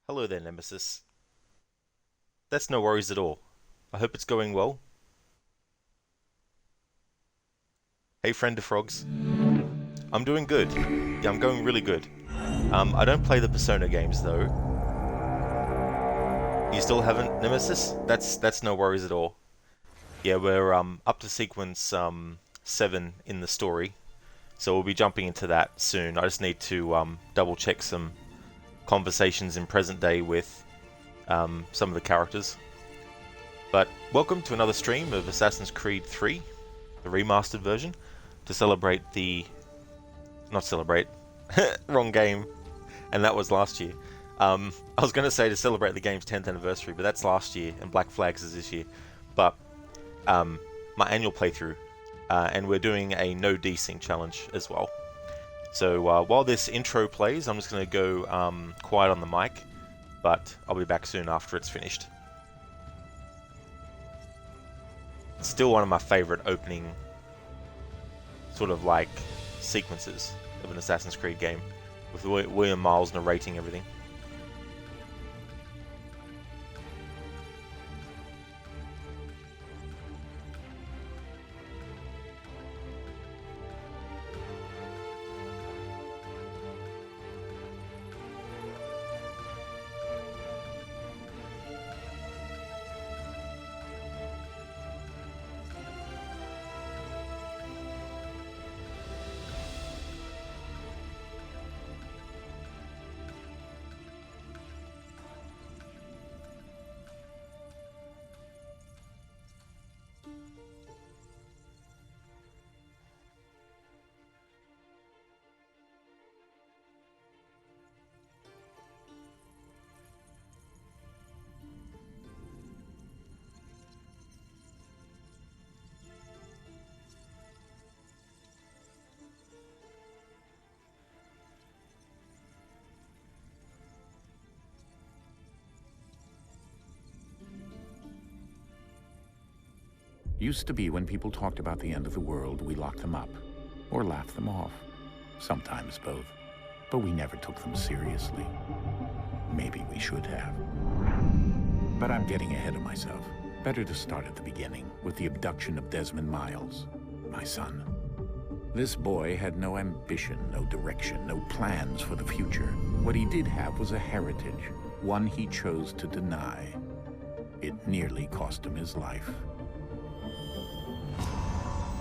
Hello there, Nemesis. That's no worries at all. I hope it's going well. Hey, friend of frogs. I'm doing good. Yeah, I'm going really good. I don't play the Persona games though. You still haven't, Nemesis? That's no worries at all. Yeah, we're up to sequence 7 in the story, so we'll be jumping into that soon. I just need to double check some conversations in present day with some of the characters. But welcome to another stream of Assassin's Creed 3, the remastered version, to celebrate not celebrate, wrong game, and that was last year. I was going to say to celebrate the game's 10th anniversary, but that's last year, and Black Flags is this year. But my annual playthrough, and we're doing a No DeSync challenge as well. So while this intro plays, I'm just going to go quiet on the mic, but I'll be back soon after it's finished. It's still one of my favorite opening sort of like sequences of an Assassin's Creed game, with William Miles narrating everything. Used to be when people talked about the end of the world, we locked them up, or laughed them off. Sometimes both. But we never took them seriously. Maybe we should have. But I'm getting ahead of myself. Better to start at the beginning, with the abduction of Desmond Miles, my son. This boy had no ambition, no direction, no plans for the future. What he did have was a heritage, one he chose to deny. It nearly cost him his life.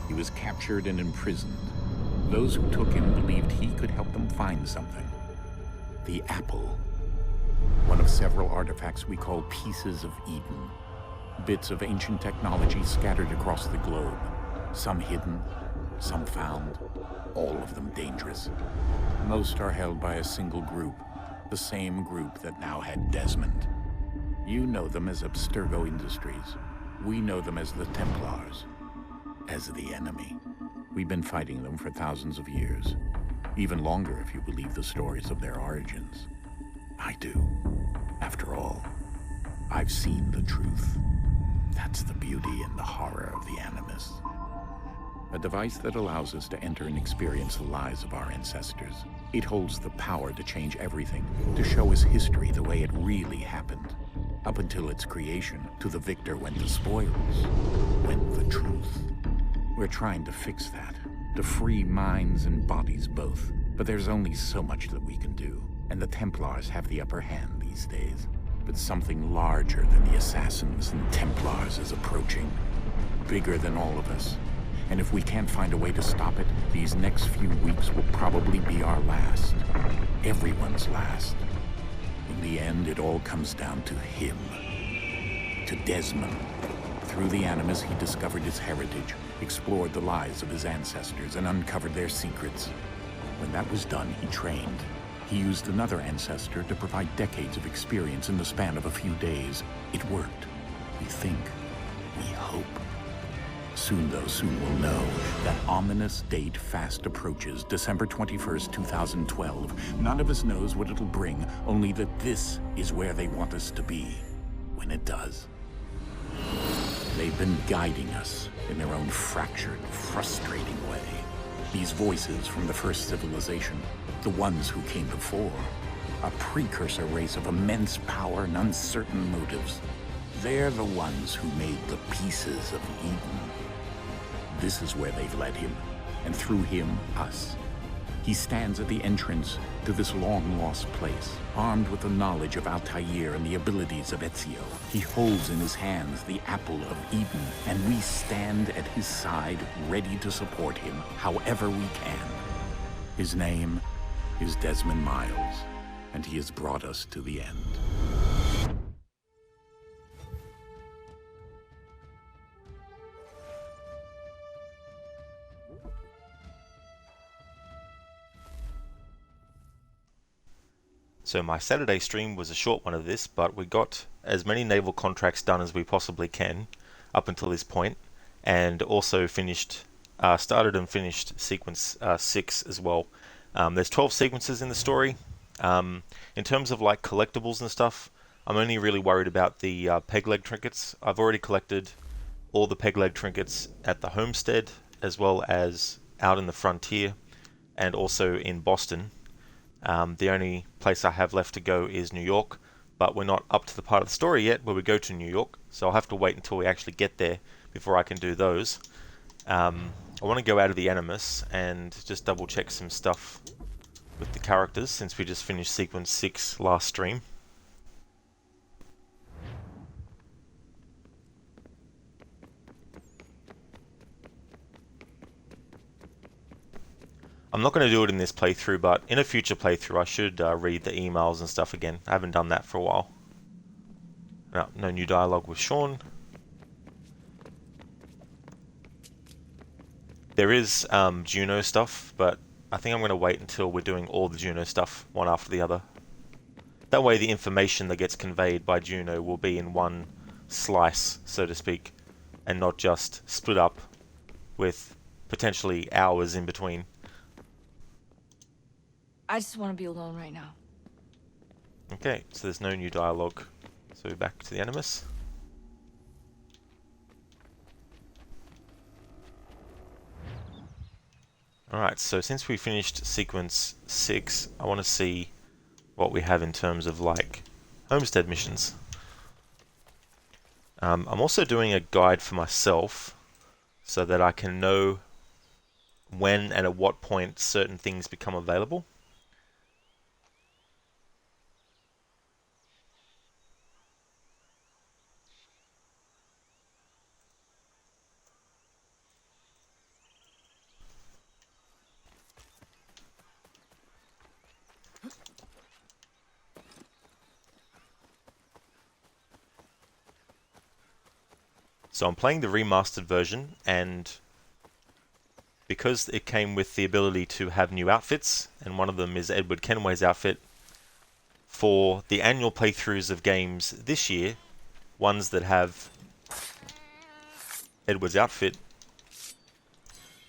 He was captured and imprisoned. Those who took him believed he could help them find something. The apple. One of several artifacts we call pieces of Eden. Bits of ancient technology scattered across the globe. Some hidden, some found, all of them dangerous. Most are held by a single group, the same group that now had Desmond. You know them as Abstergo Industries. We know them as the Templars. As the enemy. We've been fighting them for thousands of years. Even longer if you believe the stories of their origins. I do. After all, I've seen the truth. That's the beauty and the horror of the Animus. A device that allows us to enter and experience the lives of our ancestors. It holds the power to change everything, to show us history the way it really happened. Up until its creation, to the victor went the spoils, went the truth. We're trying to fix that, to free minds and bodies both. But there's only so much that we can do, and the Templars have the upper hand these days. But something larger than the Assassins and Templars is approaching, bigger than all of us. And if we can't find a way to stop it, these next few weeks will probably be our last. Everyone's last. In the end, it all comes down to him. To Desmond. Through the Animus, he discovered his heritage, explored the lives of his ancestors, and uncovered their secrets. When that was done, he trained. He used another ancestor to provide decades of experience in the span of a few days. It worked. We think. We hope. Soon, though, soon we'll know. That ominous date fast approaches, December 21st, 2012. None of us knows what it'll bring, only that this is where they want us to be. When it does. They've been guiding us in their own fractured, frustrating way. These voices from the first civilization, the ones who came before, a precursor race of immense power and uncertain motives. They're the ones who made the pieces of Eden. This is where they've led him, and through him, us. He stands at the entrance to this long-lost place, armed with the knowledge of Altair and the abilities of Ezio. He holds in his hands the apple of Eden, and we stand at his side, ready to support him however we can. His name is Desmond Miles, and he has brought us to the end. So my Saturday stream was a short one of this, but we got as many naval contracts done as we possibly can up until this point, and also started and finished sequence 6 as well. There's 12 sequences in the story. In terms of like collectibles and stuff, I'm only really worried about the peg leg trinkets. I've already collected all the peg leg trinkets at the homestead, as well as out in the frontier, and also in Boston. The only place I have left to go is New York, but we're not up to the part of the story yet where we go to New York, so I'll have to wait until we actually get there before I can do those. I want to go out of the Animus and just double check some stuff with the characters since we just finished sequence 6 last stream. I'm not going to do it in this playthrough, but in a future playthrough I should read the emails and stuff again. I haven't done that for a while. No new dialogue with Sean. There is Juno stuff, but I think I'm going to wait until we're doing all the Juno stuff one after the other. That way the information that gets conveyed by Juno will be in one slice, so to speak, and not just split up with potentially hours in between. I just want to be alone right now. Okay, so there's no new dialogue. So back to the Animus. Alright, so since we finished sequence 6, I want to see what we have in terms of like homestead missions. I'm also doing a guide for myself so that I can know when and at what point certain things become available. So I'm playing the remastered version, and because it came with the ability to have new outfits, and one of them is Edward Kenway's outfit, for the annual playthroughs of games this year, ones that have Edward's outfit,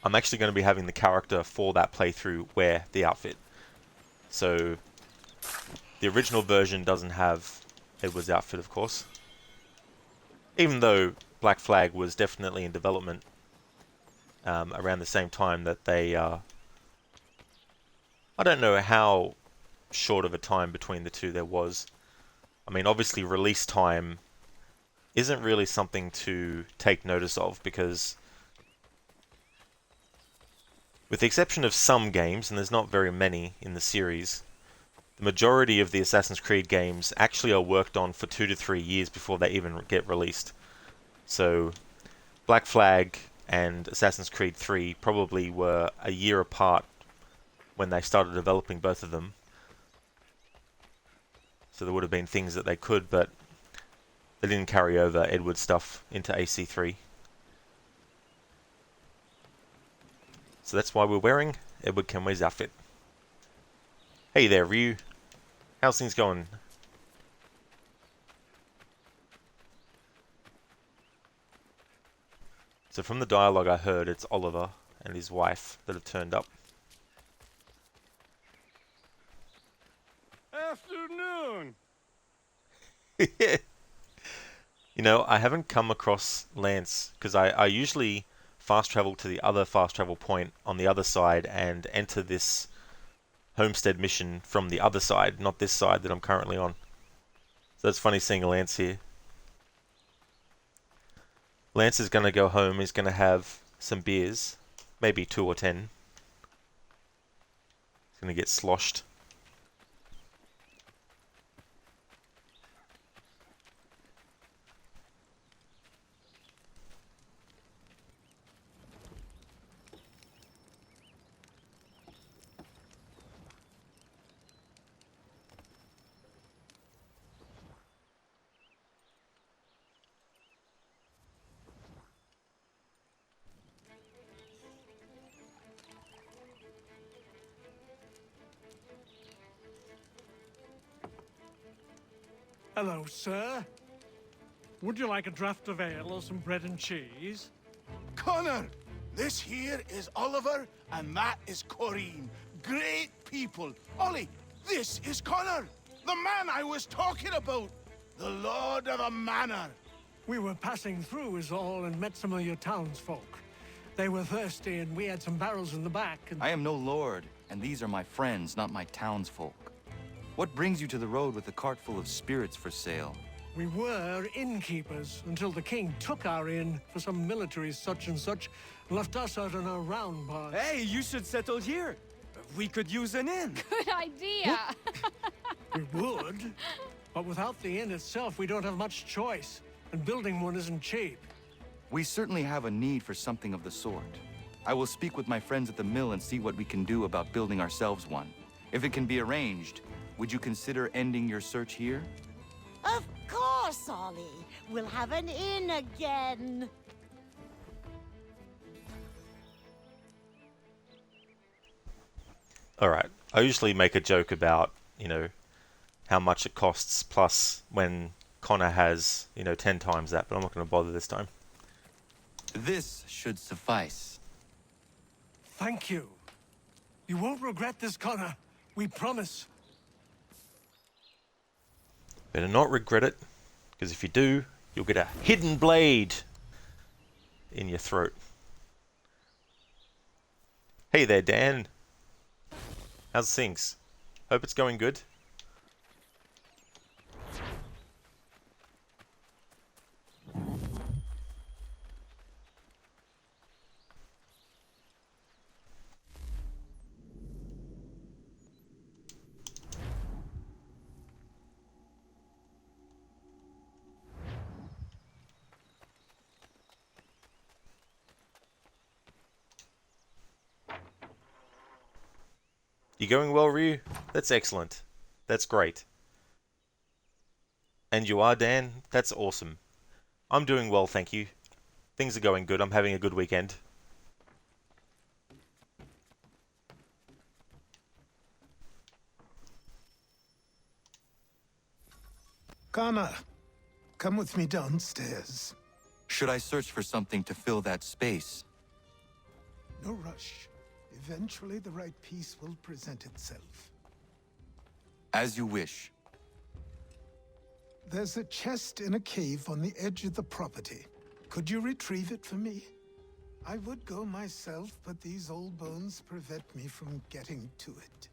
I'm actually going to be having the character for that playthrough wear the outfit. So the original version doesn't have Edward's outfit, of course. Even though Black Flag was definitely in development around the same time that they... I don't know how short of a time between the two there was. I mean, obviously release time isn't really something to take notice of, because with the exception of some games, and there's not very many in the series, the majority of the Assassin's Creed games actually are worked on for 2 to 3 years before they even get released. So Black Flag and Assassin's Creed 3 probably were a year apart when they started developing both of them. So there would have been things that they could, but they didn't carry over Edward stuff into AC3. So that's why we're wearing Edward Kenway's outfit. Hey there, Ryu. How's things going? So from the dialogue I heard, it's Oliver and his wife that have turned up. Afternoon. You know, I haven't come across Lance, because I usually fast travel to the other fast travel point on the other side and enter this homestead mission from the other side, not this side that I'm currently on. So it's funny seeing Lance here. Lance is going to go home. He's going to have some beers, maybe 2 or 10. He's going to get sloshed. Hello, sir. Would you like a draught of ale or some bread and cheese? Connor, this here is Oliver, and that is Corinne. Great people. Ollie, this is Connor, the man I was talking about. The Lord of the Manor. We were passing through is all and met some of your townsfolk. They were thirsty and we had some barrels in the back and... I am no lord, and these are my friends, not my townsfolk. What brings you to the road with a cart full of spirits for sale? We were innkeepers until the king took our inn for some military such and such, left us out on our round bar. Hey, you should settle here. We could use an inn. Good idea. We would, but without the inn itself, we don't have much choice, and building one isn't cheap. We certainly have a need for something of the sort. I will speak with my friends at the mill and see what we can do about building ourselves one. If it can be arranged, would you consider ending your search here? Of course, Ollie. We'll have an inn again. Alright, I usually make a joke about, you know, how much it costs, plus when Connor has, you know, 10 times that, but I'm not going to bother this time. This should suffice. Thank you. You won't regret this, Connor. We promise. Better not regret it, because if you do, you'll get a hidden blade in your throat. Hey there, Dan. How's things? Hope it's going good. You going well, Ryu? That's excellent. That's great. And you are, Dan? That's awesome. I'm doing well, thank you. Things are going good. I'm having a good weekend. Connor, come with me downstairs. Should I search for something to fill that space? No rush. Eventually, the right piece will present itself. As you wish. There's a chest in a cave on the edge of the property. Could you retrieve it for me? I would go myself, but these old bones prevent me from getting to it.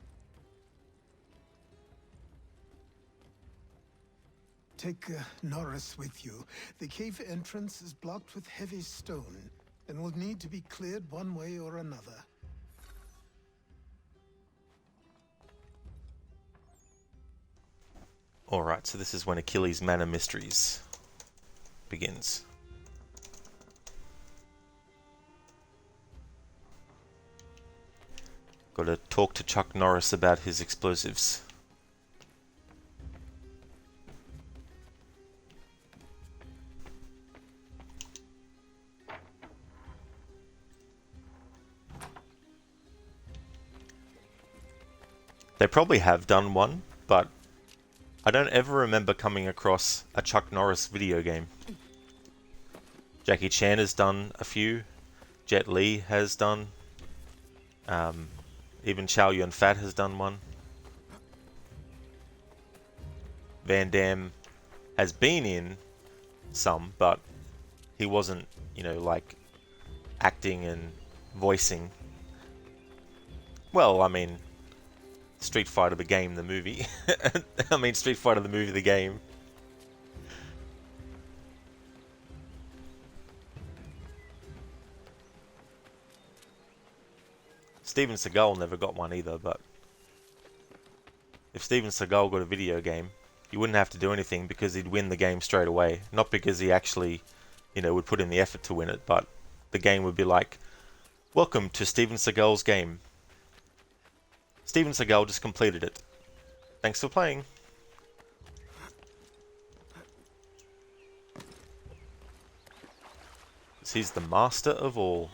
Take Norris with you. The cave entrance is blocked with heavy stone, and will need to be cleared one way or another. Alright, so this is when Achilles' Manor Mysteries begins. Got to talk to Chuck Norris about his explosives. They probably have done one, but I don't ever remember coming across a Chuck Norris video game. Jackie Chan has done a few. Jet Li has done. Even Chow Yun-Fat has done one. Van Damme has been in some, but he wasn't, you know, like acting and voicing. Well, I mean, Street Fighter the game, the movie. I mean Street Fighter the movie, the game. Steven Seagal never got one either, but if Steven Seagal got a video game, he wouldn't have to do anything because he'd win the game straight away. Not because he actually, would put in the effort to win it, but the game would be like, welcome to Steven Seagal's game. Steven Seagal just completed it. Thanks for playing. He's the master of all.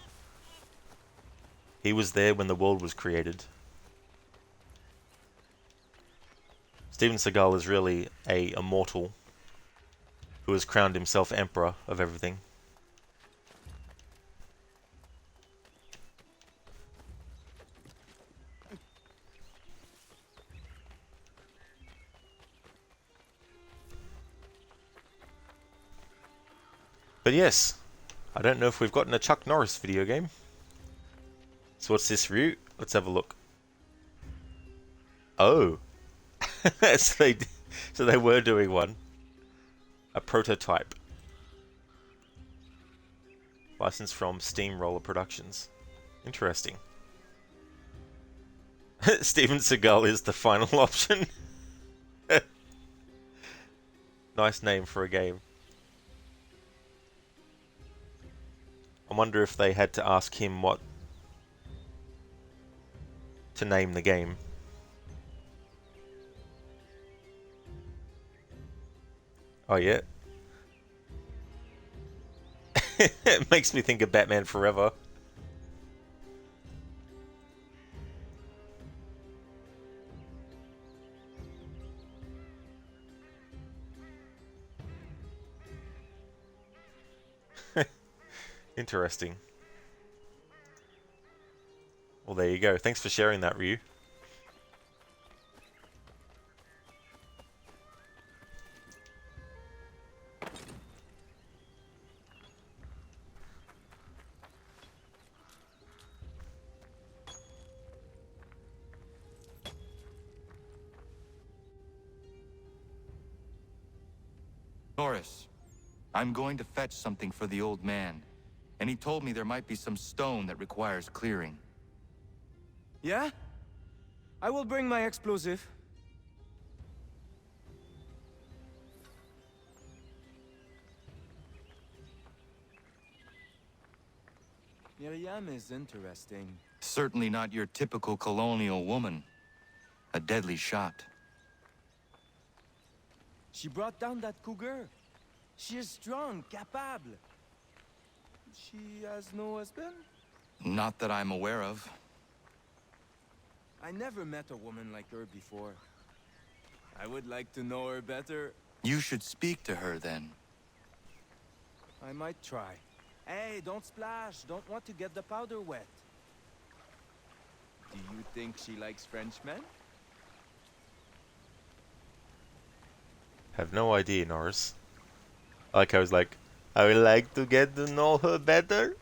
He was there when the world was created. Steven Seagal is really a immortal who has crowned himself emperor of everything. But yes, I don't know if we've gotten a Chuck Norris video game. So what's this route? Let's have a look. Oh. So they were doing one. A prototype. Licensed from Steamroller Productions. Interesting. Steven Seagal is the final option. Nice name for a game. I wonder if they had to ask him what to name the game. Oh yeah. It makes me think of Batman Forever. Interesting. Well, there you go. Thanks for sharing that, Ryu. Norris, I'm going to fetch something for the old man, and he told me there might be some stone that requires clearing. Yeah? I will bring my explosive. Miriam is interesting. Certainly not your typical colonial woman. A deadly shot. She brought down that cougar. She is strong, capable. She has no husband? Not that I'm aware of. I never met a woman like her before. I would like to know her better. You should speak to her then. I might try. Hey, don't splash. Don't want to get the powder wet. Do you think she likes Frenchmen? Have no idea, Norris. Like I was like, I would like to get to know her better.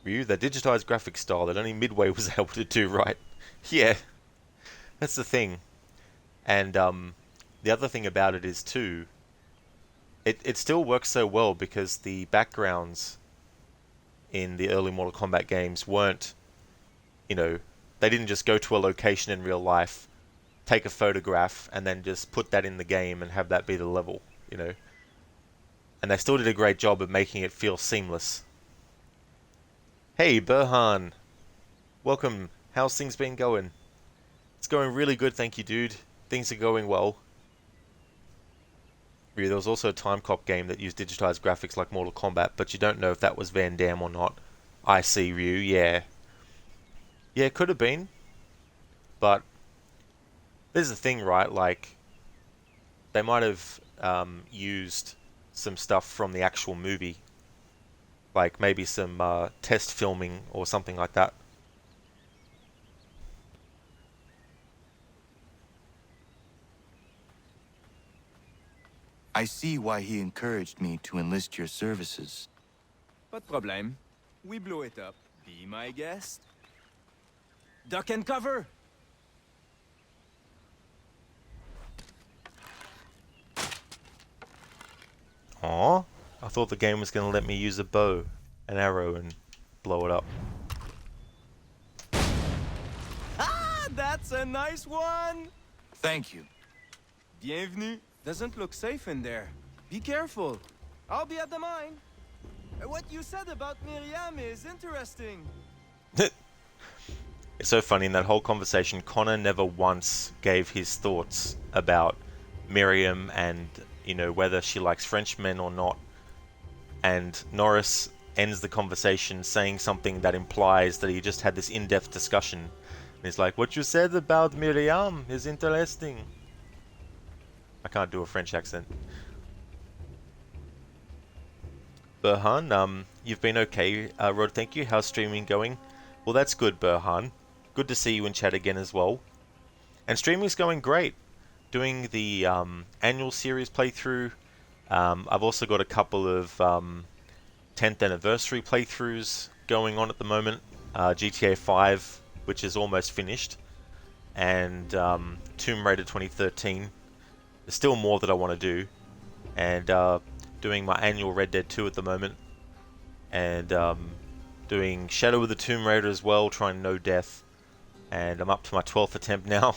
Ryu, the digitized graphic style that only Midway was able to do right. Yeah, that's the thing. And the other thing about it is too, it still works so well because the backgrounds in the early Mortal Kombat games weren't, they didn't just go to a location in real life, take a photograph, and then just put that in the game and have that be the level, And they still did a great job of making it feel seamless. Hey, Burhan. Welcome. How's things been going? It's going really good, thank you, dude. Things are going well. There was also a Time Cop game that used digitized graphics like Mortal Kombat, but you don't know if that was Van Damme or not. I see, Ryu, yeah. Yeah, it could have been. But there's the thing, right? Like, they might have used some stuff from the actual movie. Like, maybe some test filming or something like that. I see why he encouraged me to enlist your services. Pas de problème. We blew it up. Be my guest. Duck and cover! Aw, I thought the game was going to let me use a bow, an arrow, and blow it up. Ah, that's a nice one! Thank you. Bienvenue. Doesn't look safe in there. Be careful. I'll be at the mine. What you said about Miriam is interesting. It's so funny, in that whole conversation, Connor never once gave his thoughts about Miriam and, you know, whether she likes Frenchmen or not. And Norris ends the conversation saying something that implies that he just had this in-depth discussion. And he's like, what you said about Miriam is interesting. I can't do a French accent. Burhan, you've been okay. Rod, thank you. How's streaming going? Well, that's good, Burhan. Good to see you in chat again as well. And streaming's going great. Doing the annual series playthrough. I've also got a couple of 10th anniversary playthroughs going on at the moment. GTA 5, which is almost finished. And Tomb Raider 2013. There's still more that I want to do. And doing my annual Red Dead 2 at the moment. And doing Shadow of the Tomb Raider as well, trying No Death. And I'm up to my 12th attempt now.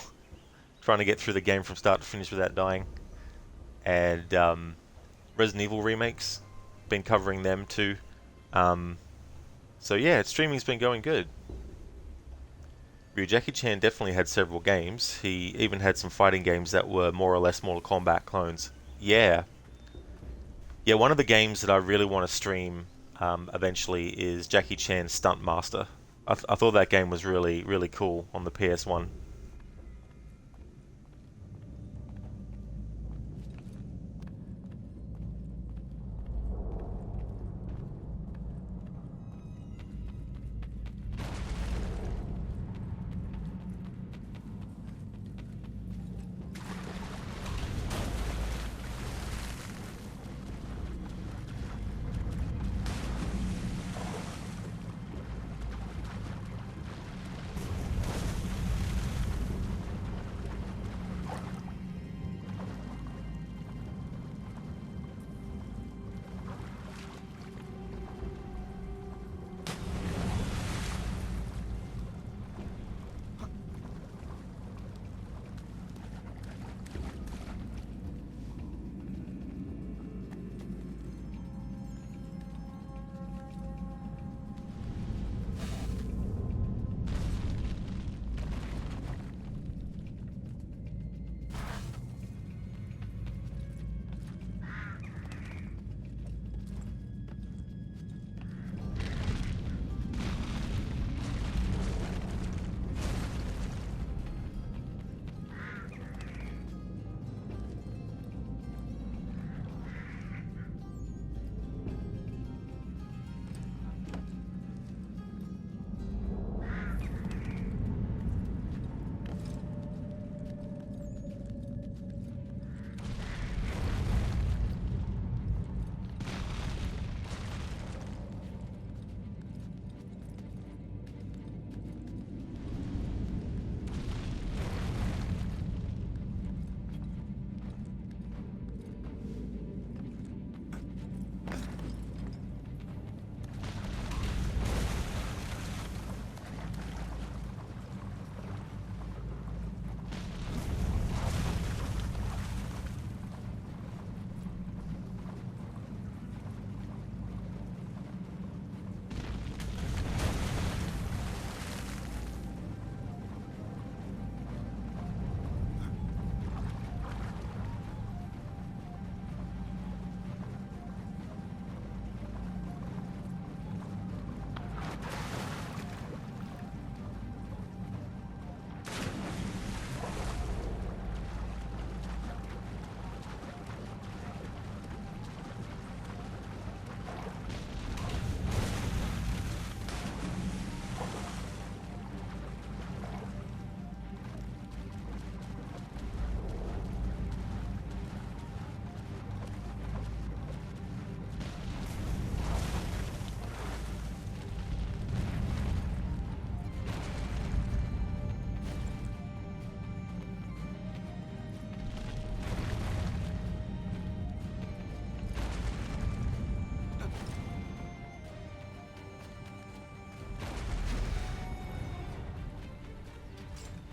Trying to get through the game from start to finish without dying. And Resident Evil remakes. Been covering them too. So yeah, streaming's been going good. Jackie Chan definitely had several games. He even had some fighting games that were more or less Mortal Kombat clones. Yeah. Yeah, one of the games that I really want to stream eventually is Jackie Chan Stunt Master. I thought that game was really, really cool on the PS1.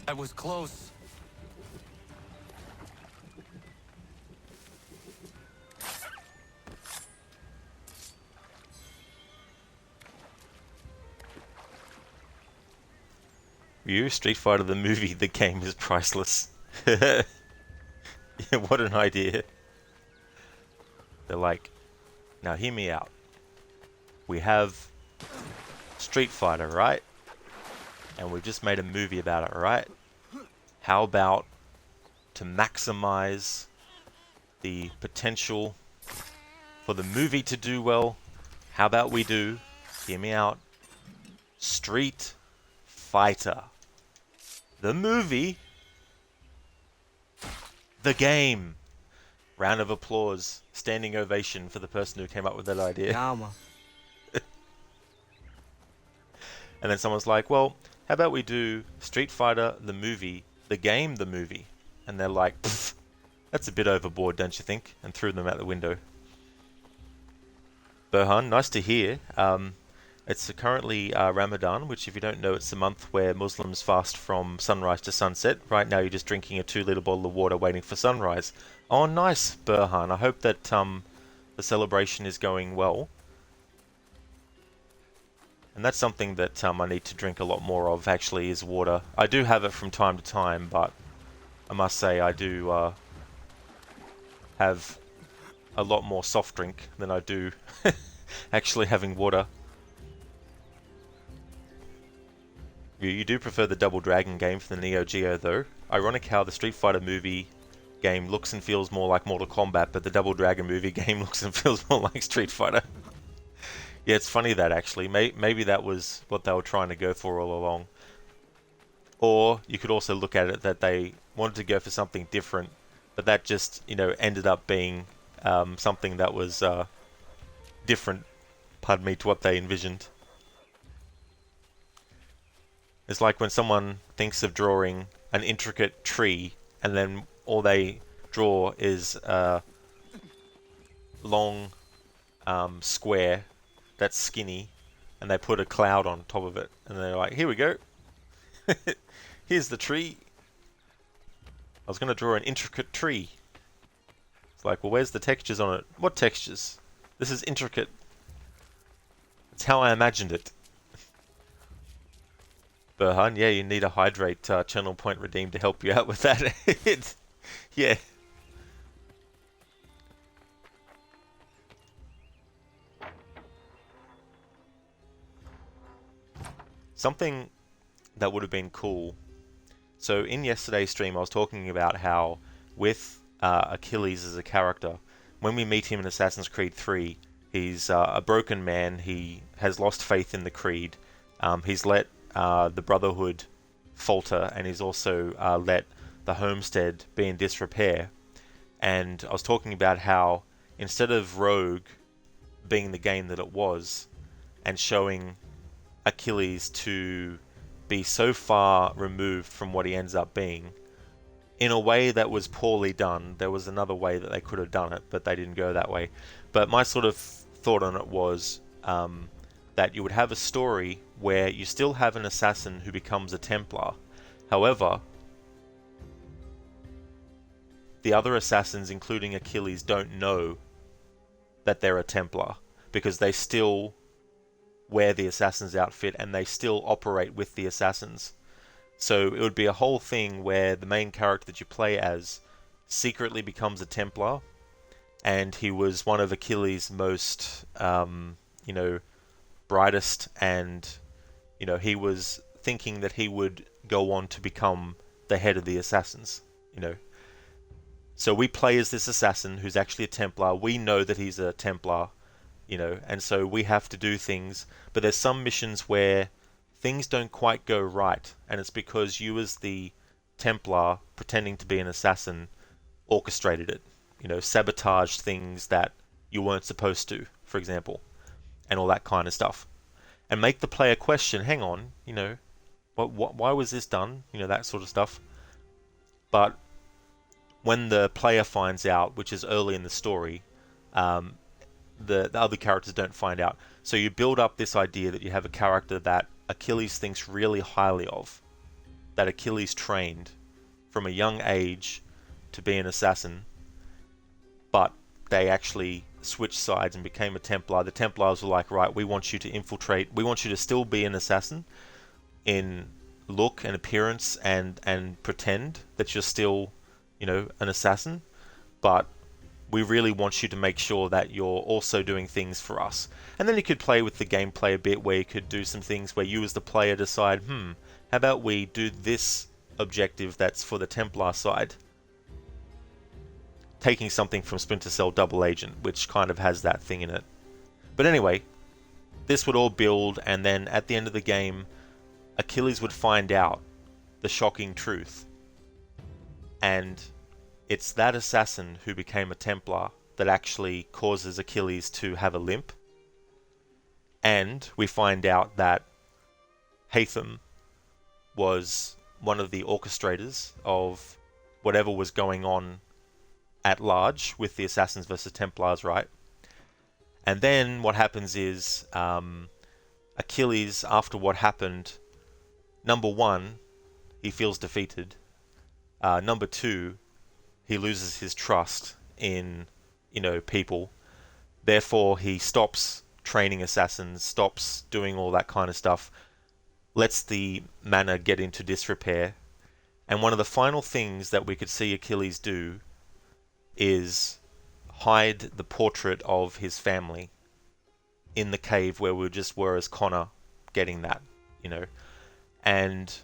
I was close. Ryu, Street Fighter the movie, the game is priceless. Yeah, what an idea. They're like, now hear me out. We have Street Fighter, right? And we've just made a movie about it, right? How about, to maximize the potential for the movie to do well, how about we do, hear me out, Street Fighter. The movie. The game. Round of applause. Standing ovation for the person who came up with that idea. Yama. And then someone's like, well, how about we do Street Fighter the movie, the game the movie? And they're like, that's a bit overboard, don't you think? And threw them out the window. Burhan, nice to hear. It's currently Ramadan, which if you don't know, it's the month where Muslims fast from sunrise to sunset. Right now you're just drinking a 2-litre bottle of water waiting for sunrise. Oh, nice, Burhan. I hope that the celebration is going well. And that's something that I need to drink a lot more of, actually, is water. I do have it from time to time, but I must say I do have a lot more soft drink than I do actually having water. You do prefer the Double Dragon game for the Neo Geo, though. Ironic how the Street Fighter movie game looks and feels more like Mortal Kombat, but the Double Dragon movie game looks and feels more like Street Fighter. Yeah, it's funny that, actually. Maybe that was what they were trying to go for all along. Or you could also look at it that they wanted to go for something different, but that just, ended up being something that was different, pardon me, to what they envisioned. It's like when someone thinks of drawing an intricate tree, and then all they draw is a long square that's skinny, and they put a cloud on top of it, and they're like, here we go. Here's the tree. I was going to draw an intricate tree. It's like, well, where's the textures on it? What textures? This is intricate. It's how I imagined it. Burhan, yeah, you need a hydrate channel point redeem to help you out with that. Yeah. Something that would have been cool. So in yesterday's stream, I was talking about how with Achilles as a character, when we meet him in Assassin's Creed 3, he's a broken man. He has lost faith in the Creed. He's let the Brotherhood falter, and he's also let the Homestead be in disrepair. And I was talking about how instead of Rogue being the game that it was, and showing Achilles to be so far removed from what he ends up being, in a way that was poorly done. There was another way that they could have done it, but they didn't go that way. But my sort of thought on it was that you would have a story where you still have an assassin who becomes a Templar. However, the other assassins, including Achilles, don't know that they're a Templar, because they still wear the assassin's outfit and they still operate with the assassins. So it would be a whole thing where the main character that you play as secretly becomes a Templar, and he was one of Achilles' most, brightest, and, he was thinking that he would go on to become the head of the assassins, So we play as this assassin who's actually a Templar. We know that he's a Templar, and so we have to do things, but there's some missions where things don't quite go right, and it's because you as the Templar pretending to be an assassin orchestrated it, sabotaged things that you weren't supposed to, for example, and all that kind of stuff, and make the player question, hang on, why was this done, that sort of stuff. But when the player finds out, which is early in the story, the other characters don't find out. So you build up this idea that you have a character that Achilles thinks really highly of, that Achilles trained from a young age to be an assassin, but they actually switched sides and became a Templar. The Templars were like, right, we want you to infiltrate, we want you to still be an assassin in look and appearance and pretend that you're still, you know, an assassin, but we really want you to make sure that you're also doing things for us. And then you could play with the gameplay a bit, where you could do some things where you as the player decide, how about we do this objective that's for the Templar side, taking something from Splinter Cell Double Agent, which kind of has that thing in it. But anyway, this would all build, and then at the end of the game, Achilles would find out the shocking truth. And it's that assassin who became a Templar that actually causes Achilles to have a limp. And we find out that Hatham was one of the orchestrators of whatever was going on at large with the Assassins versus Templars, right? And then what happens is Achilles, after what happened, number one, he feels defeated. Number two, he loses his trust in, you know, people. Therefore, he stops training assassins, stops doing all that kind of stuff, lets the manor get into disrepair. And one of the final things that we could see Achilles do is hide the portrait of his family in the cave where we just were as Connor getting that, you know, and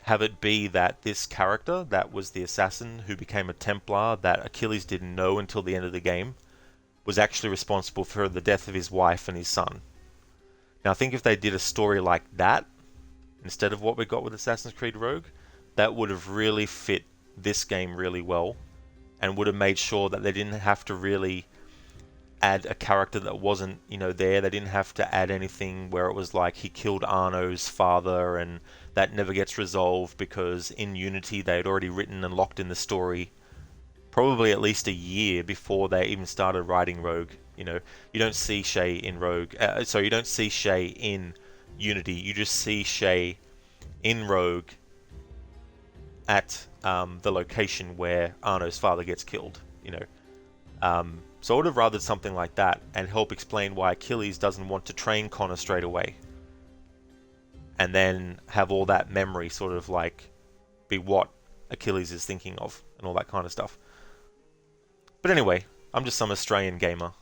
have it be that this character that was the assassin who became a Templar that Achilles didn't know until the end of the game was actually responsible for the death of his wife and his son. Now I think if they did a story like that instead of what we got with Assassin's Creed Rogue, that would have really fit this game really well, and would have made sure that they didn't have to really add a character that wasn't, you know, there. They didn't have to add anything where it was like he killed Arno's father and that never gets resolved, because in Unity they had already written and locked in the story probably at least a year before they even started writing Rogue. You know, you don't see Shay in Rogue, you don't see Shay in Unity, you just see Shay in Rogue at the location where Arno's father gets killed, you know. So I would have rathered something like that and help explain why Achilles doesn't want to train Connor straight away. And then have all that memory sort of like be what Achilles is thinking of and all that kind of stuff. But anyway, I'm just some Australian gamer.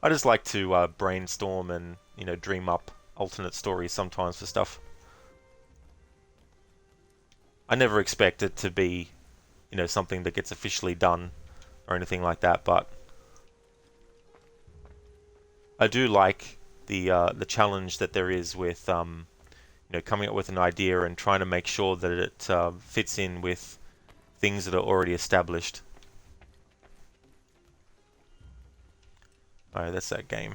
I just like to brainstorm and, you know, dream up alternate stories sometimes for stuff. I never expect it to be, you know, something that gets officially done or anything like that, but I do like the challenge that there is with you know, coming up with an idea and trying to make sure that it fits in with things that are already established. Alright, that's that game.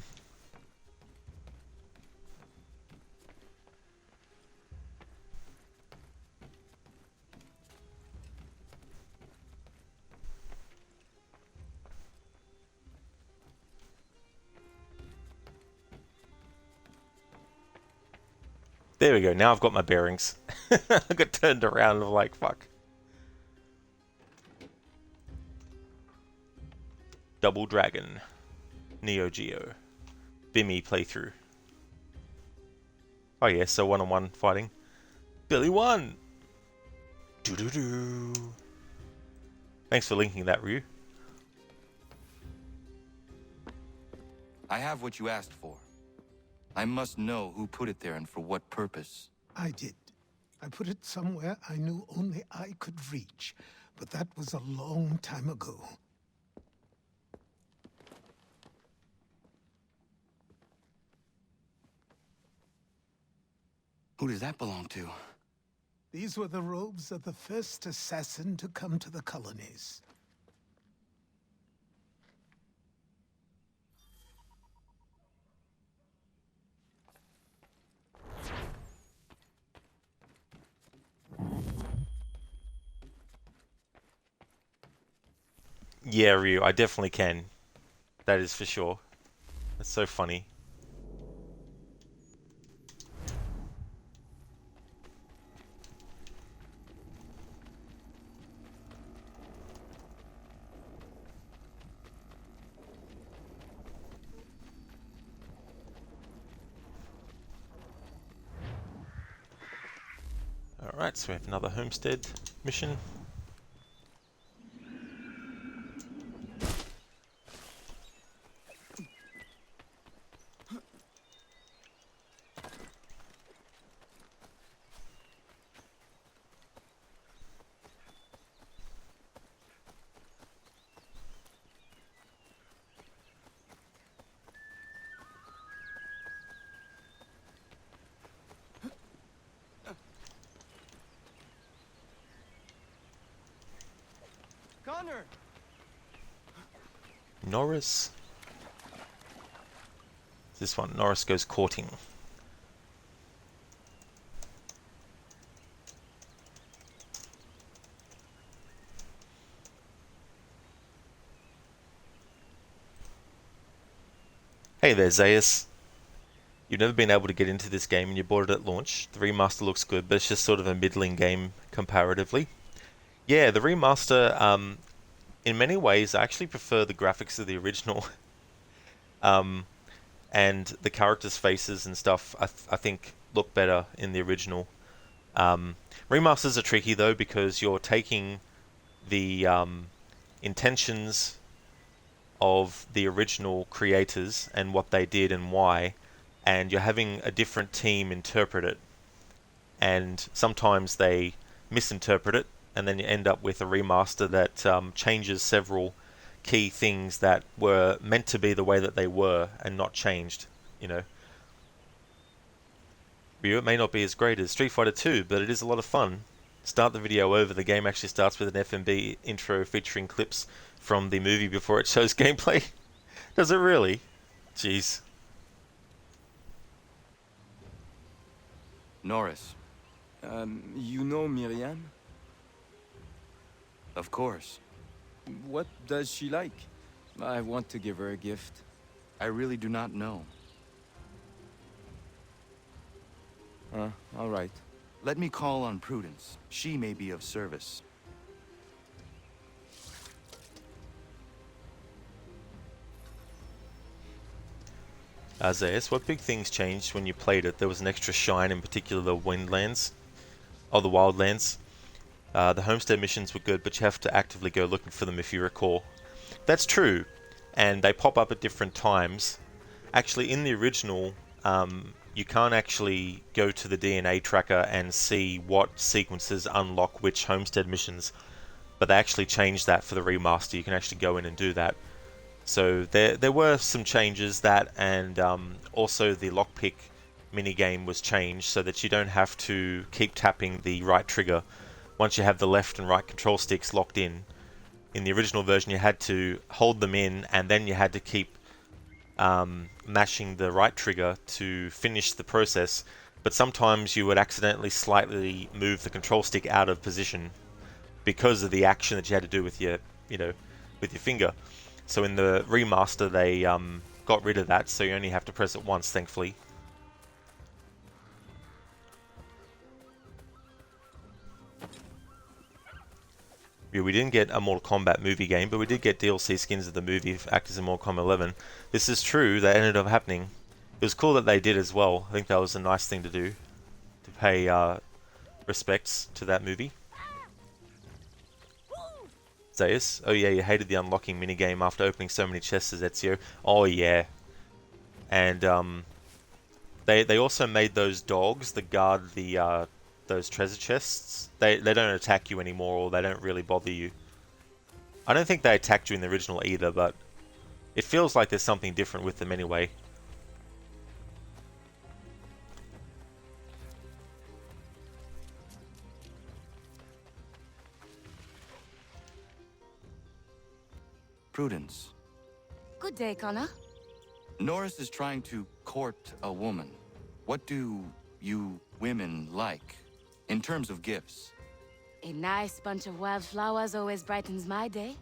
There we go, now I've got my bearings. I got turned around and I'm like, fuck. Double Dragon. Neo Geo. Bimmy playthrough. Oh yeah, so one-on-one fighting. Billy won! Doo-doo-doo. Thanks for linking that, Ryu. I have what you asked for. I must know who put it there and for what purpose. I did. I put it somewhere I knew only I could reach, but that was a long time ago. Who does that belong to? These were the robes of the first assassin to come to the colonies. Yeah, Ryu, I definitely can. That is for sure. That's so funny. Alright, so we have another homestead mission. Connor! Norris. This one, Norris goes courting. Hey there, Zaius. You've never been able to get into this game and you bought it at launch. The remaster looks good, but it's just sort of a middling game comparatively. Yeah, the remaster, in many ways, I actually prefer the graphics of the original. And the characters' faces and stuff, I think, look better in the original. Remasters are tricky, though, because you're taking the intentions of the original creators and what they did and why, and you're having a different team interpret it. And sometimes they misinterpret it, and then you end up with a remaster that changes several key things that were meant to be the way that they were and not changed, you know. It may not be as great as Street Fighter 2, but it is a lot of fun. Start the video over, the game actually starts with an FMV intro featuring clips from the movie before it shows gameplay. Does it really? Jeez. Norris, You know Miriam? of course. What does she like? I want to give her a gift. I really do not know. All right. Let me call on Prudence. She may be of service. Zaius, what big things changed when you played it? There was an extra shine, in particular the Windlands, or the Wildlands. The homestead missions were good, but you have to actively go looking for them if you recall. That's true, and they pop up at different times. Actually, in the original, you can't actually go to the DNA tracker and see what sequences unlock which homestead missions, but they actually changed that for the remaster. You can actually go in and do that. So there were some changes, that, and also the lockpick minigame was changed so that you don't have to keep tapping the right trigger once you have the left and right control sticks locked in. In the original version you had to hold them in and then you had to keep mashing the right trigger to finish the process, but sometimes you would accidentally slightly move the control stick out of position because of the action that you had to do with your, with your finger. So in the remaster they got rid of that, so you only have to press it once, thankfully. Yeah, we didn't get a Mortal Kombat movie game, but we did get DLC skins of the movie actors in Mortal Kombat 11. This is true, that ended up happening. It was cool that they did as well. I think that was a nice thing to do, to pay respects to that movie. Zaius? Oh yeah, you hated the unlocking minigame after opening so many chests as Ezio. Oh yeah. And they also made those dogs that guard the those treasure chests. They don't attack you anymore, or they don't really bother you. I don't think they attacked you in the original either, but it feels like there's something different with them anyway. Prudence. Good day, Connor. Norris is trying to court a woman. What do you women like, in terms of gifts? A nice bunch of wildflowers always brightens my day.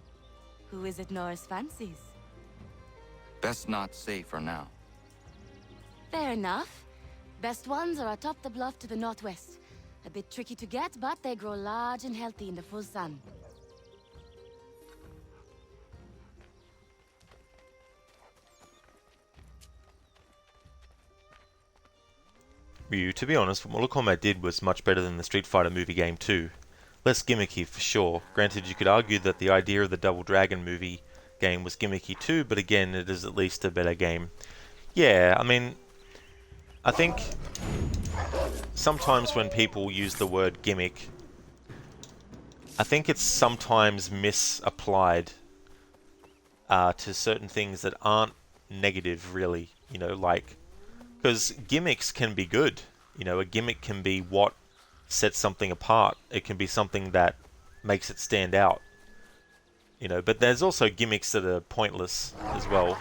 Who is it Norris fancies? Best not say for now. Fair enough. Best ones are atop the bluff to the northwest. A bit tricky to get, but they grow large and healthy in the full sun. Ryu, to be honest, what Mortal Kombat did was much better than the Street Fighter movie game too. Less gimmicky for sure. Granted, you could argue that the idea of the Double Dragon movie game was gimmicky too, but again, it is at least a better game. Yeah, I mean, I think sometimes when people use the word gimmick, I think it's sometimes misapplied to certain things that aren't negative, really. You know, like, because gimmicks can be good. You know, a gimmick can be what sets something apart. It can be something that makes it stand out. You know, but there's also gimmicks that are pointless as well,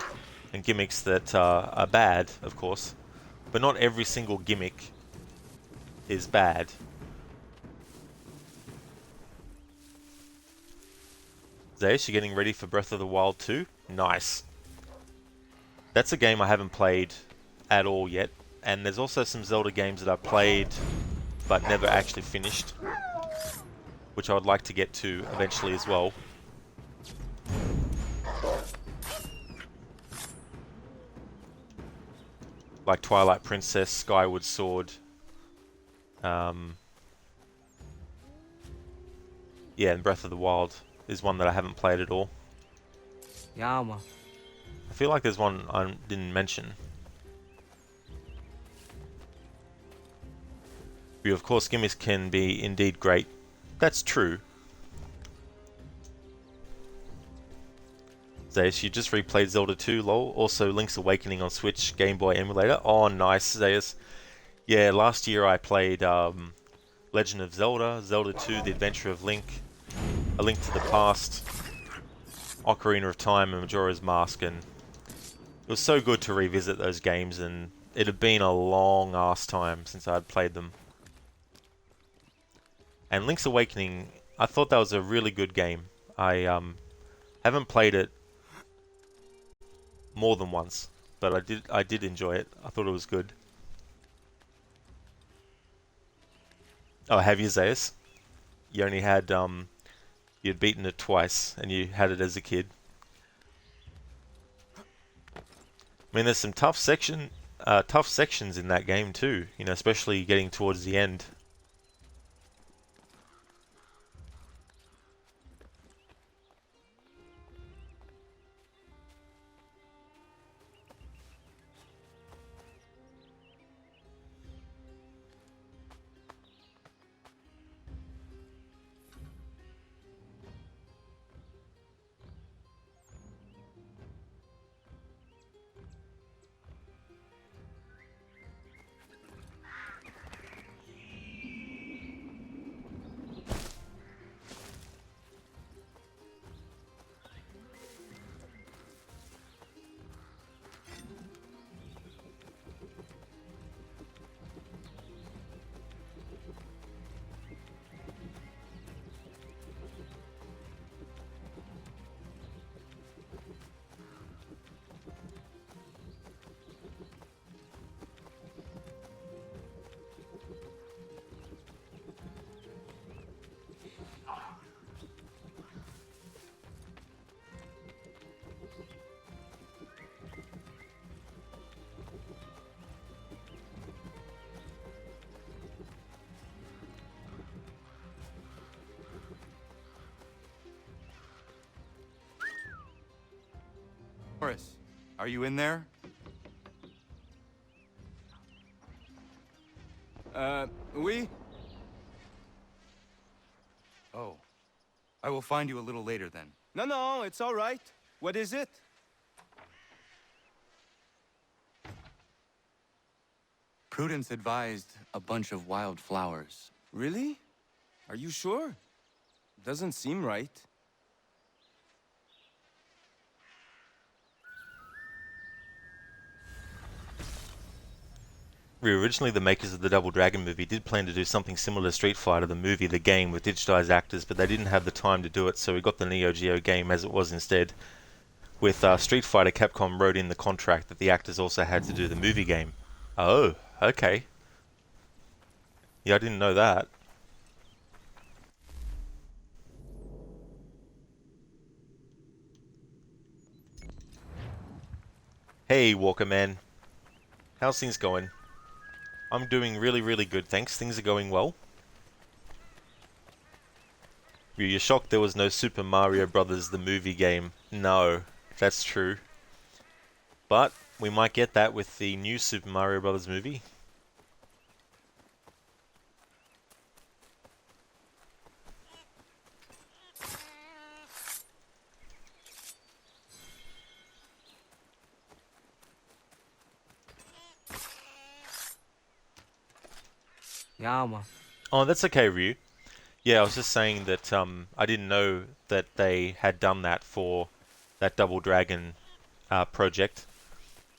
and gimmicks that are bad, of course. But not every single gimmick is bad. Zeus, you're getting ready for Breath of the Wild 2? Nice. That's a game I haven't played at all yet, and there's also some Zelda games that I played but never actually finished, which I would like to get to eventually as well. Like Twilight Princess, Skyward Sword. Yeah, and Breath of the Wild is one that I haven't played at all. Yama. I feel like there's one I didn't mention. Of course, gimmicks can be indeed great. That's true. Zeus, you just replayed Zelda 2, lol. Also, Link's Awakening on Switch, Game Boy emulator. Oh, nice, Zeus. Yeah, last year I played Legend of Zelda, Zelda 2, The Adventure of Link, A Link to the Past, Ocarina of Time, and Majora's Mask, and it was so good to revisit those games, and it had been a long ass time since I had played them. And Link's Awakening, I thought that was a really good game. I haven't played it more than once, but I did enjoy it. I thought it was good. Oh, have you, Zeus? You only had you'd beaten it twice, and you had it as a kid. I mean, there's some tough sections in that game too. You know, especially getting towards the end. Horace, are you in there? Oui? Oh. I will find you a little later then. No, it's all right. What is it? Prudence advised a bunch of wild flowers. Really? Are you sure? Doesn't seem right. Originally, the makers of the Double Dragon movie did plan to do something similar to Street Fighter, the movie, the game, with digitized actors, but they didn't have the time to do it, so we got the Neo Geo game as it was instead. With Street Fighter, Capcom wrote in the contract that the actors also had to do the movie game. Oh, okay. Yeah, I didn't know that. Hey, Walker Man. How's things going? I'm doing really, really good, thanks. Things are going well. You're shocked there was no Super Mario Brothers the movie game. No, that's true. But we might get that with the new Super Mario Brothers movie. Yeah, man. Oh, that's okay, Ryu. Yeah, I was just saying that I didn't know that they had done that for that Double Dragon project,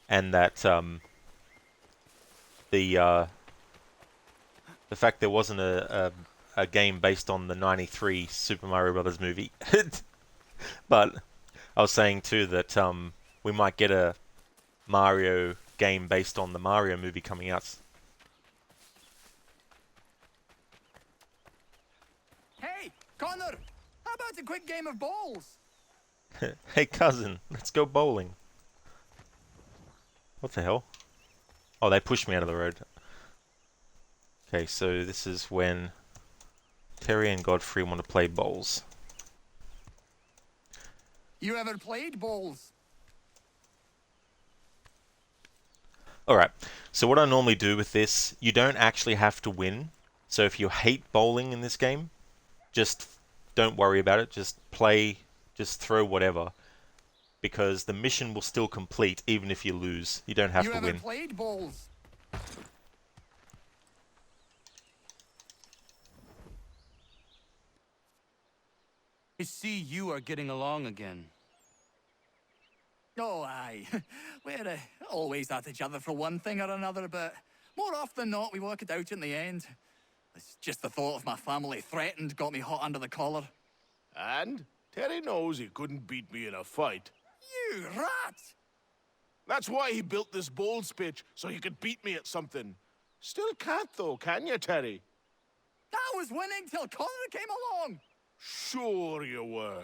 and that the fact there wasn't a game based on the '93 Super Mario Brothers movie. But I was saying too that we might get a Mario game based on the Mario movie coming out. Hey, Connor! How about a quick game of bowls? Hey cousin, let's go bowling. What the hell? Oh, they pushed me out of the road. Okay, so this is when Terry and Godfrey want to play bowls. You ever played bowls? Alright, so what I normally do with this, you don't actually have to win. So if you hate bowling in this game, just don't worry about it. Just play, just throw whatever. Because the mission will still complete even if you lose. You don't have to win. You ever played bowls? I see you are getting along again. Oh, aye. We're always at each other for one thing or another, but more often than not, we work it out in the end. It's just the thought of my family threatened got me hot under the collar. And Terry knows he couldn't beat me in a fight. You rat! That's why he built this bowls pitch, so he could beat me at something. Still can't though, can you, Terry? I was winning till Connor came along! Sure you were.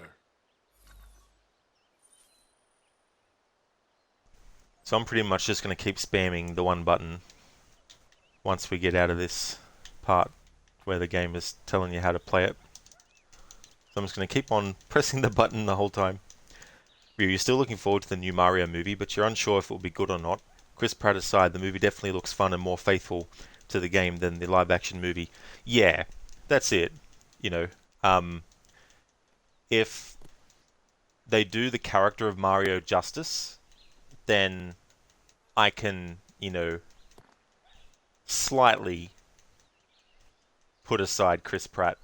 So I'm pretty much just going to keep spamming the one button once we get out of this part where the game is telling you how to play it. So I'm just going to keep on pressing the button the whole time. You're still looking forward to the new Mario movie, but you're unsure if it will be good or not. Chris Pratt aside, the movie definitely looks fun and more faithful to the game than the live-action movie. Yeah, that's it. You know, if they do the character of Mario justice, then I can, you know, slightly put aside Chris Pratt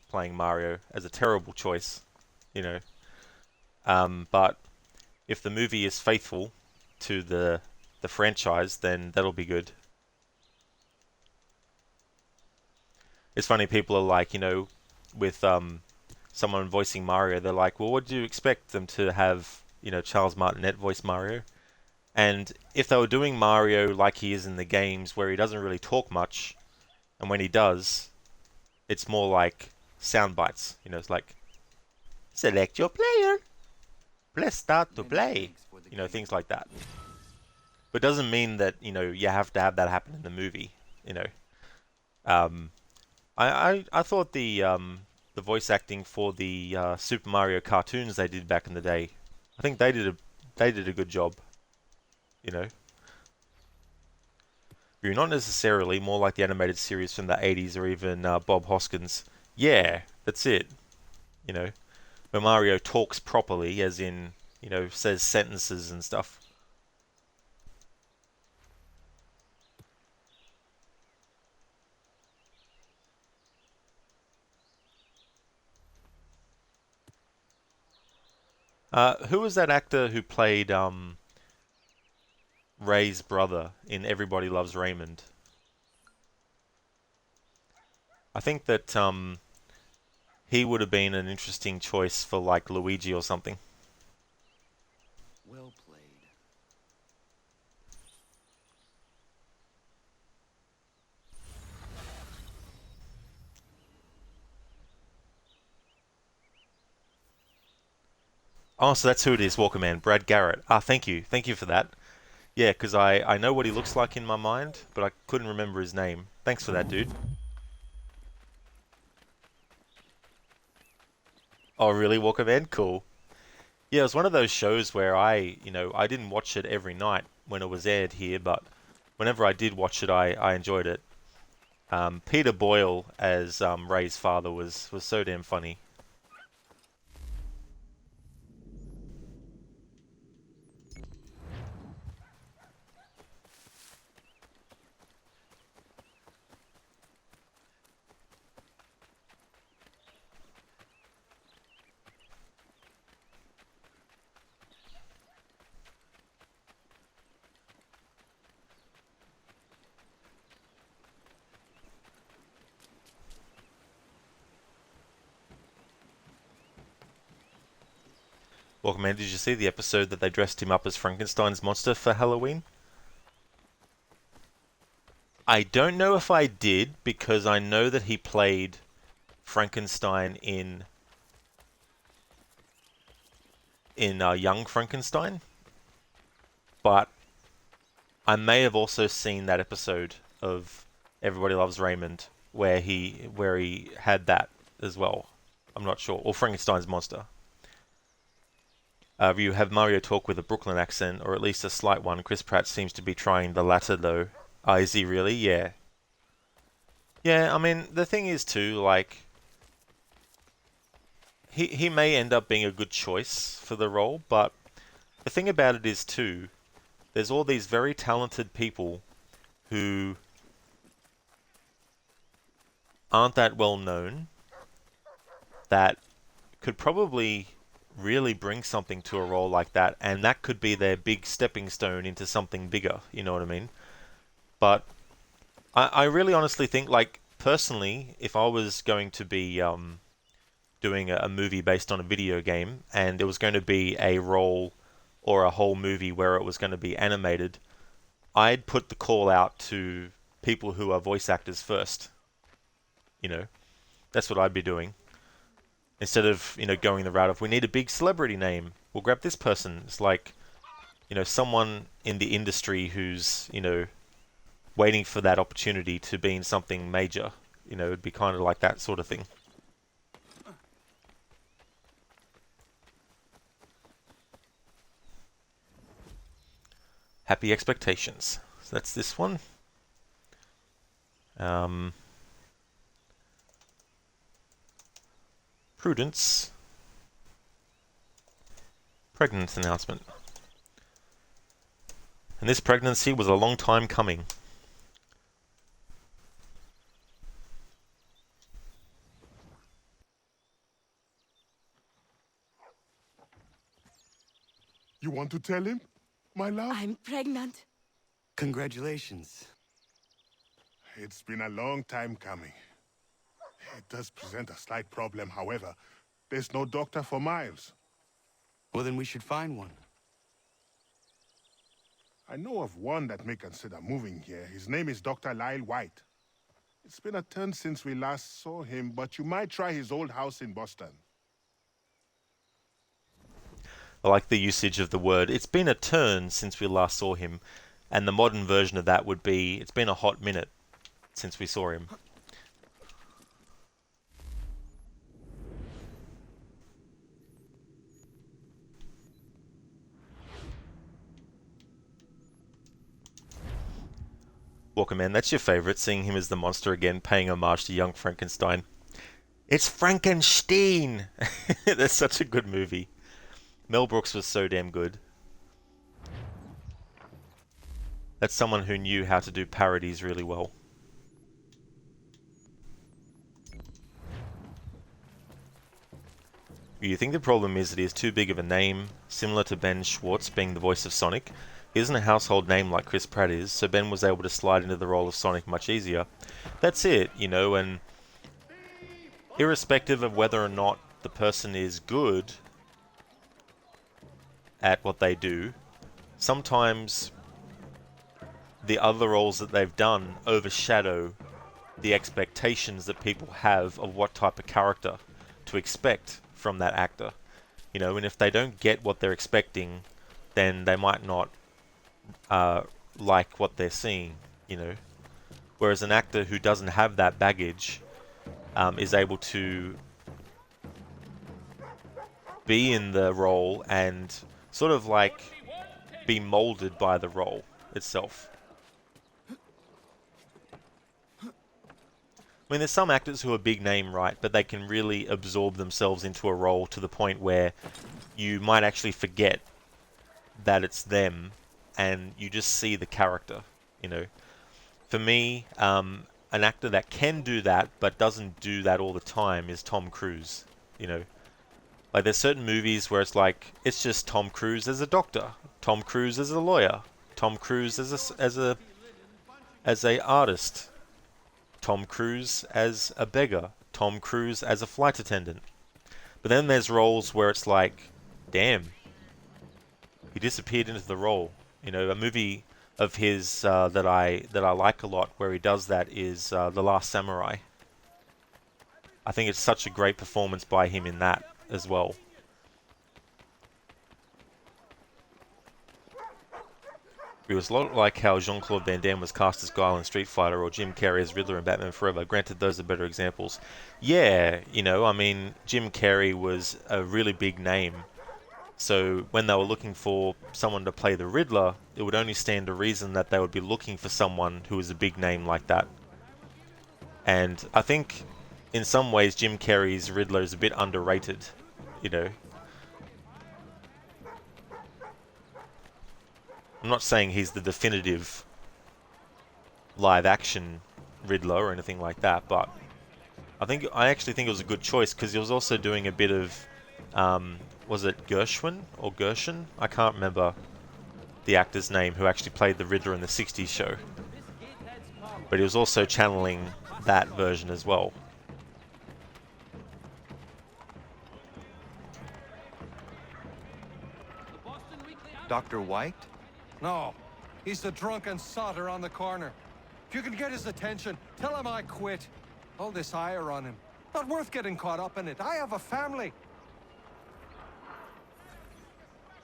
playing Mario as a terrible choice, you know. But if the movie is faithful to the franchise, then that'll be good. It's funny, people are like, you know, with someone voicing Mario, they're like, well, what do you expect them to have, you know, Charles Martinet voice Mario? And if they were doing Mario like he is in the games, where he doesn't really talk much, and when he does, it's more like sound bites. You know, it's like, select your player, press start to play. You know, things like that. But it doesn't mean that, you know, you have to have that happen in the movie. You know, I thought the voice acting for the Super Mario cartoons they did back in the day, I think they did a good job. You know, you're not necessarily, more like the animated series from the 80s or even Bob Hoskins. Yeah, that's it. You know, where Mario talks properly, as in, you know, says sentences and stuff. Who was that actor who played Ray's brother in Everybody Loves Raymond? I think that he would have been an interesting choice for like Luigi or something. Well played. Oh, so that's who it is, Walker Man. Brad Garrett. Ah, thank you. Thank you for that. Yeah, because I know what he looks like in my mind, but I couldn't remember his name. Thanks for that, dude. Oh, really, Walker Man? Cool. Yeah, it was one of those shows where I didn't watch it every night when it was aired here, but whenever I did watch it, I enjoyed it. Peter Boyle as Ray's father was so damn funny. Welcome, man. Did you see the episode that they dressed him up as Frankenstein's monster for Halloween? I don't know if I did, because I know that he played Frankenstein in Young Frankenstein, but I may have also seen that episode of Everybody Loves Raymond where he had that as well. I'm not sure. Or Frankenstein's monster. You have Mario talk with a Brooklyn accent, or at least a slight one. Chris Pratt seems to be trying the latter, though. Is he really? Yeah. Yeah, I mean, the thing is, too, like, he may end up being a good choice for the role, but the thing about it is, too, there's all these very talented people who aren't that well known that could probably really bring something to a role like that, and that could be their big stepping stone into something bigger, you know what I mean? But I really honestly think, like, personally, if I was going to be doing a movie based on a video game, and it was going to be a role or a whole movie where it was going to be animated, I'd put the call out to people who are voice actors first. You know, that's what I'd be doing. Instead of, going the route of, we need a big celebrity name, we'll grab this person. It's like, someone in the industry who's, waiting for that opportunity to be in something major. It'd be kind of like that sort of thing. Happy Expectations. So that's this one. Prudence. Pregnancy announcement. And this pregnancy was a long time coming. You want to tell him, my love? I'm pregnant. Congratulations. It's been a long time coming. It does present a slight problem, however. There's no doctor for Miles. Well, then we should find one. I know of one that may consider moving here. His name is Dr. Lyle White. It's been a turn since we last saw him, but you might try his old house in Boston. I like the usage of the word. It's been a turn since we last saw him, and the modern version of that would be, it's been a hot minute since we saw him. Walker Man, that's your favourite, seeing him as the monster again, paying homage to young Frankenstein. It's Frankenstein! That's such a good movie. Mel Brooks was so damn good. That's someone who knew how to do parodies really well. You think the problem is that he has too big of a name, similar to Ben Schwartz being the voice of Sonic? He isn't a household name like Chris Pratt is, so Ben was able to slide into the role of Sonic much easier. That's it, and irrespective of whether or not the person is good at what they do, sometimes the other roles that they've done overshadow the expectations that people have of what type of character to expect from that actor. And if they don't get what they're expecting, then they might not like what they're seeing, you know. Whereas an actor who doesn't have that baggage is able to be in the role and sort of like be molded by the role itself. I mean, there's some actors who are big name, right, but they can really absorb themselves into a role to the point where you might actually forget that it's them and you just see the character, you know. For me, an actor that can do that but doesn't do that all the time is Tom Cruise, you know. Like, there's certain movies where it's like, it's just Tom Cruise as a doctor, Tom Cruise as a lawyer, Tom Cruise as a artist, Tom Cruise as a beggar, Tom Cruise as a flight attendant. But then there's roles where it's like, damn, he disappeared into the role. You know, a movie of his that I like a lot where he does that is The Last Samurai. I think it's such a great performance by him in that as well. It was a lot like how Jean-Claude Van Damme was cast as Guile in Street Fighter, or Jim Carrey as Riddler in Batman Forever. Granted, those are better examples. Yeah, you know, I mean, Jim Carrey was a really big name. So when they were looking for someone to play the Riddler, it would only stand to reason that they would be looking for someone who was a big name like that. And I think, in some ways, Jim Carrey's Riddler is a bit underrated, you know. I'm not saying he's the definitive live-action Riddler or anything like that, but I actually think it was a good choice because he was also doing a bit of, was it Gershwin or Gershon? I can't remember the actor's name who actually played the Riddler in the 60s show. But he was also channeling that version as well. Dr. White? No, he's the drunken sotter on the corner. If you can get his attention, tell him I quit. All this ire on him. Not worth getting caught up in it. I have a family.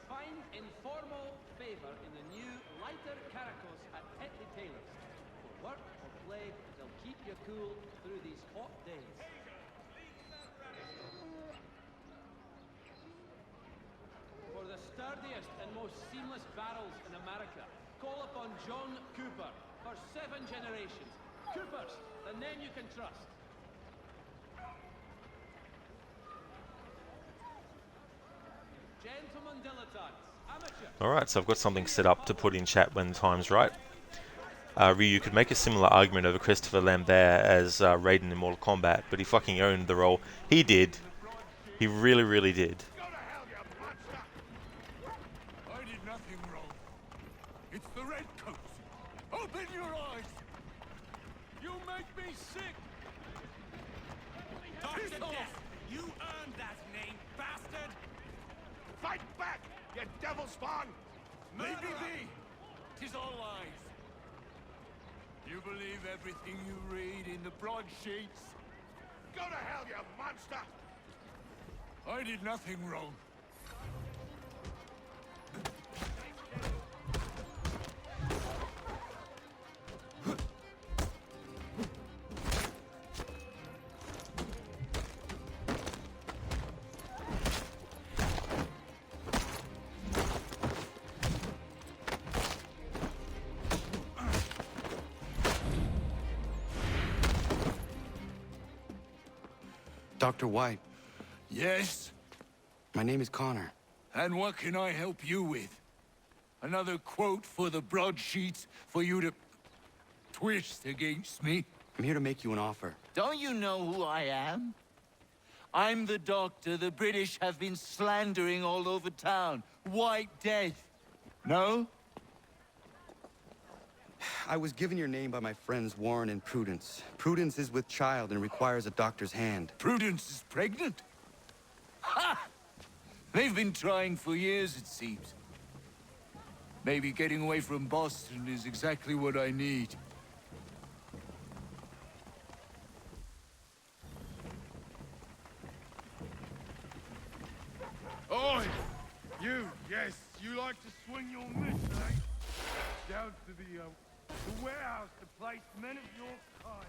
Find informal favor in the new lighter caracos at Tetley Taylor's. For work or play, they'll keep you cool through these hot days. For the sturdiest and most seamless barrels in America, call upon John Cooper for 7 generations. Coopers, the name you can trust. Gentlemen dilettantes, amateur. Alright, so I've got something set up to put in chat when the time's right. Ryu could make a similar argument over Christopher Lambert as Raiden in Mortal Kombat, but he fucking owned the role. He did. He really, really did. I did nothing wrong. It's the redcoats. Open your eyes. You make me sick. Piss off. You earned that name, bastard. Fight back, you devil spawn. Maybe be. 'Tis all lies. You believe everything you read in the broadsheets? Go to hell, you monster. I did nothing wrong. Dr. White, Yes? my name is Connor. And what can I help you with? Another quote for the broadsheets for you to twist against me? I'm here to make you an offer. Don't you know who I am? I'm the doctor the British have been slandering all over town. White Death. No? I was given your name by my friends Warren and Prudence. Prudence is with child and requires a doctor's hand. Prudence is pregnant? Ha! They've been trying for years, it seems. Maybe getting away from Boston is exactly what I need. Oi! You, yes, you like to swing your mitt, eh? down to the warehouse to place men of your kind.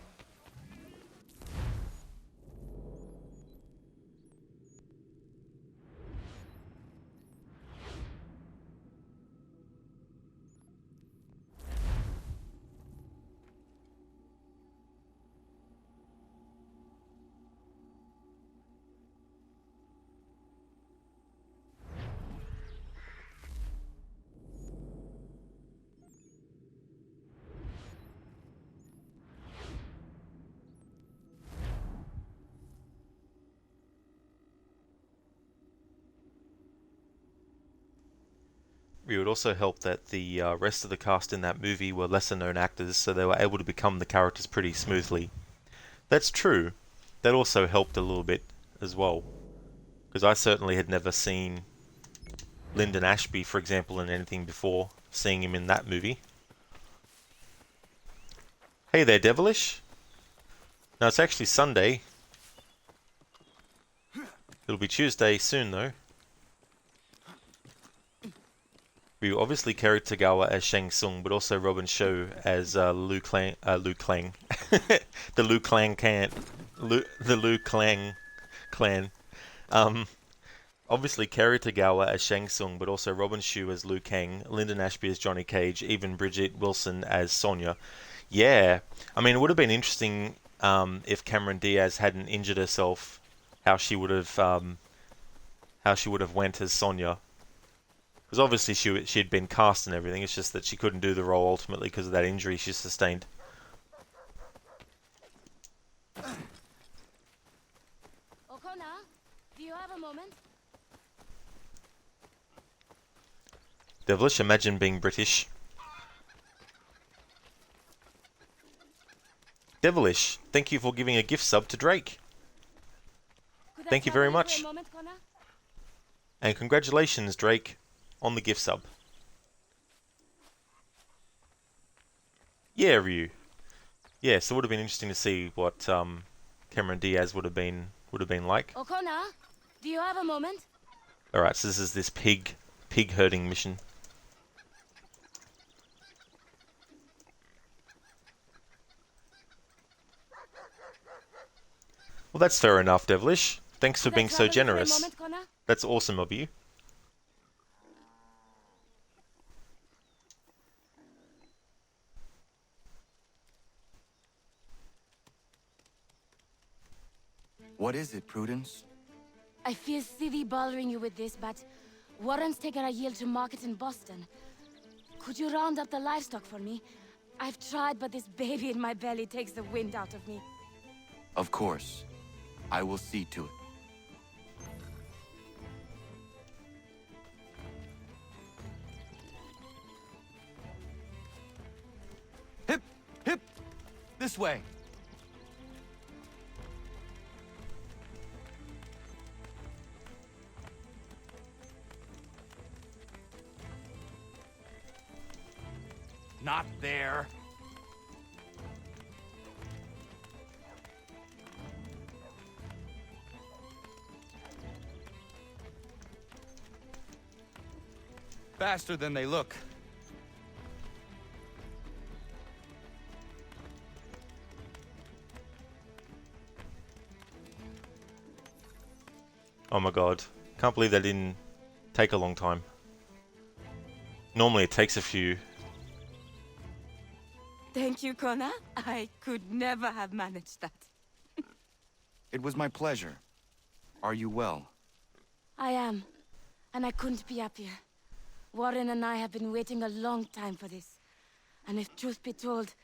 It would also help that the rest of the cast in that movie were lesser known actors, so they were able to become the characters pretty smoothly. That's true. That also helped a little bit as well, because I certainly had never seen Lyndon Ashby, for example, in anything before seeing him in that movie. Hey there, Devilish. Now it's actually Sunday. It'll be Tuesday soon, though. We obviously carried Tagawa as Shang Tsung, but also Robin Shou as Liu Clang, the Liu Clang clan. Obviously Kerry Tagawa as Shang Tsung, but also Robin Shou as Liu Kang, Lyndon Ashby as Johnny Cage, even Bridget Wilson as Sonya. Yeah, I mean, it would have been interesting if Cameron Diaz hadn't injured herself, how she would have went as Sonya. Because obviously she'd been cast and everything, it's just that she couldn't do the role ultimately because of that injury she sustained. Okona, do you have a moment? Devilish, imagine being British. Devilish, thank you for giving a gift sub to Drake. Thank you very much. And congratulations, Drake, on the gift sub. Yeah, Ryu. Yeah, so it would have been interesting to see what Cameron Diaz would have been like. Okona, do you have a moment? Alright, so this is this pig herding mission. Well, that's fair enough, Devilish. Thanks for being so generous. That's awesome of you. What is it, Prudence? I feel silly bothering you with this, but Warren's taken a yield to market in Boston. Could you round up the livestock for me? I've tried, but this baby in my belly takes the wind out of me. Of course. I will see to it. Hip! Hip! This way! Not there. Faster than they look. Oh my god. Can't believe that didn't take a long time. Normally it takes a few. Thank you, Kona. I could never have managed that. It was my pleasure. Are you well? I am. And I couldn't be happier. Warren and I have been waiting a long time for this. And if truth be told,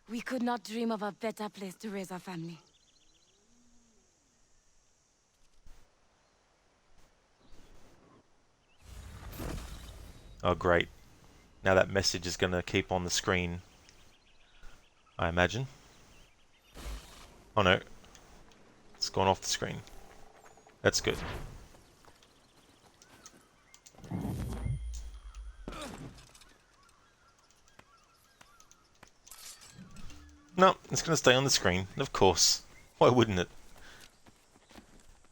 we could not dream of a better place to raise our family. Oh great. Now that message is going to keep on the screen, I imagine. Oh no. It's gone off the screen. That's good. No, it's going to stay on the screen, of course. Why wouldn't it?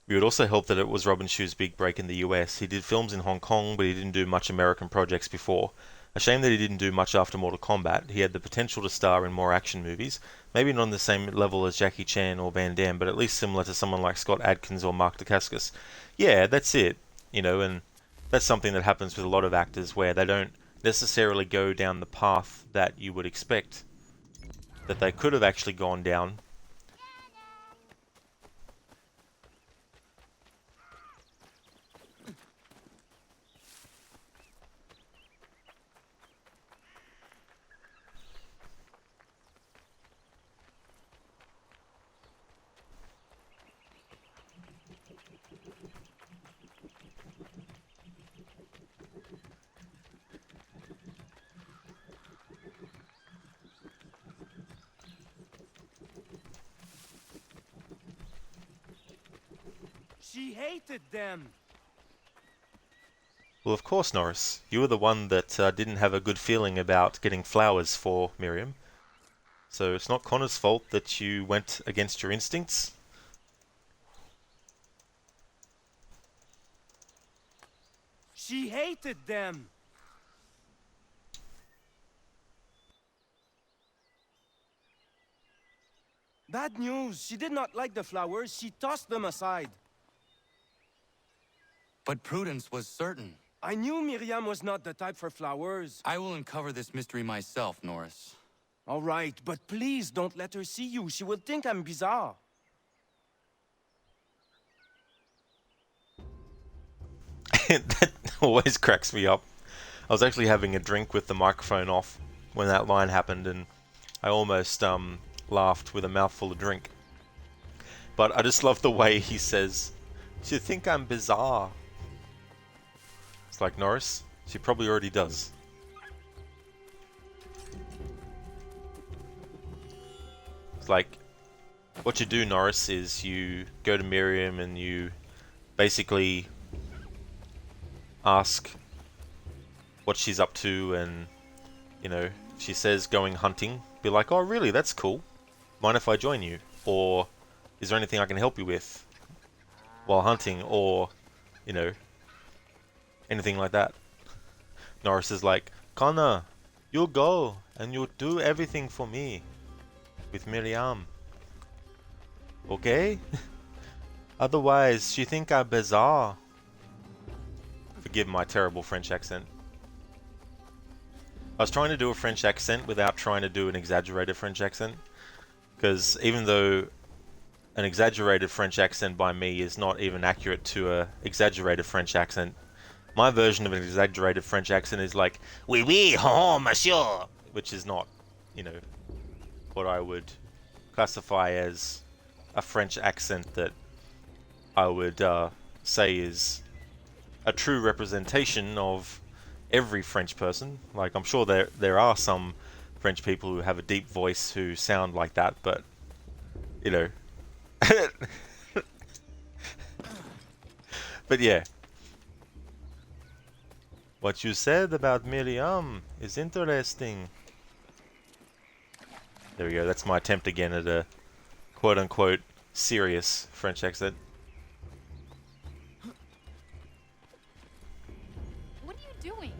It would also help that it was Robin Shou's big break in the US. He did films in Hong Kong, but he didn't do much American projects before. A shame that he didn't do much after Mortal Kombat. He had the potential to star in more action movies, maybe not on the same level as Jackie Chan or Van Damme, but at least similar to someone like Scott Adkins or Mark Dacascos. Yeah, that's it, and that's something that happens with a lot of actors where they don't necessarily go down the path that you would expect that they could have actually gone down. She hated them. Well, of course, Norris. You were the one that didn't have a good feeling about getting flowers for Miriam. So it's not Connor's fault that you went against your instincts. She hated them. Bad news. She did not like the flowers. She tossed them aside. But Prudence was certain. I knew Miriam was not the type for flowers. I will uncover this mystery myself, Norris. All right, but please don't let her see you. She will think I'm bizarre. That always cracks me up. I was actually having a drink with the microphone off when that line happened, and I almost laughed with a mouthful of drink. But I just love the way he says, "You think I'm bizarre?" It's like, Norris, she probably already does. It's like, what you do, Norris, is you go to Miriam and you basically ask what she's up to, and if she says going hunting, be like, "Oh really, that's cool, mind if I join you?" Or, "Is there anything I can help you with while hunting?" Or anything like that. Norris is like, "Connor, you go and you do everything for me with Miriam, okay? Otherwise she think I'm bizarre." Forgive my terrible French accent. I was trying to do a French accent without trying to do an exaggerated French accent, because even though an exaggerated French accent by me is not even accurate to a exaggerated French accent, my version of an exaggerated French accent is like, "Oui, oui, oh, monsieur," which is not, what I would classify as a French accent that I would say is a true representation of every French person. Like, I'm sure there are some French people who have a deep voice who sound like that, but but yeah. What you said about Miriam is interesting. There we go, that's my attempt again at a quote-unquote serious French accent. What are you doing?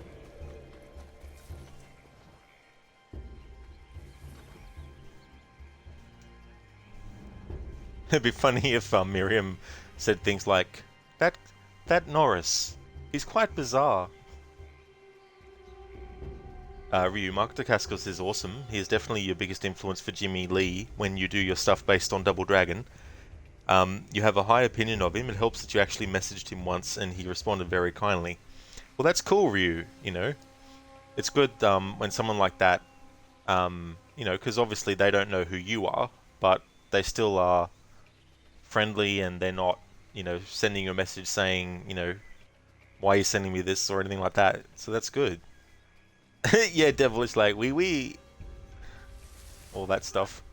It'd be funny if Miriam said things like, that Norris, he's quite bizarre." Ryu, Mark Dacascos is awesome. He is definitely your biggest influence for Jimmy Lee when you do your stuff based on Double Dragon. You have a high opinion of him. It helps that you actually messaged him once and he responded very kindly. Well, that's cool, Ryu, It's good when someone like that, because obviously they don't know who you are, but they still are friendly and they're not, sending you a message saying, "Why are you sending me this?" or anything like that. So that's good. Yeah, Devilish like, "Oui, oui." All that stuff.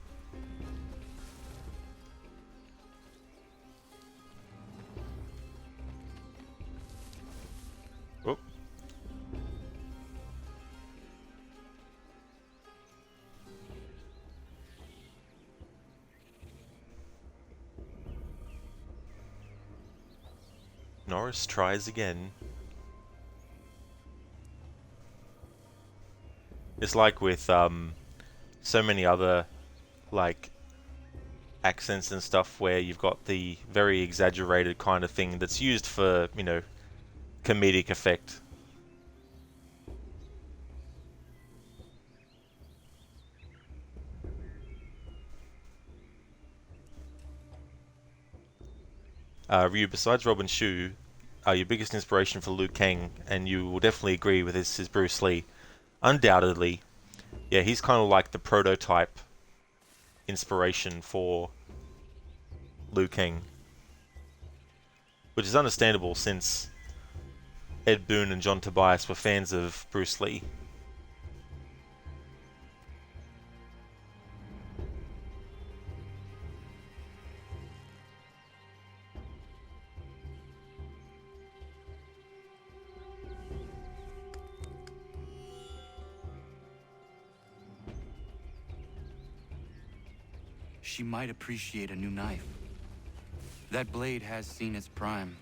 Oh. Norris tries again. It's like with so many other like accents and stuff where you've got the very exaggerated kind of thing that's used for, you know, comedic effect. Ryu, besides Robin Shu, your biggest inspiration for Liu Kang, and you will definitely agree with this, is Bruce Lee. Undoubtedly, yeah, he's kind of like the prototype inspiration for Liu Kang, which is understandable since Ed Boon and John Tobias were fans of Bruce Lee. She might appreciate a new knife. That blade has seen its prime.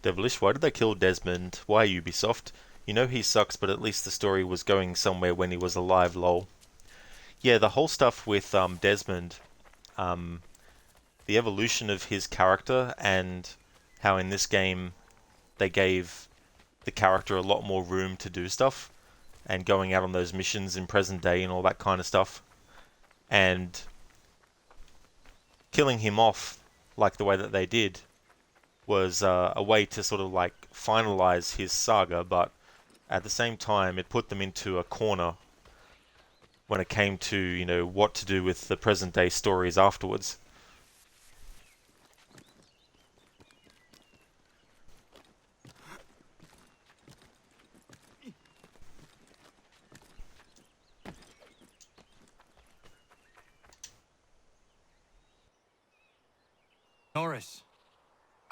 Devilish, why did they kill Desmond? Why, Ubisoft? You know he sucks, but at least the story was going somewhere when he was alive, lol. Yeah, the whole stuff with Desmond, um, the evolution of his character, and how in this game they gave the character a lot more room to do stuff, and going out on those missions in present day and all that kind of stuff, and killing him off like the way that they did was a way to sort of like finalize his saga, but at the same time it put them into a corner when it came to, you know, what to do with the present day stories afterwards. Norris,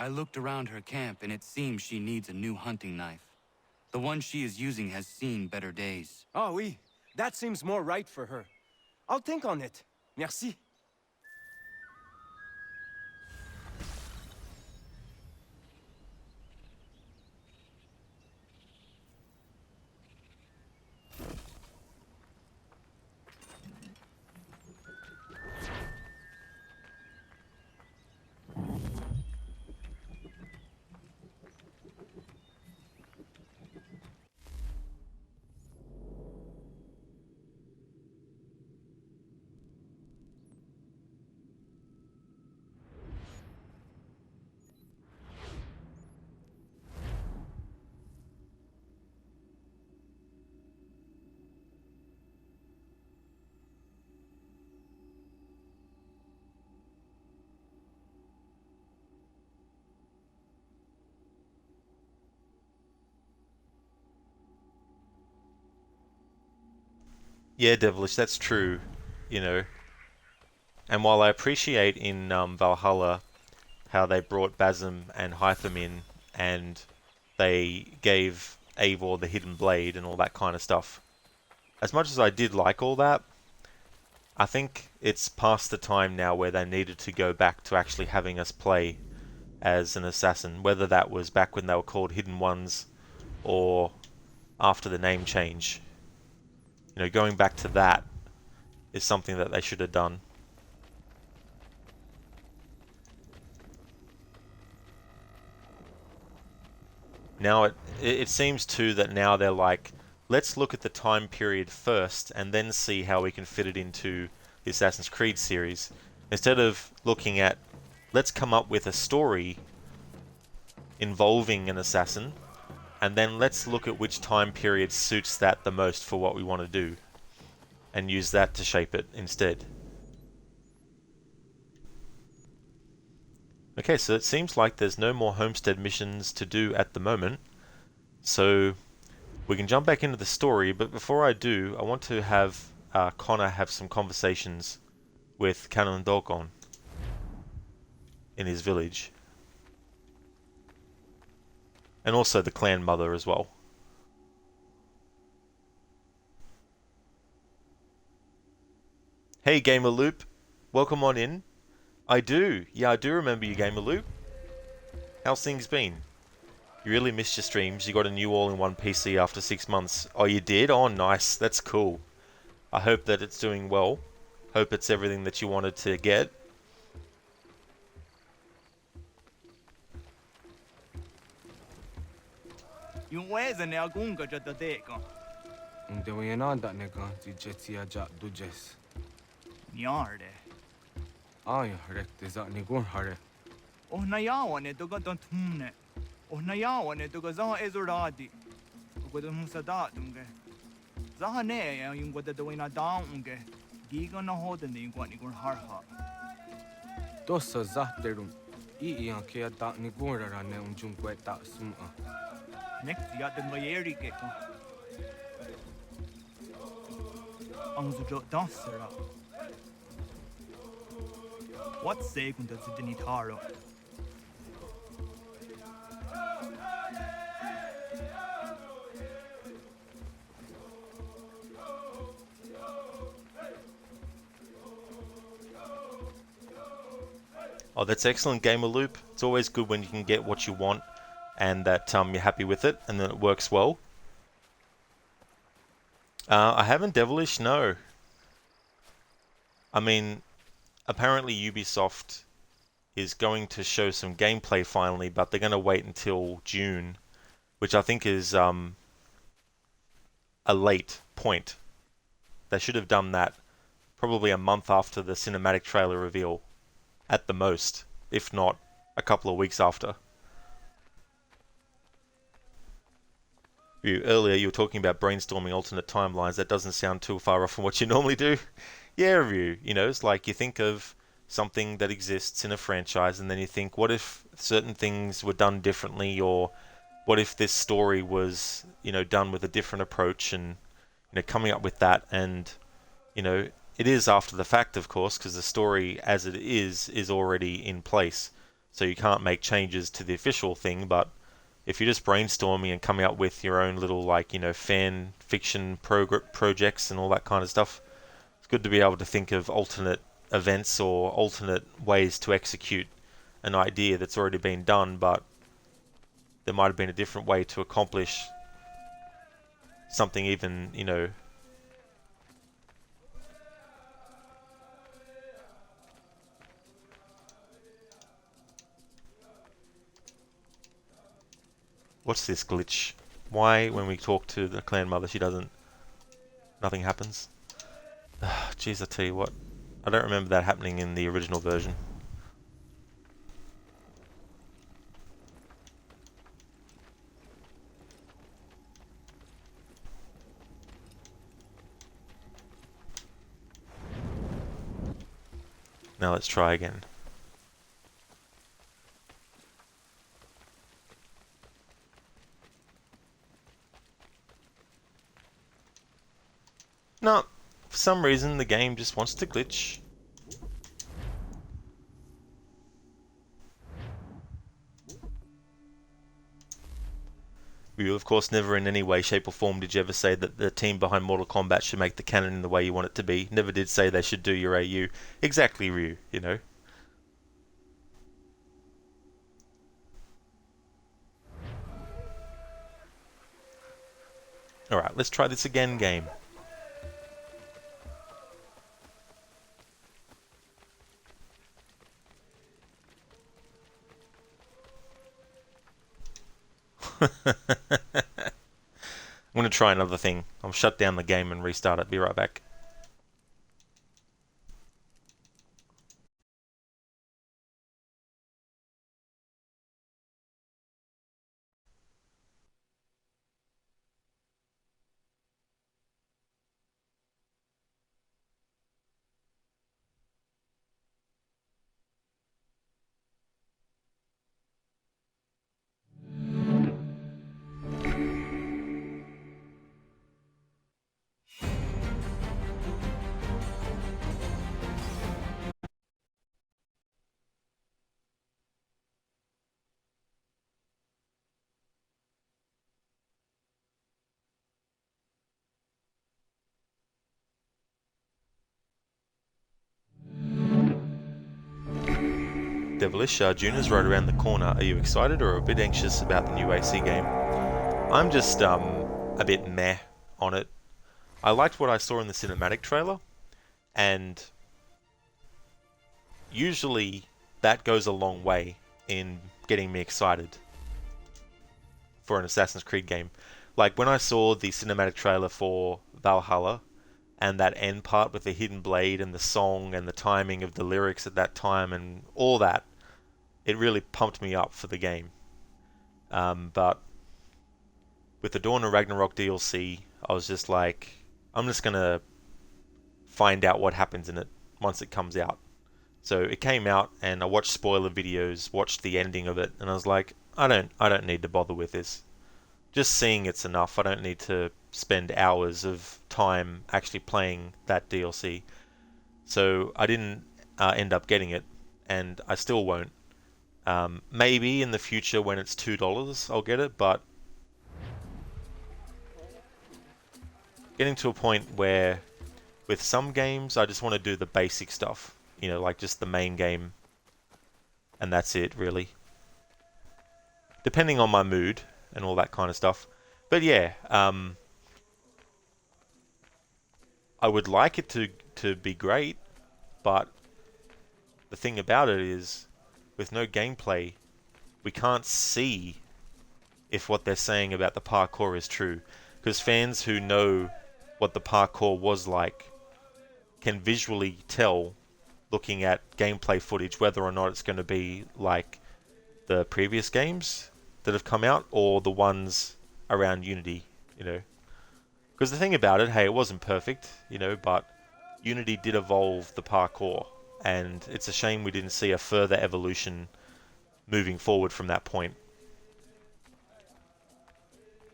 I looked around her camp and it seems she needs a new hunting knife. The one she is using has seen better days. Oh, oui. That seems more right for her. I'll think on it. Merci. Yeah, Devilish, that's true. You know, And while I appreciate in Valhalla how they brought Basim and Hytham in, and they gave Eivor the hidden blade and all that kind of stuff, as much as I did like all that, I think it's past the time now where they needed to go back to actually having us play as an assassin, whether that was back when they were called Hidden Ones or after the name change. You know, going back to that is something that they should have done. Now it seems too that now they're like, let's look at the time period first and then see how we can fit it into the Assassin's Creed series. Instead of looking at, let's come up with a story involving an assassin, and then let's look at which time period suits that the most for what we want to do, and use that to shape it instead. Okay, so it seems like there's no more homestead missions to do at the moment, so we can jump back into the story, but before I do, I want to have Connor have some conversations with Canon Dokon in his village. And also the clan mother as well. Hey Gamer Loop, welcome on in. I do remember you, Gamer Loop. How's things been? You really missed your streams. You got a new all-in-one PC after 6 months. Oh, you did? Oh, nice. That's cool. I hope that it's doing well. Hope it's everything that you wanted to get. Oh nayawan ito ka tontumne. Oh nayawan ito ka zaha ezoradi. Ko da musada dunge. Zaha ne yung ko da doina daunge. Giga na hoden ni ko ni gur harha. Dosa zahterum. Iian ke da ni gura ra ne unjum kweta suma. Next ya de ngayeri ke ko. Ang zujo dansera. What say kun da sidini taro? Oh, that's excellent, Gamer Loop. It's always good when you can get what you want and that you're happy with it and then it works well. I haven't Devilish, no. I mean, apparently Ubisoft is going to show some gameplay finally, but they're going to wait until June, which I think is a late point. They should have done that probably a month after the cinematic trailer reveal. At the most, if not a couple of weeks after. Earlier you were talking about brainstorming alternate timelines. That doesn't sound too far off from what you normally do. Yeah, Review, you know, it's like you think of something that exists in a franchise and then you think, what if certain things were done differently, or what if this story was, you know, done with a different approach, and, you know, coming up with that. And, you know, it is after the fact, of course, because the story as it is already in place. So you can't make changes to the official thing, but if you're just brainstorming and coming up with your own little, like, you know, fan fiction projects and all that kind of stuff, it's good to be able to think of alternate events or alternate ways to execute an idea that's already been done, but there might have been a different way to accomplish something even, you know, what's this glitch? Why, when we talk to the clan mother, she doesn't... nothing happens? Jeez, I tell you what. I don't remember that happening in the original version. Now let's try again. No, for some reason the game just wants to glitch. Ryu, of course, never in any way, shape or form did you ever say that the team behind Mortal Kombat should make the canon in the way you want it to be. Never did say they should do your AU. Exactly, Ryu, you know. Alright, let's try this again, game. I'm going to try another thing. I'll shut down the game and restart it. Be right back. Devilish, Juna's right around the corner. Are you excited or a bit anxious about the new AC game? I'm just a bit meh on it. I liked what I saw in the cinematic trailer, and usually that goes a long way in getting me excited for an Assassin's Creed game. Like when I saw the cinematic trailer for Valhalla, and that end part with the hidden blade and the song and the timing of the lyrics at that time and all that, it really pumped me up for the game. But with the Dawn of Ragnarok DLC, I was just like, I'm just gonna find out what happens in it once it comes out. So it came out, and I watched spoiler videos, watched the ending of it, and I was like, I don't need to bother with this. Just seeing it's enough. I don't need to spend hours of time actually playing that DLC. So I didn't end up getting it, and I still won't. Maybe in the future when it's $2 I'll get it, but getting to a point where with some games I just want to do the basic stuff, you know, like just the main game, and that's it really, depending on my mood and all that kind of stuff. But yeah, I would like it to be great, but the thing about it is, with no gameplay, we can't see if what they're saying about the parkour is true. Because fans who know what the parkour was like can visually tell, looking at gameplay footage, whether or not it's going to be like the previous games that have come out or the ones around Unity, you know. Because the thing about it, hey, it wasn't perfect, you know, but Unity did evolve the parkour, and it's a shame we didn't see a further evolution moving forward from that point.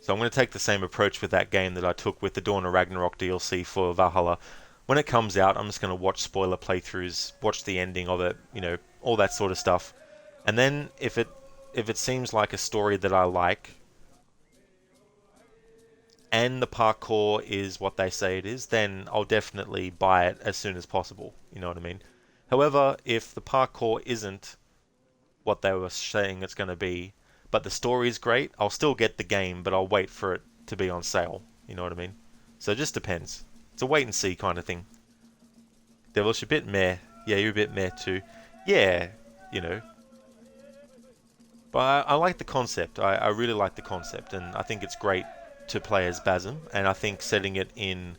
So I'm going to take the same approach with that game that I took with the Dawn of Ragnarok DLC for Valhalla. When it comes out, I'm just going to watch spoiler playthroughs, watch the ending of it, you know, all that sort of stuff. And then if it seems like a story that I like, and the parkour is what they say it is, then I'll definitely buy it as soon as possible. You know what I mean? However, if the parkour isn't what they were saying it's going to be, but the story is great, I'll still get the game, but I'll wait for it to be on sale. You know what I mean? So it just depends. It's a wait and see kind of thing. Devilish, a bit meh. Yeah, you're a bit meh too. Yeah, you know. But I like the concept. I really like the concept, and I think it's great to play as Basim, and I think setting it in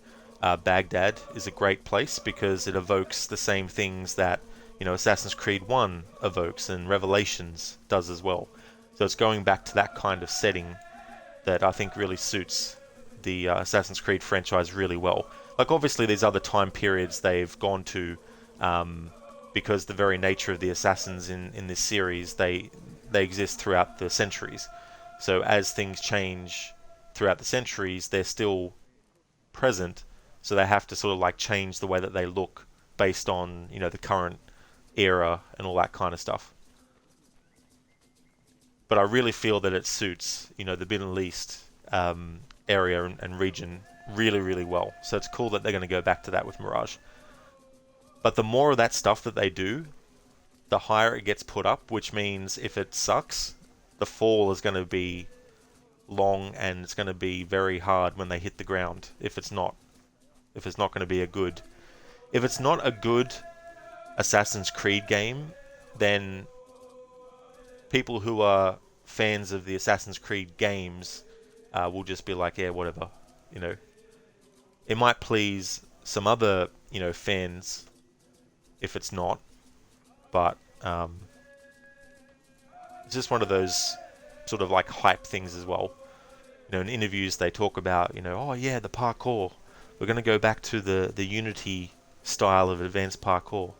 Baghdad is a great place because it evokes the same things that, you know, Assassin's Creed 1 evokes and Revelations does as well. So it's going back to that kind of setting that I think really suits the Assassin's Creed franchise really well. Like obviously these other time periods they've gone to, because the very nature of the assassins in this series, they exist throughout the centuries. So as things change throughout the centuries, they're still present, so they have to sort of like change the way that they look based on, you know, the current era and all that kind of stuff. but I really feel that it suits, you know, the Middle East area and region really, really well. So it's cool that they're going to go back to that with Mirage. But the more of that stuff that they do, the higher it gets put up, which means if it sucks, the fall is going to be long and it's going to be very hard when they hit the ground if it's not going to be a good. If it's not a good Assassin's Creed game, then people who are fans of the Assassin's Creed games will just be like, yeah, whatever, you know. It might please some other, you know, fans if it's not, but it's just one of those sort of like hype things as well. You know, in interviews they talk about, you know, oh yeah, the parkour. We're going to go back to the Unity style of advanced parkour.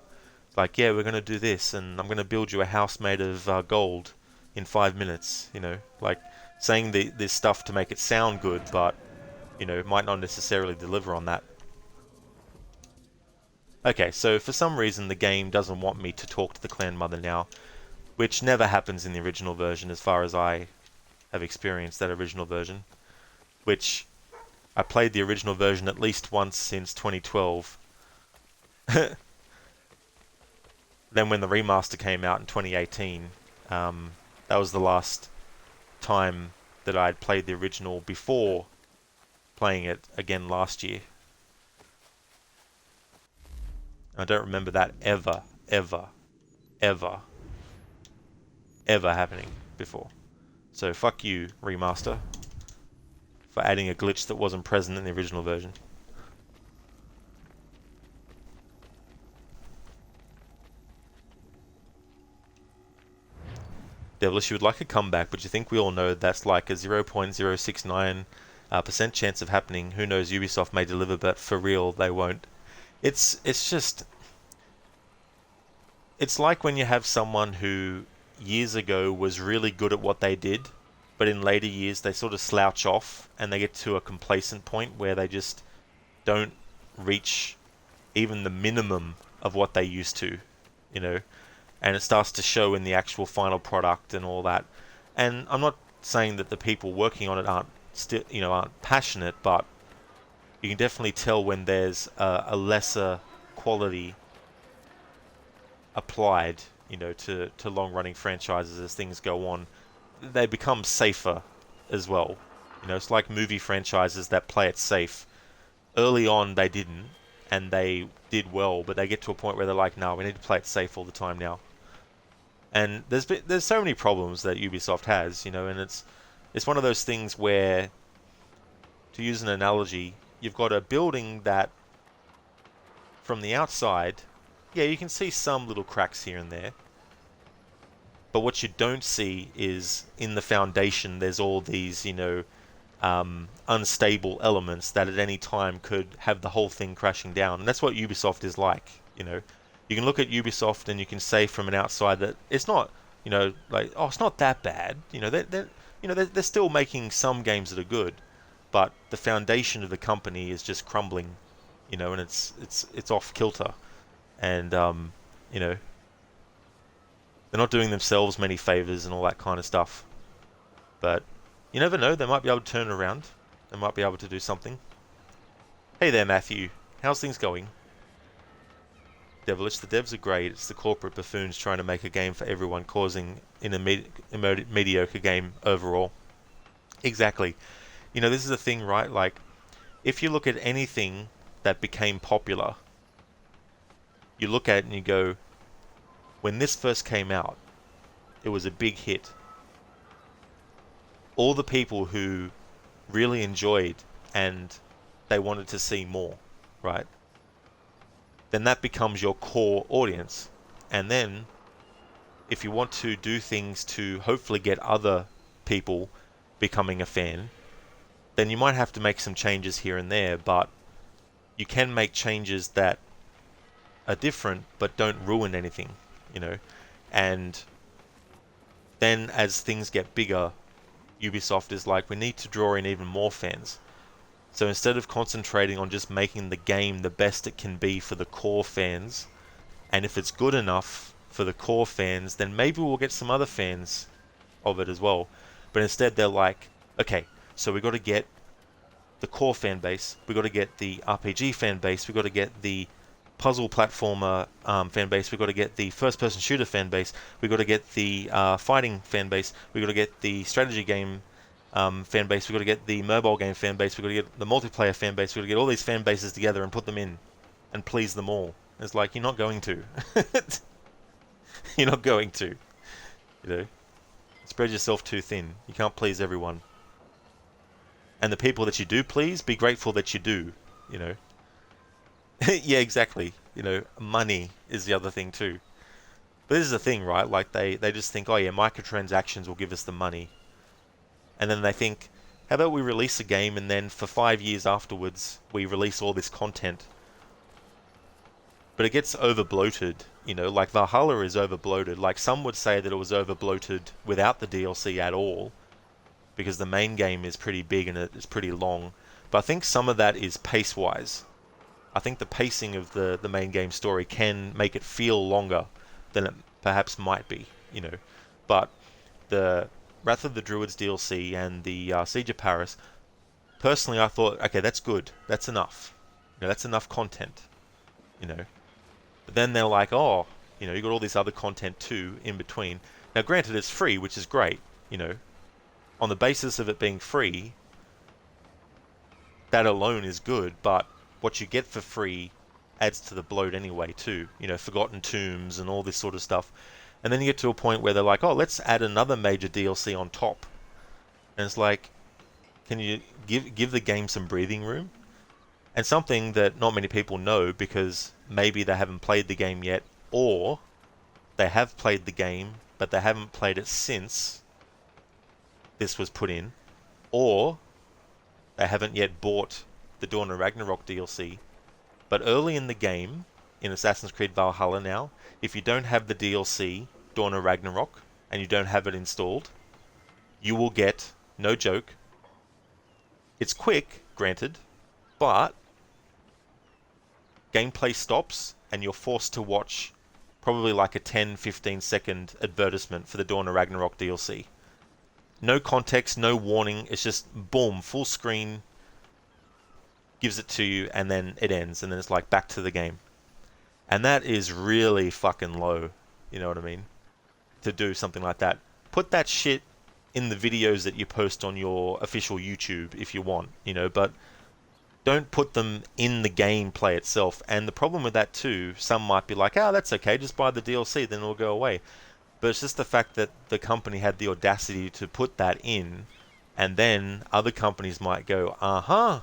Like, yeah, we're going to do this, and I'm going to build you a house made of gold in 5 minutes, you know. Like, saying this stuff to make it sound good, but, you know, might not necessarily deliver on that. Okay, so for some reason the game doesn't want me to talk to the clan mother now, which never happens in the original version as far as I have experienced that original version, which I played the original version at least once since 2012. Then when the remaster came out in 2018, that was the last time that I'd played the original before playing it again last year. I don't remember that ever happening before. So fuck you, Remaster, for adding a glitch that wasn't present in the original version. Devilish, you would like a comeback, but you think we all know that's like a 0.069% chance of happening. Who knows, Ubisoft may deliver, but for real, they won't. It's just... It's like when you have someone who years ago was really good at what they did, but in later years they sort of slouch off and they get to a complacent point where they just don't reach even the minimum of what they used to, you know, and it starts to show in the actual final product and all that. And I'm not saying that the people working on it aren't passionate, but you can definitely tell when there's a lesser quality applied, you know, to long-running franchises as things go on. They become safer as well. You know, it's like movie franchises that play it safe. Early on they didn't, and they did well, but they get to a point where they're like, no, we need to play it safe all the time now. And there's so many problems that Ubisoft has, you know, and it's one of those things where, to use an analogy, you've got a building that from the outside, yeah, you can see some little cracks here and there. But what you don't see is in the foundation there's all these, you know, unstable elements that at any time could have the whole thing crashing down. And that's what Ubisoft is like, you know. You can look at Ubisoft and you can say from an outside that it's not, you know, like, oh, it's not that bad. You know, they're still making some games that are good, but the foundation of the company is just crumbling, you know, and it's off kilter. And, you know, they're not doing themselves many favors and all that kind of stuff. But you never know, they might be able to turn it around. They might be able to do something. Hey there, Matthew. How's things going? Devilish, the devs are great. It's the corporate buffoons trying to make a game for everyone, causing a mediocre game overall. Exactly. You know, this is the thing, right? Like, if you look at anything that became popular, you look at it and you go, when this first came out, it was a big hit. All the people who really enjoyed and they wanted to see more, right? Then that becomes your core audience. And then, if you want to do things to hopefully get other people becoming a fan, then you might have to make some changes here and there, but you can make changes that are different but don't ruin anything, you know. And then as things get bigger, Ubisoft is like, we need to draw in even more fans. So instead of concentrating on just making the game the best it can be for the core fans, and if it's good enough for the core fans, then maybe we'll get some other fans of it as well. But instead they're like, okay, so we got to get the core fan base, we got to get the RPG fan base, we got to get the puzzle platformer fan base, we got to get the first-person shooter fan base, we got to get the fighting fan base, we got to get the strategy game fan base, we got to get the mobile game fan base, we got to get the multiplayer fan base, we got to get all these fan bases together and put them in and please them all. It's like, you're not going to. You're not going to. You know, spread yourself too thin. You can't please everyone. And the people that you do please, be grateful that you do, you know. Yeah, exactly. You know, money is the other thing too. But this is the thing, right? Like, they just think, oh yeah, microtransactions will give us the money. And then they think, how about we release a game and then for 5 years afterwards, we release all this content. But it gets over-bloated, you know, like Valhalla is over-bloated. Like, some would say that it was over-bloated without the DLC at all, because the main game is pretty big and it's pretty long. But I think some of that is pace-wise. I think the pacing of the main game story can make it feel longer than it perhaps might be, you know. But the Wrath of the Druids DLC and the Siege of Paris, personally I thought, okay, that's good. That's enough. You know, that's enough content, you know. But then they're like, oh, you know, you got all this other content too in between. Now, granted, it's free, which is great, you know. On the basis of it being free, that alone is good, but what you get for free adds to the bloat anyway too. You know, Forgotten Tombs and all this sort of stuff. And then you get to a point where they're like, oh, let's add another major DLC on top. And it's like, can you give the game some breathing room? And something that not many people know, because maybe they haven't played the game yet, or they have played the game, but they haven't played it since this was put in, or they haven't yet bought the Dawn of Ragnarok DLC. But early in the game, in Assassin's Creed Valhalla now, if you don't have the DLC, Dawn of Ragnarok, and you don't have it installed, you will get, no joke, it's quick, granted, but gameplay stops and you're forced to watch probably like a 10-15 second advertisement for the Dawn of Ragnarok DLC. No context, no warning, it's just boom, full screen, gives it to you, and then it ends, and then it's like back to the game. And that is really fucking low, you know what I mean? To do something like that. Put that shit in the videos that you post on your official YouTube if you want, you know, but don't put them in the gameplay itself. And the problem with that too, some might be like, oh, that's okay, just buy the DLC, then it'll go away. But it's just the fact that the company had the audacity to put that in, and then other companies might go, uh-huh,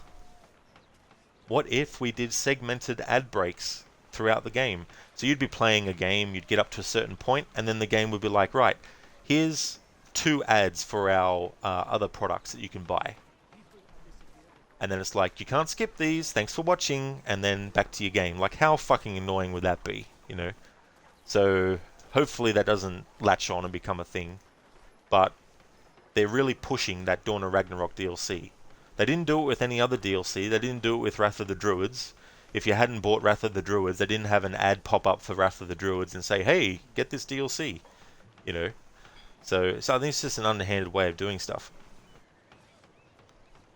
what if we did segmented ad breaks throughout the game? So you'd be playing a game, you'd get up to a certain point, and then the game would be like, right, here's 2 ads for our other products that you can buy. And then it's like, you can't skip these, thanks for watching, and then back to your game. Like, how fucking annoying would that be, you know? So, hopefully that doesn't latch on and become a thing. But they're really pushing that Dawn of Ragnarok DLC. They didn't do it with any other DLC, they didn't do it with Wrath of the Druids. If you hadn't bought Wrath of the Druids, they didn't have an ad pop up for Wrath of the Druids and say, hey, get this DLC, you know? So I think it's just an underhanded way of doing stuff.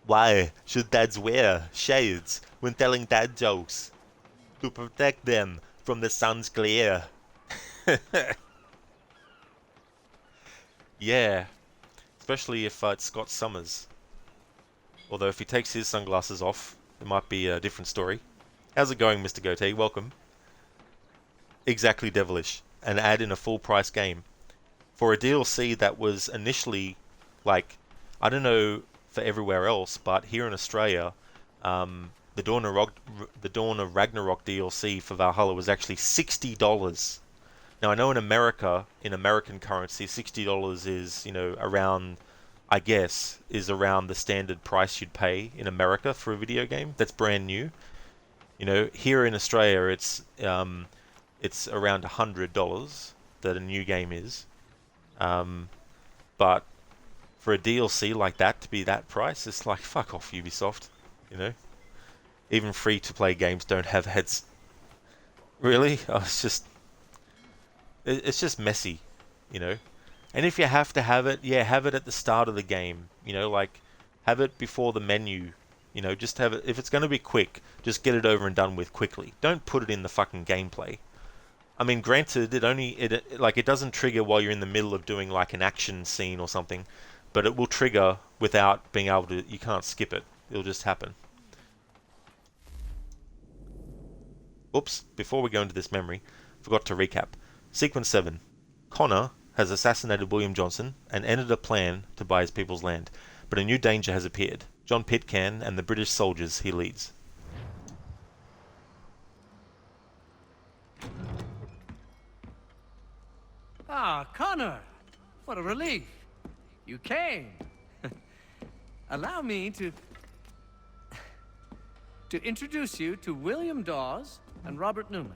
Why should dads wear shades when telling dad jokes? To protect them from the sun's glare. Yeah, especially if it's Scott Summers. Although if he takes his sunglasses off, it might be a different story. How's it going, Mr. Goatee? Welcome. Exactly devilish. An ad in a full price game. For a DLC that was initially, like, I don't know for everywhere else, but here in Australia, the Dawn of Ragnarok DLC for Valhalla was actually $60. Now I know in America, in American currency, $60 is, you know, around, I guess, is around the standard price you'd pay in America for a video game that's brand new. You know, here in Australia, it's around $100 that a new game is. But for a DLC like that to be that price, it's like, fuck off, Ubisoft. You know, even free-to-play games don't have heads. Really? Oh, it's just messy, you know. And if you have to have it, yeah, have it at the start of the game. You know, like, have it before the menu. You know, just have it. If it's going to be quick, just get it over and done with quickly. Don't put it in the fucking gameplay. I mean, granted, it doesn't trigger while you're in the middle of doing like an action scene or something, but it will trigger without being able to. You can't skip it. It'll just happen. Oops, before we go into this memory, forgot to recap. Sequence 7. Connor has assassinated William Johnson and ended a plan to buy his people's land, but a new danger has appeared. John Pitcairn and the British soldiers he leads. Ah, Connor! What a relief. You came. Allow me to introduce you to William Dawes and Robert Newman.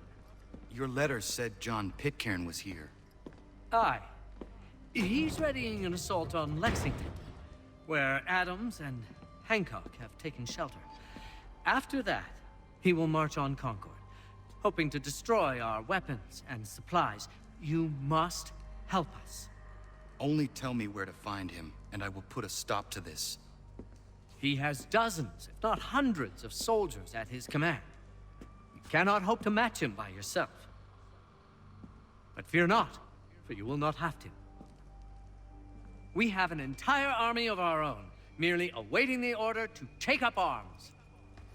Your letter said John Pitcairn was here. Aye. He's readying an assault on Lexington, where Adams and Hancock have taken shelter. After that, he will march on Concord, hoping to destroy our weapons and supplies. You must help us. Only tell me where to find him, and I will put a stop to this. He has dozens, if not hundreds, of soldiers at his command. You cannot hope to match him by yourself. But fear not, for you will not have to. We have an entire army of our own, merely awaiting the order to take up arms.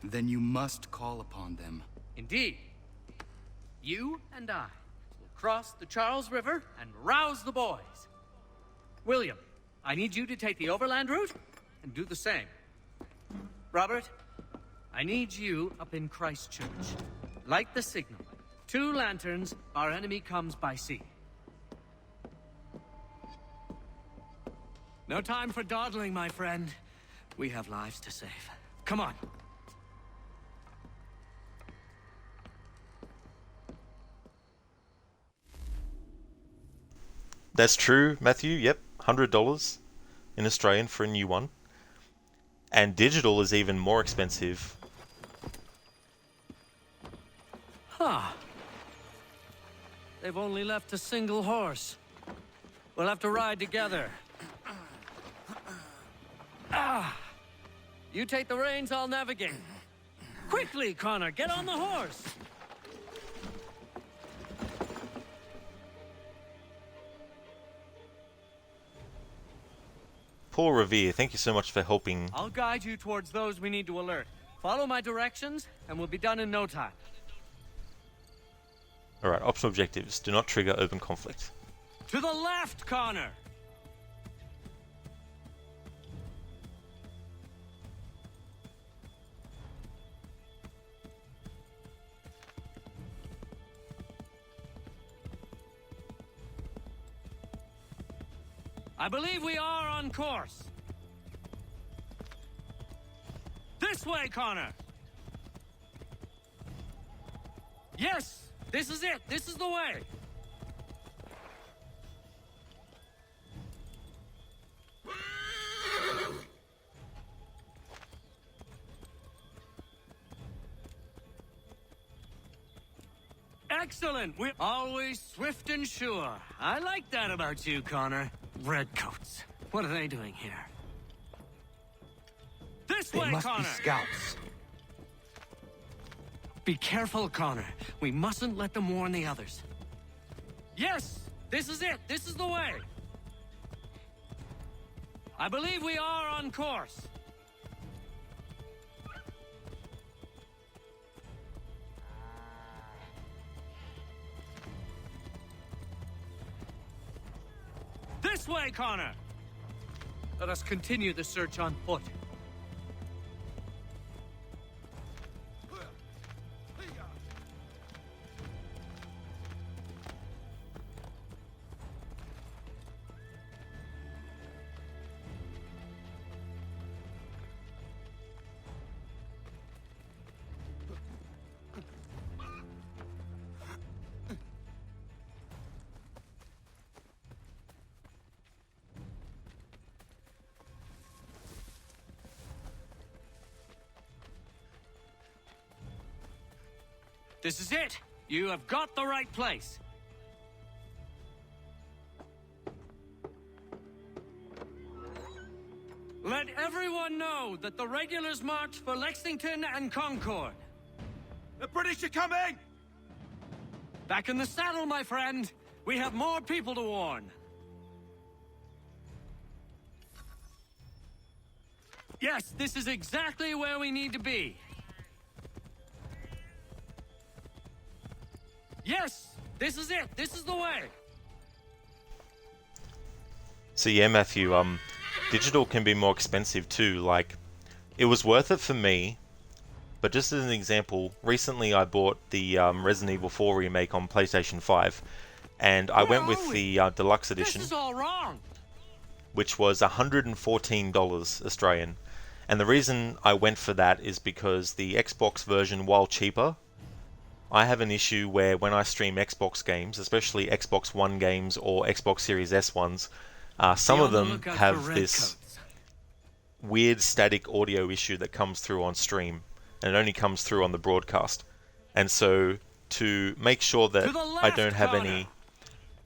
Then you must call upon them. Indeed. You and I will cross the Charles River and rouse the boys. William, I need you to take the overland route and do the same. Robert, I need you up in Christchurch. Light the signal. 2 lanterns, our enemy comes by sea. No time for dawdling, my friend. We have lives to save. Come on. That's true, Matthew. Yep, $100 in Australian for a new one. And digital is even more expensive. Huh. They've only left a single horse. We'll have to ride together. Ah! You take the reins, I'll navigate. Quickly, Connor, get on the horse! Paul Revere, thank you so much for helping. I'll guide you towards those we need to alert. Follow my directions, and we'll be done in no time. Alright, optional objectives. Do not trigger open conflict. To the left, Connor! I believe we are on course. This way, Connor! Yes! This is it! This is the way! Excellent! We're always swift and sure. I like that about you, Connor. Redcoats. What are they doing here? This way, They must Connor! be scouts. Be careful, Connor. We mustn't let them warn the others. Yes! This is it! This is the way! I believe we are on course. This way, Connor! Let us continue the search on foot. This is it! You have got the right place! know that the regulars marched for Lexington and Concord. The British are coming! Back in the saddle, my friend. We have more people to warn. Yes, this is exactly where we need to be. Yes, this is it. This is the way. So yeah, Matthew, digital can be more expensive too. Like, it was worth it for me, but just as an example, recently I bought the Resident Evil 4 remake on PlayStation 5, and I went with the deluxe edition, This is all wrong. which was $114 Australian. And the reason I went for that is because the Xbox version, while cheaper, I have an issue where when I stream Xbox games, especially Xbox One games or Xbox Series S ones, some of them have this weird static audio issue that comes through on stream, and it only comes through on the broadcast. And so to make sure that I don't have any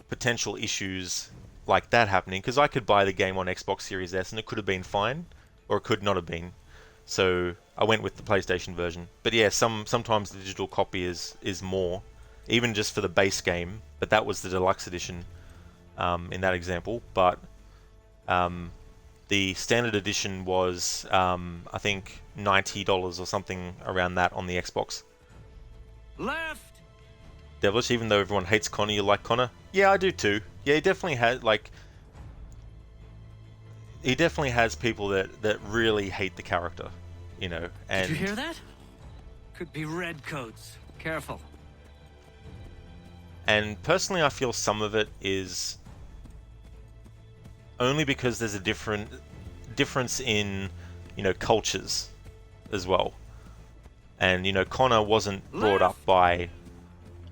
potential issues like that happening, because I could buy the game on Xbox Series S and it could have been fine, or it could not have been. So I went with the PlayStation version. But yeah, sometimes the digital copy is more, even just for the base game. But that was the deluxe edition in that example. But the standard edition was, I think, $90 or something around that on the Xbox. Left. Devilish, even though everyone hates Connor, you like Connor? Yeah, I do too. Yeah, he definitely has, like... He definitely has people that really hate the character, you know, and... Did you hear that? Could be redcoats. Careful. And personally, I feel some of it is only because there's a difference in, you know, cultures as well. And, you know, Connor wasn't brought up by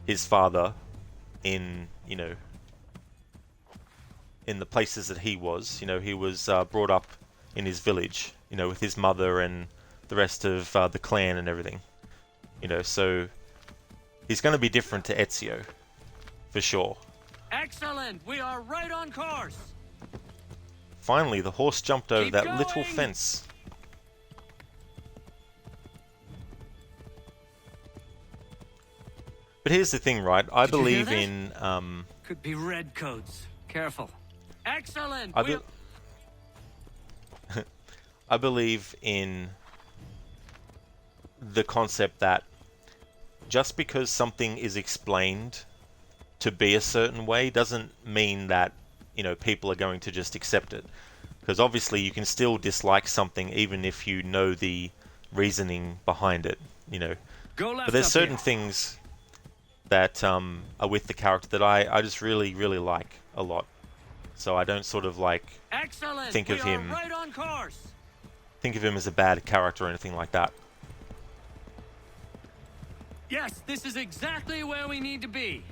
his father in, you know, in the places that he was. You know, he was brought up in his village, you know, with his mother and the rest of the clan and everything. You know, so he's going to be different to Ezio, for sure. Excellent. We are right on course. Finally, the horse jumped over Keep that going. little fence. But here's the thing, right? I Did you hear believe that? in... Could be redcoats. Careful. Excellent. I believe in the concept that just because something is explained to be a certain way doesn't mean that, you know, people are going to just accept it. Because obviously you can still dislike something even if you know the reasoning behind it, you know. But there's certain things that are with the character that I just really, really like a lot. So I don't sort of like think of him right on course. Think of him as a bad character or anything like that. Yes, this is exactly where we need to be.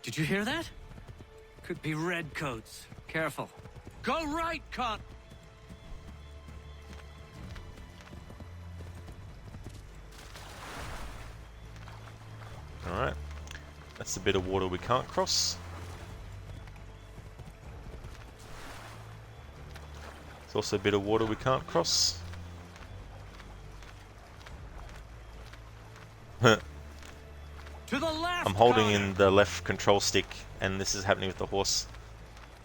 Did you hear that? Could be redcoats. Careful. Go right, Con. Alright. That's a bit of water we can't cross. It's also a bit of water we can't cross. To the left. I'm holding in the left control stick, and this is happening with the horse.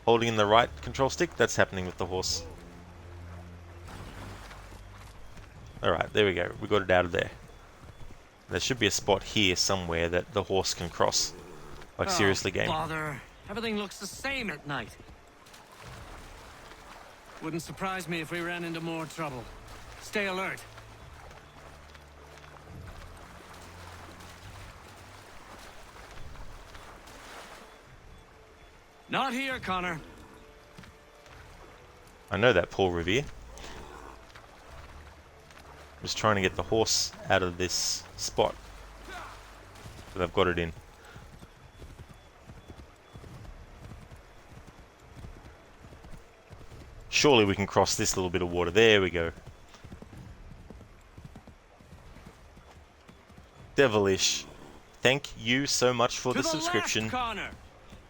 Holding in the right control stick, that's happening with the horse. Alright, there we go. We got it out of there. There should be a spot here somewhere that the horse can cross. Like, seriously, game. Bother. Everything looks the same at night. Wouldn't surprise me if we ran into more trouble. Stay alert. Not here, Connor. I know that, Paul Revere. Just trying to get the horse out of this spot. But I've got it in. Surely we can cross this little bit of water. There we go. Devilish, thank you so much for the subscription. Left, Connor.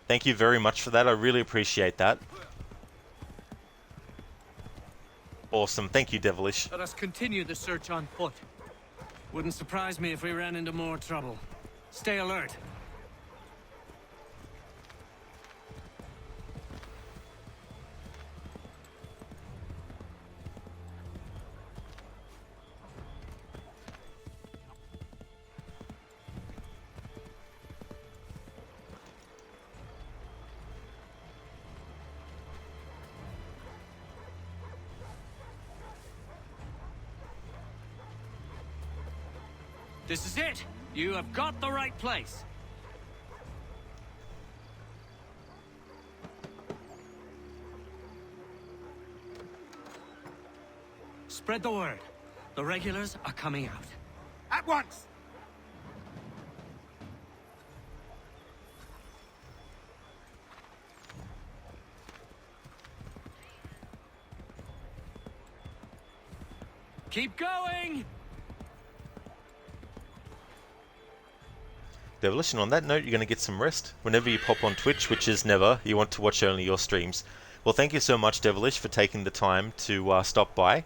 Thank you very much for that. I really appreciate that. Awesome. Thank you, Devilish. Let us continue the search on foot. Wouldn't surprise me if we ran into more trouble. Stay alert. This is it! You have got the right place! Spread the word. The regulars are coming out. At once! Keep going! Devilish, and on that note, you're going to get some rest. Whenever you pop on Twitch, which is never, you want to watch only your streams. Well, thank you so much, Devilish, for taking the time to stop by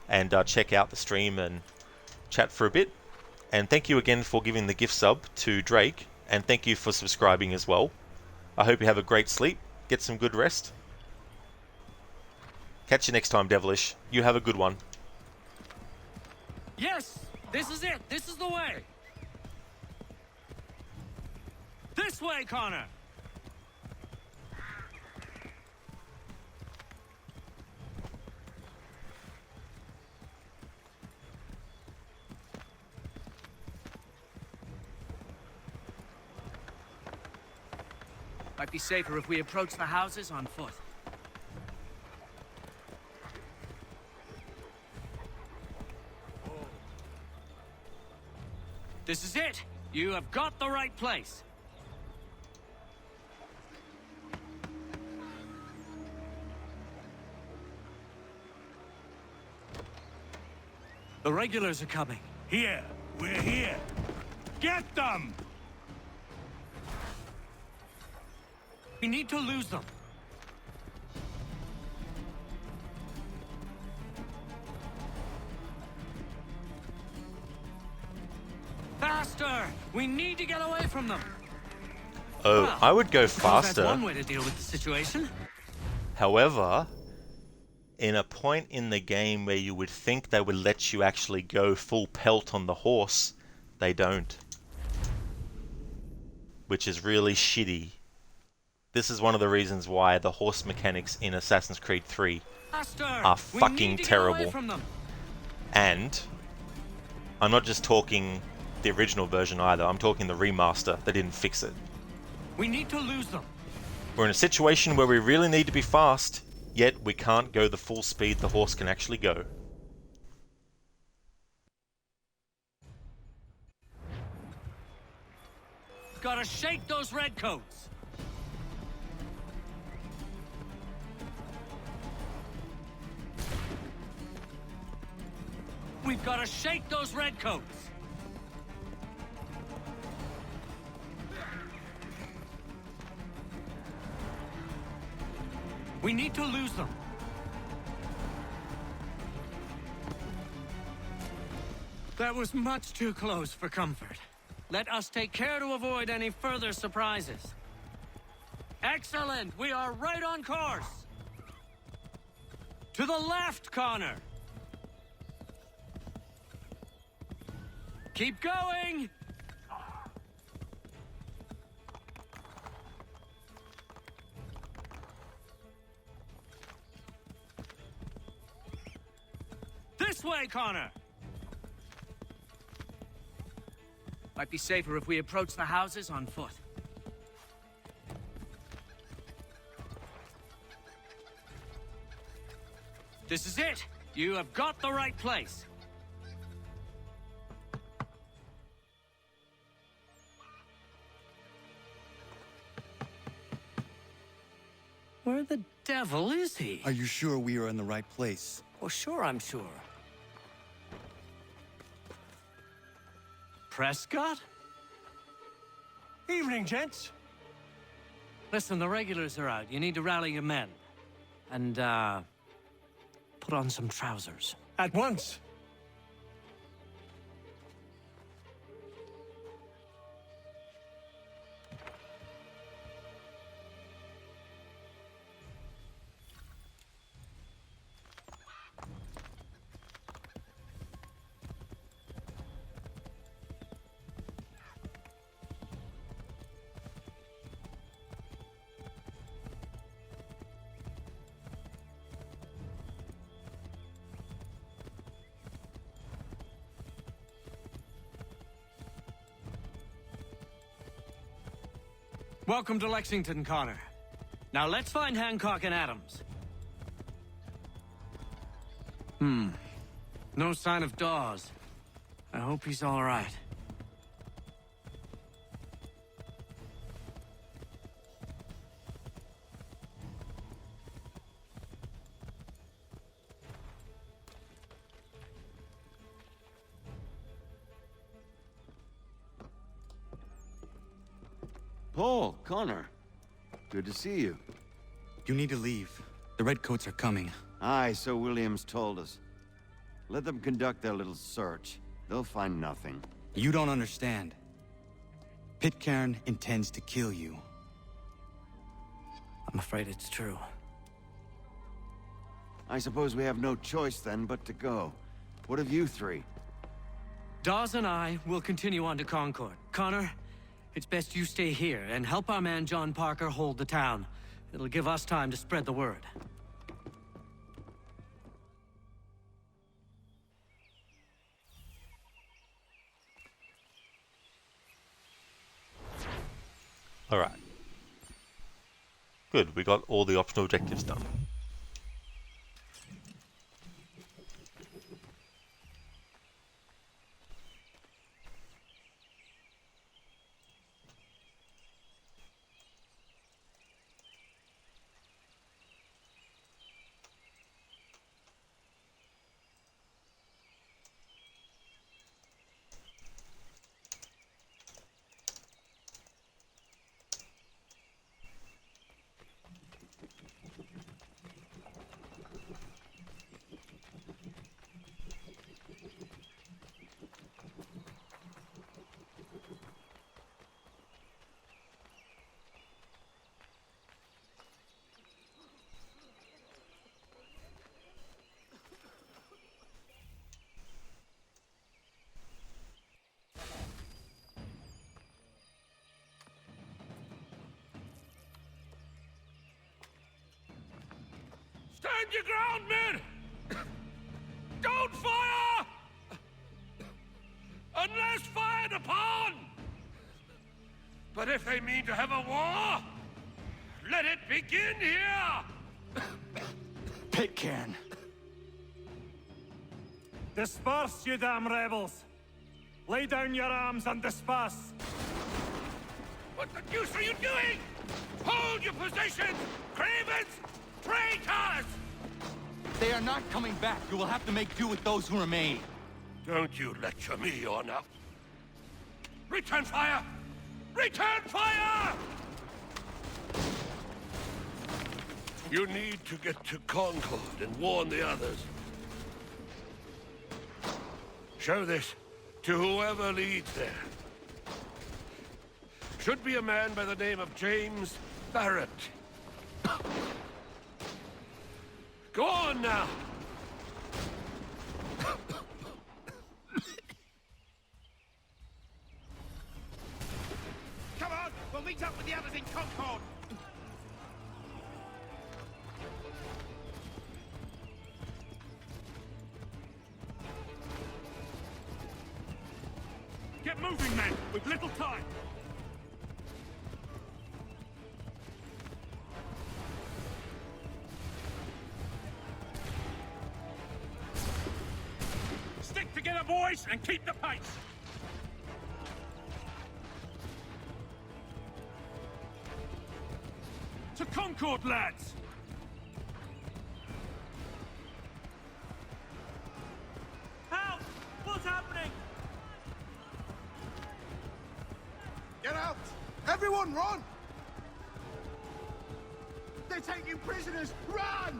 and check out the stream and chat for a bit. And thank you again for giving the gift sub to Drake, and thank you for subscribing as well. I hope you have a great sleep, get some good rest. Catch you next time, Devilish. You have a good one. Yes! This is it! This is the way! This way, Connor! Might be safer if we approach the houses on foot. This is it! You have got the right place! The regulars are coming. Here. We're here. Get them! We need to lose them. Faster! We need to get away from them. Oh, Well, I would go suppose that's faster. one way to deal with the situation. However, in a point in the game where you would think they would let you actually go full pelt on the horse, they don't. Which is really shitty. This is one of the reasons why the horse mechanics in Assassin's Creed 3 Faster! are We fucking need to get away terrible. from them. And I'm not just talking the original version either, I'm talking the remaster. They didn't fix it. We need to lose them. We're in a situation where we really need to be fast, yet we can't go the full speed the horse can actually go. Gotta shake those redcoats. We've gotta shake those redcoats. We need to lose them. That was much too close for comfort. Let us take care to avoid any further surprises. Excellent! We are right on course! To the left, Connor! Keep going! This way, Connor! Might be safer if we approach the houses on foot. This is it! You have got the right place! Where the devil is he? Are you sure we are in the right place? Oh, sure, I'm sure. Prescott? Evening, gents. Listen, the regulars are out. You need to rally your men. And, put on some trousers. At once. Welcome to Lexington, Connor. Now let's find Hancock and Adams. No sign of Dawes. I hope he's all right. Paul, Connor. Good to see you. You need to leave. The Redcoats are coming. Aye, so Williams told us. Let them conduct their little search. They'll find nothing. You don't understand. Pitcairn intends to kill you. I'm afraid it's true. I suppose we have no choice then but to go. What of you three? Dawes and I will continue on to Concord. Connor, it's best you stay here and help our man John Parker hold the town. It'll give us time to spread the word. Alright. Good, we got all the optional objectives done. Stand your ground, men! Don't fire! Unless fired upon! But if they mean to have a war, let it begin here! Pitcairn! Disperse, you damn rebels! Lay down your arms and disperse! What the deuce are you doing? Hold your positions! Cravens! Traitors! They are not coming back. You will have to make do with those who remain. Don't you lecture me on up. Return fire! Return fire! You need to get to Concord and warn the others. Show this to whoever leads there. Should be a man by the name of James Barrett. Go on now! Come on, we'll meet up with the others in Concord! Get moving, men! With little time! Stick together, boys, and keep the pace! To Concord, lads! Help! What's happening? Get out! Everyone run! take you prisoners! Run!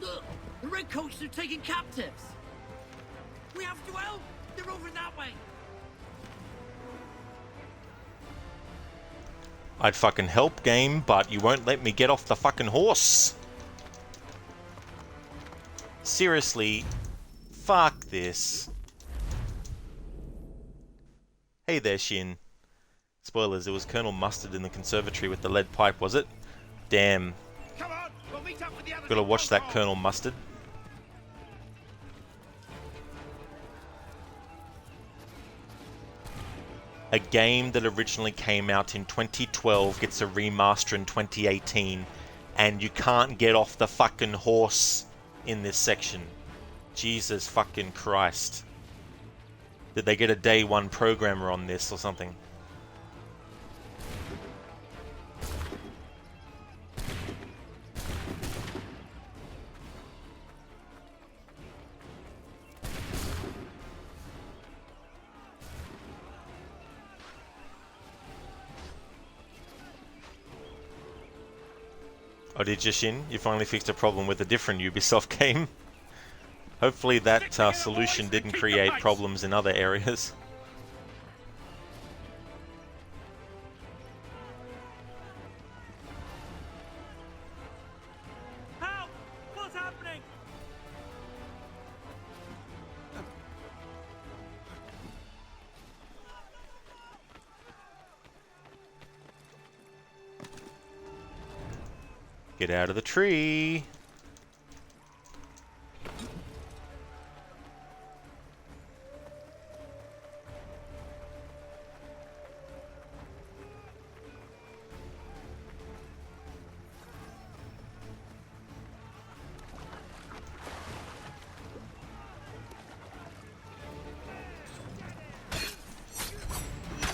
Look! The redcoats are taking captives! We have to help! They're over that way! I'd fucking help, game, but you won't let me get off the fucking horse! Seriously, fuck this. Hey there, Shin. Spoilers, it was Colonel Mustard in the conservatory with the lead pipe, was it? Damn. Come on, we'll meet up with the others. Gotta watch that Colonel Mustard. A game that originally came out in 2012 gets a remaster in 2018, and you can't get off the fucking horse in this section. Jesus fucking Christ. Did they get a day one programmer on this or something? Oh, did you, Shin? You finally fixed a problem with a different Ubisoft game? Hopefully that solution didn't create problems in other areas. Help! What's happening? Get out of the tree!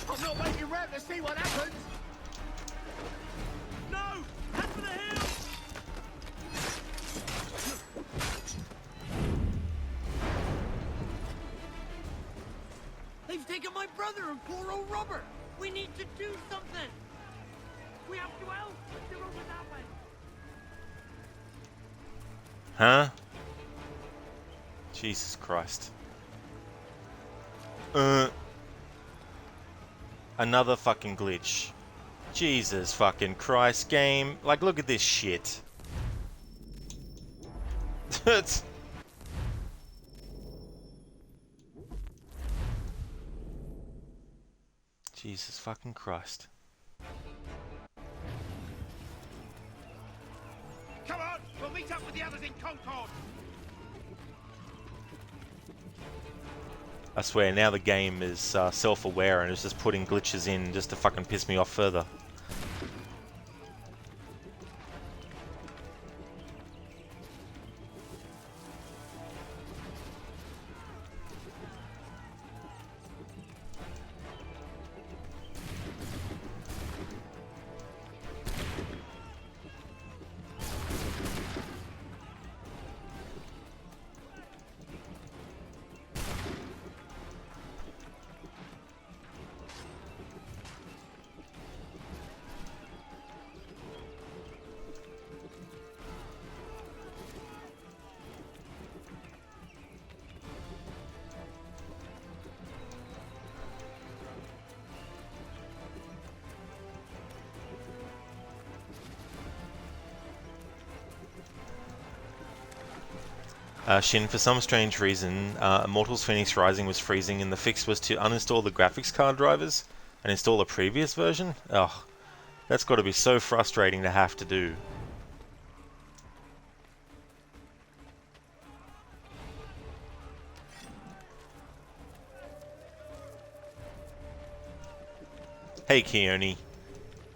I'm not waiting around to see what happens. No! Head for the hill! They've taken my brother and poor old Robert! We need to do something! We have to help! They're over that way! Huh? Jesus Christ. Another fucking glitch. Jesus fucking Christ, game. Like, look at this shit. Jesus fucking Christ. Come on, we'll meet up with the others in Concord. I swear, now the game is self-aware and is just putting glitches in just to fucking piss me off further. Shin, for some strange reason, Immortals Phoenix Rising was freezing and the fix was to uninstall the graphics card drivers and install a previous version? Ugh, that's got to be so frustrating to have to do. Hey Keone,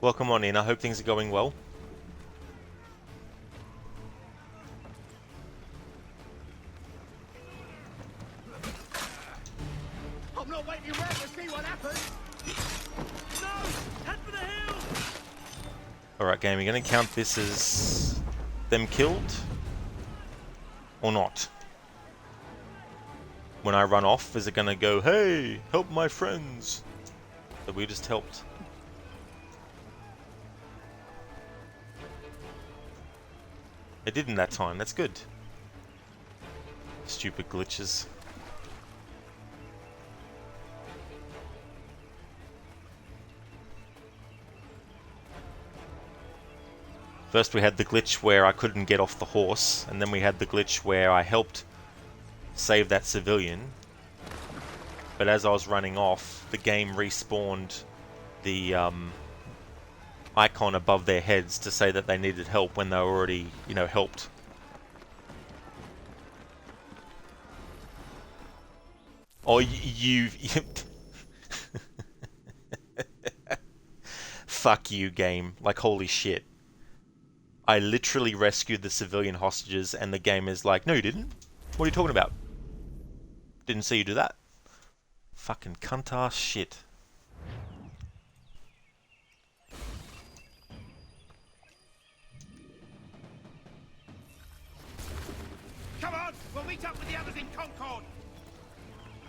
welcome on in, I hope things are going well. I'm not waiting around to see what happens. No! Head for the hill! Alright game, you're going to count this as them killed? Or not? When I run off, is it going to go, hey, help my friends? That we just helped. It did in that time, that's good. Stupid glitches. First we had the glitch where I couldn't get off the horse, and then we had the glitch where I helped save that civilian. But as I was running off, the game respawned the icon above their heads to say that they needed help when they were already, you know, helped. Oh, you fuck you, game. Like, holy shit. I literally rescued the civilian hostages and the game is like, no you didn't. What are you talking about? Didn't see you do that. Fucking cunt ass shit. Come on, we'll meet up with the others in Concord.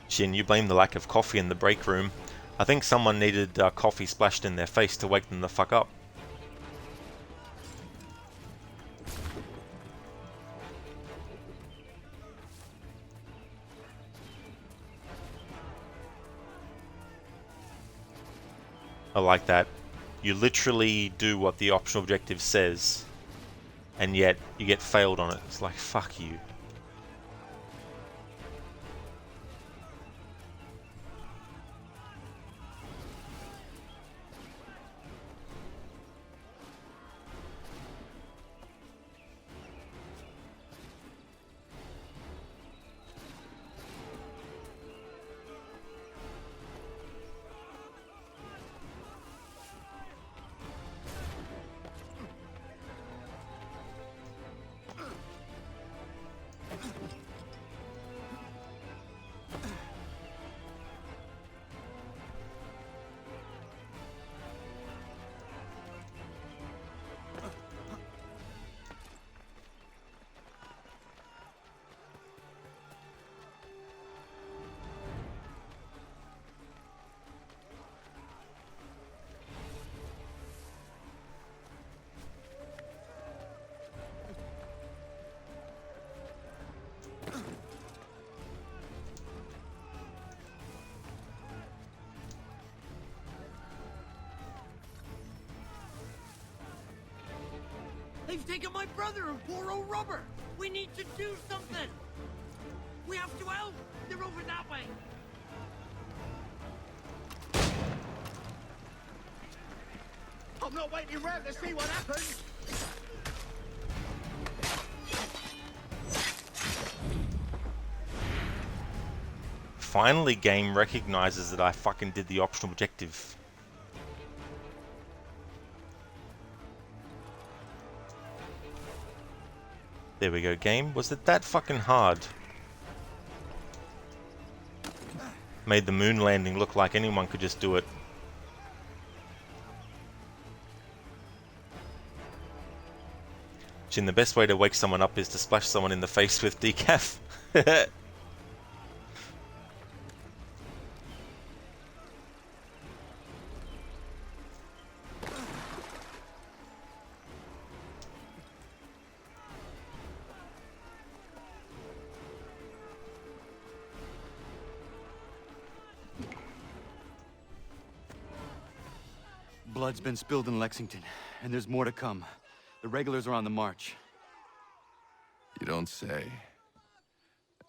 Shin, you blame the lack of coffee in the break room. I think someone needed coffee splashed in their face to wake them the fuck up. I like that. You literally do what the optional objective says, and yet you get failed on it. It's like, fuck you. They've taken my brother and poor old Robert. We need to do something. We have to help. They're over that way. I'm not waiting around to see what happens. Finally, game recognizes that I fucking did the optional objective. There we go, game. Was it that fucking hard? Made the moon landing look like anyone could just do it. Jin, the best way to wake someone up is to splash someone in the face with decaf. Blood's been spilled in Lexington, and there's more to come. The regulars are on the march. You don't say.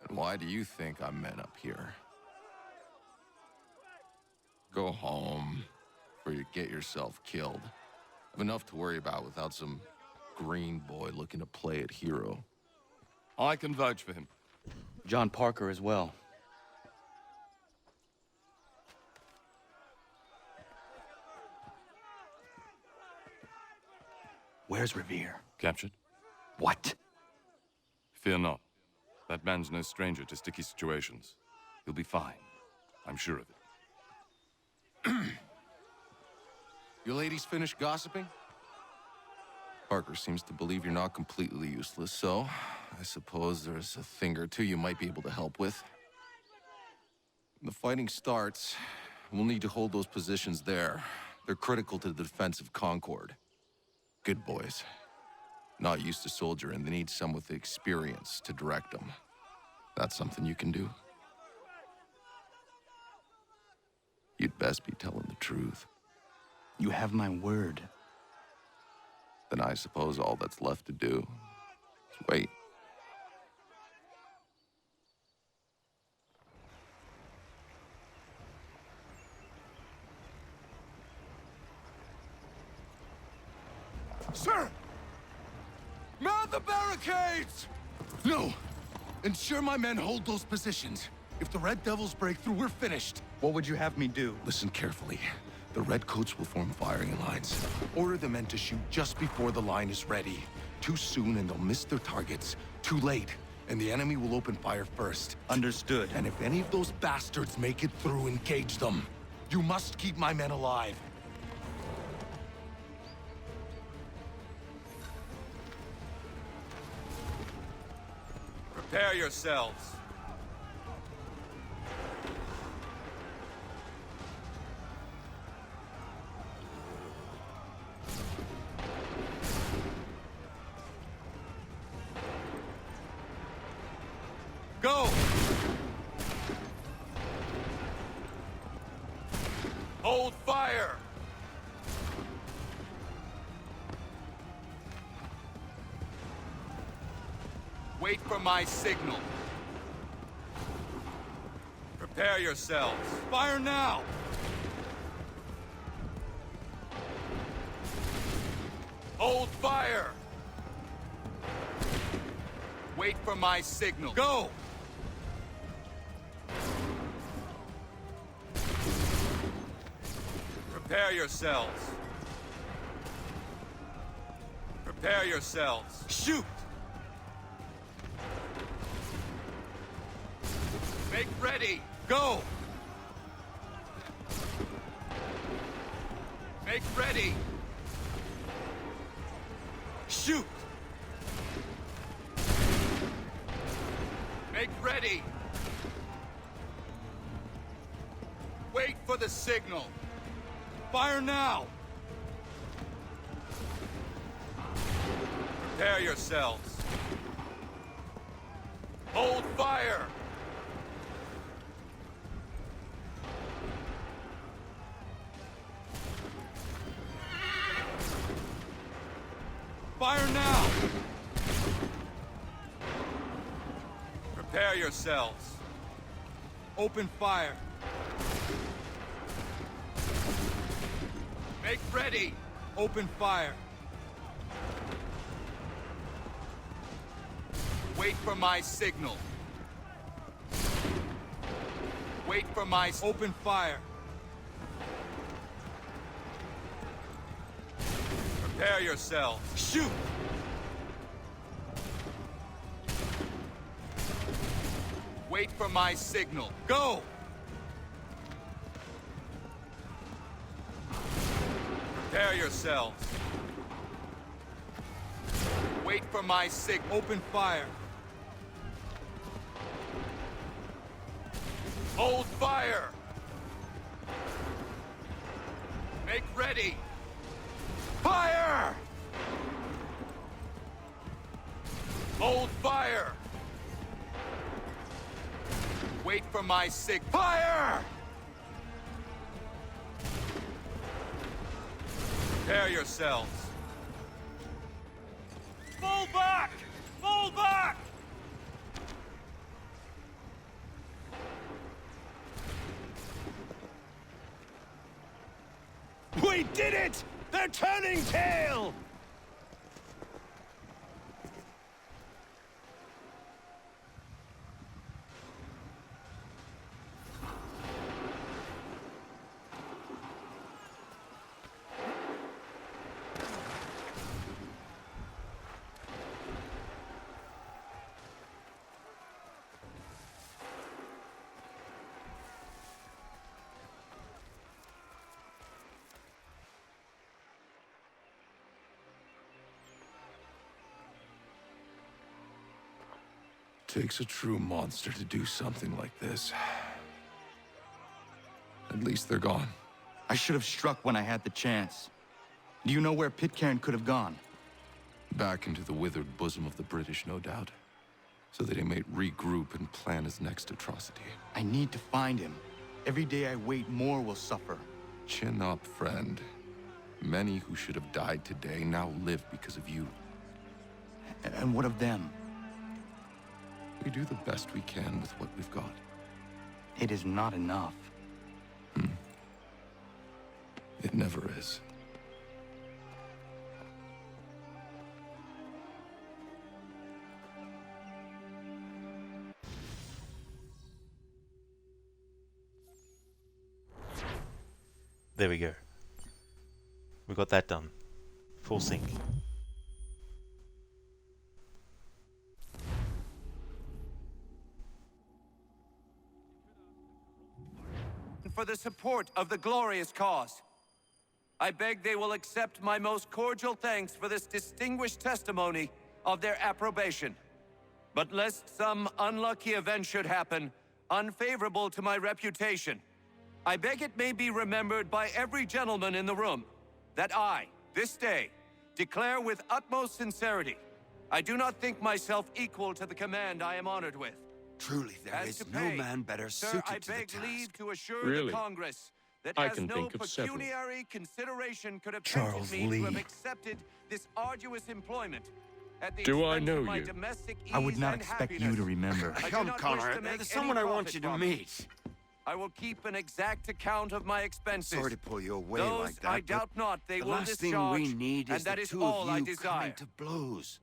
And why do you think I'm men up here? Go home, or you get yourself killed. I've enough to worry about without some green boy looking to play at hero. I can vouch for him. John Parker as well. Where's Revere? Captured? What? Fear not. That man's no stranger to sticky situations. He'll be fine. I'm sure of it. You ladies finished gossiping? Parker seems to believe you're not completely useless, so I suppose there's a thing or two you might be able to help with. When the fighting starts, we'll need to hold those positions there. They're critical to the defense of Concord. Good boys. not used to soldiering. They need some with the experience to direct them. That's something you can do? You'd best be telling the truth. You have my word. Then I suppose all that's left to do is wait. Sir! Mount the barricades! No! Ensure my men hold those positions. If the Red Devils break through, we're finished. What would you have me do? Listen carefully. The Redcoats will form firing lines. Order the men to shoot just before the line is ready. Too soon and they'll miss their targets. Too late, and the enemy will open fire first. Understood. And if any of those bastards make it through, engage them. You must keep my men alive. Prepare yourselves. Go! Hold fire! Wait for my signal. Prepare yourselves. Fire now! Hold fire! Wait for my signal. Go! Prepare yourselves. Prepare yourselves. Shoot! Make ready. Go! Make ready. Shoot! Make ready. Wait for the signal. Fire now! Prepare yourselves. Hold fire! Fire now! Prepare yourselves. Open fire. Make ready. Open fire. Wait for my signal. Wait for my... Open fire. Prepare yourselves. Shoot! Wait for my signal. Go! Prepare yourselves. Wait for my signal. Open fire. Hold fire! Make ready! Fire! Hold fire! Wait for my fire! Prepare yourselves. Fall back! Fall back! We did it! They're turning tail! Takes a true monster to do something like this. At least they're gone. I should have struck when I had the chance. Do you know where Pitcairn could have gone? Back into the withered bosom of the British, no doubt. So that he may regroup and plan his next atrocity. I need to find him. Every day I wait, more will suffer. Chin up, friend. Many who should have died today now live because of you. And what of them? We do the best we can with what we've got. It is not enough. It never is. There we go. We got that done. Full sync. For the support of the glorious cause. I beg they will accept my most cordial thanks for this distinguished testimony of their approbation. But lest some unlucky event should happen, unfavorable to my reputation, I beg it may be remembered by every gentleman in the room that I, this day, declare with utmost sincerity, I do not think myself equal to the command I am honored with. Truly, there As is to no pay, man better sir, suited I to the beg task. leave to assure Really? the Congress that I as can no think of several. pecuniary consideration could have Charles tempted me to have Lee. accepted this arduous employment at the Do I expense know of my you? domestic I would ease not and expect you happiness. to remember. I do Come, not wish Connor. to make There's someone any I want profit you to from it. meet. I will keep an exact account of my expenses. Sorry to pull you away Those like that, I but doubt not they the will last thing discharge, we need and is that the is two all of I you desire. coming to blows.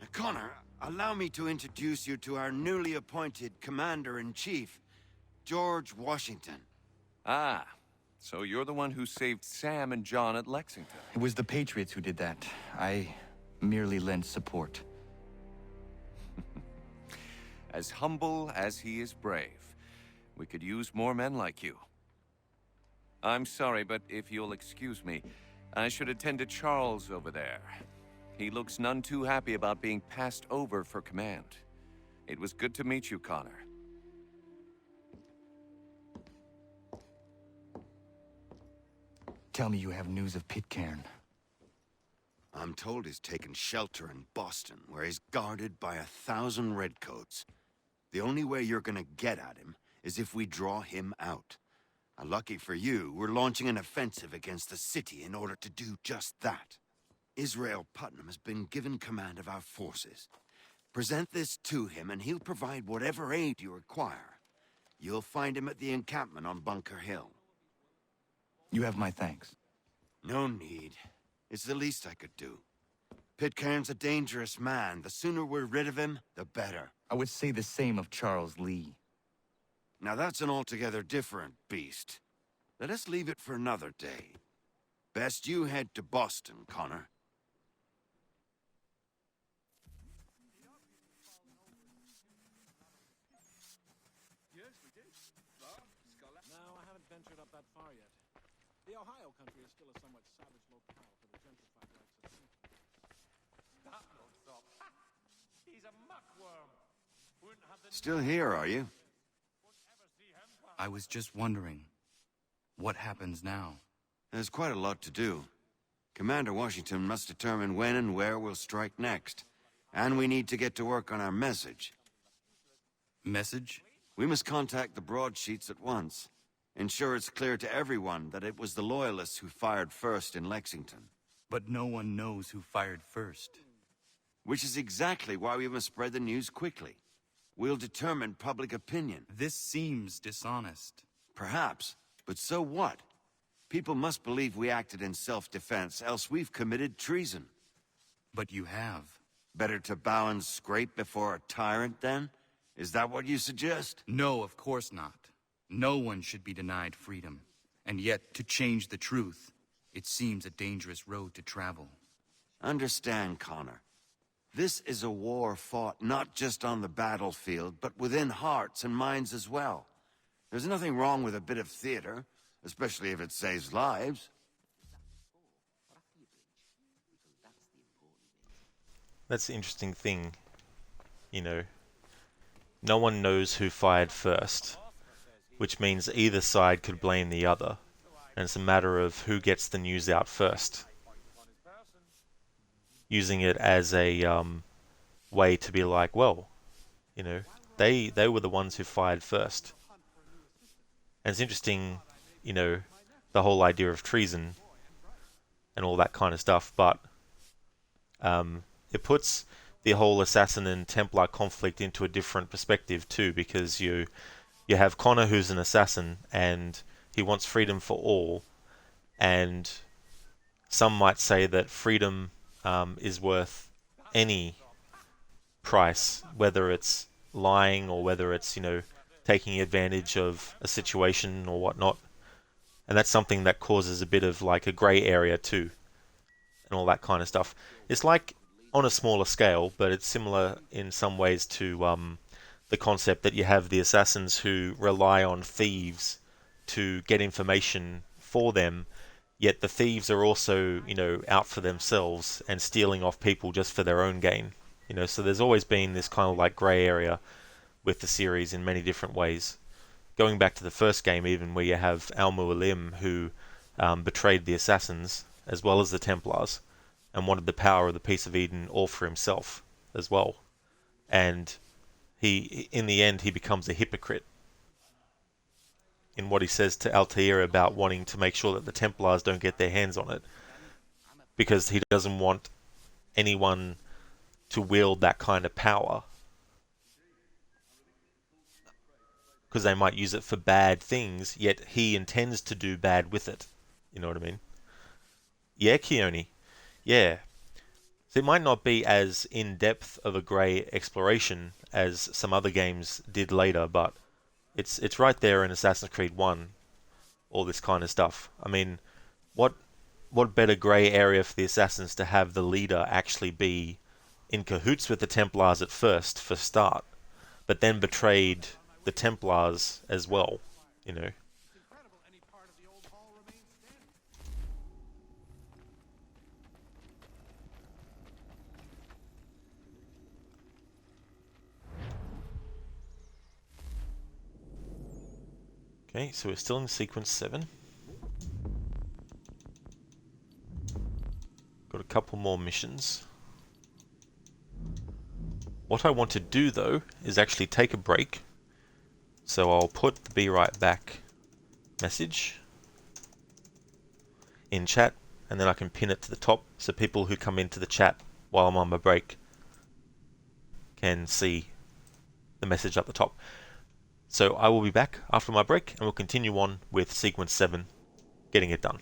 Now, Connor, allow me to introduce you to our newly appointed Commander-in-Chief, George Washington. Ah, so you're the one who saved Sam and John at Lexington. It was the Patriots who did that. I merely lent support. As humble as he is brave. We could use more men like you. I'm sorry, but if you'll excuse me, I should attend to Charles over there. He looks none too happy about being passed over for command. It was good to meet you, Connor. Tell me you have news of Pitcairn. I'm told he's taken shelter in Boston, where he's guarded by 1,000 redcoats. The only way you're gonna get at him is if we draw him out. Lucky for you, we're launching an offensive against the city in order to do just that. Israel Putnam has been given command of our forces. Present this to him and he'll provide whatever aid you require. You'll find him at the encampment on Bunker Hill. You have my thanks. No need. It's the least I could do. Pitcairn's a dangerous man. The sooner we're rid of him, the better. I would say the same of Charles Lee. Now that's an altogether different beast. Let us leave it for another day. Best you head to Boston, Connor. No, I haven't ventured up that far yet. The Ohio country is still a somewhat savage locale for the gentrified likes of me. That looks up. He's a muckworm. Wouldn't have the Still here, are you? I was just wondering, what happens now? There's quite a lot to do. Commander Washington must determine when and where we'll strike next. And we need to get to work on our message. Message? We must contact the broadsheets at once. Ensure it's clear to everyone that it was the Loyalists who fired first in Lexington. But no one knows who fired first. Which is exactly why we must spread the news quickly. We'll determine public opinion. This seems dishonest. Perhaps, but so what? People must believe we acted in self-defense, else we've committed treason. But you have. Better to bow and scrape before a tyrant, then? Is that what you suggest? No, of course not. No one should be denied freedom. And yet, to change the truth, it seems a dangerous road to travel. Understand, Connor. This is a war fought not just on the battlefield, but within hearts and minds as well. There's nothing wrong with a bit of theater, especially if it saves lives. That's the interesting thing, you know. No one knows who fired first, which means either side could blame the other, and it's a matter of who gets the news out first. using it as a way to be like, well, you know, they were the ones who fired first. And it's interesting, you know, the whole idea of treason and all that kind of stuff, but it puts the whole assassin and Templar conflict into a different perspective too, because you have Connor, who's an assassin, and he wants freedom for all, and some might say that freedom is worth any price, whether it's lying or whether it's, you know, taking advantage of a situation or whatnot. And that's something that causes a bit of like a grey area too, and all that kind of stuff. It's like on a smaller scale, but it's similar in some ways to the concept that you have the assassins who rely on thieves to get information for them, yet the thieves are also, you know, out for themselves and stealing off people just for their own gain. You know, so there's always been this kind of like grey area with the series in many different ways. Going back to the first game, even, where you have Al-Mualim, who betrayed the assassins as well as the Templars and wanted the power of the Piece of Eden all for himself as well. And he, in the end, he becomes a hypocrite in what he says to Altair about wanting to make sure that the Templars don't get their hands on it, because he doesn't want anyone to wield that kind of power, because they might use it for bad things, yet he intends to do bad with it. You know what I mean? Yeah, Keone. Yeah. So it might not be as in-depth of a grey exploration as some other games did later, but it's right there in Assassin's Creed 1, all this kind of stuff. I mean, what better grey area for the assassins to have the leader actually be in cahoots with the Templars at first, for start, but then betrayed the Templars as well, you know. Okay, so we're still in sequence 7. Got a couple more missions. What I want to do, though, is actually take a break. So I'll put the be right back message in chat, and then I can pin it to the top so people who come into the chat while I'm on my break can see the message at the top. So I will be back after my break, and we'll continue on with sequence 7, getting it done.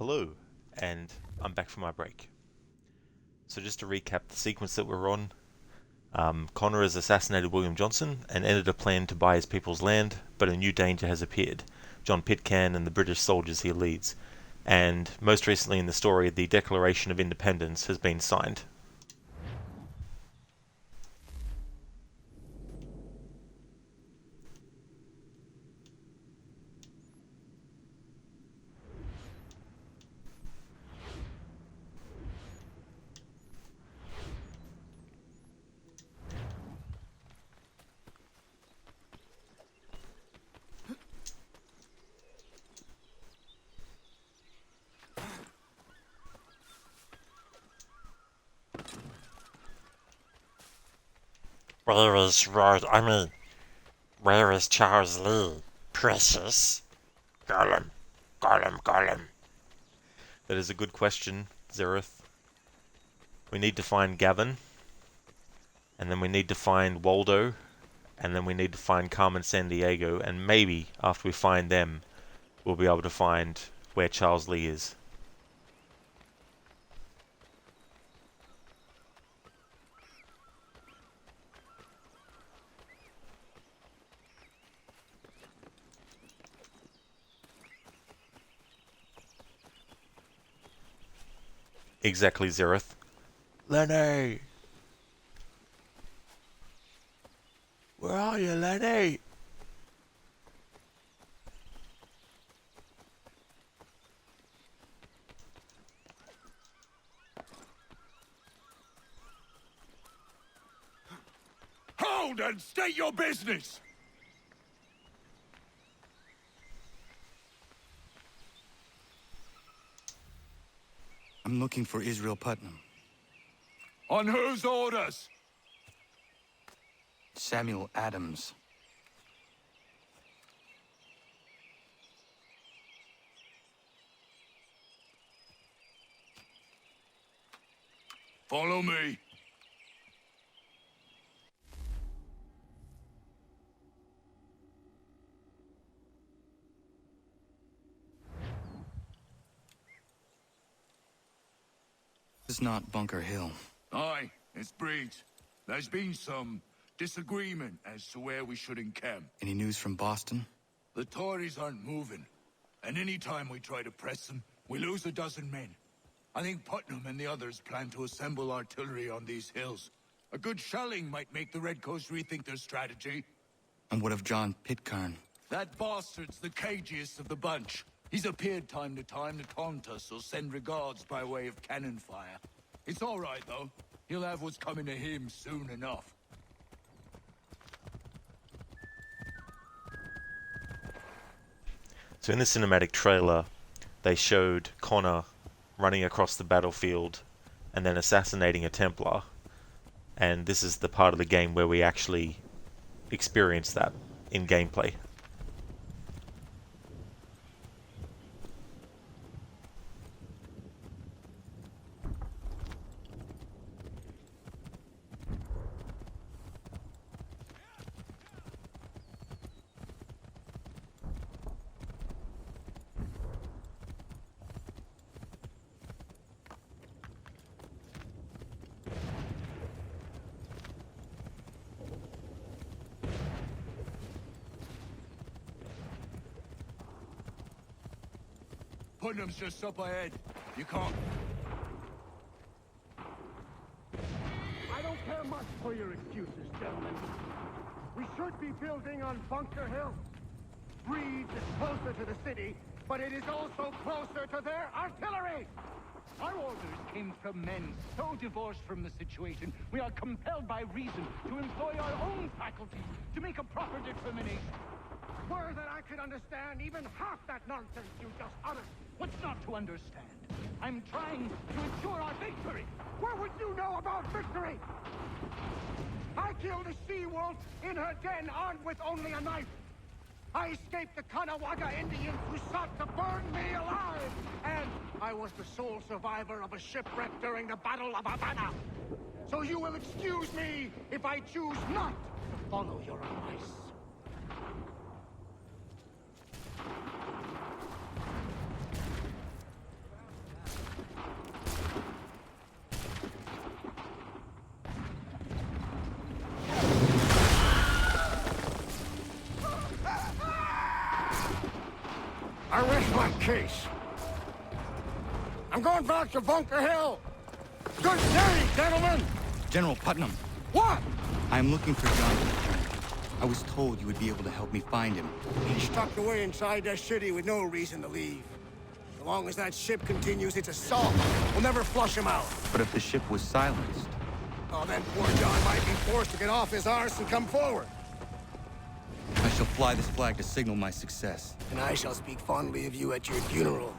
Hello, and I'm back from my break. So just to recap the sequence that we're on, Connor has assassinated William Johnson and ended a plan to buy his people's land, but a new danger has appeared, John Pitcairn and the British soldiers he leads. And most recently in the story, the Declaration of Independence has been signed. Where is Charles Lee? Precious? Gollum. That is a good question, Zereth. We need to find Gavin, and then we need to find Waldo, and then we need to find Carmen Sandiego, and maybe after we find them, we'll be able to find where Charles Lee is. Exactly, Zereth. Lenny! Where are you, Lenny? Hold and state your business! I'm looking for Israel Putnam. On whose orders? Samuel Adams. Follow me. This is not Bunker Hill. Aye, it's Breach. There's been some disagreement as to where we should encamp. Any news from Boston? The Tories aren't moving, and any time we try to press them, we lose a dozen men. I think Putnam and the others plan to assemble artillery on these hills. A good shelling might make the Redcoats rethink their strategy. And what of John Pitcairn? That bastard's the cagiest of the bunch. He's appeared time to time to taunt us or send regards by way of cannon fire. It's all right, though. He'll have what's coming to him soon enough. So in the cinematic trailer, they showed Connor running across the battlefield and then assassinating a Templar. And this is the part of the game where we actually experience that in gameplay. Putnam's just up ahead. You can't... I don't care much for your excuses, gentlemen. We should be building on Bunker Hill. Breeds is closer to the city, but it is also closer to their artillery! Our orders came from men so divorced from the situation, we are compelled by reason to employ our own faculties to make a proper determination. Were that I could understand even half that nonsense you just uttered. What's not to understand? I'm trying to ensure our victory. Where would you know about victory? I killed a she-wolf in her den armed with only a knife. I escaped the Kanawha Indians who sought to burn me alive. And I was the sole survivor of a shipwreck during the Battle of Havana. So you will excuse me if I choose not to follow your advice. I rest my case. I'm going back to Bunker Hill. Good day, gentlemen! General Putnam, What? I'm looking for John. I was told you would be able to help me find him. He's tucked away inside that city with no reason to leave. As long as that ship continues its assault, we'll never flush him out. But if the ship was silenced... Oh, then poor John might be forced to get off his arse and come forward. I shall fly this flag to signal my success. And I shall speak fondly of you at your funeral.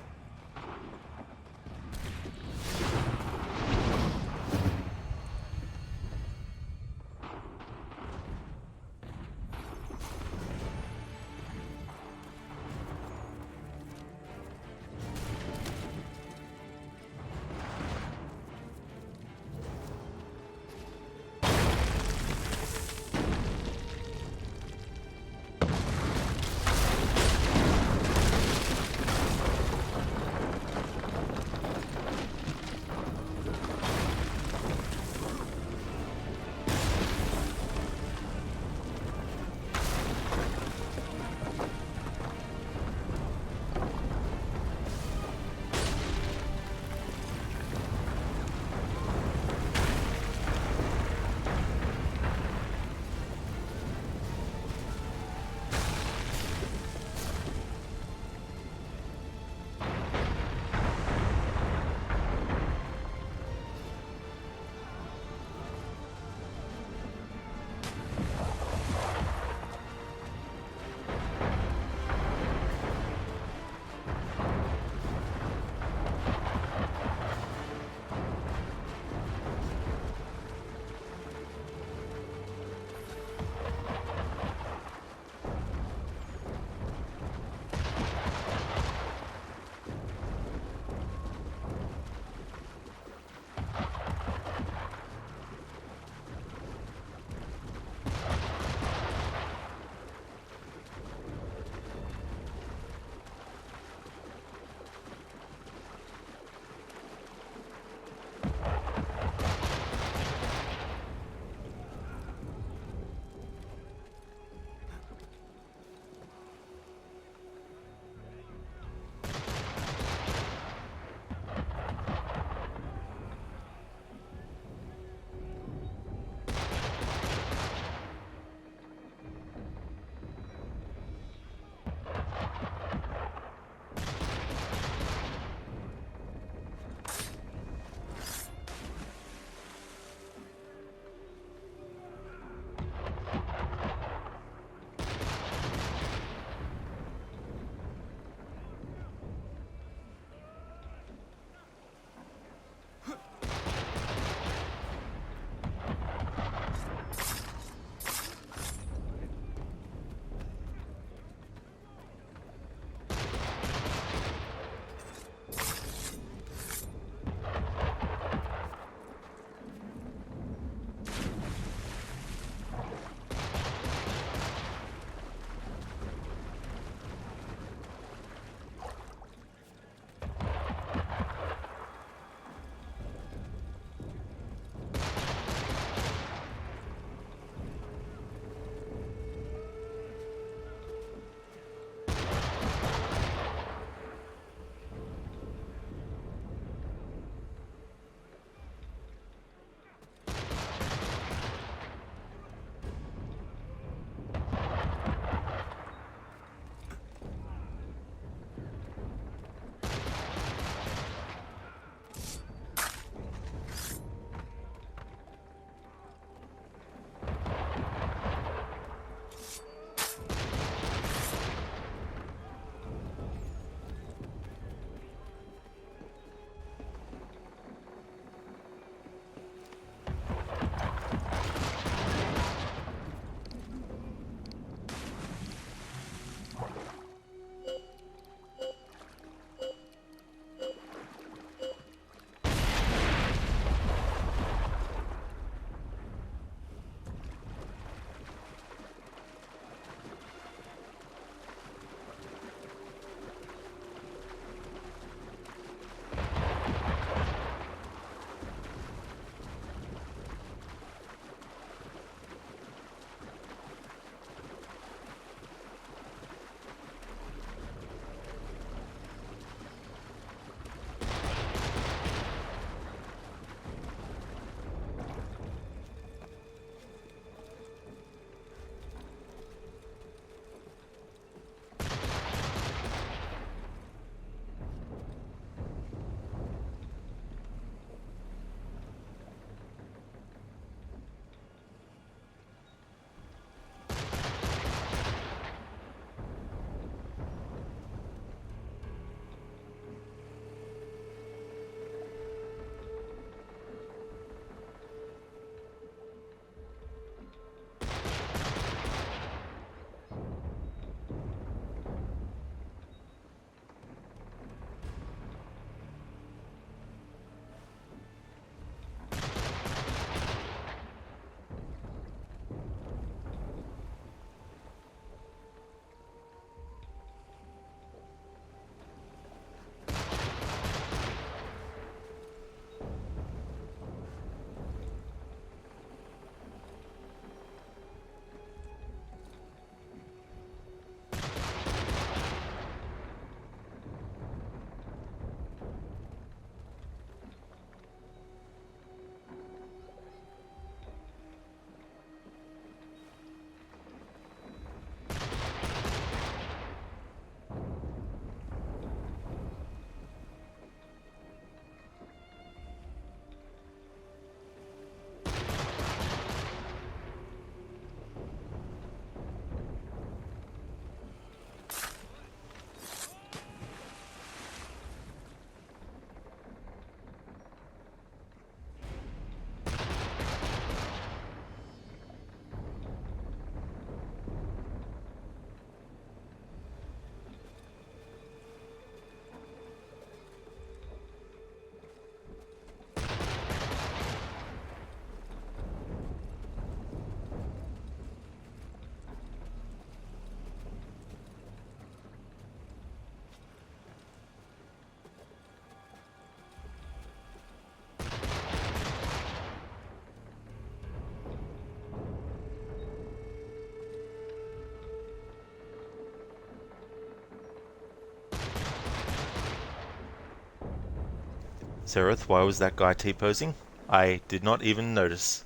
Zereth, why was that guy T-posing? I did not even notice.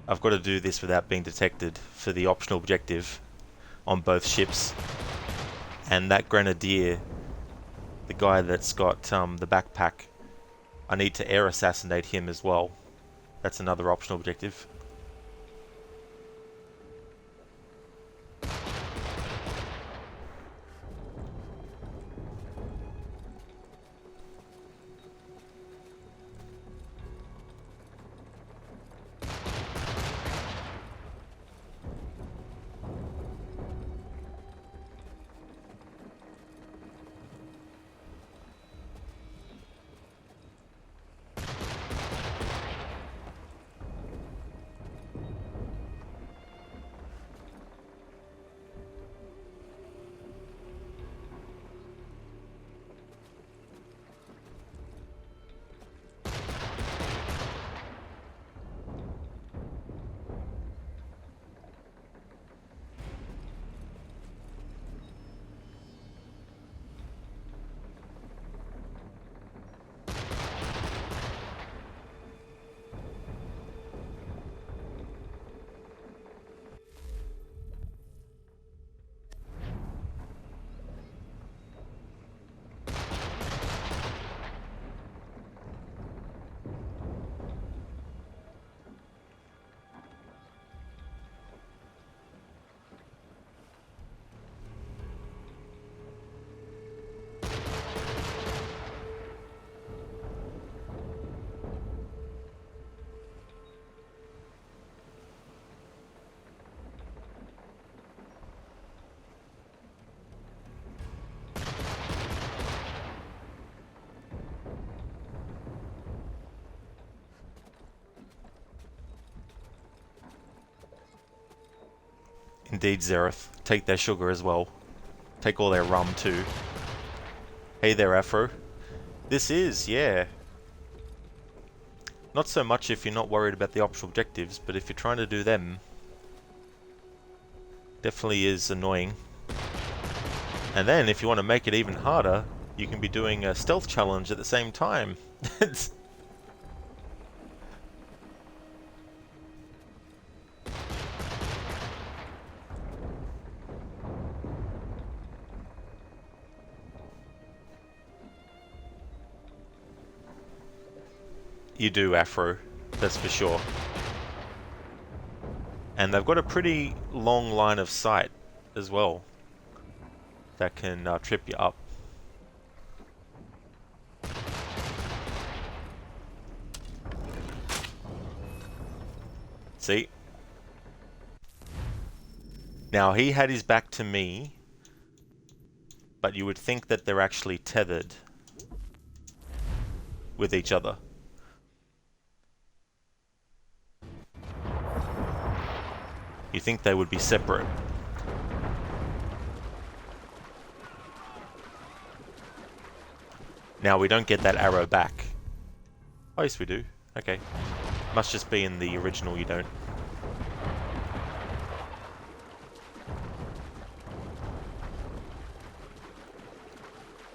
I've got to do this without being detected for the optional objective on both ships. And that grenadier, the guy that's got the backpack, I need to air assassinate him as well. That's another optional objective. Indeed, Zereth. Take their sugar as well. Take all their rum too. Hey there, Afro. This is, yeah. Not so much if you're not worried about the optional objectives, but if you're trying to do them, definitely is annoying. And then, if you want to make it even harder, you can be doing a stealth challenge at the same time. You do, Afro. That's for sure. And they've got a pretty long line of sight as well that can trip you up. See? Now, he had his back to me, but you would think that they're actually tethered with each other. You think they would be separate. Now we don't get that arrow back. Oh yes we do. Okay. Must just be in the original you don't.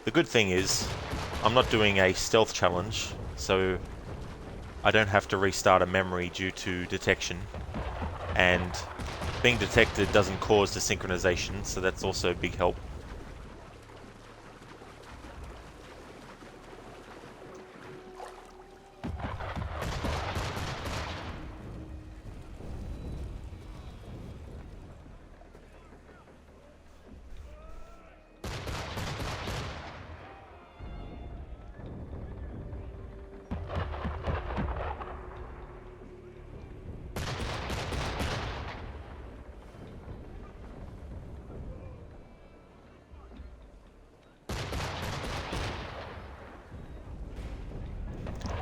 The good thing is, I'm not doing a stealth challenge, so I don't have to restart a memory due to detection. And being detected doesn't cause desynchronization, so that's also a big help.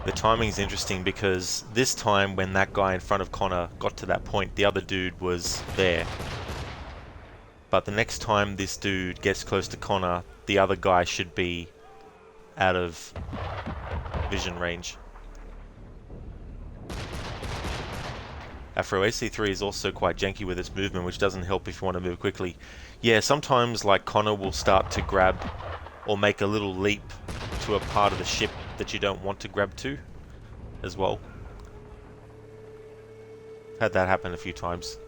The timing's interesting because this time when that guy in front of Connor got to that point, the other dude was there. But the next time this dude gets close to Connor, the other guy should be out of vision range. Afro AC3 is also quite janky with its movement, which doesn't help if you want to move quickly. Yeah, sometimes like Connor will start to grab or make a little leap to a part of the ship that you don't want to grab to as well. Had that happen a few times.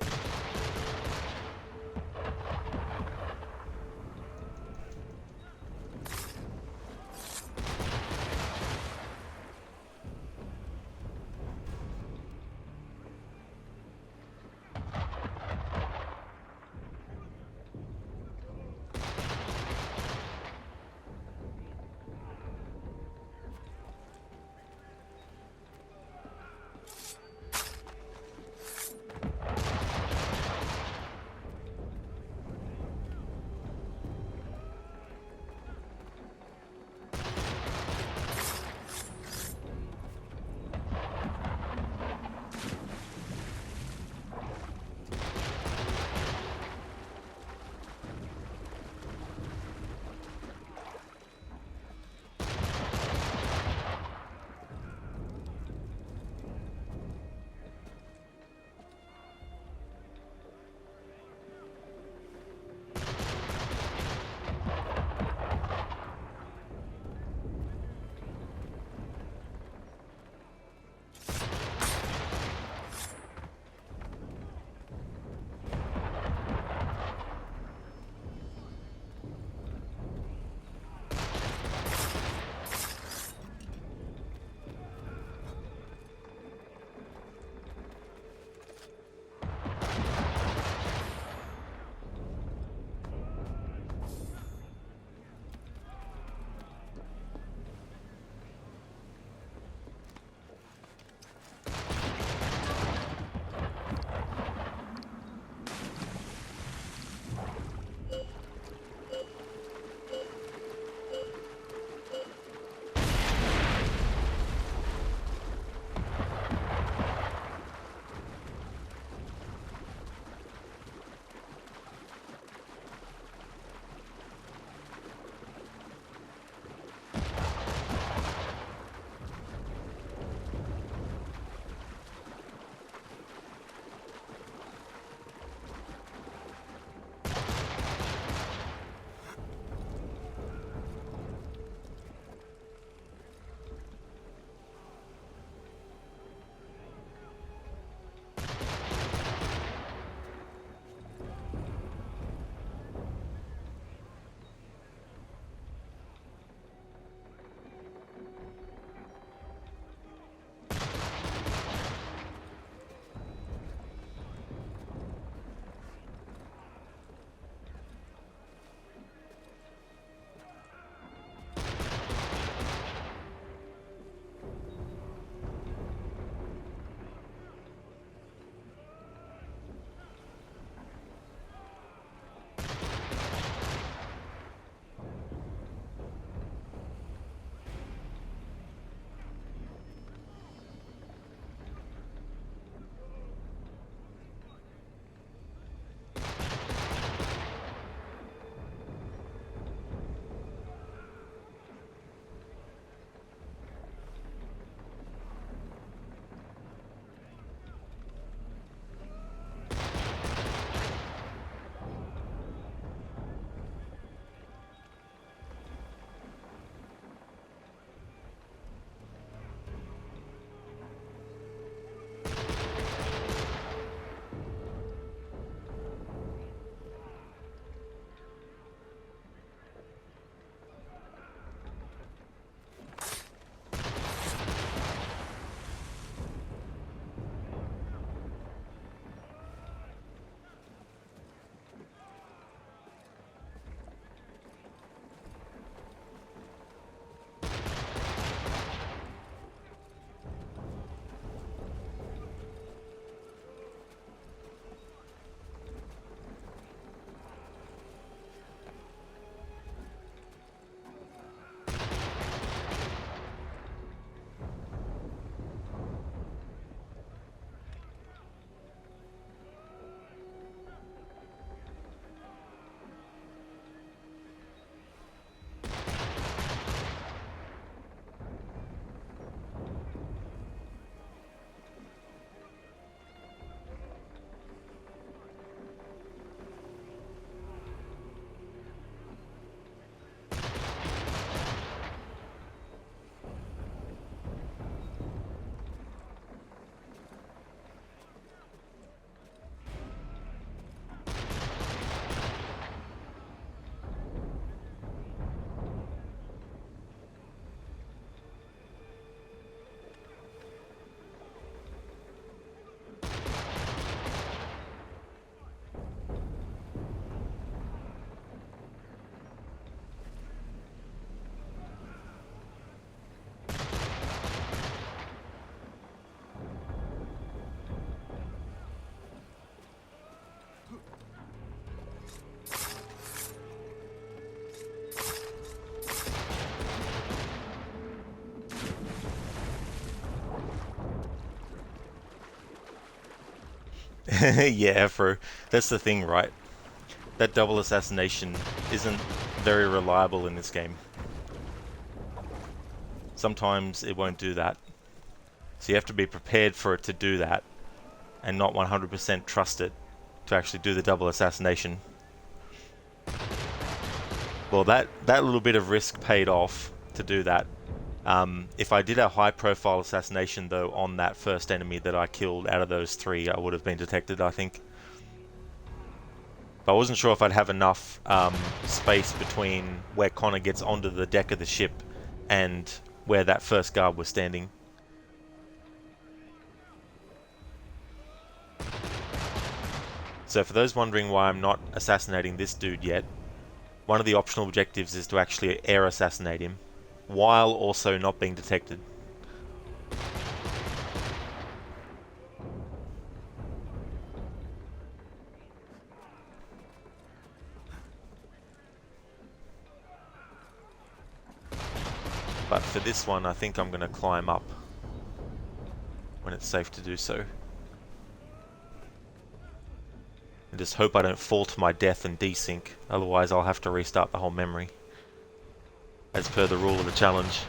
Yeah, Afro. That's the thing, right? That double assassination isn't very reliable in this game. Sometimes it won't do that. So you have to be prepared for it to do that and not 100% trust it to actually do the double assassination. Well, that little bit of risk paid off to do that. If I did a high-profile assassination, though, on that first enemy that I killed out of those 3, I would have been detected, I think. But I wasn't sure if I'd have enough space between where Connor gets onto the deck of the ship and where that first guard was standing. So for those wondering why I'm not assassinating this dude yet, one of the optional objectives is to actually air assassinate him, while also not being detected. But for this one, I think I'm going to climb up when it's safe to do so. And just hope I don't fall to my death and desync, otherwise I'll have to restart the whole memory, as per the rule of the challenge.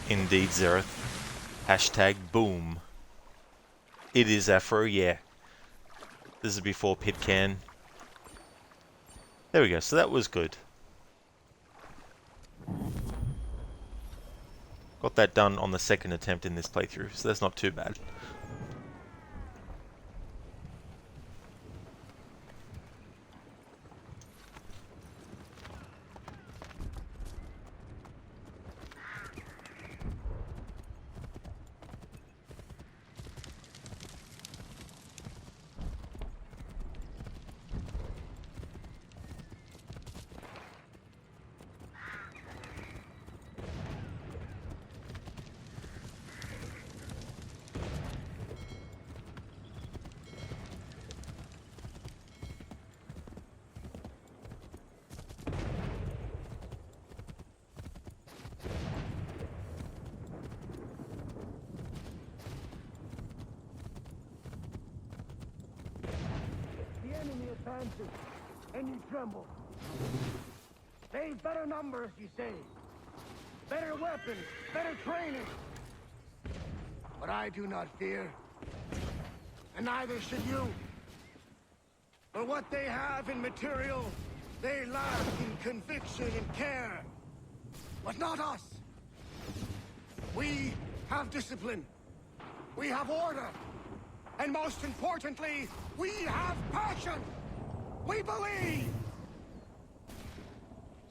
Indeed, Zereth. Hashtag boom. It is Afro, yeah. This is before Pitcan. There we go, so that was good. Got that done on the second attempt in this playthrough, so that's not too bad. The enemy advances, and you tremble. They've better numbers, you say. Better weapons, better training. But I do not fear. And neither should you. For what they have in material, they lack in conviction and care. But not us. We have discipline. We have order. And most importantly, we have passion! We believe!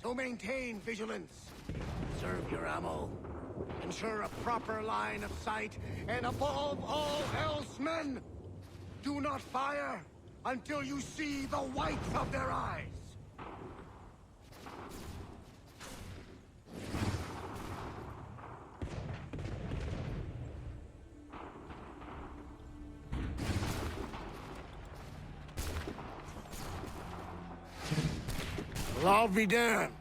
So maintain vigilance. Conserve your ammo. Ensure a proper line of sight. And above all else, men, do not fire until you see the whites of their eyes. Well, I'll be damned.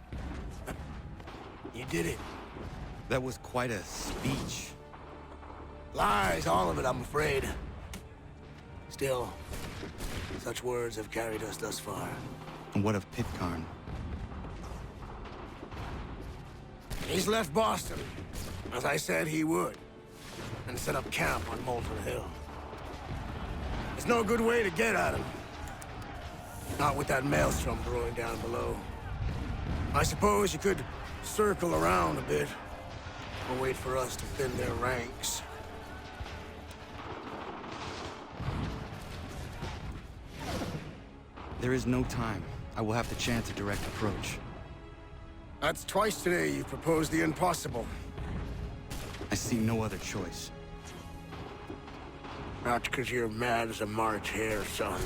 You did it. That was quite a speech. Lies, all of it, I'm afraid. Still, such words have carried us thus far. And what of Pitcairn? He's left Boston, as I said he would, and set up camp on Molten Hill. There's no good way to get at him. Not with that maelstrom brewing down below. I suppose you could circle around a bit, or wait for us to thin their ranks. There is no time. I will have to chance a direct approach. That's twice today you've proposed the impossible. I see no other choice. Not because you're mad as a March hare, son.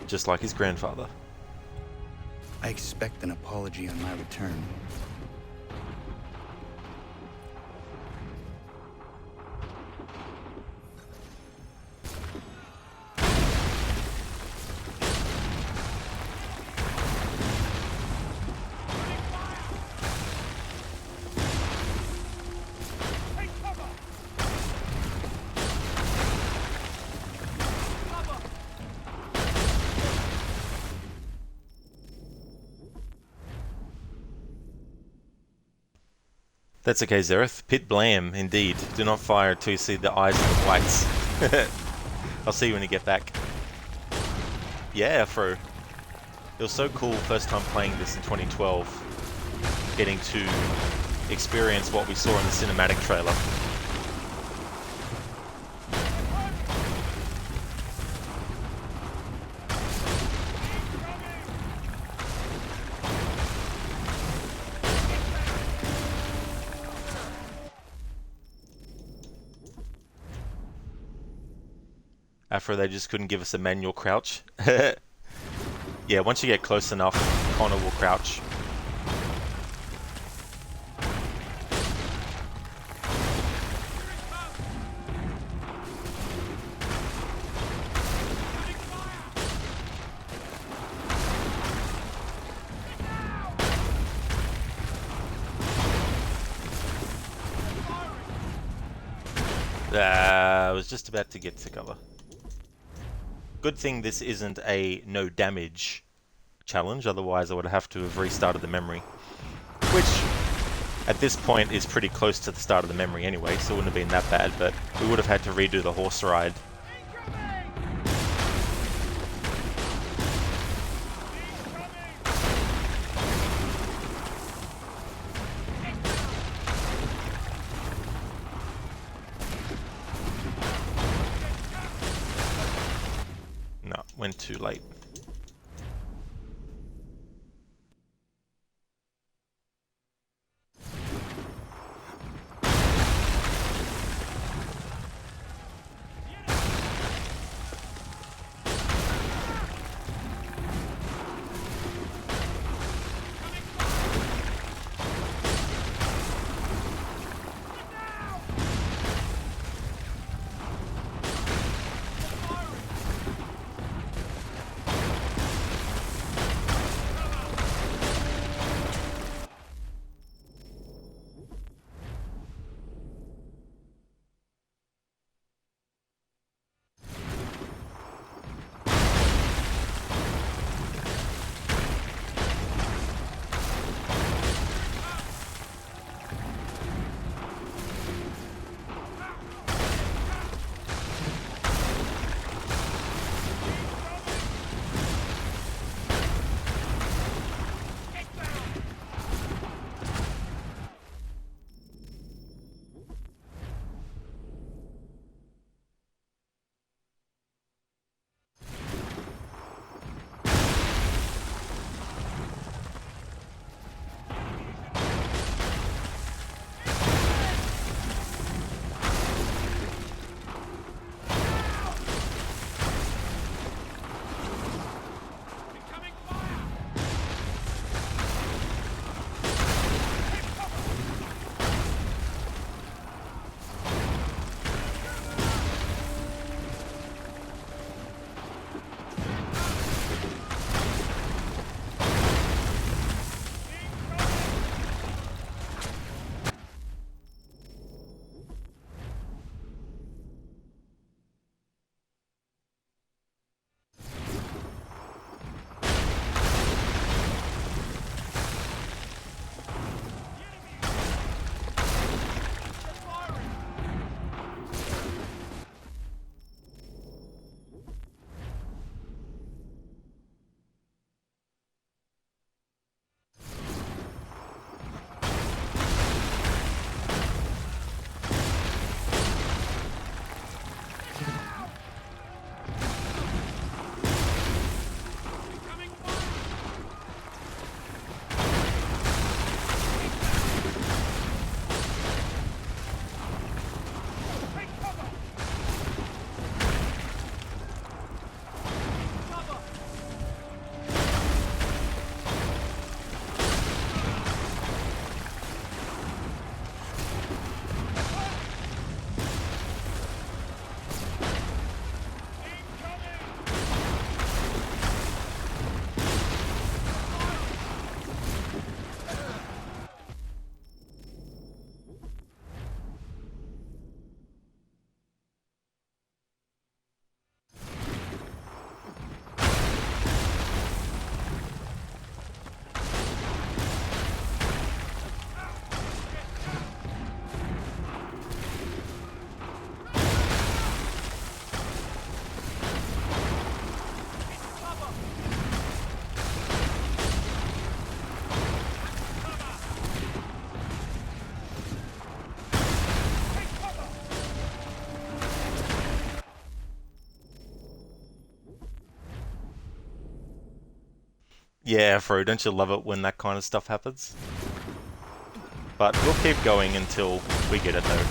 Just like his grandfather. I expect an apology on my return. That's okay, Zereth. Pit blam, indeed. Do not fire until you see the eyes of the whites. I'll see you when you get back. Yeah, Afro. It was so cool first time playing this in 2012. Getting to experience what we saw in the cinematic trailer. After they just couldn't give us a manual crouch. Yeah, once you get close enough, Connor will crouch. I was just about to get to cover. Good thing this isn't a no damage challenge, otherwise I would have to have restarted the memory. Which, at this point, is pretty close to the start of the memory anyway, so it wouldn't have been that bad, but we would have had to redo the horse ride. went too late. Yeah, Fro, don't you love it when that kind of stuff happens? But we'll keep going until we get it though.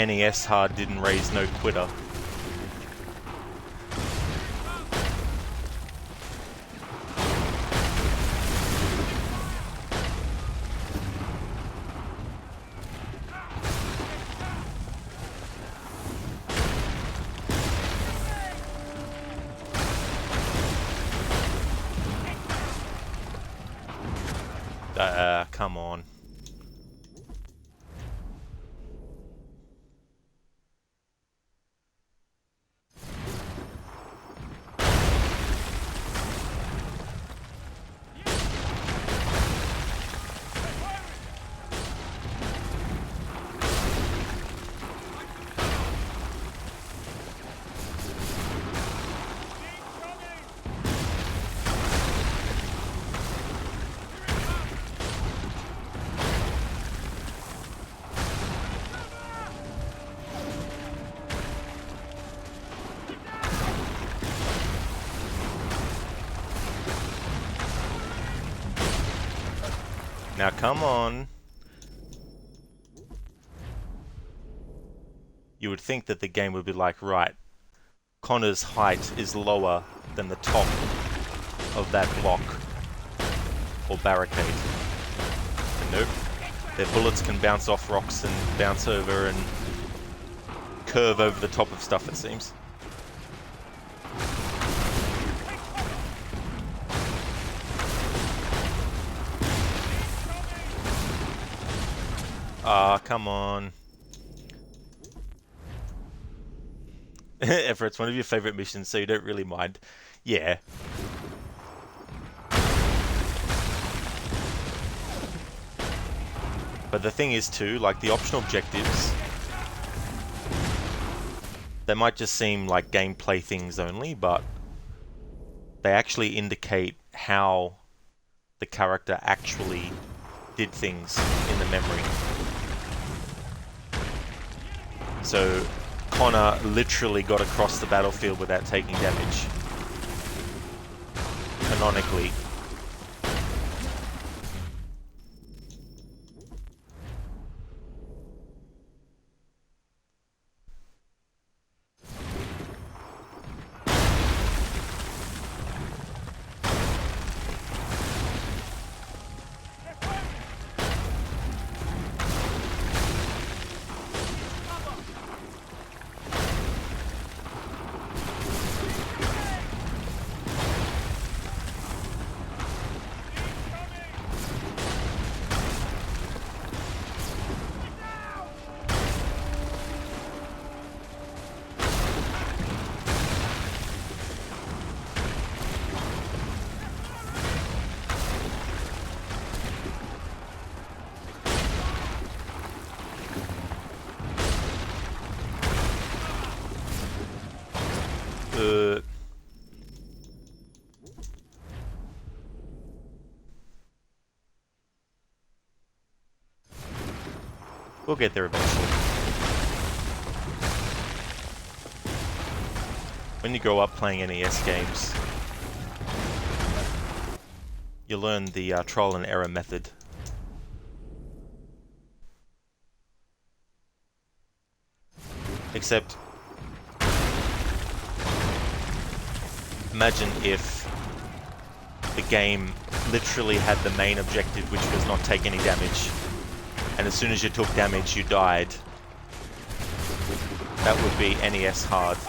NES hard didn't raise no quitter. Come on. Now come on. You would think that the game would be like, right, Connor's height is lower than the top of that block or barricade. But nope. Their bullets can bounce off rocks and bounce over and curve over the top of stuff, it seems. Ah, come on. Ever, it's one of your favorite missions, so you don't really mind. Yeah. But the thing is too, like the optional objectives, they might just seem like gameplay things only, but they actually indicate how the character actually did things in the memory. So Connor literally got across the battlefield without taking damage. Canonically. We'll get there eventually. When you grow up playing NES games, you learn the trial and error method. Except, imagine if the game literally had the main objective, which was not take any damage, and as soon as you took damage, you died. That would be NES hard.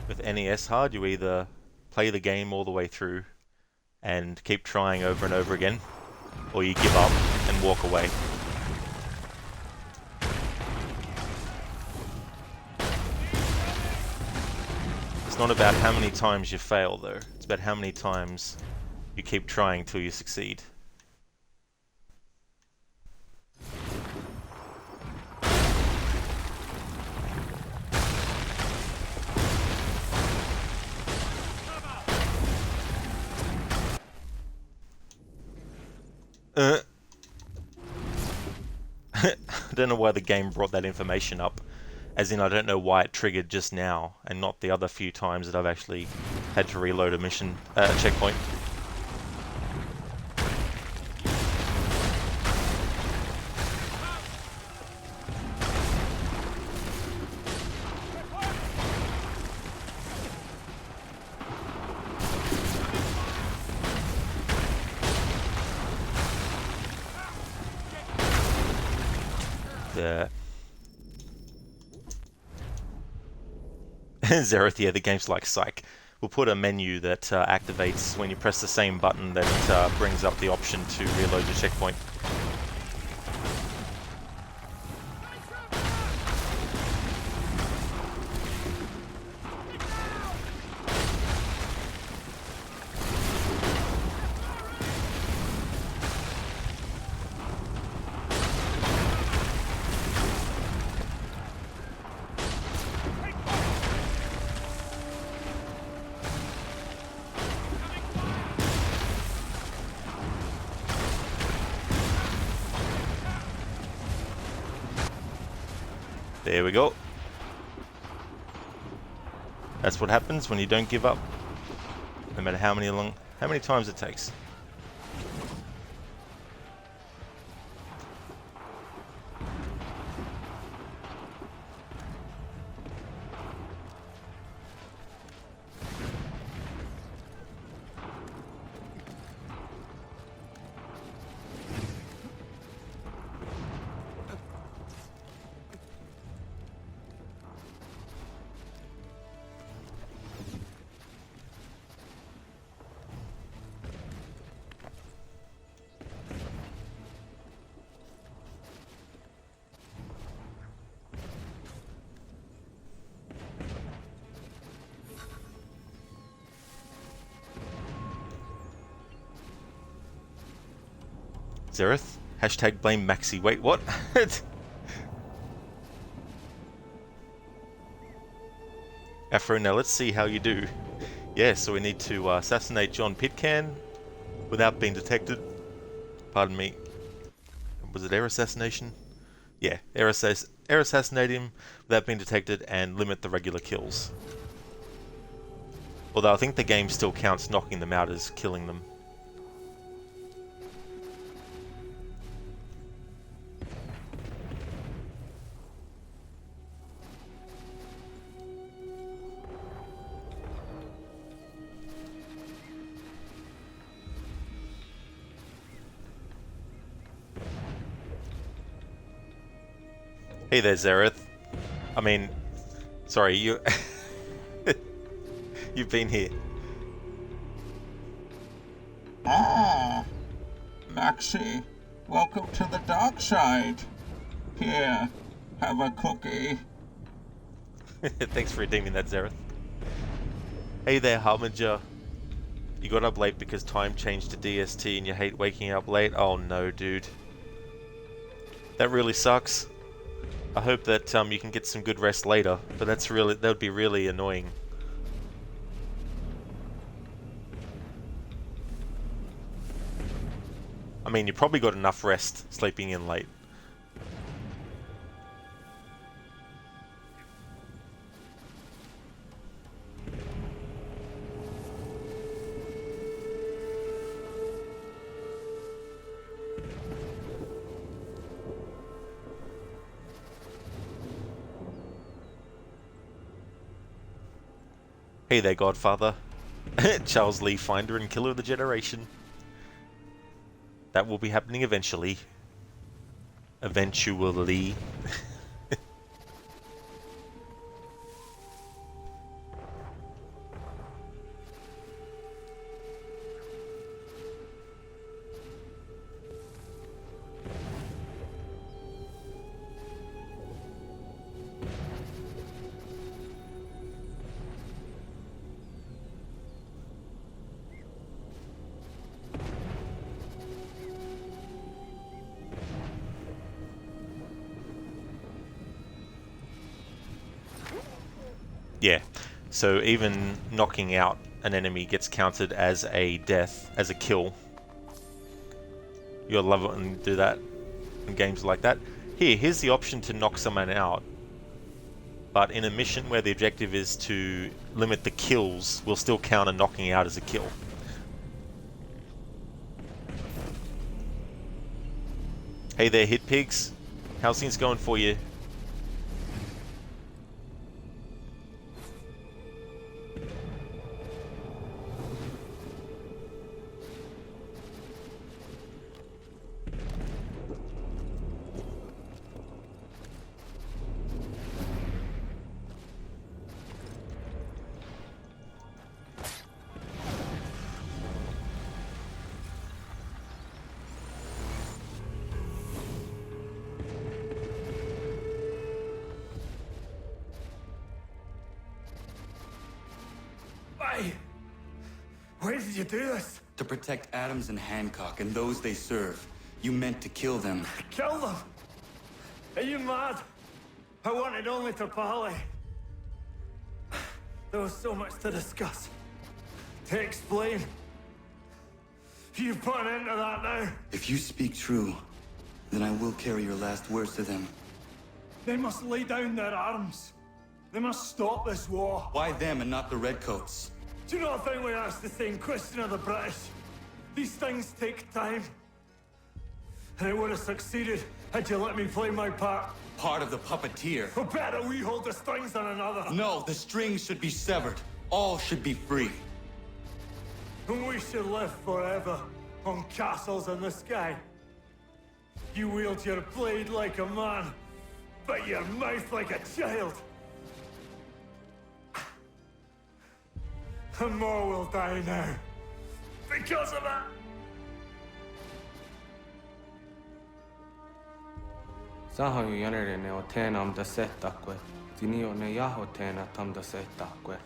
With NES hard, you either play the game all the way through and keep trying over and over again, or you give up and walk away. It's not about how many times you fail though, it's about how many times you keep trying till you succeed. I don't know why the game brought that information up. As in, I don't know why it triggered just now, and not the other few times that I've actually had to reload a mission, checkpoint. Zereth, yeah, the game's like psych. We'll put a menu that activates when you press the same button that brings up the option to reload your checkpoint. There we go. That's what happens when you don't give up, no matter how many times it takes. Zereth? Hashtag blame Maxi. Wait, what? Afro, now let's see how you do. Yeah, so we need to assassinate John Pitcairn without being detected. Pardon me. Was it air assassination? Yeah, air assassinate him without being detected and limit the regular kills. Although I think the game still counts knocking them out as killing them. Hey there, Zereth. I mean, sorry, you... You've been here. Ah, Maxi, welcome to the dark side. Here, have a cookie. Thanks for redeeming that, Zereth. Hey there, Harbinger. You got up late because time changed to DST and you hate waking up late? Oh no, dude. That really sucks. I hope that you can get some good rest later, but that would be really annoying. I mean, you probably got enough rest sleeping in late. Hey there, Godfather. Charles Lee, finder and killer of the generation. That will be happening eventually. Eventually. Yeah, so even knocking out an enemy gets counted as a death, as a kill. You'll love it when you do that in games like that. Here's the option to knock someone out, but in a mission where the objective is to limit the kills, we'll still count a knocking out as a kill. Hey there, Hit Pigs. How's things going for you? Why did you do this? To protect Adams and Hancock and those they serve. You meant to kill them. Kill them? Are you mad? I wanted only to parley. There was so much to discuss, to explain. You've put an end to that now. If you speak true, then I will carry your last words to them. They must lay down their arms. They must stop this war. Why them and not the Redcoats? Do you not think we asked the same question of the British? These things take time. And it would have succeeded had you let me play my part. Part of the puppeteer. Or better, we hold the strings on another. No, the strings should be severed. All should be free. And we should live forever on castles in the sky. You wield your blade like a man, but your mouth like a child. And more will die now. Because of that. Zaho yanere ne otena am da setakwe. Dinio ne yaho tena tam da setakwe.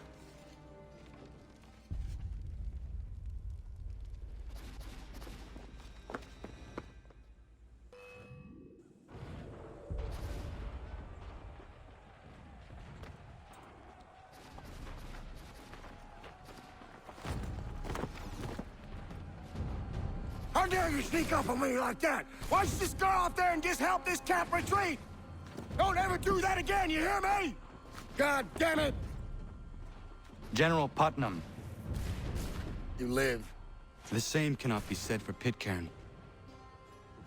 How dare you sneak up on me like that? Why don't you just go out there and just help this camp retreat? Don't ever do that again, you hear me? God damn it! General Putnam. You live. The same cannot be said for Pitcairn.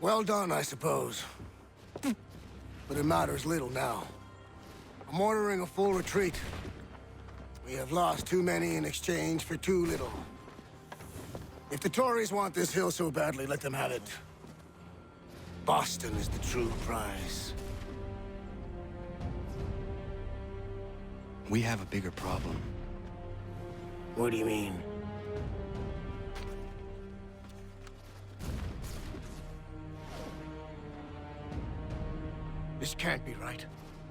Well done, I suppose. But it matters little now. I'm ordering a full retreat. We have lost too many in exchange for too little. If the Tories want this hill so badly, let them have it. Boston is the true prize. We have a bigger problem. What do you mean? This can't be right.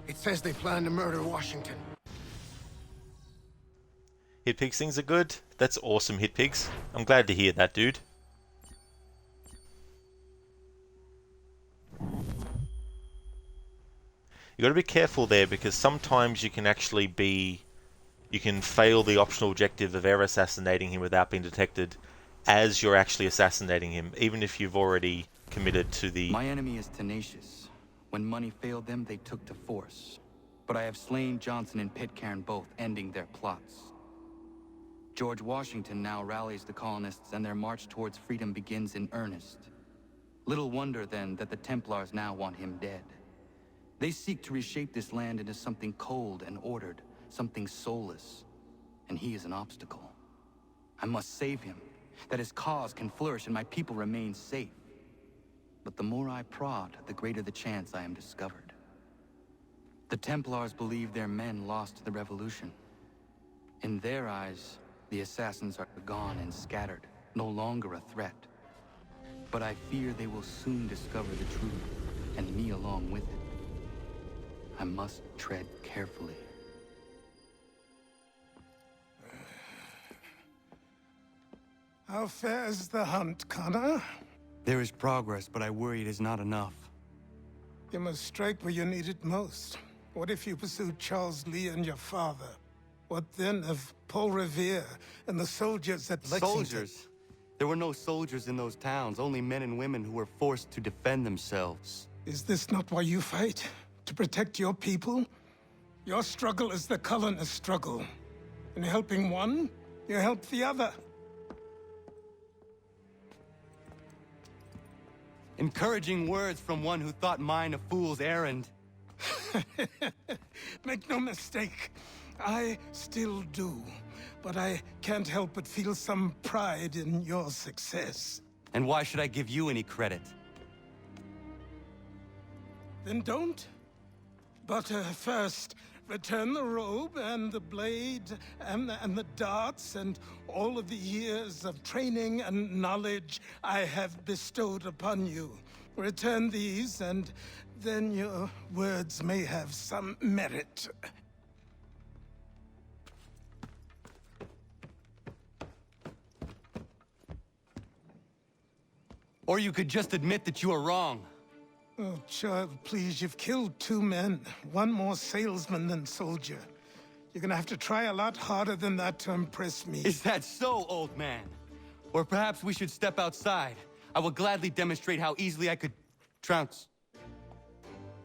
It says they plan to murder Washington. Hitpigs things are good. That's awesome, Hitpigs. I'm glad to hear that, dude. You got to be careful there because sometimes you can actually you can fail the optional objective of air assassinating him without being detected as you're actually assassinating him, even if you've already committed to the... My enemy is tenacious. When money failed them, they took to force. But I have slain Johnson and Pitcairn both, ending their plots. George Washington now rallies the colonists and their march towards freedom begins in earnest. Little wonder, then, that the Templars now want him dead. They seek to reshape this land into something cold and ordered, something soulless. And he is an obstacle. I must save him, that his cause can flourish and my people remain safe. But the more I prod, the greater the chance I am discovered. The Templars believe their men lost the revolution. In their eyes, the assassins are gone and scattered, no longer a threat. But I fear they will soon discover the truth, and me along with it. I must tread carefully. How fares the hunt, Connor? There is progress, but I worry it is not enough. You must strike where you need it most. What if you pursued Charles Lee and your father? What then of Paul Revere and the soldiers at Lexington? Soldiers? There were no soldiers in those towns, only men and women who were forced to defend themselves. Is this not why you fight? To protect your people? Your struggle is the colonist struggle. In helping one, you help the other. Encouraging words from one who thought mine a fool's errand. Make no mistake, I still do. But I can't help but feel some pride in your success. And why should I give you any credit? Then don't. But first, return the robe and the blade and the darts and all of the years of training and knowledge I have bestowed upon you. Return these, and then your words may have some merit. Or you could just admit that you are wrong. Oh, child, please, you've killed 2 men. One more salesman than soldier. You're gonna have to try a lot harder than that to impress me. Is that so, old man? Or perhaps we should step outside. I will gladly demonstrate how easily I could trounce.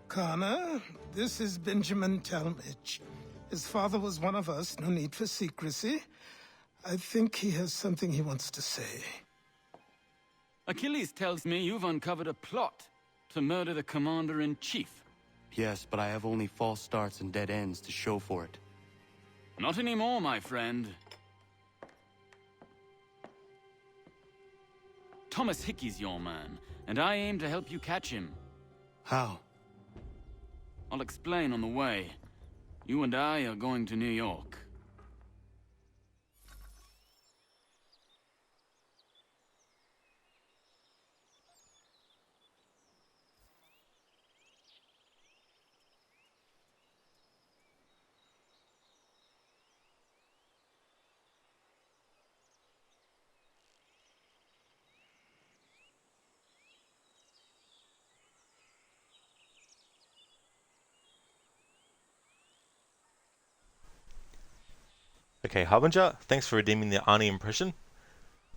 Connor, this is Benjamin Talmadge. His father was one of us, no need for secrecy. I think he has something he wants to say. Achilles tells me you've uncovered a plot to murder the commander-in-chief. Yes, but I have only false starts and dead ends to show for it. Not anymore, my friend. Thomas Hickey's your man, and I aim to help you catch him. How? I'll explain on the way. You and I are going to New York. Okay, Harbinger, thanks for redeeming the Arnie impression.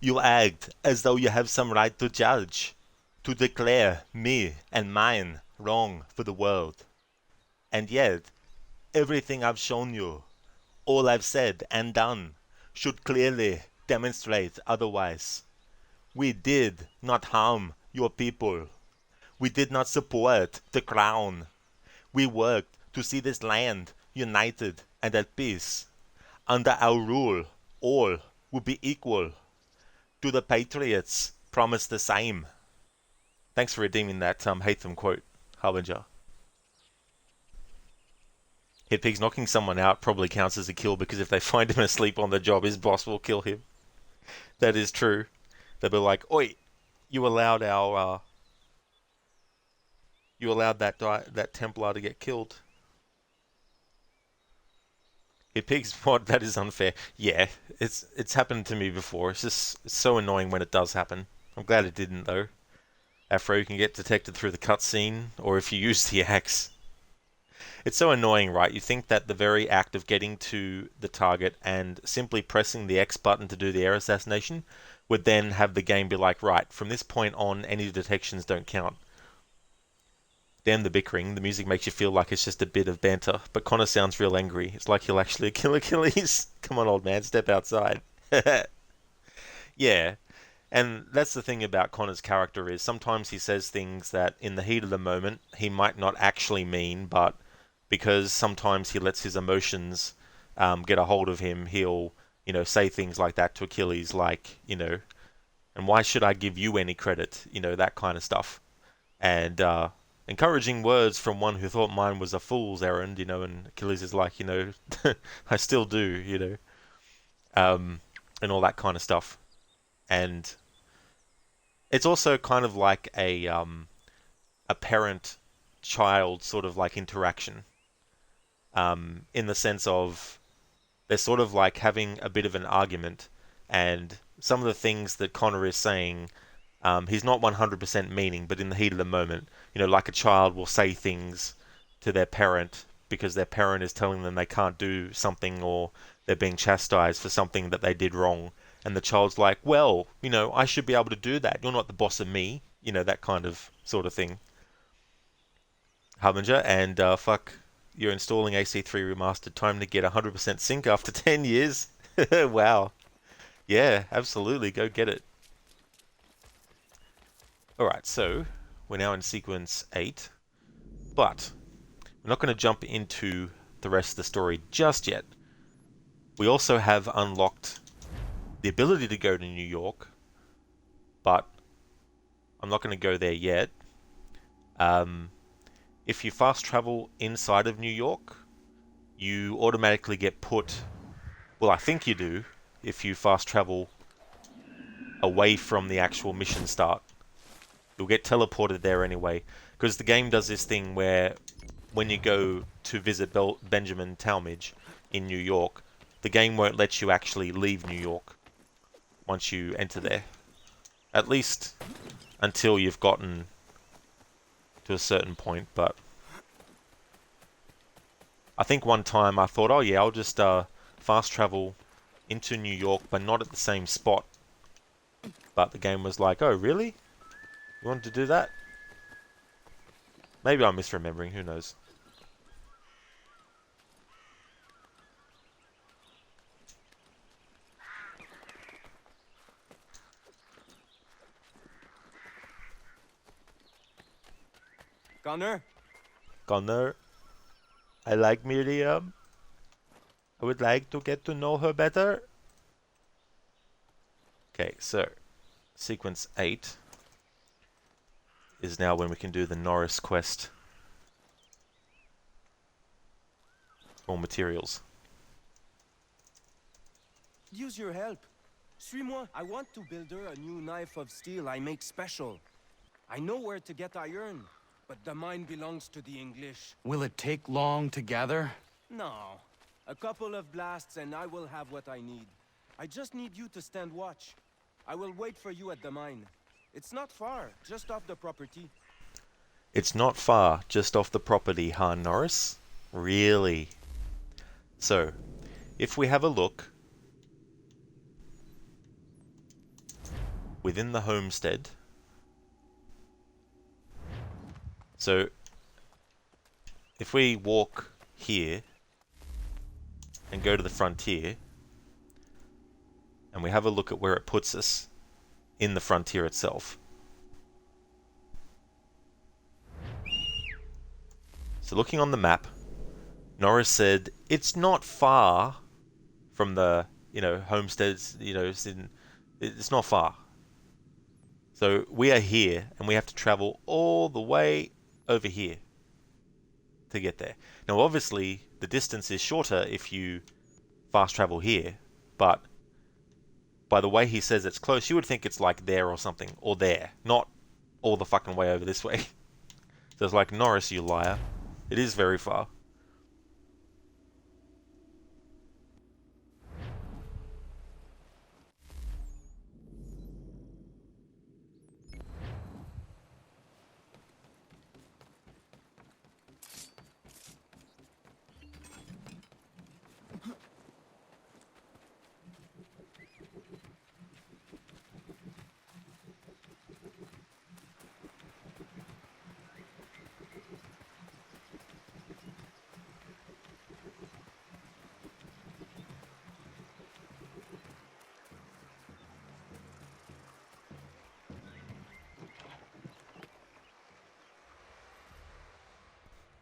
You act as though you have some right to judge, to declare me and mine wrong for the world. And yet, everything I've shown you, all I've said and done, should clearly demonstrate otherwise. We did not harm your people. We did not support the crown. We worked to see this land united and at peace. Under our rule, all would be equal. Do the Patriots promise the same? Thanks for redeeming that Hatham quote, Harbinger. Hitpig's knocking someone out probably counts as a kill because if they find him asleep on the job, his boss will kill him. That is true. They'll be like, "Oi, you allowed our you allowed that Templar to get killed." Hitpig's what? That is unfair. Yeah, it's happened to me before. It's just so annoying when it does happen. I'm glad it didn't though. Afro, you can get detected through the cutscene, or if you use the axe. It's so annoying, right? You think that the very act of getting to the target and simply pressing the X button to do the air assassination would then have the game be like, right, from this point on, any detections don't count. Damn the bickering. The music makes you feel like it's just a bit of banter, but Connor sounds real angry. It's like he'll actually kill Achilles. Come on, old man, step outside. Yeah. And that's the thing about Connor's character is sometimes he says things that in the heat of the moment he might not actually mean, but because sometimes he lets his emotions get a hold of him, he'll, say things like that to Achilles, like, and why should I give you any credit? That kind of stuff. And encouraging words from one who thought mine was a fool's errand, and Achilles is like, I still do, and all that kind of stuff. And it's also kind of like a parent-child sort of like interaction, in the sense of they're sort of like having a bit of an argument, and some of the things that Connor is saying, he's not 100% meaning, but in the heat of the moment, like a child will say things to their parent because their parent is telling them they can't do something or they're being chastised for something that they did wrong. And the child's like, well, I should be able to do that. You're not the boss of me. That kind of sort of thing. Harbinger, and fuck, you're installing AC3 Remastered. Time to get 100% sync after 10 years. Wow. Yeah, absolutely. Go get it. Alright, so we're now in sequence 8. But we're not going to jump into the rest of the story just yet. We also have unlocked the ability to go to New York, but I'm not going to go there yet. If you fast travel inside of New York, you automatically get put, well, I think you do, if you fast travel away from the actual mission start. You'll get teleported there anyway, because the game does this thing where when you go to visit Benjamin Talmadge in New York, the game won't let you actually leave New York once you enter there. At least until you've gotten to a certain point, but I think one time I thought, oh yeah, I'll just fast travel into New York, but not at the same spot. But the game was like, oh really? You want to do that? Maybe I'm misremembering, who knows. Gunner? Connor, I like Miriam. I would like to get to know her better. Okay, so sequence 8 is now when we can do the Norris quest. All materials. Use your help. Suis-moi. I want to build her a new knife of steel I make special. I know where to get iron, but the mine belongs to the English. Will it take long to gather? No. A couple of blasts and I will have what I need. I just need you to stand watch. I will wait for you at the mine. It's not far, just off the property. It's not far, just off the property, huh, Norris? Really? So, if we have a look within the homestead. So, if we walk here and go to the frontier, and we have a look at where it puts us in the frontier itself. So looking on the map, Norris said it's not far from the, homesteads, it's not far. So we are here and we have to travel all the way over here to get there. Now obviously the distance is shorter if you fast travel here, but by the way he says it's close, you would think it's like there or something, or there, not all the fucking way over this way. So it's like, Norris, you liar. It is very far.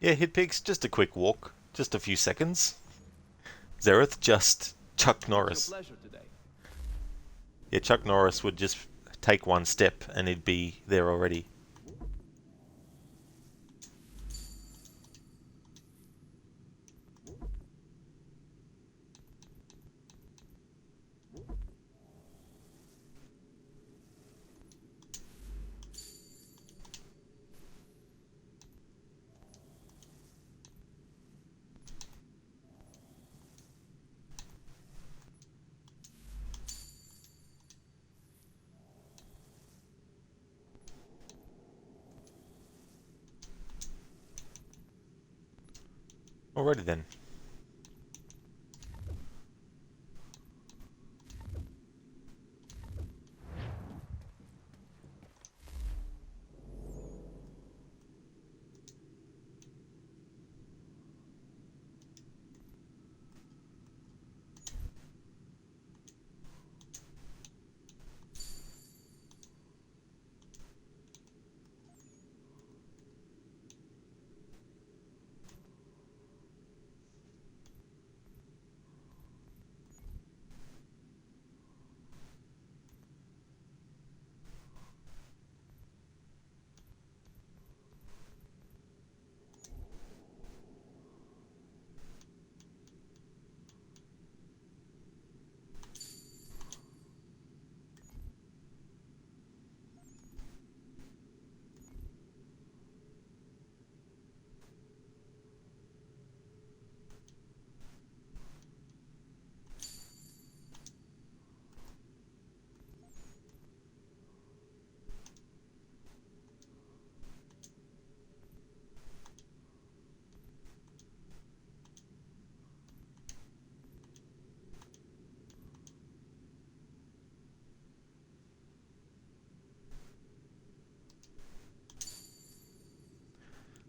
Yeah, Hitpigs, just a quick walk. Just a few seconds. Zereth, just Chuck Norris. Yeah, Chuck Norris would just take one step and he'd be there already. Alrighty then.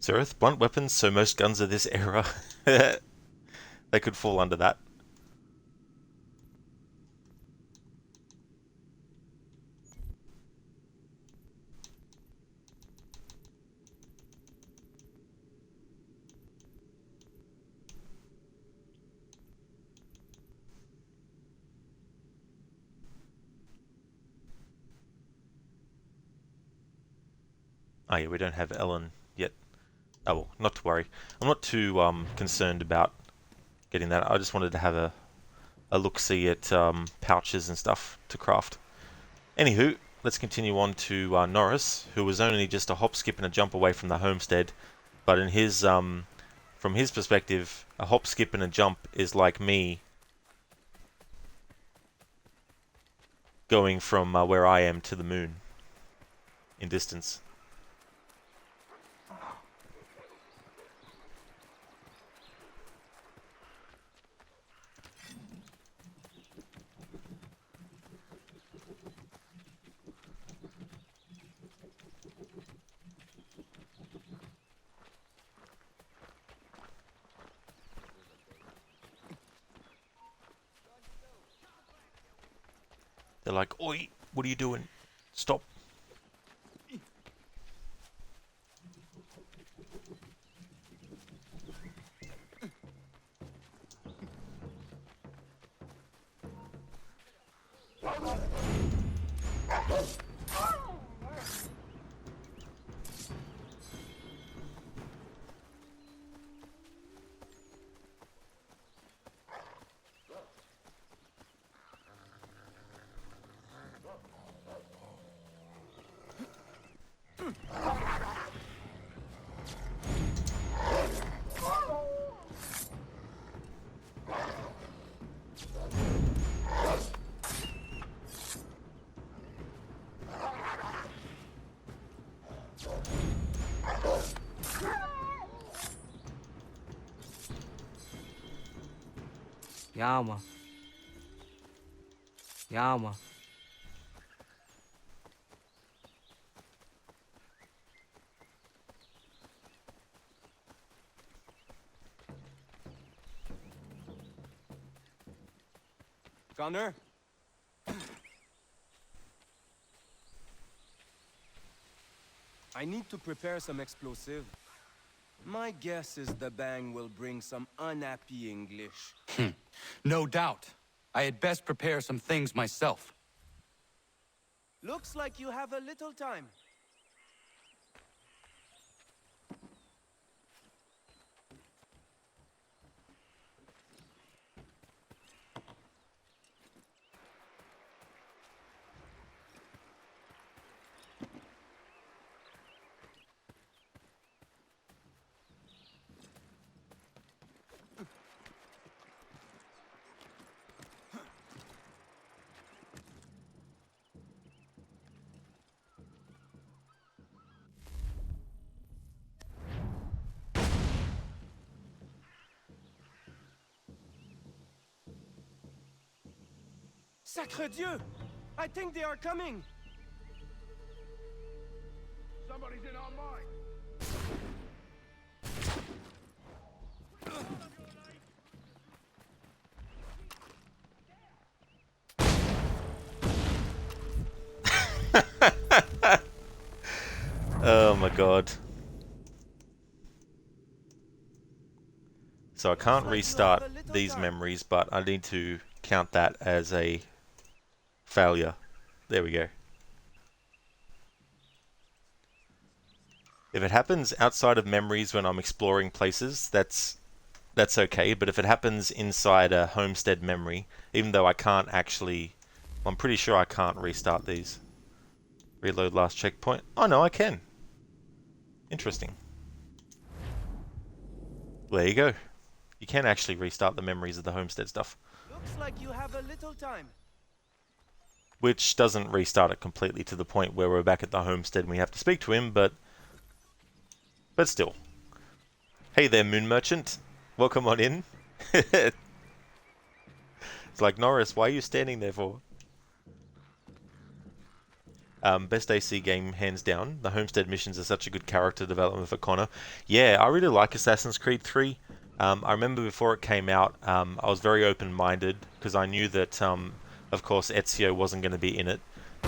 Zereth, blunt weapons, so most guns of this era, they could fall under that. Oh yeah, we don't have Ellen yet. Oh well, not to worry. I'm not too concerned about getting that. I just wanted to have a look-see at pouches and stuff to craft. Anywho, let's continue on to Norris, who was only just a hop, skip, and a jump away from the homestead. But in his, from his perspective, a hop, skip, and a jump is like me going from where I am to the moon in distance. They're like, "Oi, what are you doing? Stop." Yama. Yama. Connor? I need to prepare some explosive. My guess is the bang will bring some unhappy English. No doubt. I had best prepare some things myself. Looks like you have a little time. Sacre Dieu! I think they are coming! Somebody's in our mine. Oh my god. So I can't restart these memories, but I need to count that as a failure. There we go. If it happens outside of memories when I'm exploring places, that's okay, but if it happens inside a homestead memory, even though I can't actually, I'm pretty sure I can't restart these. Reload last checkpoint. Oh no, I can. Interesting. There you go. You can actually restart the memories of the homestead stuff. Looks like you have a little time. Which doesn't restart it completely to the point where we're back at the homestead and we have to speak to him, but still. Hey there, Moon Merchant. Welcome on in. It's like, Norris, why are you standing there for? Best AC game, hands down. The homestead missions are such a good character development for Connor. Yeah, I really like Assassin's Creed 3. I remember before it came out, I was very open-minded because I knew that, of course, Ezio wasn't going to be in it,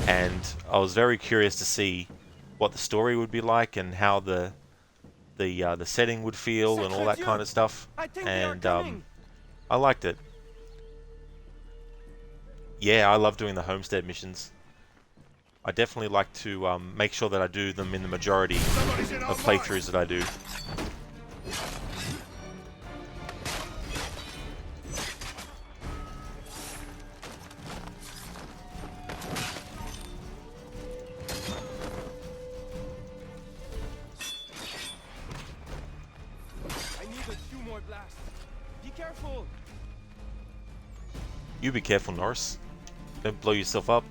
and I was very curious to see what the story would be like and how the setting would feel and all that kind of stuff. And I liked it. Yeah, I love doing the homestead missions. I definitely like to make sure that I do them in the majority of playthroughs that I do. I need a few more blasts. Be careful. You be careful, Norris. Don't blow yourself up.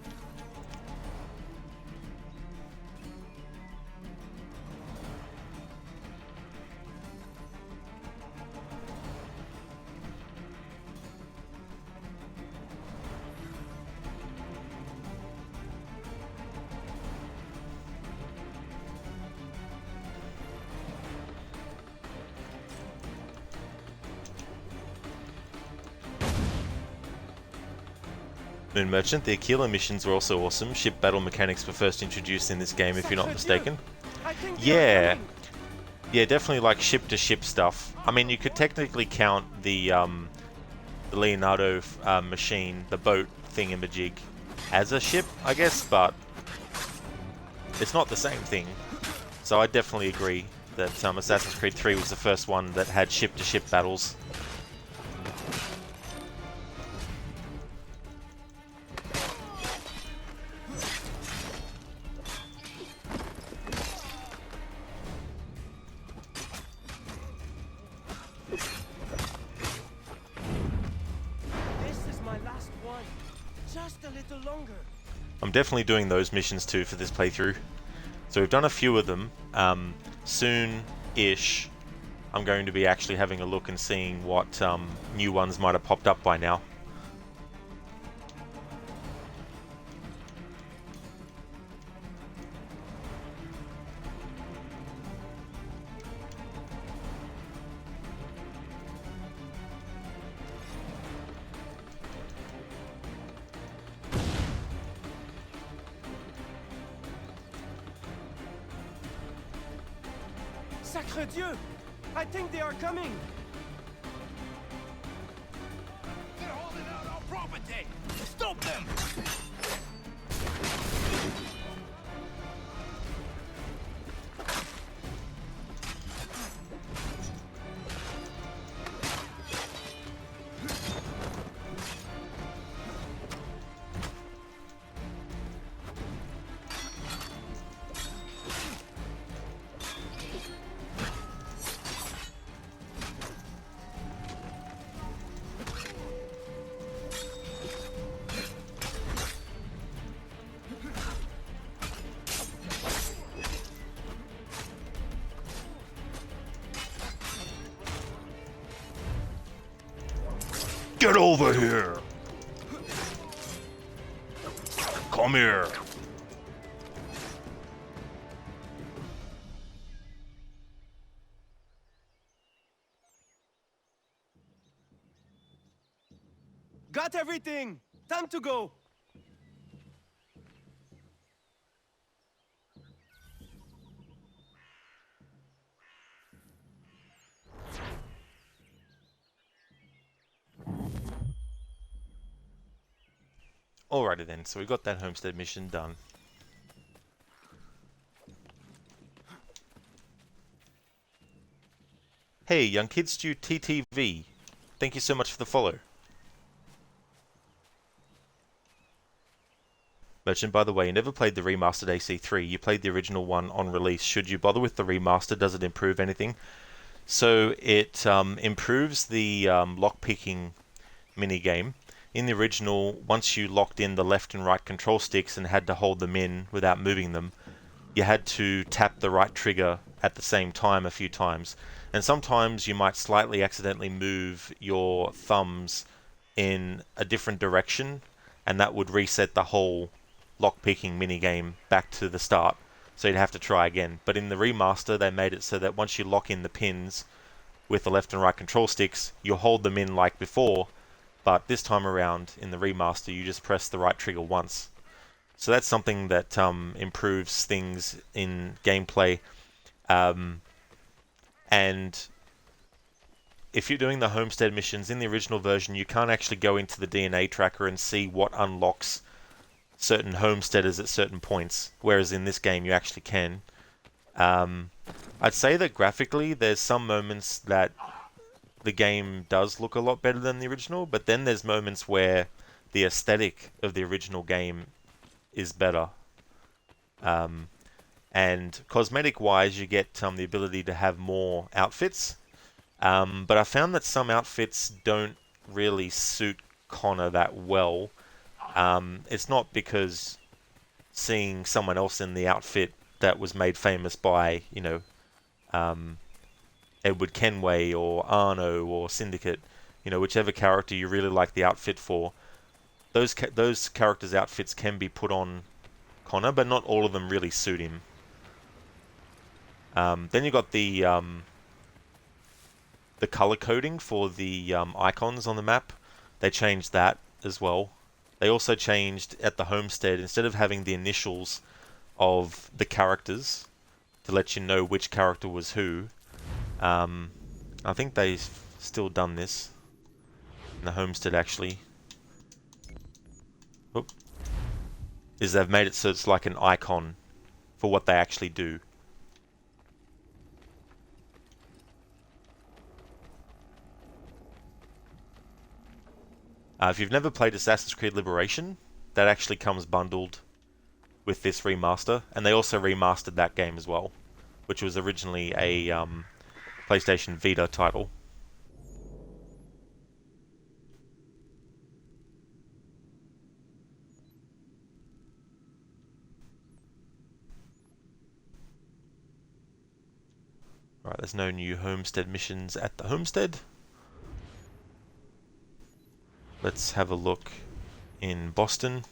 Moon Merchant, the Aquila missions were also awesome. Ship battle mechanics were first introduced in this game, if you're not mistaken. Yeah, definitely like ship-to-ship stuff. I mean, you could technically count the Leonardo machine, the boat thingamajig, as a ship, I guess, but it's not the same thing. So I definitely agree that Assassin's Creed 3 was the first one that had ship-to-ship battles. I'm definitely doing those missions too for this playthrough. So we've done a few of them. Soon-ish, I'm going to be actually having a look and seeing what new ones might have popped up by now. Sacre Dieu! I think they are coming! They're holding out our property! Stop them! Get over here! Come here! Got everything! Time to go! Alrighty then, so we got that homestead mission done. Hey, Young Kid Stew TTV. Thank you so much for the follow. Merchant, by the way, you never played the remastered AC3. You played the original one on release. Should you bother with the remaster? Does it improve anything? So it improves the lockpicking minigame. In the original, once you locked in the left and right control sticks and had to hold them in without moving them, you had to tap the right trigger at the same time a few times. And sometimes you might slightly accidentally move your thumbs in a different direction, and that would reset the whole lockpicking minigame back to the start. So you'd have to try again. But in the remaster, they made it so that once you lock in the pins with the left and right control sticks, you hold them in like before, but this time around in the remaster you just press the right trigger once. So that's something that improves things in gameplay. And if you're doing the homestead missions in the original version, you can't actually go into the DNA tracker and see what unlocks certain homesteaders at certain points, whereas in this game you actually can. I'd say that graphically there's some moments that the game does look a lot better than the original, but then there's moments where the aesthetic of the original game is better. And cosmetic-wise, you get the ability to have more outfits, but I found that some outfits don't really suit Connor that well. It's not because seeing someone else in the outfit that was made famous by, you know, Edward Kenway or Arno or Syndicate, you know, whichever character you really like the outfit for, those characters' outfits can be put on Connor, but not all of them really suit him. Then you got the color coding for the icons on the map. They changed that as well. They also changed at the homestead, instead of having the initials of the characters to let you know which character was who. I think they've still done this in the homestead actually. Oop. Is they've made it so it's like an icon for what they actually do. If you've never played Assassin's Creed Liberation, that actually comes bundled with this remaster, and they also remastered that game as well, which was originally a PlayStation Vita title. Right, there's no new homestead missions at the homestead. Let's have a look in Boston.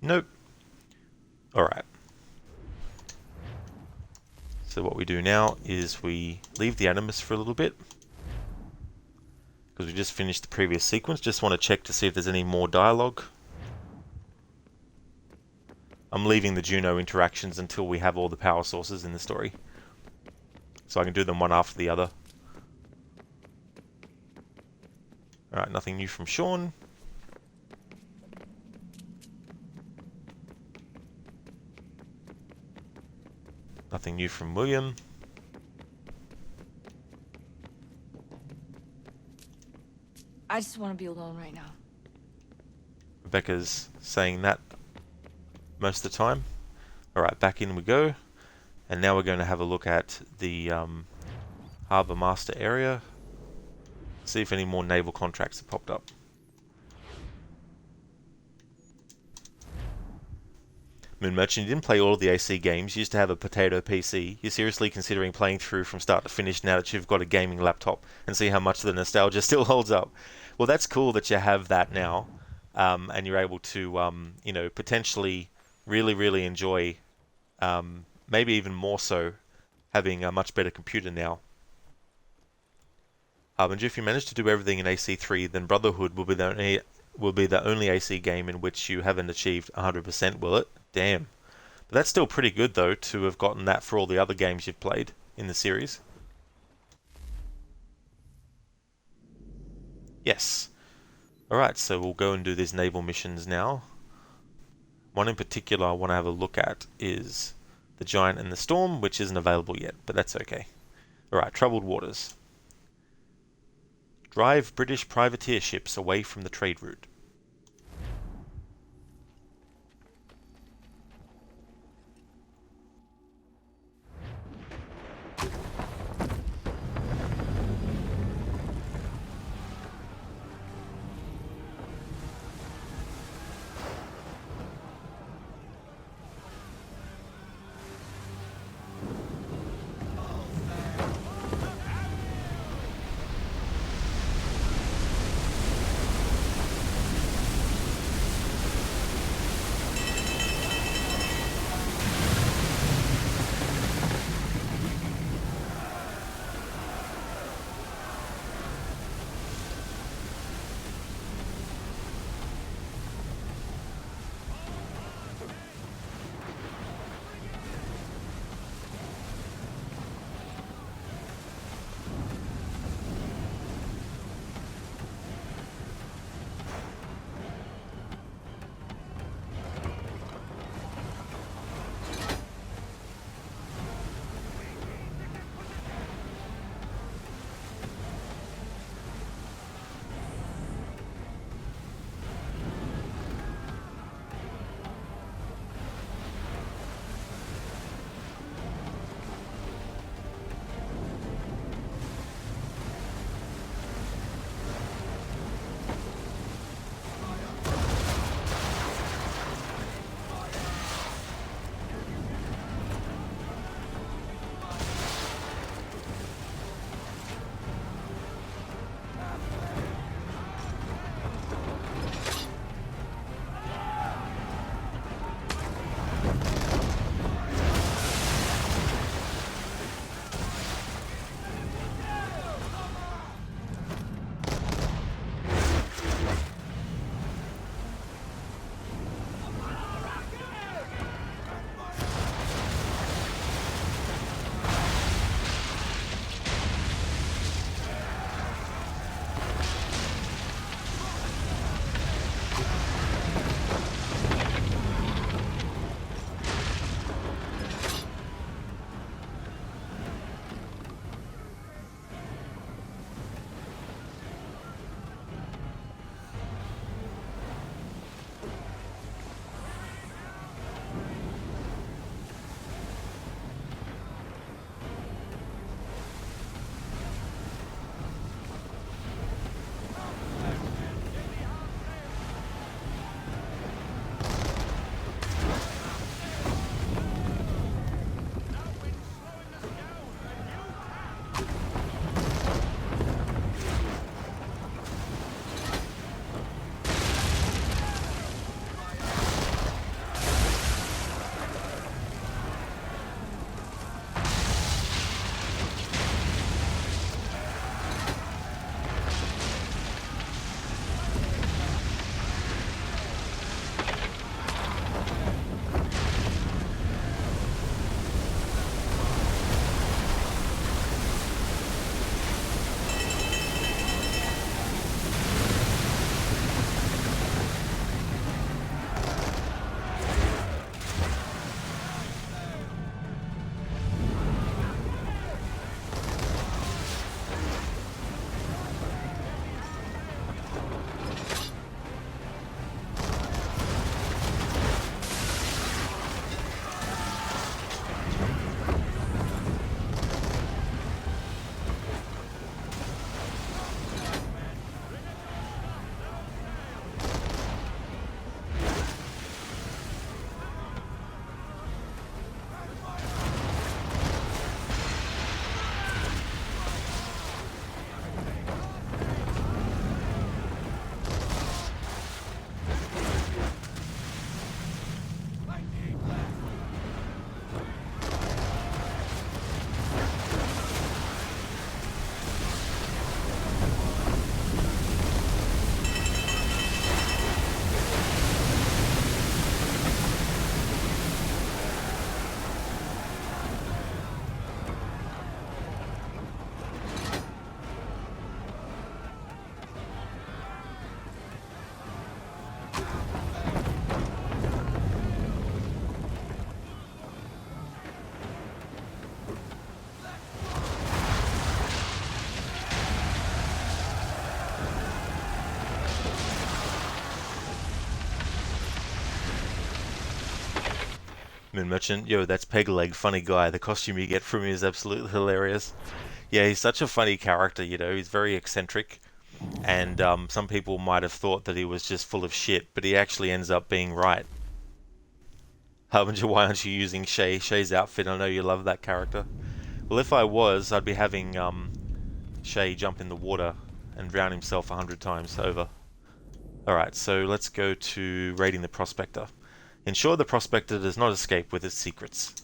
Nope. Alright. So what we do now is we leave the Animus for a little bit, because we just finished the previous sequence. Just want to check to see if there's any more dialogue. I'm leaving the Juno interactions until we have all the power sources in the story, so I can do them one after the other. Alright, nothing new from Sean. Nothing new from William. I just want to be alone right now. Rebecca's saying that most of the time. Alright, back in we go. And now we're going to have a look at the Harbour Master area. See if any more naval contracts have popped up. Moon Merchant, you didn't play all of the AC games. You used to have a potato PC. You're seriously considering playing through from start to finish now that you've got a gaming laptop, and see how much of the nostalgia still holds up. Well, that's cool that you have that now, and you're able to, you know, potentially really enjoy, maybe even more so, having a much better computer now. And if you manage to do everything in AC3, then Brotherhood will be the only AC game in which you haven't achieved 100%, will it? Damn. But that's still pretty good, though, to have gotten that for all the other games you've played in the series. Yes. Alright, so we'll go and do these naval missions now. One in particular I want to have a look at is the Giant and the Storm, which isn't available yet, but that's okay. Alright, Troubled Waters. Drive British privateer ships away from the trade route. Moon Merchant, yo, that's Pegleg, funny guy. The costume you get from him is absolutely hilarious. Yeah, he's such a funny character, you know, he's very eccentric. And some people might have thought that he was just full of shit, but he actually ends up being right. Harbinger, why aren't you using Shay? Shay's outfit, I know you love that character. Well, if I was, I'd be having Shay jump in the water and drown himself 100 times over. Alright, so let's go to raiding the Prospector. Ensure the Prospector does not escape with its secrets.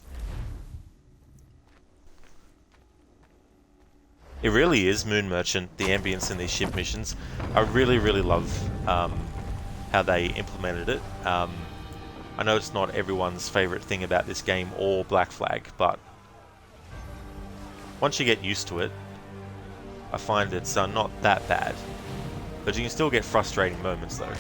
It really is Moon Merchant, the ambience in these ship missions. I really, really love how they implemented it. I know it's not everyone's favourite thing about this game or Black Flag, but once you get used to it, I find it's not that bad. But you can still get frustrating moments though.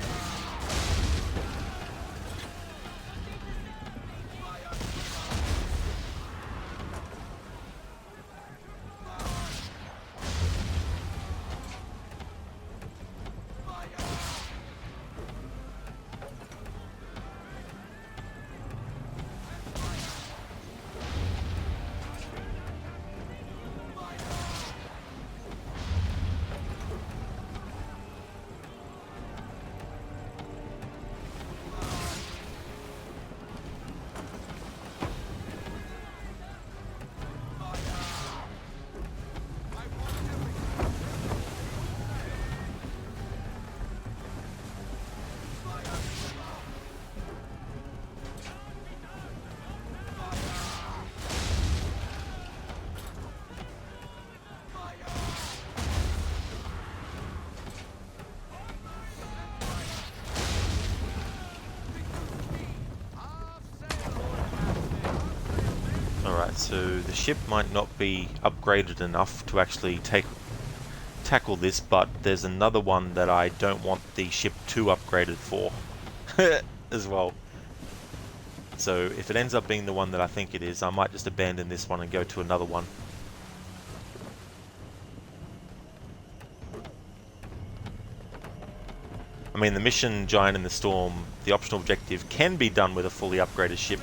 Alright, so the ship might not be upgraded enough to actually tackle this, but there's another one that I don't want the ship too upgraded for as well. So if it ends up being the one that I think it is, I might just abandon this one and go to another one. I mean, the mission Giant in the Storm, the optional objective, can be done with a fully upgraded ship,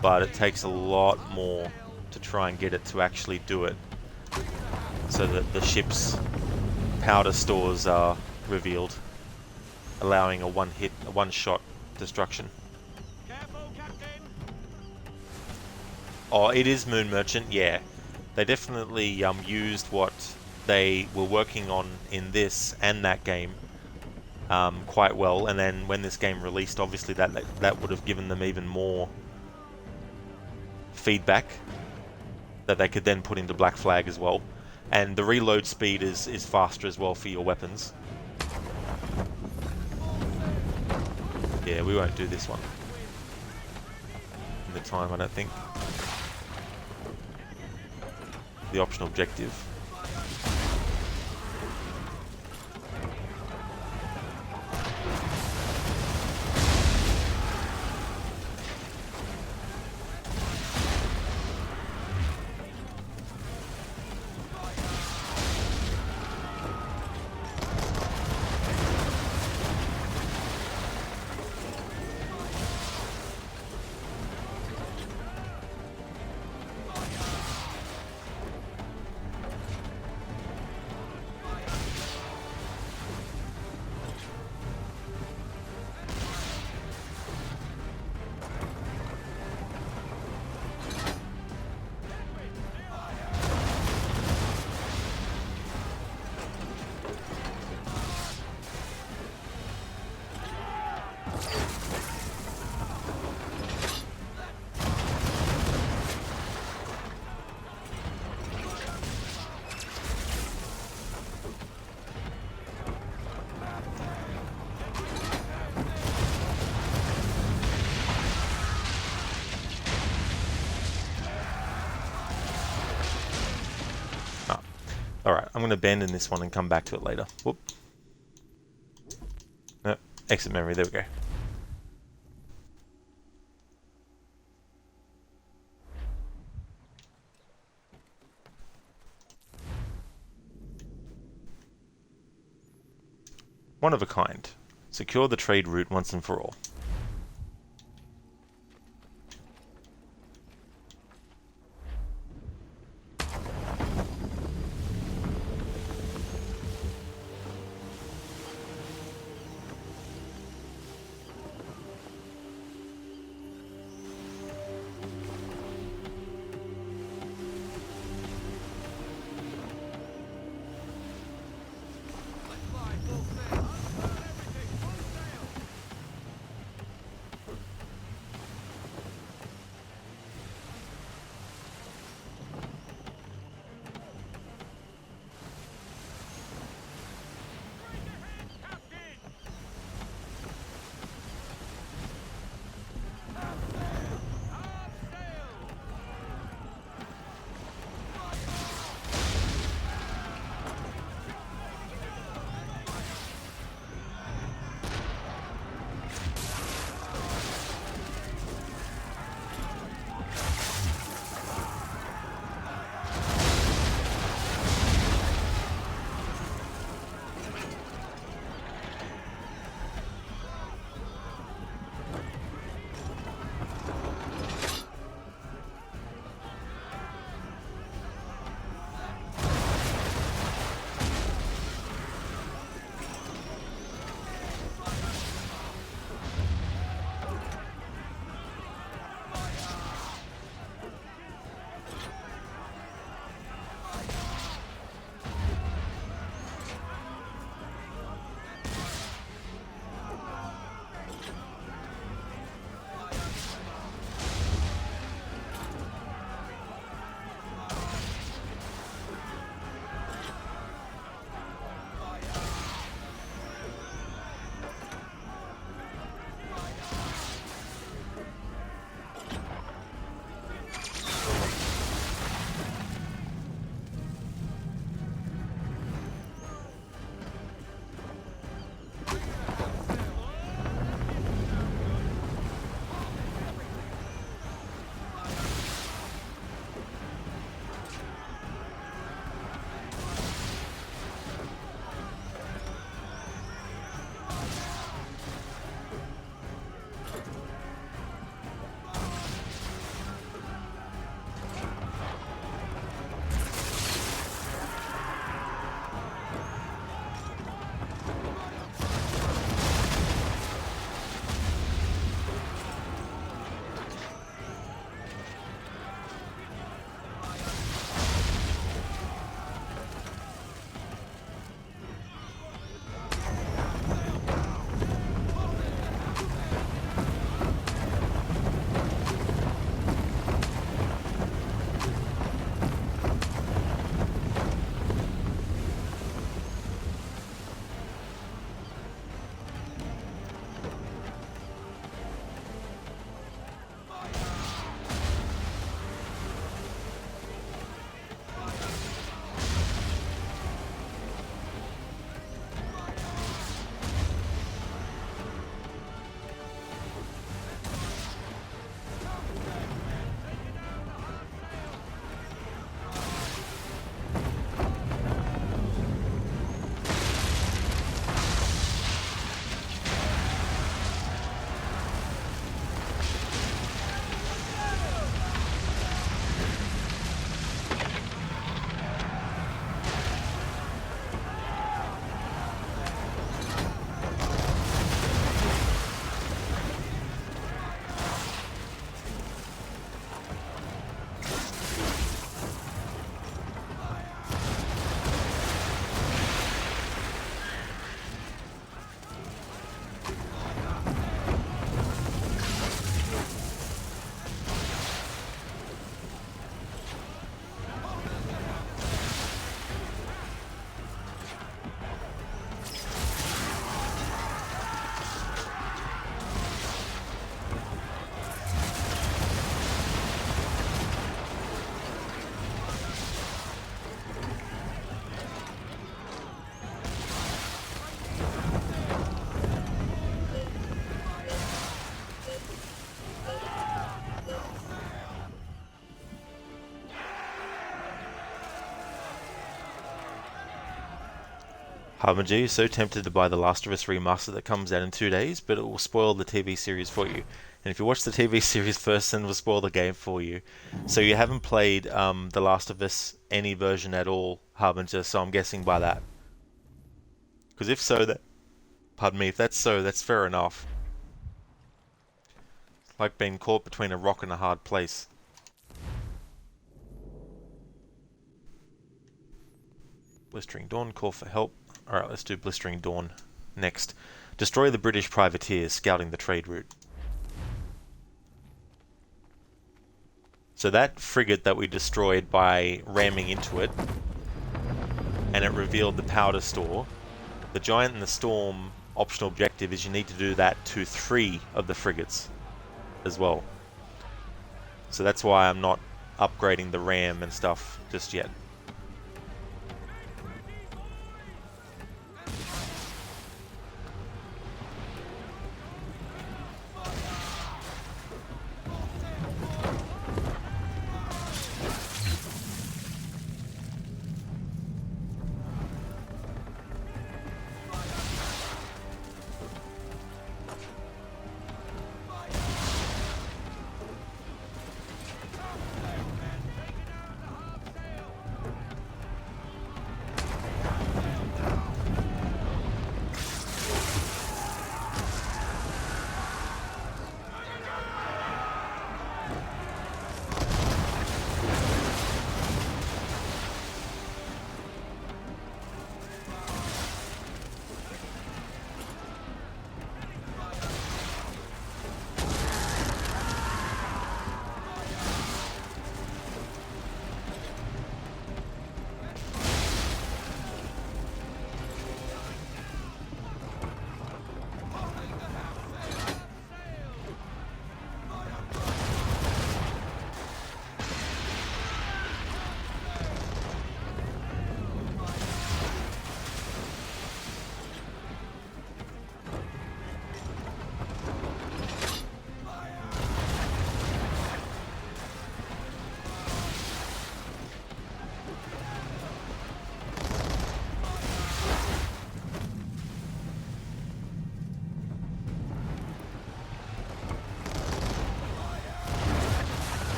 but it takes a lot more to try and get it to actually do it, so that the ship's powder stores are revealed, allowing a one-shot destruction. Oh, it is Moon Merchant, yeah. They definitely used what they were working on in this and that game quite well, and then when this game released, obviously that would have given them even more feedback that they could then put into Black Flag as well. And the reload speed is faster as well for your weapons. Yeah, we won't do this one in the time, I don't think. The optional objective. Alright, I'm going to abandon this one and come back to it later. Whoop. No, exit memory, there we go. One of a kind. Secure the trade route once and for all. Harbinger, you're so tempted to buy The Last of Us Remaster that comes out in 2 days, but it will spoil the TV series for you. And if you watch the TV series first, then it will spoil the game for you. So you haven't played The Last of Us any version at all, Harbinger, so I'm guessing by that. Because if so, pardon me, if that's so, that's fair enough. It's like being caught between a rock and a hard place. Blistering Dawn, call for help. Alright, let's do Blistering Dawn next. Destroy the British privateers scouting the trade route. So that frigate that we destroyed by ramming into it, and it revealed the powder store, the Giant and the Storm optional objective is you need to do that to 3 of the frigates as well. So that's why I'm not upgrading the ram and stuff just yet.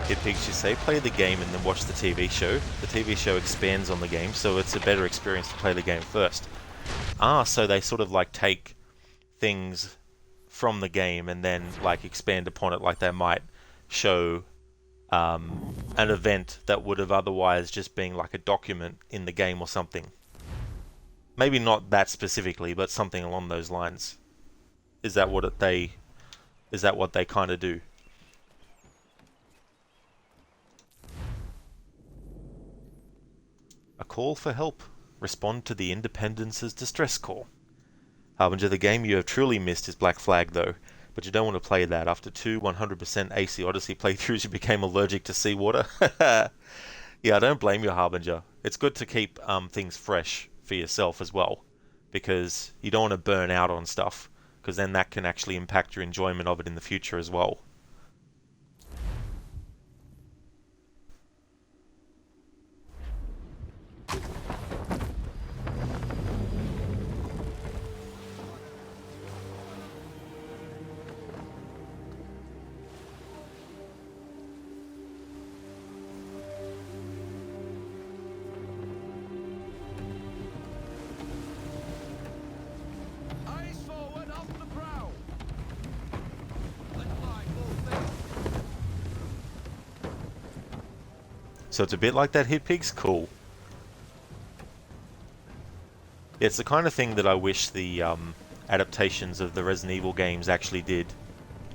Kid Pigs, you say, play the game and then watch the TV show. The TV show expands on the game, so it's a better experience to play the game first. Ah, so they sort of like take things from the game and then like expand upon it, like they might show an event that would have otherwise just been like a document in the game or something. Maybe not that specifically, but something along those lines. Is that what they kind of do? A call for help. Respond to the Independence's distress call. Harbinger, the game you have truly missed is Black Flag though, but you don't want to play that. After 2 100% AC Odyssey playthroughs you became allergic to seawater. Yeah, I don't blame you, Harbinger. It's good to keep things fresh for yourself as well, because you don't want to burn out on stuff, because then that can actually impact your enjoyment of it in the future as well. So it's a bit like that Hit Pigs? Cool. It's the kind of thing that I wish the adaptations of the Resident Evil games actually did.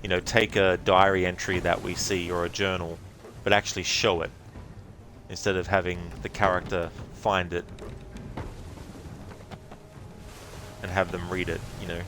You know, take a diary entry that we see or a journal, but actually show it instead of having the character find it and have them read it, you know.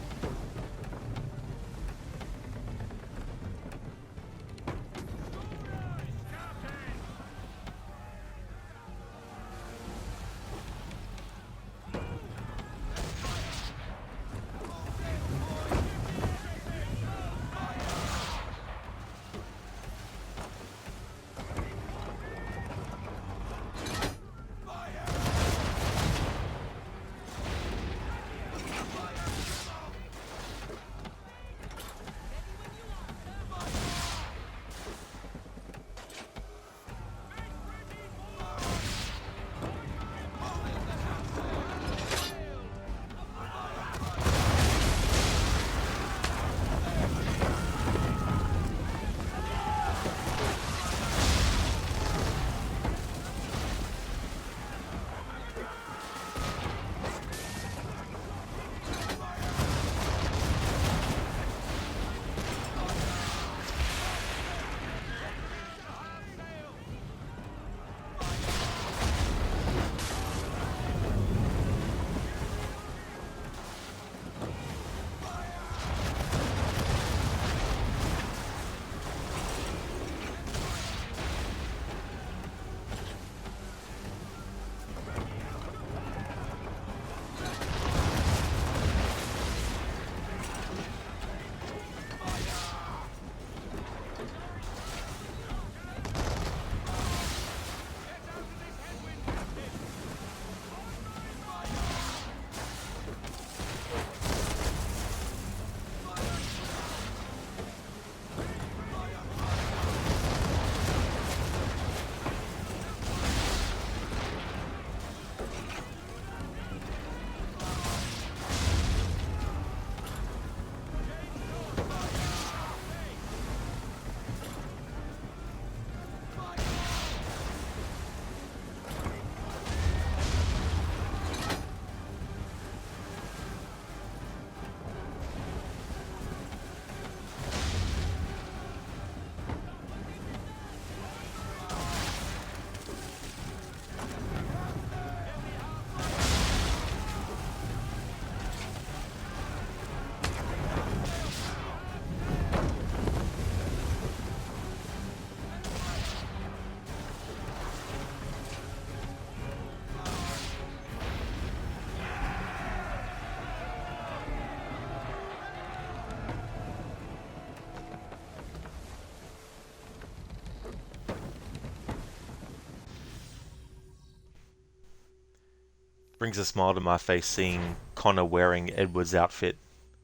Brings a smile to my face seeing Connor wearing Edward's outfit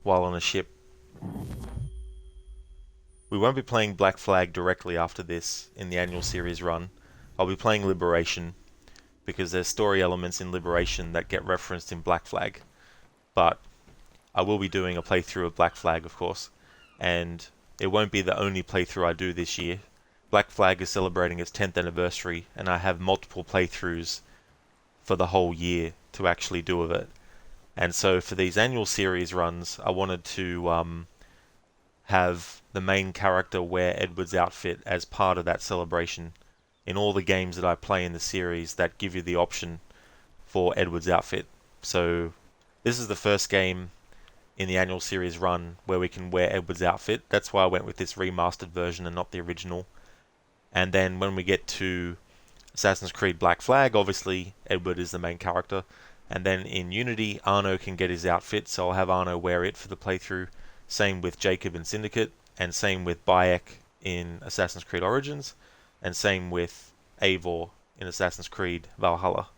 while on a ship. We won't be playing Black Flag directly after this in the annual series run. I'll be playing Liberation, because there's story elements in Liberation that get referenced in Black Flag. But I will be doing a playthrough of Black Flag, of course, and it won't be the only playthrough I do this year. Black Flag is celebrating its 10th anniversary, and I have multiple playthroughs for the whole year to actually do of it. And so for these annual series runs, I wanted to have the main character wear Edward's outfit as part of that celebration in all the games that I play in the series that give you the option for Edward's outfit. So this is the first game in the annual series run where we can wear Edward's outfit. That's why I went with this remastered version and not the original. And then when we get to Assassin's Creed Black Flag, obviously Edward is the main character. And then in Unity, Arno can get his outfit, so I'll have Arno wear it for the playthrough. Same with Jacob in Syndicate, and same with Bayek in Assassin's Creed Origins, and same with Eivor in Assassin's Creed Valhalla.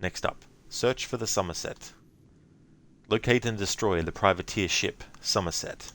Next up, search for the Somerset. Locate and destroy the privateer ship Somerset.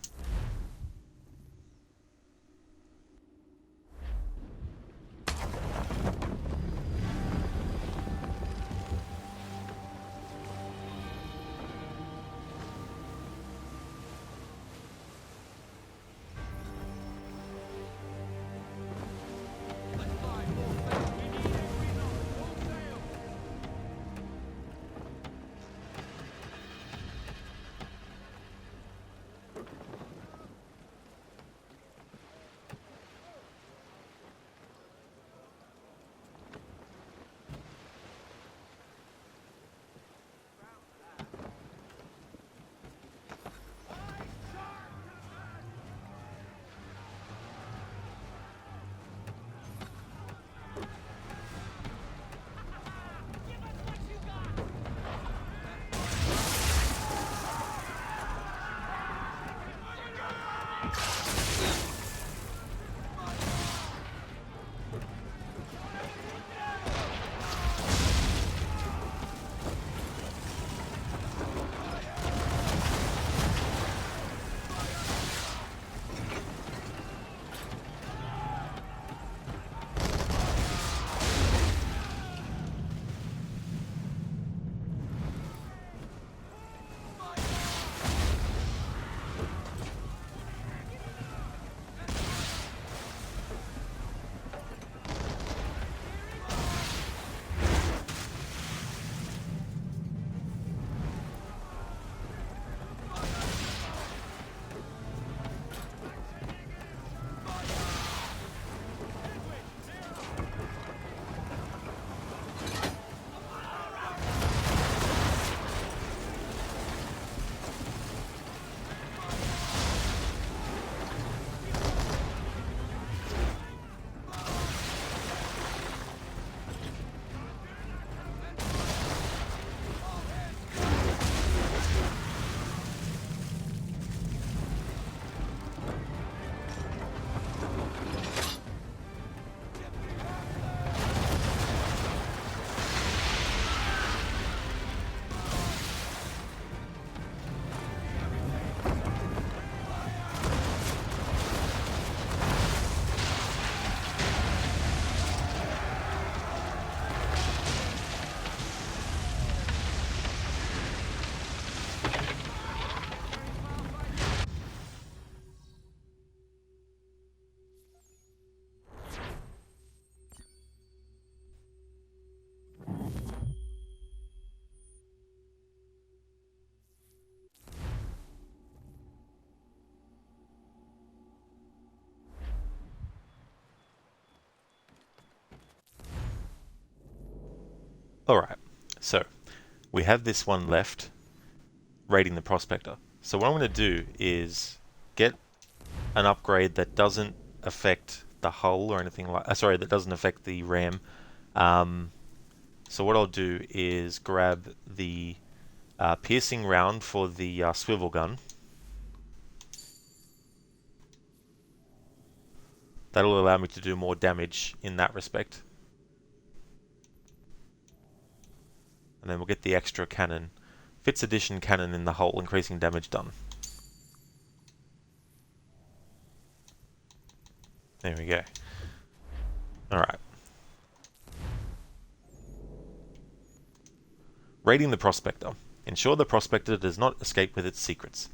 Alright, so we have this one left, raiding the Prospector. So what I'm going to do is get an upgrade that doesn't affect the hull or anything like... sorry, that doesn't affect the RAM. So what I'll do is grab the piercing round for the swivel gun. That'll allow me to do more damage in that respect. And then we'll get the extra cannon. Fifth edition cannon in the hull, increasing damage done. There we go. Alright. Raiding the Prospector. Ensure the Prospector does not escape with its secrets.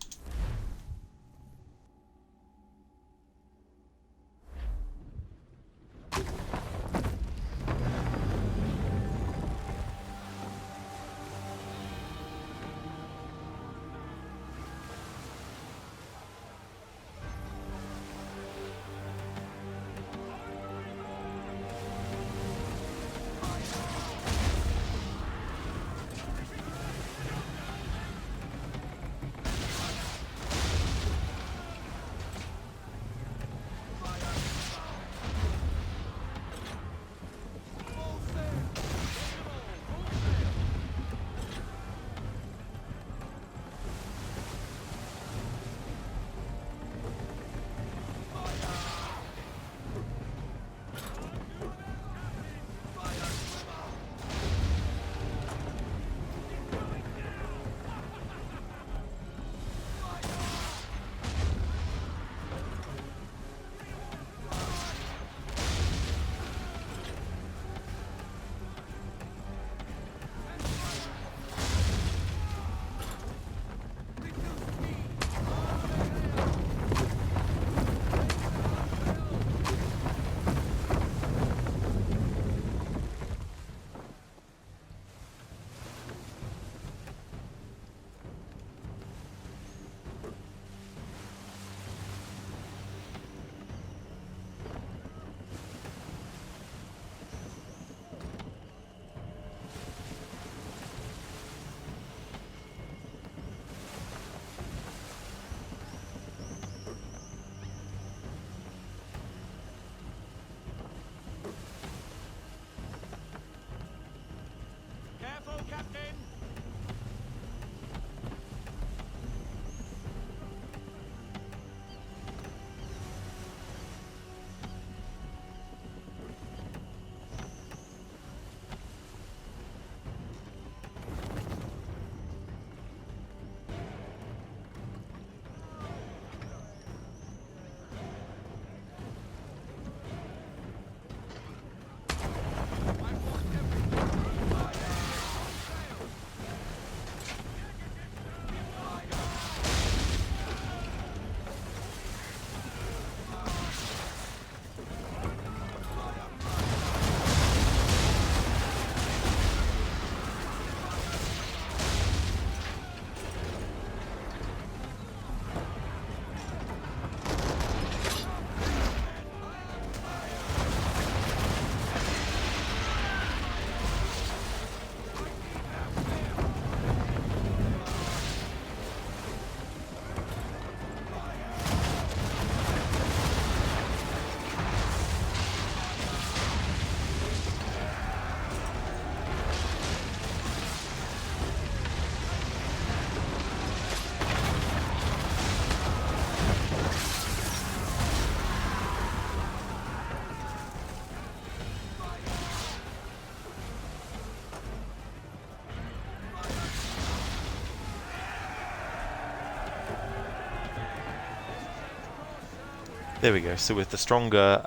There we go. So with the stronger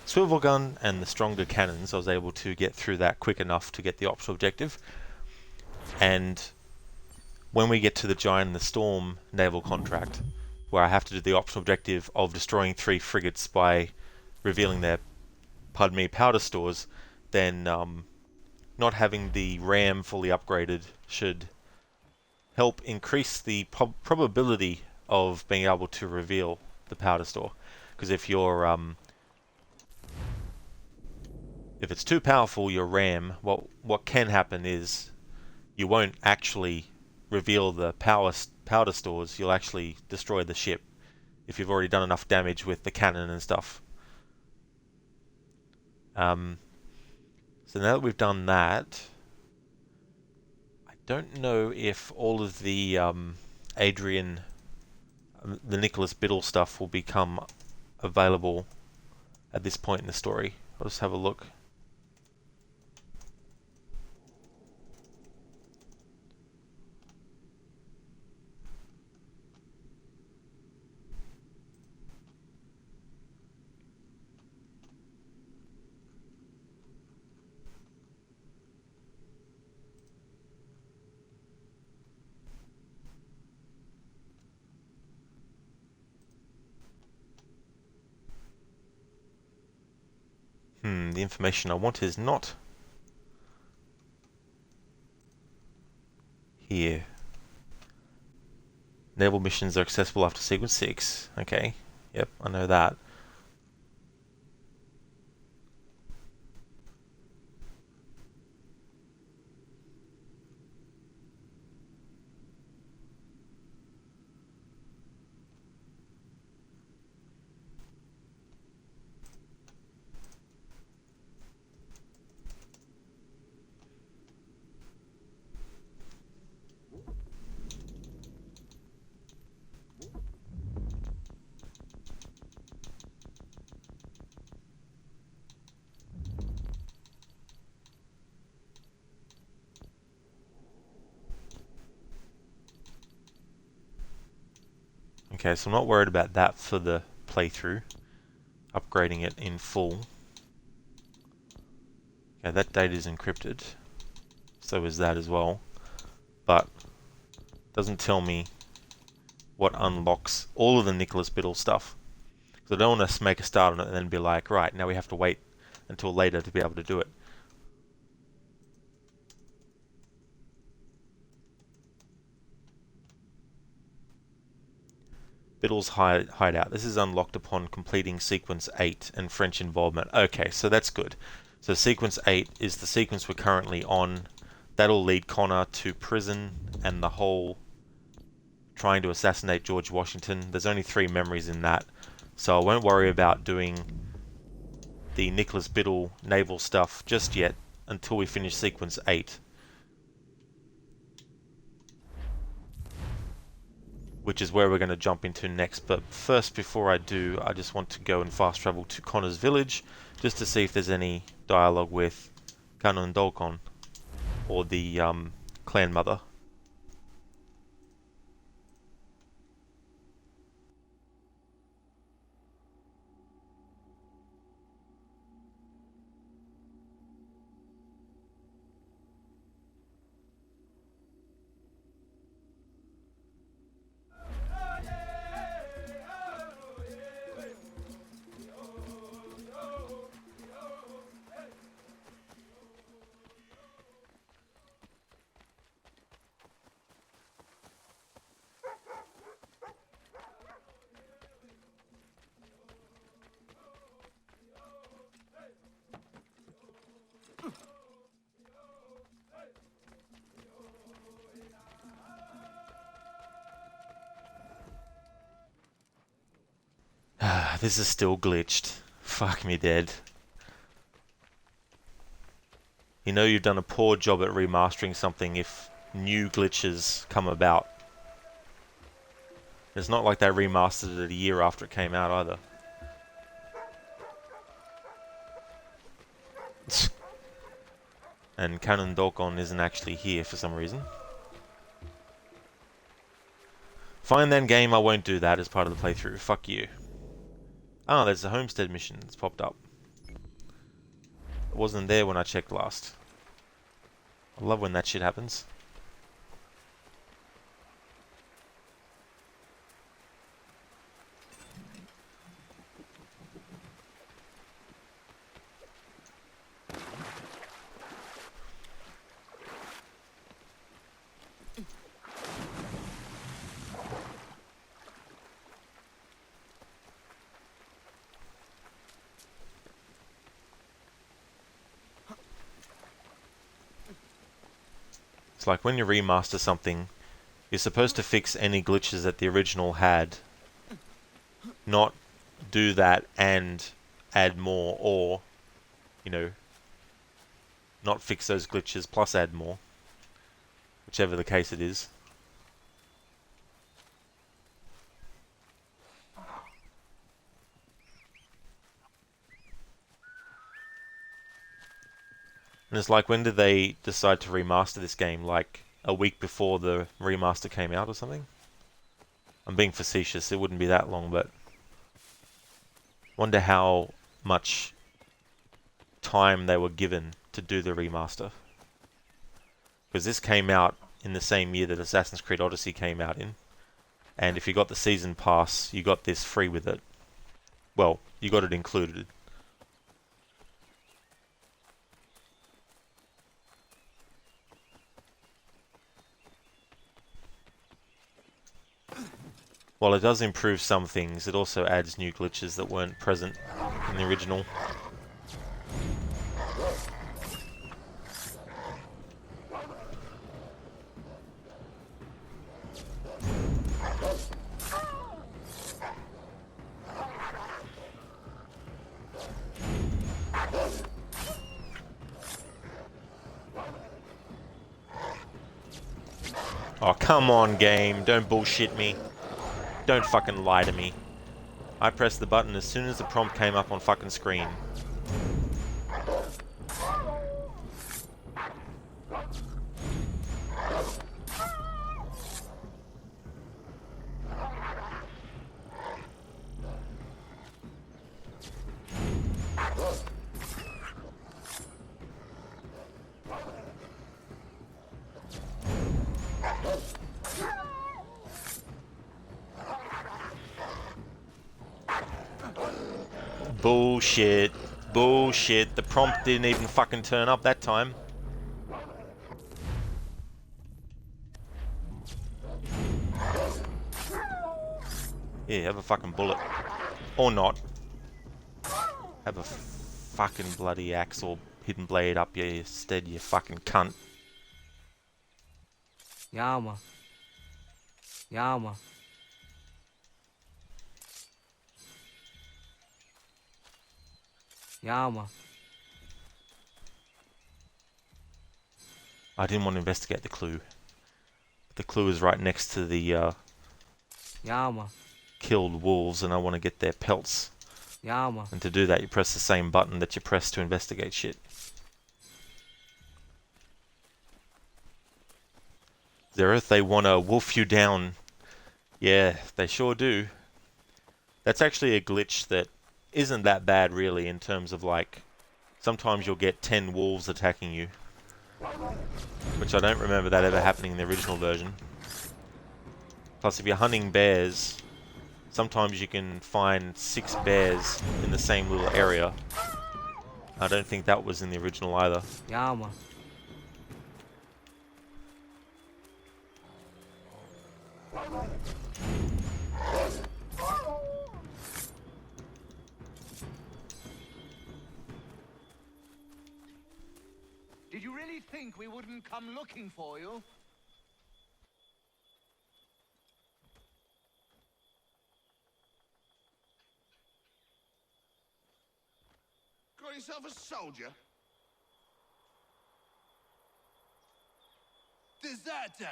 swivel gun and the stronger cannons, I was able to get through that quick enough to get the optional objective. And when we get to the Giant in the Storm naval contract, where I have to do the optional objective of destroying 3 frigates by revealing their, pardon me, powder stores, then not having the RAM fully upgraded should help increase the probability of being able to reveal the powder store. Because if you're If it's too powerful, your RAM, what can happen is you won't actually reveal the powder stores. You'll actually destroy the ship if you've already done enough damage with the cannon and stuff. So now that we've done that, I don't know if all of the Adrian, the Nicholas Biddle stuff will become available at this point in the story. I'll just have a look. The information I want is not here. Naval missions are accessible after sequence 6. Okay, yep, I know that. Okay, so I'm not worried about that for the playthrough. Upgrading it in full. Okay, that data is encrypted. So is that as well. But doesn't tell me what unlocks all of the Nicholas Biddle stuff. Because I don't want to make a start on it and then be like, right, now we have to wait until later to be able to do it. Biddle's hideout. This is unlocked upon completing sequence 8 and French involvement. Okay, so that's good. So sequence 8 is the sequence we're currently on. That'll lead Connor to prison and the whole trying to assassinate George Washington. There's only 3 memories in that, so I won't worry about doing the Nicholas Biddle naval stuff just yet until we finish sequence 8. Which is where we're going to jump into next. But first, before I do, I just want to go and fast travel to Connor's village just to see if there's any dialogue with Canon Dolcon or the clan mother. This is still glitched. Fuck me dead. You know you've done a poor job at remastering something if new glitches come about. It's not like they remastered it a year after it came out either. And Canon Dolcon isn't actually here for some reason. Fine then, game, I won't do that as part of the playthrough. Fuck you. Ah, there's a homestead mission that's popped up. It wasn't there when I checked last. I love when that shit happens. It's like when you remaster something, you're supposed to fix any glitches that the original had, not do that and add more, or, you know, not fix those glitches plus add more, whichever the case it is. And it's like, when did they decide to remaster this game? Like a week before the remaster came out or something? I'm being facetious, it wouldn't be that long, but wonder how much time they were given to do the remaster. Because this came out in the same year that Assassin's Creed Odyssey came out in. And if you got the season pass, you got this free with it. Well, you got it included. While it does improve some things, it also adds new glitches that weren't present in the original. Oh, come on, game. Don't bullshit me. Don't fucking lie to me. I pressed the button as soon as the prompt came up on fucking screen. Bullshit. Bullshit. The prompt didn't even fucking turn up that time. Yeah, have a fucking bullet. Or not. Have a fucking bloody axe or hidden blade up your instead, you fucking cunt. Yama. Yama. Yama. I didn't want to investigate the clue. The clue is right next to the Yama. killed wolves, and I want to get their pelts. Yama. And to do that, you press the same button that you press to investigate shit. Zereth, they want to wolf you down. Yeah, they sure do. That's actually a glitch that isn't that bad, really, in terms of, like, sometimes you'll get 10 wolves attacking you. Which I don't remember that ever happening in the original version. Plus, if you're hunting bears, sometimes you can find 6 bears in the same little area. I don't think that was in the original either. Yama. Did you really think we wouldn't come looking for you? Call yourself a soldier? Deserter!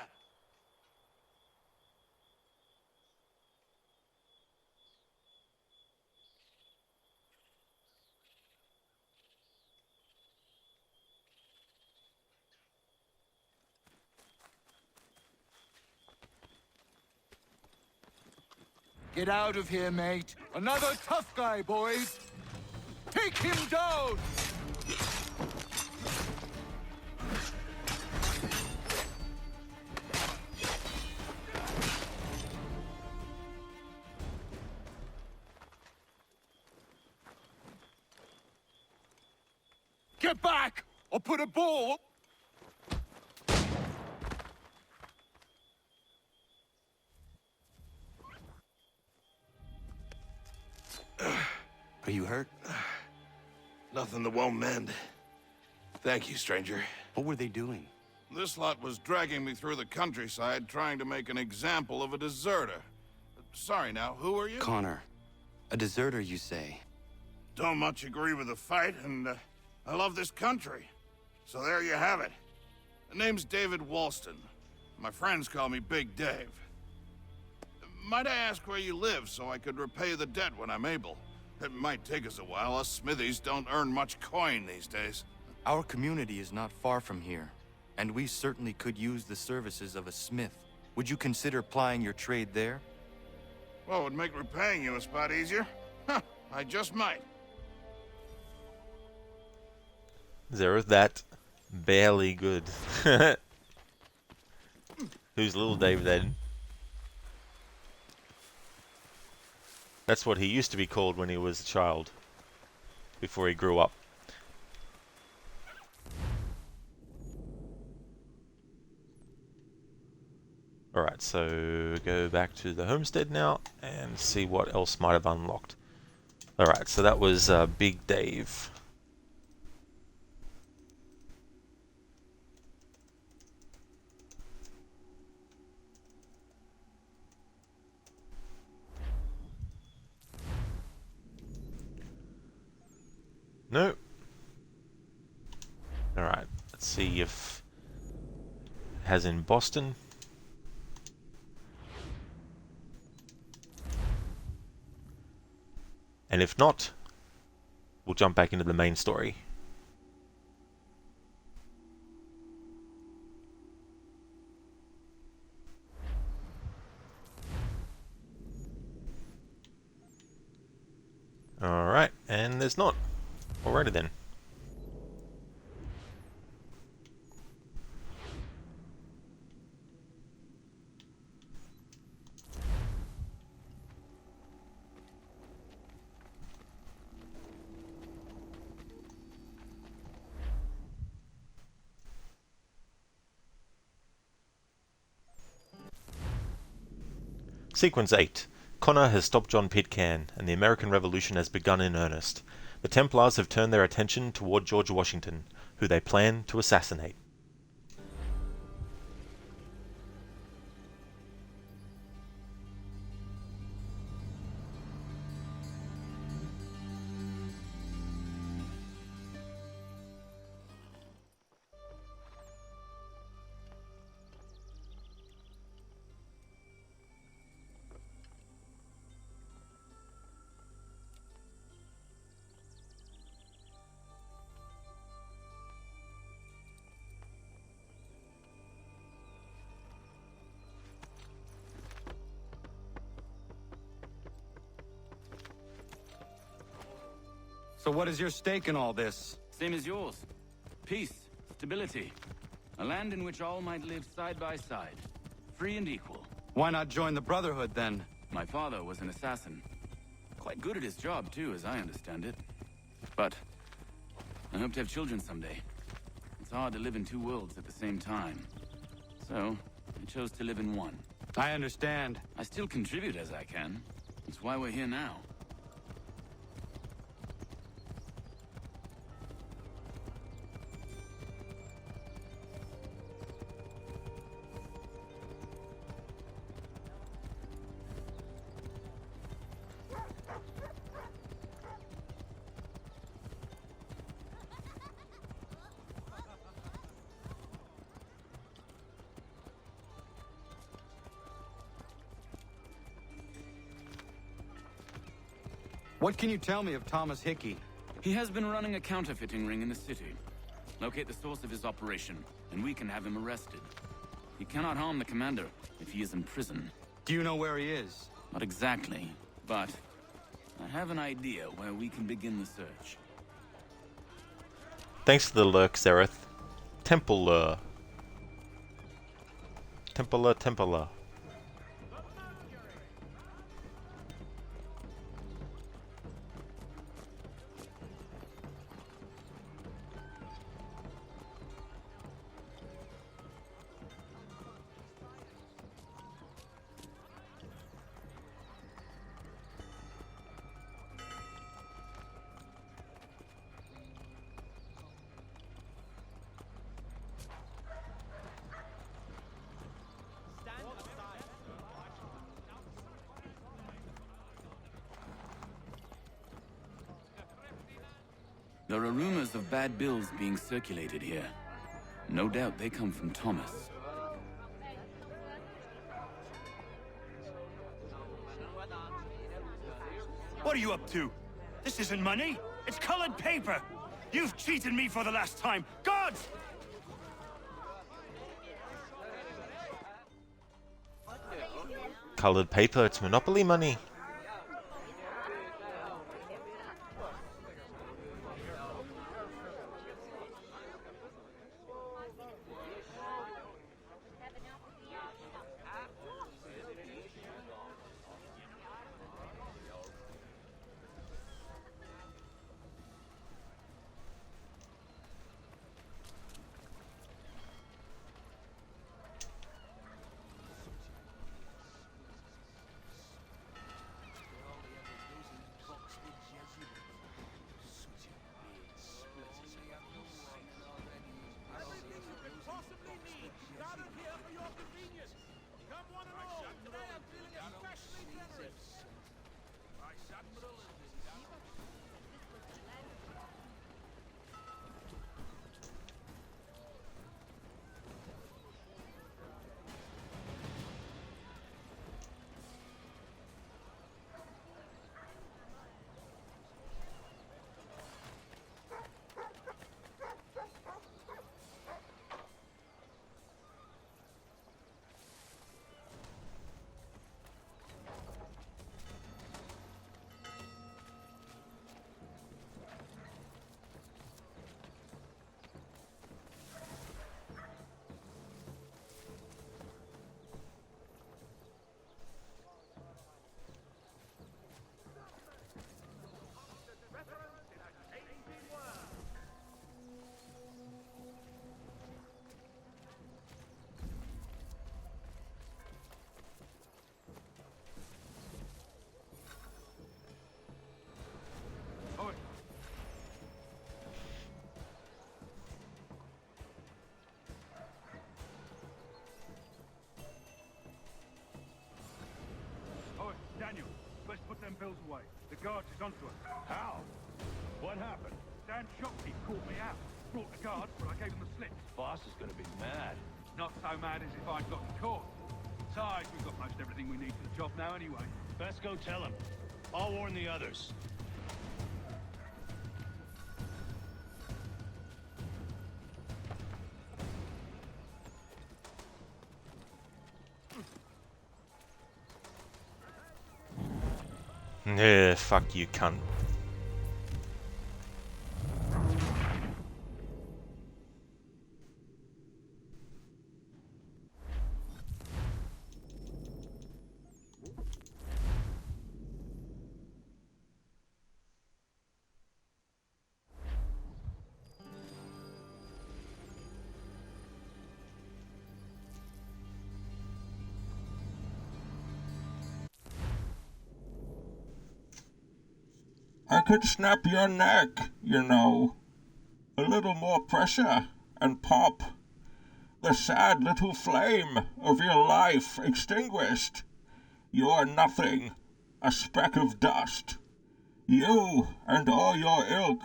Get out of here, mate. Another tough guy, boys. Take him down! Get back, or put a ball... Are you hurt? Nothing that won't mend. Thank you, stranger. What were they doing? This lot was dragging me through the countryside trying to make an example of a deserter. Sorry now, who are you? Connor. A deserter, you say? Don't much agree with the fight, and I love this country. So there you have it. The name's David Walston. My friends call me Big Dave. Might I ask where you live so I could repay the debt when I'm able? It might take us a while. Us smithies don't earn much coin these days. Our community is not far from here, and we certainly could use the services of a smith. Would you consider plying your trade there? Well, it would make repaying you a spot easier. Huh, I just might. Zero, that barely good. Who's little Dave then? That's what he used to be called when he was a child, before he grew up. Alright, so go back to the homestead now and see what else might have unlocked. Alright, so that was Big Dave. No. Alright, let's see if it has in Boston. And if not, we'll jump back into the main story. Alright, and there's not. Alrighty then. Sequence 8. Connor has stopped John Pitcairn, and the American Revolution has begun in earnest. The Templars have turned their attention toward George Washington, who they plan to assassinate. So what is your stake in all this? Same as yours. Peace, stability. A land in which all might live side by side. Free and equal. Why not join the Brotherhood, then? My father was an assassin. Quite good at his job, too, as I understand it. But I hope to have children someday. It's hard to live in two worlds at the same time. So, I chose to live in one. I understand. I still contribute as I can. That's why we're here now. What can you tell me of Thomas Hickey? He has been running a counterfeiting ring in the city. Locate the source of his operation, and we can have him arrested. He cannot harm the commander if he is in prison. Do you know where he is? Not exactly, but I have an idea where we can begin the search. Thanks for the lurk, Zereth. Templar. Templar. There are rumors of bad bills being circulated here. No doubt they come from Thomas. What are you up to? This isn't money. It's colored paper. You've cheated me for the last time. Gods! Colored paper, it's Monopoly money. Daniel, let's put them bills away. The guards is onto us. How? What happened? Dan Shopkeep caught me out. Brought the guards, but I gave him the slip. Boss is gonna be mad. Not so mad as if I'd gotten caught. Besides, we've got most everything we need for the job now anyway. Best go tell him. I'll warn the others. Yeah, fuck you, cunt. I could snap your neck, you know. A little more pressure, and pop. The sad little flame of your life extinguished. You're nothing, a speck of dust. You and all your ilk,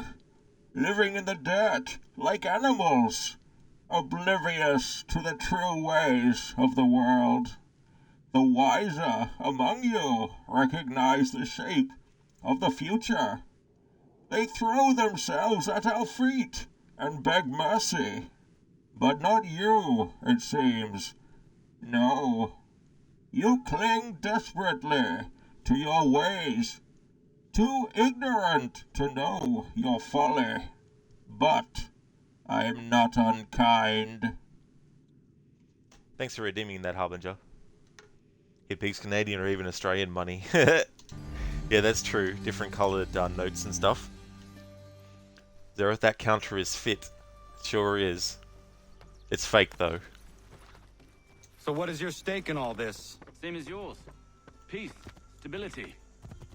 living in the dirt like animals, oblivious to the true ways of the world. The wiser among you recognize the shape of the future. They throw themselves at our feet and beg mercy. But not you, it seems. No. You cling desperately to your ways, too ignorant to know your folly. But I am not unkind. Thanks for redeeming that, Harbinger. It peaks Canadian or even Australian money. Yeah, that's true. Different coloured notes and stuff. Zereth, that counter is fit. It sure is. It's fake, though. So what is your stake in all this? Same as yours. Peace, stability.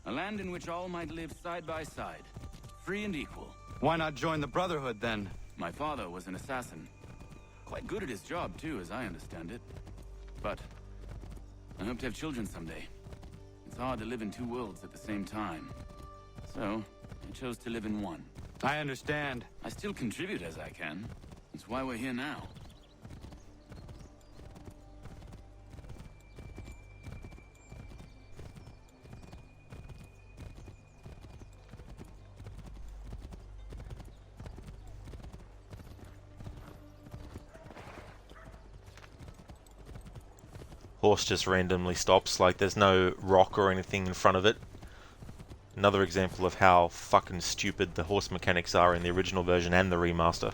A land in which all might live side by side. Free and equal. Why not join the Brotherhood, then? My father was an assassin. Quite good at his job, too, as I understand it. But I hope to have children someday. It's hard to live in two worlds at the same time. So, I chose to live in one. I understand. I still contribute as I can. That's why we're here now. Horse just randomly stops, like there's no rock or anything in front of it. Another example of how fucking stupid the horse mechanics are in the original version and the remaster.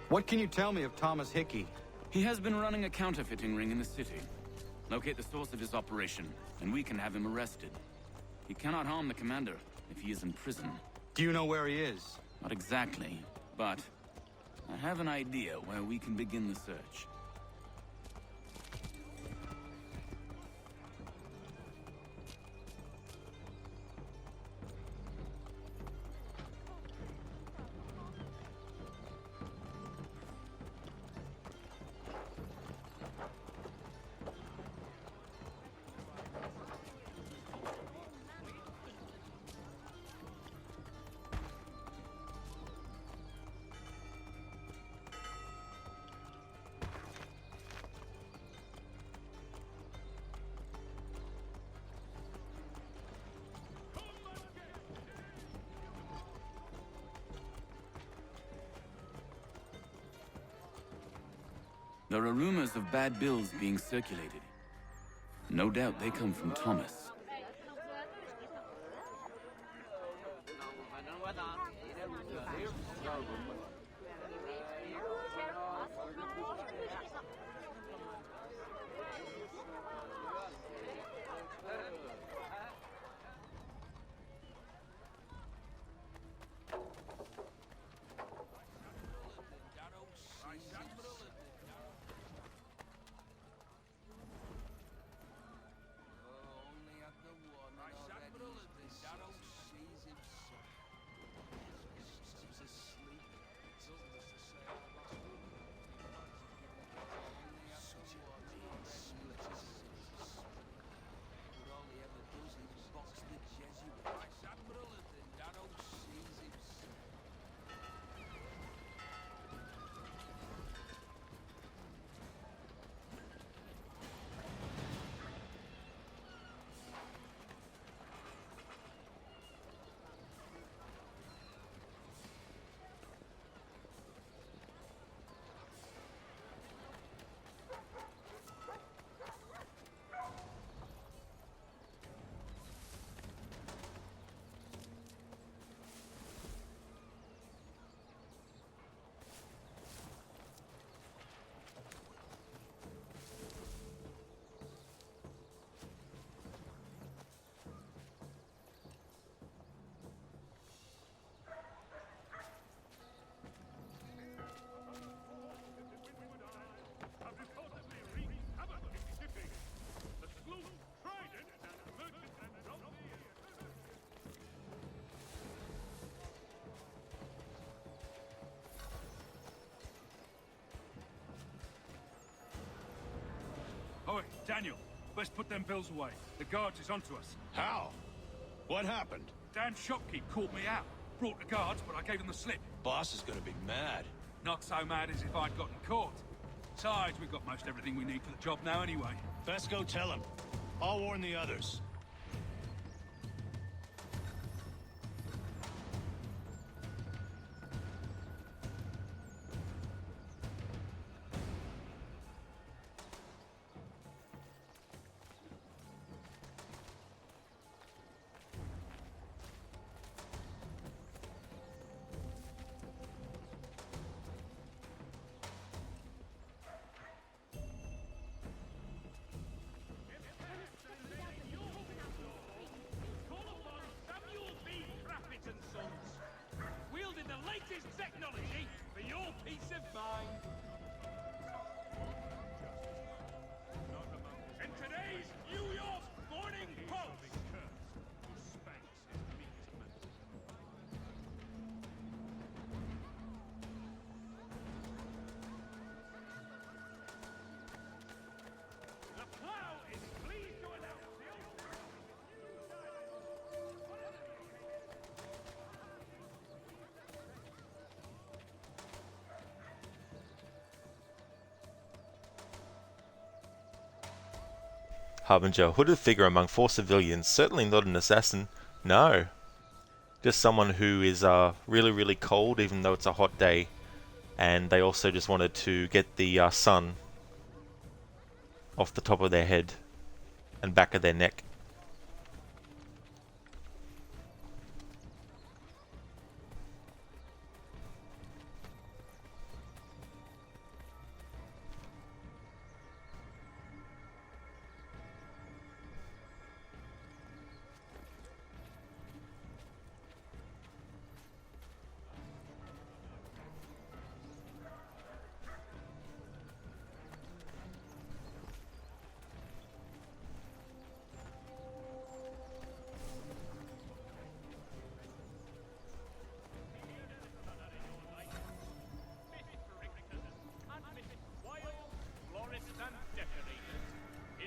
What can you tell me of Thomas Hickey? He has been running a counterfeiting ring in the city. Locate the source of his operation, and we can have him arrested. He cannot harm the commander if he is in prison. Do you know where he is? Not exactly, but I have an idea where we can begin the search. There are rumors of bad bills being circulated. No doubt they come from Thomas. Oi, Daniel, best put them bills away. The guards is onto us. How? What happened? Damn shopkeep caught me out. Brought the guards, but I gave him the slip. Boss is gonna be mad. Not so mad as if I'd gotten caught. Besides, we've got most everything we need for the job now anyway. Best go tell him. I'll warn the others. Harbinger, hooded figure among 4 civilians, certainly not an assassin. No. Just someone who is really, really cold even though it's a hot day. And they also just wanted to get the sun off the top of their head and back of their neck.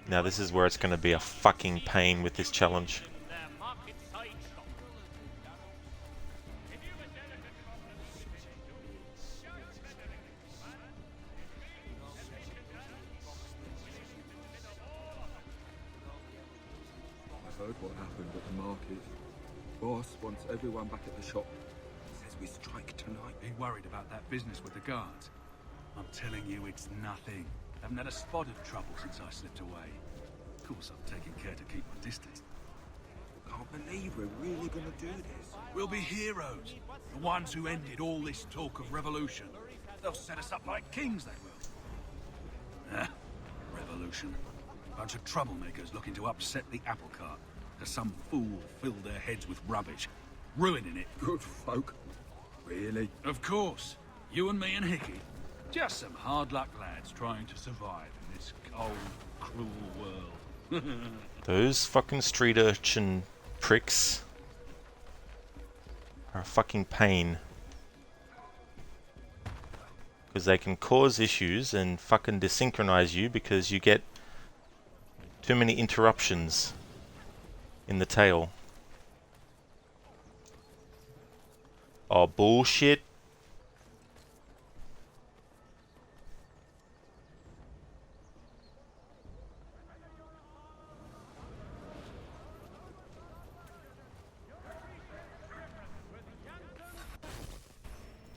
Now this is where it's going to be a fucking pain with this challenge. I heard what happened at the market. Boss wants everyone back at the shop. Says we strike tonight. Be worried about that business with the guards. I'm telling you, it's nothing. Haven't had a spot of trouble since I slipped away. Of course, I'm taking care to keep my distance. Can't believe we're really gonna do this. We'll be heroes. The ones who ended all this talk of revolution. They'll set us up like kings, they will. Huh? Revolution. Bunch of troublemakers looking to upset the apple cart. Because some fool filled their heads with rubbish. Ruining it. Good folk. Really? Of course. You and me and Hickey. Just some hard luck lads trying to survive in this cold, cruel world. Those fucking street urchin pricks are a fucking pain. Because they can cause issues and fucking desynchronize you because you get too many interruptions in the tale. Oh, bullshit.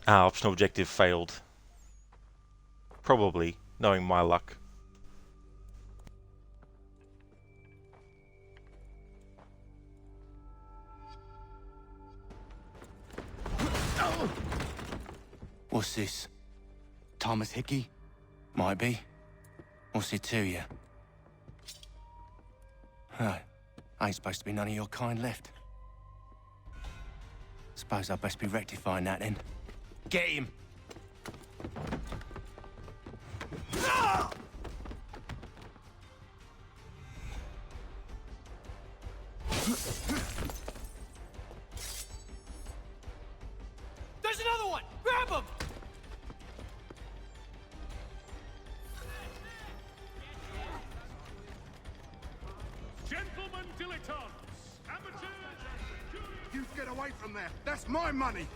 Ah, optional objective failed. Probably, knowing my luck. What's this? Thomas Hickey? Might be. What's it to you? Right. Ain't supposed to be none of your kind left. Suppose I'd best be rectifying that then. Get him! There's another one! Grab him! Gentlemen dilettantes, amateurs, you get away from there. That's my money.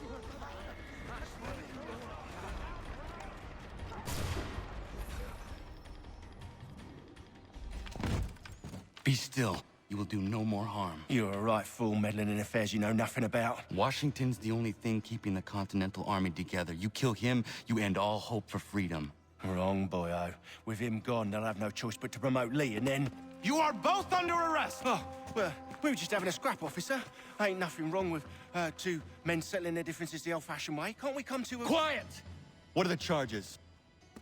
Be still. You will do no more harm. You're a right fool meddling in affairs you know nothing about. Washington's the only thing keeping the Continental Army together. You kill him, you end all hope for freedom. Wrong, boyo. With him gone, they'll have no choice but to promote Lee, and then... You are both under arrest! Oh, well, we were just having a scrap, officer. Ain't nothing wrong with two men settling their differences the old-fashioned way. Can't we come to a... Quiet! What are the charges?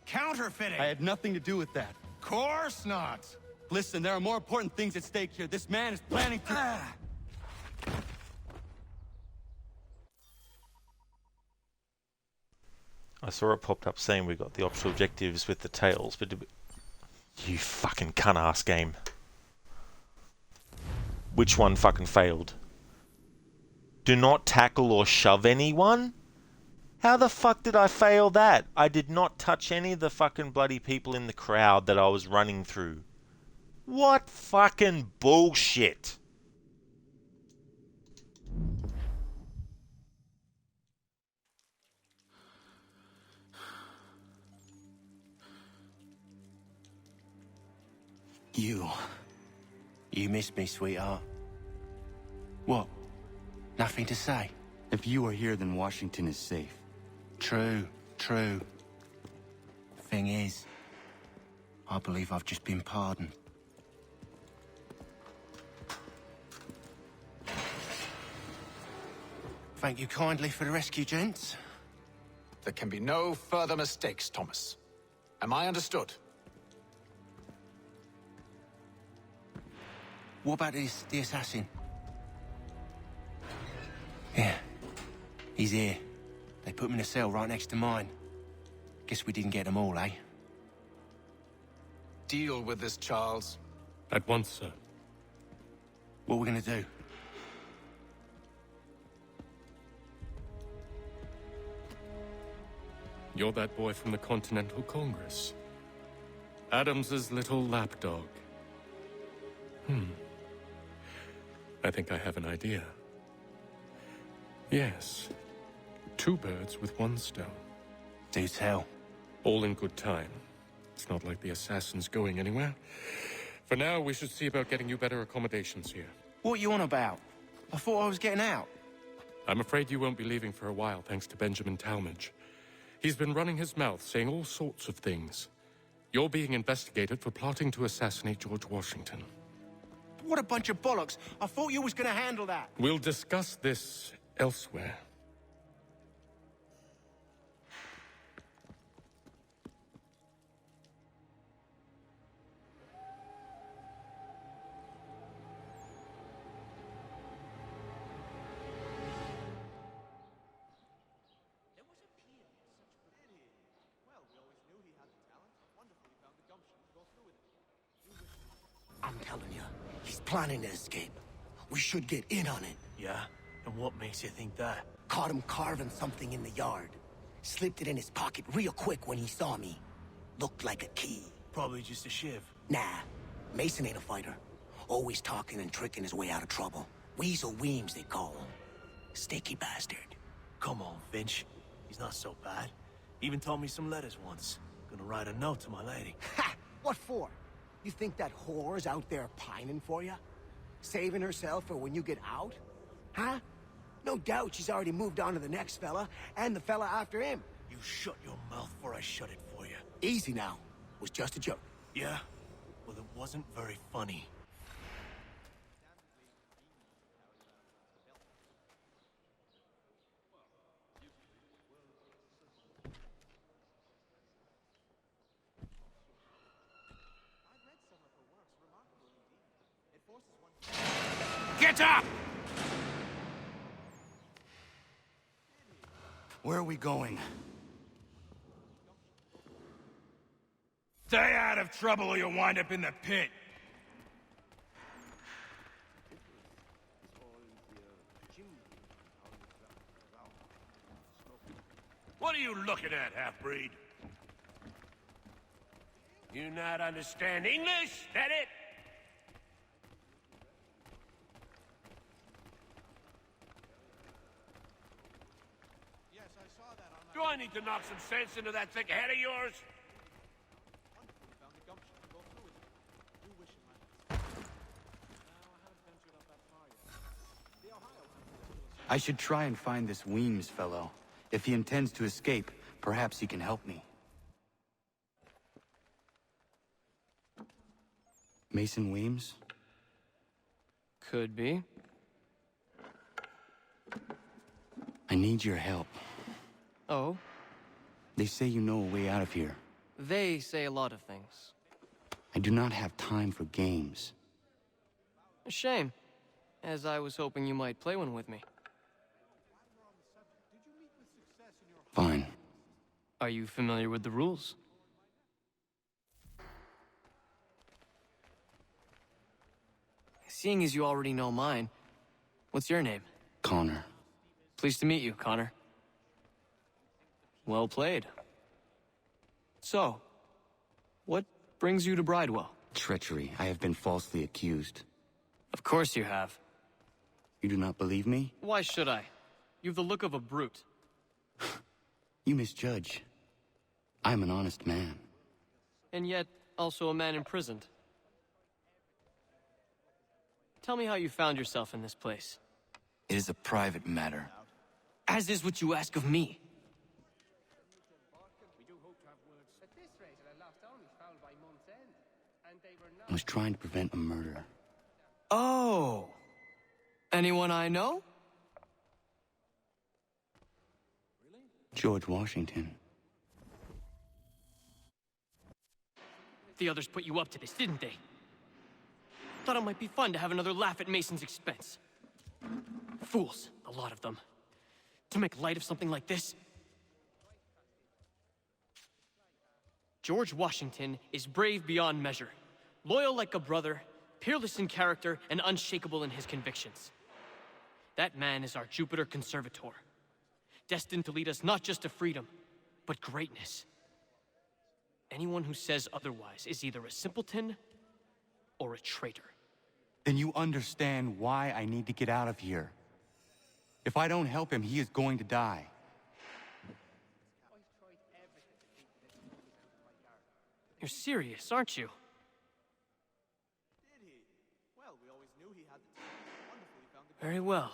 Counterfeiting! I had nothing to do with that. Course not! Listen, there are more important things at stake here. This man is planning to... I saw it popped up saying we got the optional objectives with the tails, but you fucking cunt-ass game. Which one fucking failed? Do not tackle or shove anyone? How the fuck did I fail that? I did not touch any of the fucking bloody people in the crowd that I was running through. What fucking bullshit? You You missed me, sweetheart. What? Nothing to say? If you are here, then Washington is safe. True, true. Thing is, I believe I've just been pardoned. Thank you kindly for the rescue, gents. There can be no further mistakes, Thomas. Am I understood? What about the assassin? Yeah, he's here. They put him in a cell right next to mine. Guess we didn't get them all, eh? Deal with this, Charles. At once, sir. What are we gonna do? You're that boy from the Continental Congress. Adams's little lapdog. I think I have an idea. Yes. 2 birds with 1 stone. Do tell. All in good time. It's not like the assassin's going anywhere. For now, we should see about getting you better accommodations here. What are you on about? I thought I was getting out. I'm afraid you won't be leaving for a while, thanks to Benjamin Talmadge. He's been running his mouth, saying all sorts of things. You're being investigated for plotting to assassinate George Washington. What a bunch of bollocks. I thought you was gonna handle that. We'll discuss this elsewhere. I'm telling you, he's planning to escape. We should get in on it. Yeah? And what makes you think that? Caught him carving something in the yard. Slipped it in his pocket real quick when he saw me. Looked like a key. Probably just a shiv. Nah, Mason ain't a fighter. Always talking and tricking his way out of trouble. Weasel Weems, they call him. Sticky bastard. Come on, Finch. He's not so bad. Even taught me some letters once. Gonna write a note to my lady. Ha! What for? You think that whore's out there pining for you? Saving herself for when you get out? Huh? No doubt she's already moved on to the next fella, and the fella after him. You shut your mouth before I shut it for you. Easy now. Was just a joke. Yeah? Well, it wasn't very funny. Get up! Where are we going? Stay out of trouble or you'll wind up in the pit. What are you looking at, half-breed? You not understand English? That it? Do I need to knock some sense into that thick head of yours? I should try and find this Weems fellow. If he intends to escape, perhaps he can help me. Mason Weems? Could be. I need your help. Oh? They say you know a way out of here. They say a lot of things. I do not have time for games. A shame, as I was hoping you might play one with me. Fine. Are you familiar with the rules? Seeing as you already know mine, what's your name? Connor. Pleased to meet you, Connor. Well played. So, what brings you to Bridewell? Treachery. I have been falsely accused. Of course you have. You do not believe me? Why should I? You've the look of a brute. You misjudge. I'm an honest man. And yet, also a man imprisoned. Tell me how you found yourself in this place. It is a private matter. As is what you ask of me. I was trying to prevent a murder. Oh! Anyone I know? George Washington. The others put you up to this, didn't they? Thought it might be fun to have another laugh at Mason's expense. Fools, a lot of them. To make light of something like this. George Washington is brave beyond measure, loyal like a brother, peerless in character, and unshakable in his convictions. That man is our Jupiter Conservator, destined to lead us not just to freedom, but greatness. Anyone who says otherwise is either a simpleton or a traitor. Then you understand why I need to get out of here. If I don't help him, he is going to die. You're serious, aren't you? Very well.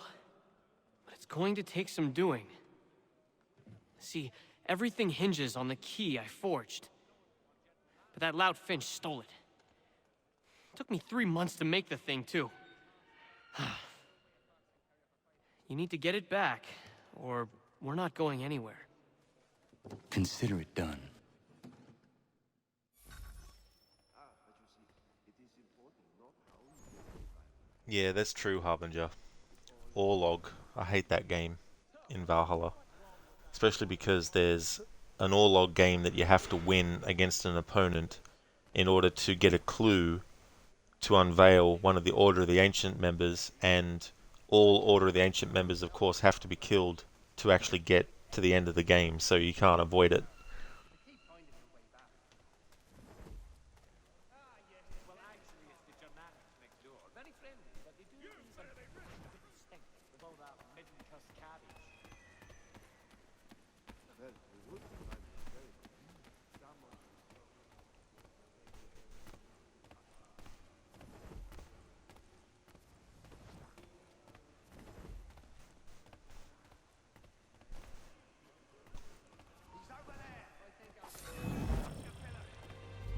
But it's going to take some doing. See, everything hinges on the key I forged. But that loud Finch stole it. Took me 3 months to make the thing, too. You need to get it back, or we're not going anywhere. Consider it done. Yeah, that's true, Harbinger. Orlog. I hate that game in Valhalla. Especially because there's an Orlog game that you have to win against an opponent in order to get a clue to unveil one of the Order of the Ancient members, and all Order of the Ancient members, of course, have to be killed to actually get to the end of the game, so you can't avoid it.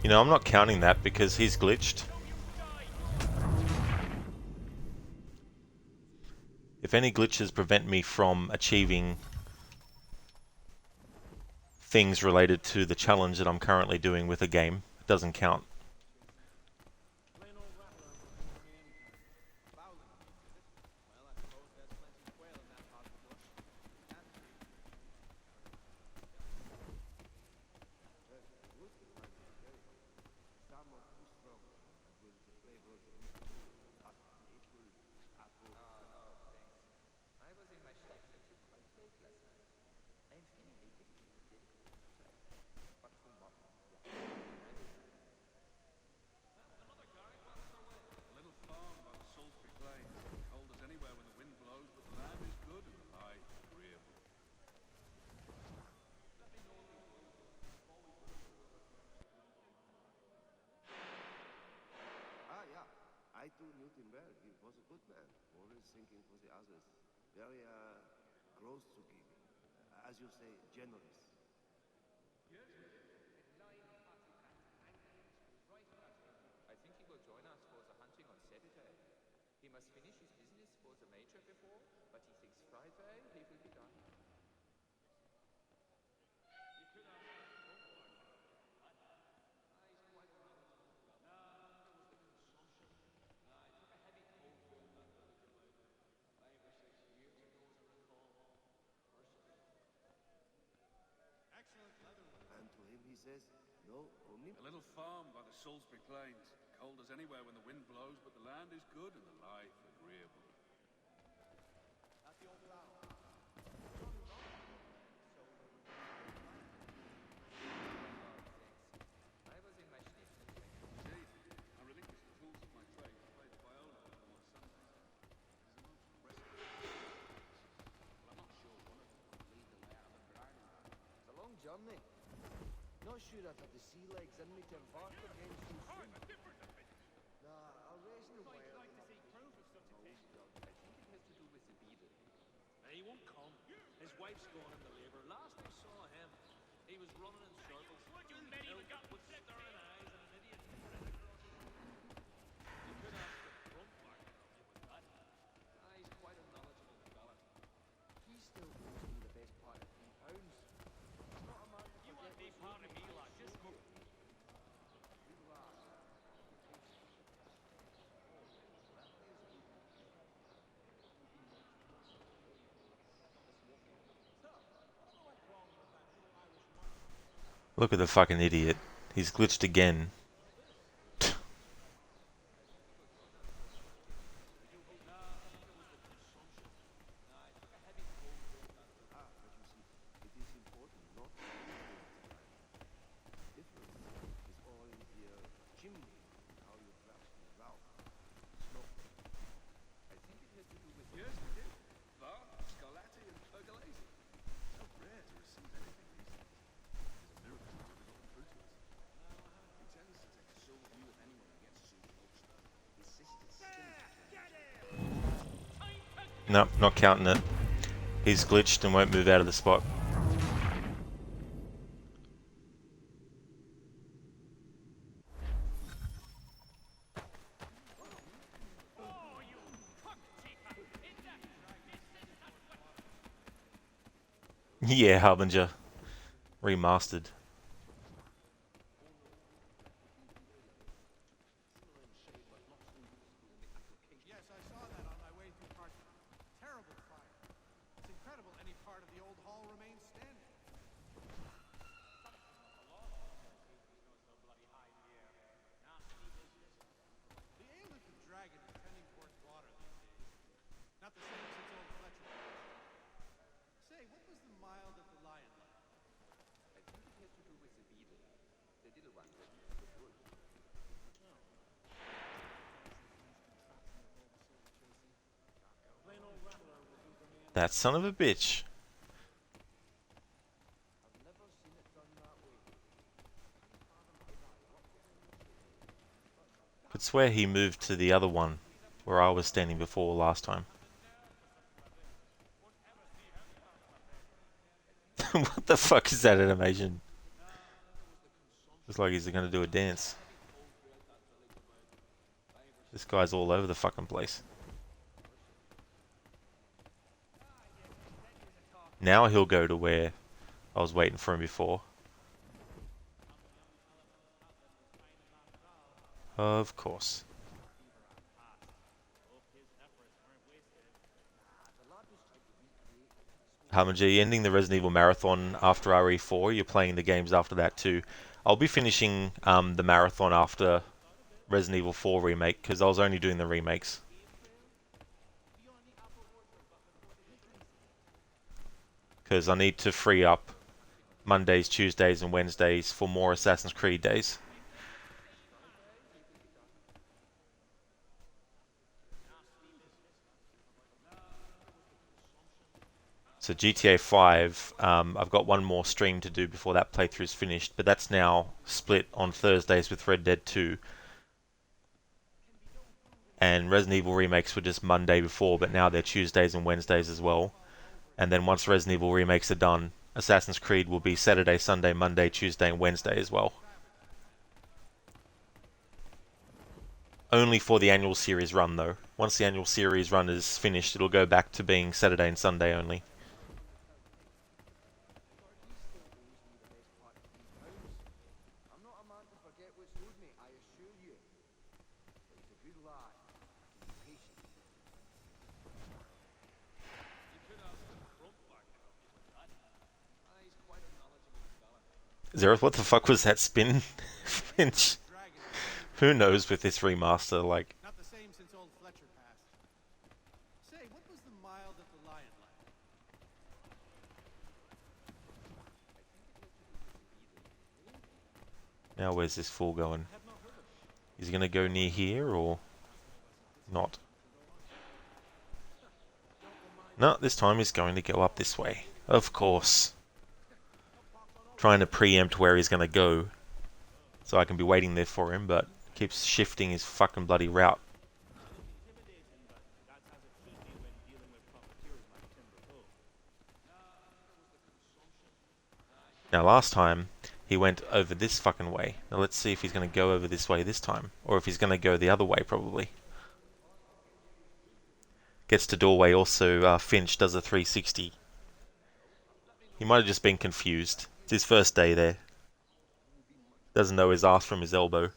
You know, I'm not counting that because he's glitched. If any glitches prevent me from achieving things related to the challenge that I'm currently doing with a game, it doesn't count. I do Newton well. He was a good man, always thinking for the others. Very gross to giving. As you say, generous. I think he will join us for the hunting on Saturday. He must finish his business for the Major before, but he thinks Friday he will be done. And to him he says, no, only... A little farm by the Salisbury Plains. Cold as anywhere when the wind blows, but the land is good and the life agreeable. I was in my Schnitzel. Indeed, I relinquished the tools of my trade to play the viola on my Sundays. It is a most restful. I'm not sure one of them will lead the way out of the barn. It's a long journey. Not sure I'd have the sea legs in me to embark again so soon. Nah, I'll rest a while. Like to see proof of wife's going into labor. Last I saw him, he was running in circles. What you met even got with staring eyes and an idiot grin across his face. You could ask the front back with that. He's quite a knowledgeable fella. He still owes me the best part of £3. He's not a man to You want forget big what's part of owed me, I lad? Just assure go. you. Good lad. Look at the fucking idiot. He's glitched again. Nope, not counting it. He's glitched and won't move out of the spot. Yeah, Harbinger. Remastered. Yes, I saw that on my way through part. Terrible fire. It's incredible any part of the old hall remains standing. The ailment of dragon is tending towards water these days. Not the same since old Fletcher passed. Say, what was the mile that the lion like? I think it has to do with the beetle. The little one that eats the wood. That son of a bitch. Could swear he moved to the other one where I was standing before last time. What the fuck is that animation? Looks like he's gonna do a dance. This guy's all over the fucking place. Now he'll go to where I was waiting for him before. Of course. Harbinger, you're ending the Resident Evil Marathon after RE4. You're playing the games after that too. I'll be finishing the marathon after Resident Evil 4 Remake, because I was only doing the remakes. Because I need to free up Mondays, Tuesdays and Wednesdays for more Assassin's Creed days. So GTA 5, I've got one more stream to do before that playthrough's finished, but that's now split on Thursdays with Red Dead 2. And Resident Evil remakes were just Monday before, but now they're Tuesdays and Wednesdays as well. And then once Resident Evil remakes are done, Assassin's Creed will be Saturday, Sunday, Monday, Tuesday and Wednesday as well. Only for the annual series run though. Once the annual series run is finished, it'll go back to being Saturday and Sunday only. I'm not a man to forget what's owed me, I assure you. But he's a good lad. Be patient. Zereth, what the fuck was that spin? Finch? Who knows with this remaster, like... Not the same since old Fletcher passed. Say, what was the mile that the lion like? Now where's this fool going? Is he gonna go near here, or... not? No, this time he's going to go up this way. Of course. Trying to preempt where he's gonna go. So I can be waiting there for him, but keeps shifting his fucking bloody route. Now last time, he went over this fucking way. Now let's see if he's going to go over this way this time. Or if he's going to go the other way, probably. Gets to doorway also, Finch does a 360. He might have just been confused. It's his first day there. Doesn't know his ass from his elbow.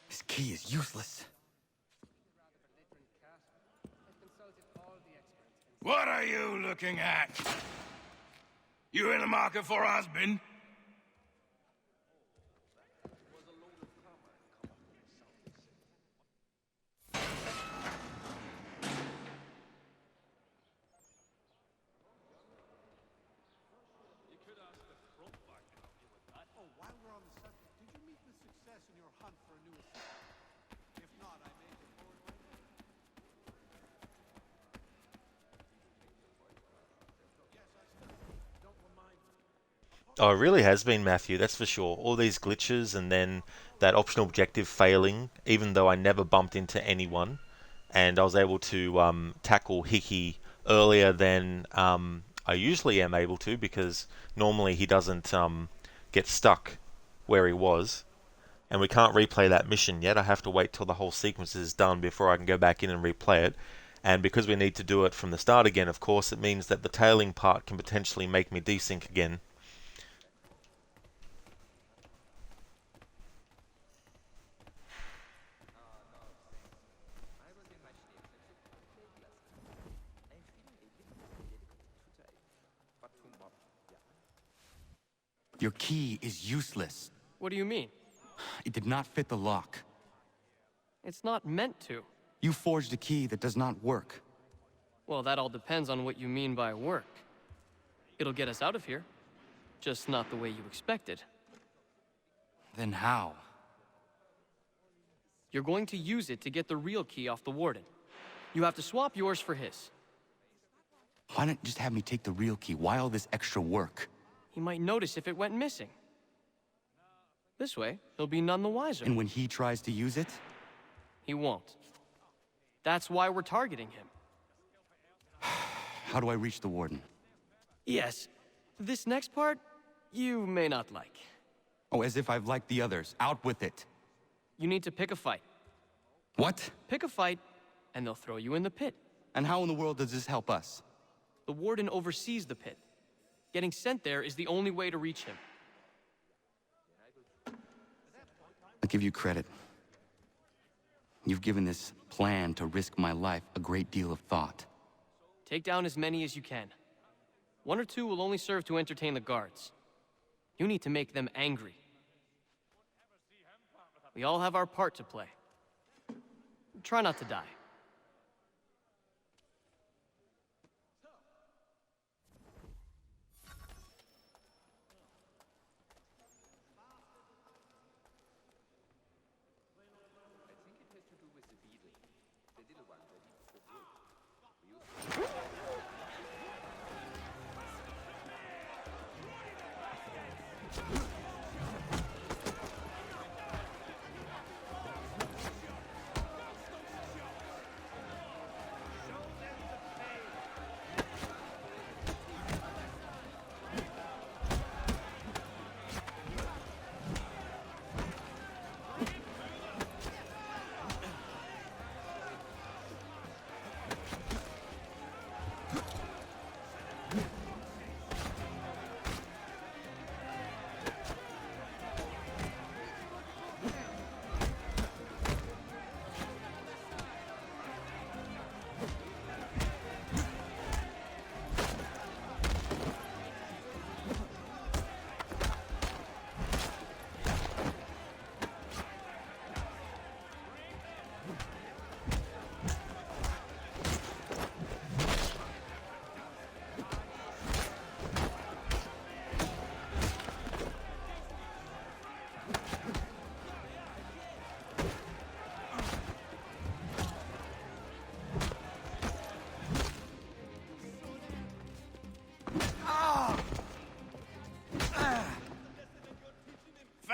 This key is useless. What are you looking at? You in the market for a husband? Oh, while we're on the subject, did you meet with success in your hunt for a new assistant? If not, I may go forward with it. Yes, I still don't remind me. Oh, it really has been, Matthew, that's for sure. All these glitches and then that optional objective failing, even though I never bumped into anyone. And I was able to tackle Hickey earlier than I usually am able to, because normally he doesn't get stuck where he was. And we can't replay that mission yet. I have to wait till the whole sequence is done before I can go back in and replay it. And because we need to do it from the start again, of course, it means that the tailing part can potentially make me desync again. Your key is useless. What do you mean? It did not fit the lock. It's not meant to. You forged a key that does not work. Well, that all depends on what you mean by work. It'll get us out of here. Just not the way you expected. Then how? You're going to use it to get the real key off the warden. You have to swap yours for his. Why not just have me take the real key? Why all this extra work? He might notice if it went missing. This way, he'll be none the wiser. And when he tries to use it? He won't. That's why we're targeting him. How do I reach the warden? Yes. This next part, you may not like. Oh, as if I've liked the others. Out with it. You need to pick a fight. What? Pick a fight, and they'll throw you in the pit. And how in the world does this help us? The warden oversees the pit. Getting sent there is the only way to reach him. I'll give you credit. You've given this plan to risk my life a great deal of thought. Take down as many as you can. 1 or 2 will only serve to entertain the guards. You need to make them angry. We all have our part to play. Try not to die.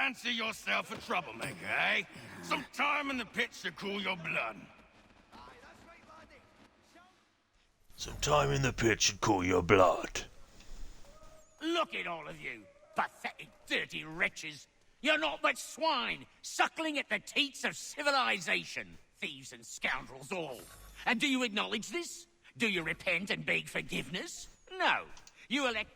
Fancy yourself a troublemaker, eh? Some time in the pits to cool your blood. Some time in the pit should cool your blood. Look at all of you, pathetic, dirty wretches. You're not but swine, suckling at the teats of civilization. Thieves and scoundrels all. And do you acknowledge this? Do you repent and beg forgiveness? No. You elect...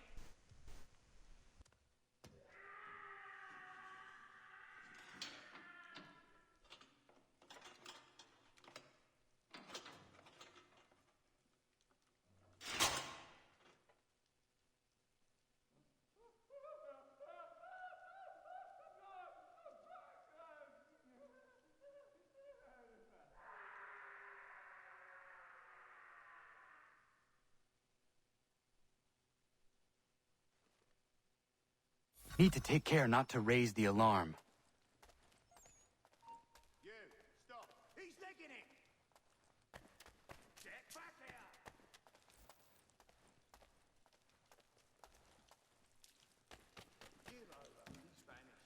Need to take care not to raise the alarm. You, stop. He's licking it. Get back here. Give over. He's vanished.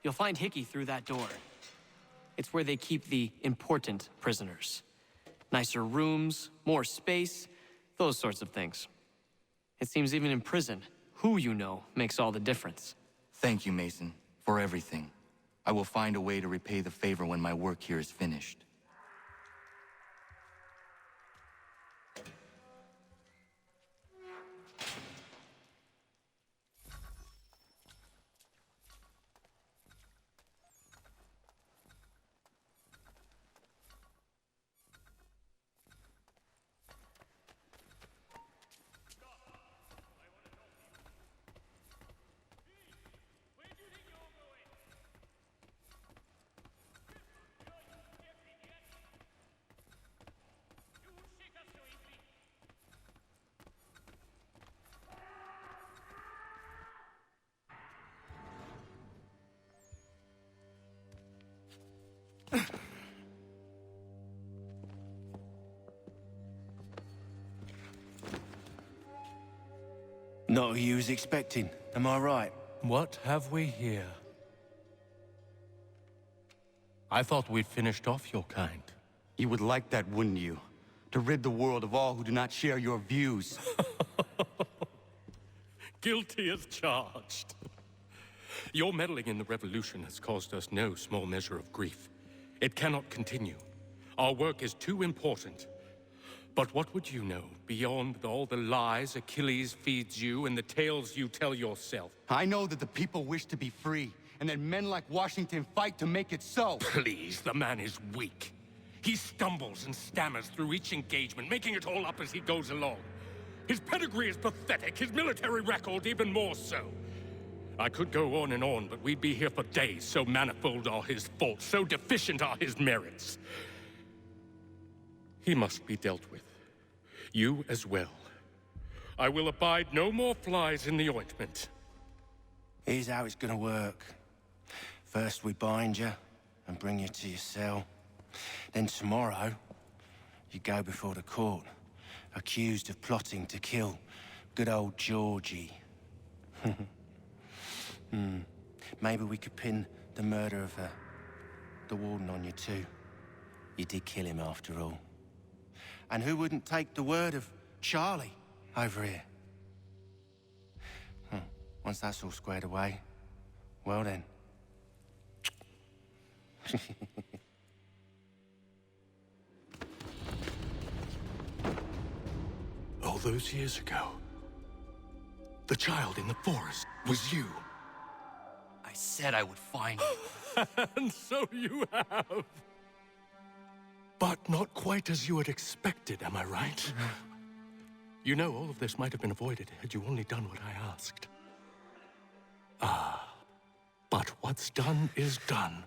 You'll find Hickey through that door. It's where they keep the important prisoners. Nicer rooms, more space, those sorts of things. It seems even in prison, who you know makes all the difference. Thank you, Mason, for everything. I will find a way to repay the favor when my work here is finished. Not who you was expecting, am I right? What have we here? I thought we'd finished off your kind. You would like that, wouldn't you? To rid the world of all who do not share your views. Guilty as charged. Your meddling in the revolution has caused us no small measure of grief. It cannot continue. Our work is too important. But what would you know beyond all the lies Achilles feeds you and the tales you tell yourself? I know that the people wish to be free, and that men like Washington fight to make it so. Please, the man is weak. He stumbles and stammers through each engagement, making it all up as he goes along. His pedigree is pathetic, his military record even more so. I could go on, but we'd be here for days, so manifold are his faults, so deficient are his merits. He must be dealt with. You as well. I will abide no more flies in the ointment. Here's how it's gonna work. First we bind you and bring you to your cell. Then tomorrow, you go before the court, accused of plotting to kill good old Georgie. Maybe we could pin the murder of the warden on you too. You did kill him after all. And who wouldn't take the word of Charlie over here? Once that's all squared away, well then. All those years ago, the child in the forest was you. I said I would find you. And so you have. But not quite as you had expected, am I right? You know, all of this might have been avoided had you only done what I asked. But what's done is done.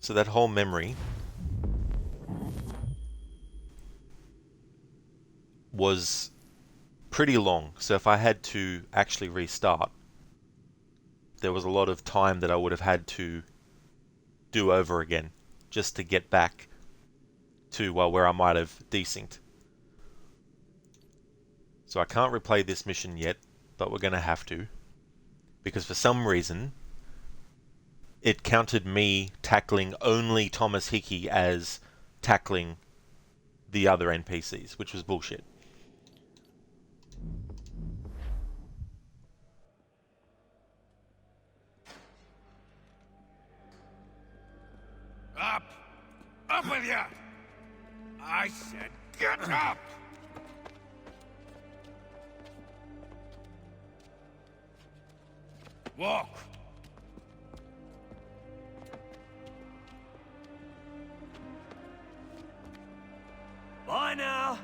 So that whole memory was pretty long. So if I had to actually restart, there was a lot of time that I would have had to do over again just to get back to where I might have desynced. So I can't replay this mission yet, but we're going to have to, because for some reason it counted me tackling only Thomas Hickey as tackling the other NPCs, which was bullshit. Up! Up with ya! I said get up! Walk! Bye now.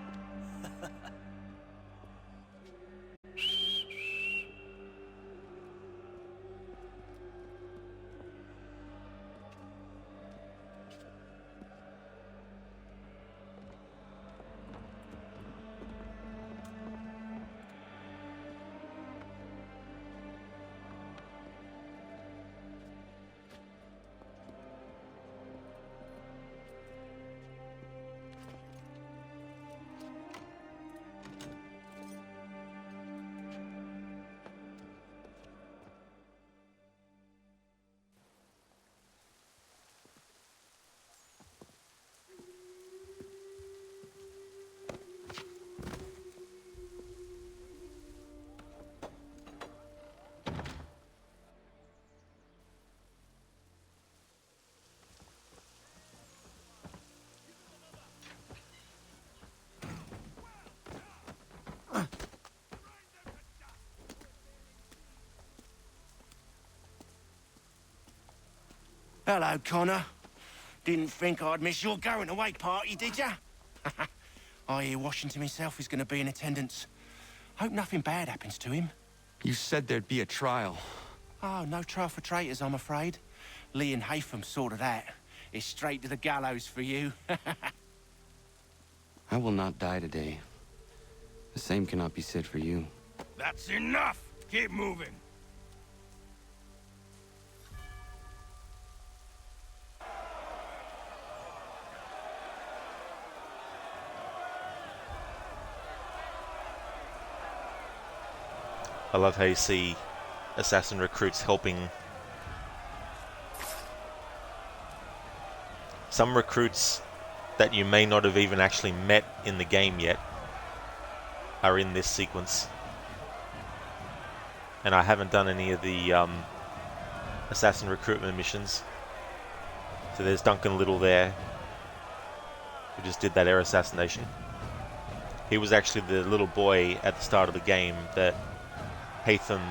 Hello, Connor. Didn't think I'd miss your going-away party, did ya? I hear Washington himself is going to be in attendance. Hope nothing bad happens to him. You said there'd be a trial. Oh, no trial for traitors, I'm afraid. Lee and Hatham sorted that. It's straight to the gallows for you. I will not die today. The same cannot be said for you. That's enough! Keep moving! I love how you see assassin recruits helping. Some recruits that you may not have even actually met in the game yet are in this sequence. And I haven't done any of the assassin recruitment missions. So there's Duncan Little there, who just did that air assassination. He was actually the little boy at the start of the game that Hatham,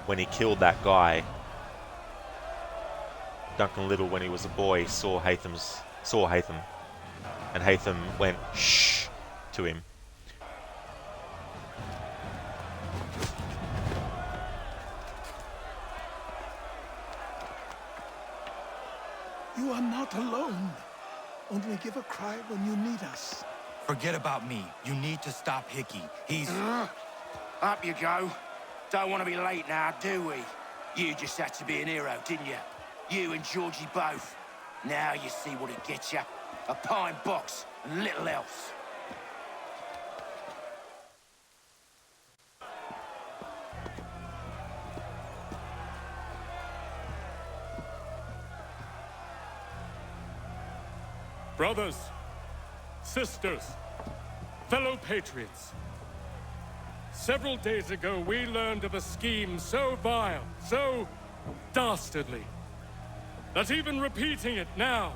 when he killed that guy, Duncan Little, when he was a boy, saw Hatham, and Hatham went shh to him. You are not alone. Only give a cry when you need us. Forget about me. You need to stop Hickey. He's... Up you go. Don't want to be late now, do we? You just had to be an hero, didn't you? You and Georgie both. Now you see what it gets you. A pine box and little else. Brothers, sisters, fellow patriots. Several days ago, we learned of a scheme so vile, so dastardly, that even repeating it now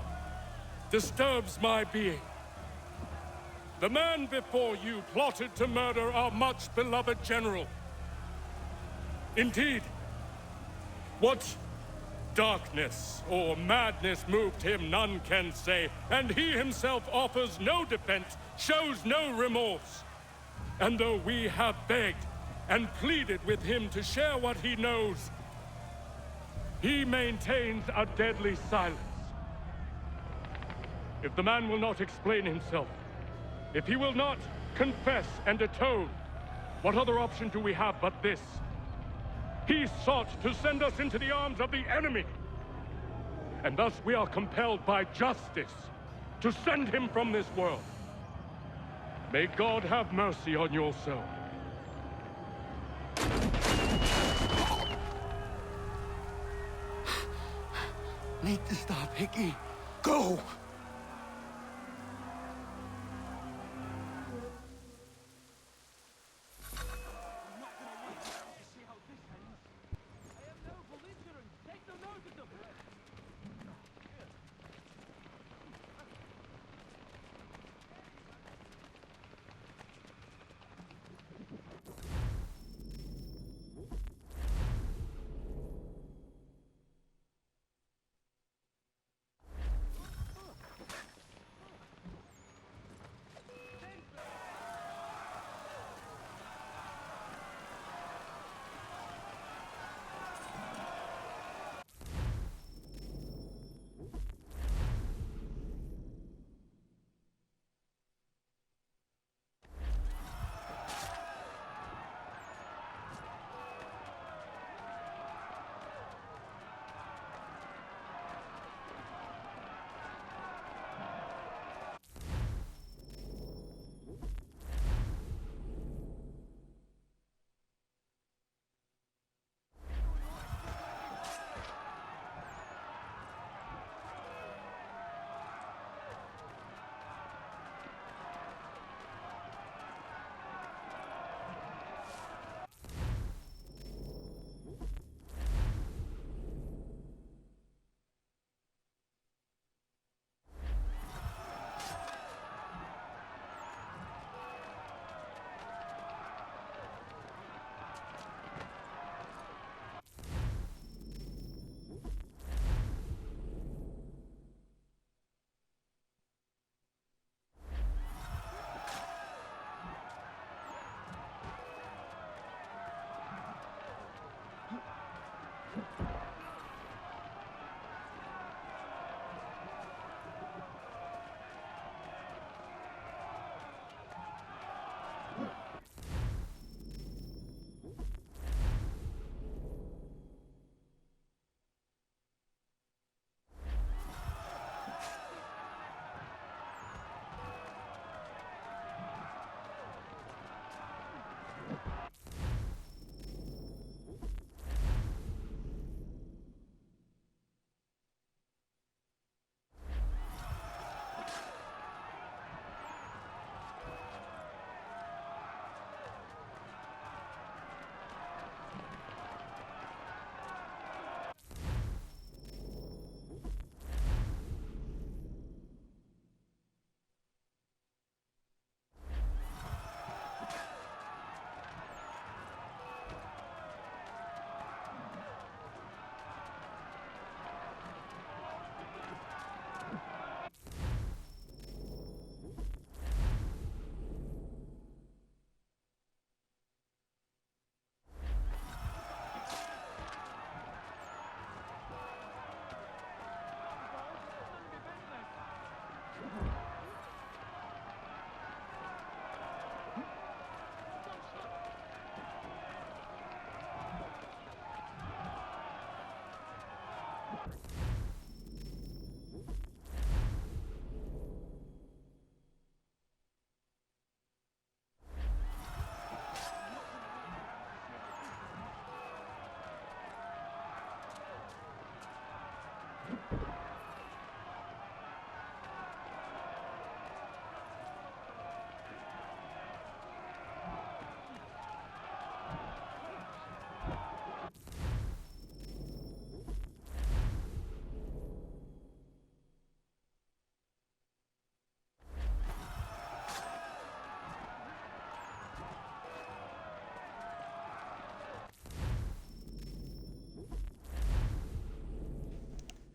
disturbs my being. The man before you plotted to murder our much-beloved general. Indeed, what darkness or madness moved him, none can say, and he himself offers no defense, shows no remorse. And though we have begged and pleaded with him to share what he knows, he maintains a deadly silence. If the man will not explain himself, if he will not confess and atone. What other option do we have but this? He sought to send us into the arms of the enemy. And thus we are compelled by justice to send him from this world. May God have mercy on your soul. Need to stop, Hickey. Go!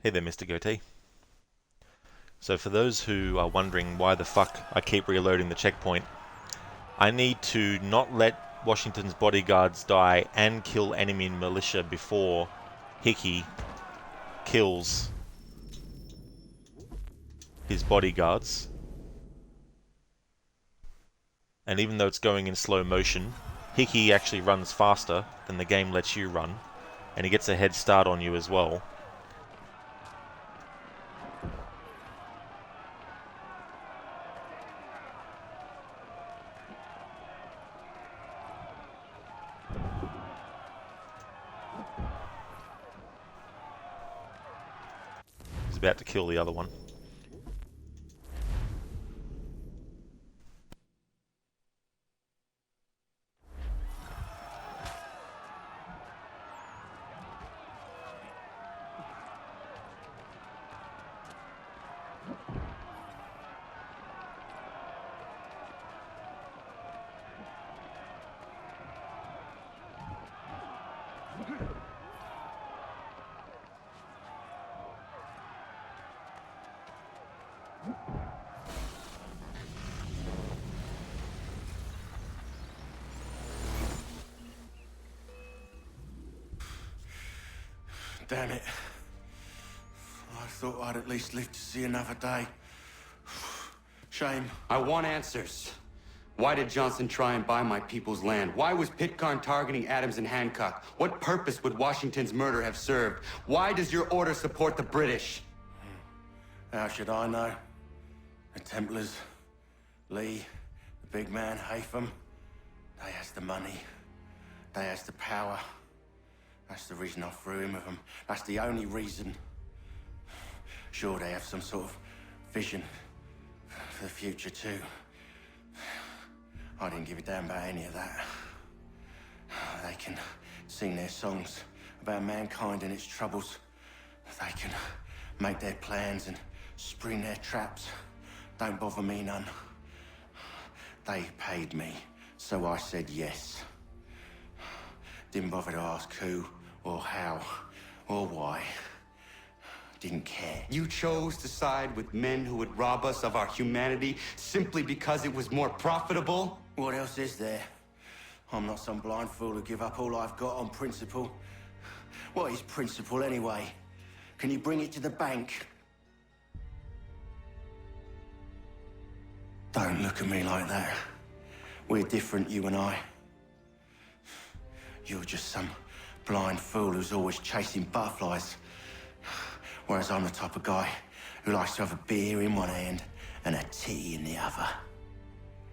Hey there, Mr. Goatee. So for those who are wondering why the fuck I keep reloading the checkpoint, I need to not let Washington's bodyguards die and kill enemy militia before Hickey kills his bodyguards And even though it's going in slow motion, Hickey actually runs faster than the game lets you run, and he gets a head start on you as well. He's about to kill the other one. Damn it. I thought I'd at least live to see another day. Shame. I want answers. Why did Johnson try and buy my people's land? Why was Pitcairn targeting Adams and Hancock? What purpose would Washington's murder have served? Why does your order support the British? How should I know? The Templars, Lee, the big man, Haytham, they has the money. They has the power. That's the reason I threw him with them. That's the only reason. Sure, they have some sort of vision for the future too. I didn't give a damn about any of that. They can sing their songs about mankind and its troubles. They can make their plans and spring their traps. Don't bother me none. They paid me, so I said yes. Didn't bother to ask who, or how, or why. Didn't care. You chose to side with men who would rob us of our humanity simply because it was more profitable? What else is there? I'm not some blind fool who give up all I've got on principle. What is principle anyway? Can you bring it to the bank? Don't look at me like that. We're different, you and I. You're just some blind fool who's always chasing butterflies. Whereas I'm the type of guy who likes to have a beer in one hand and a tea in the other.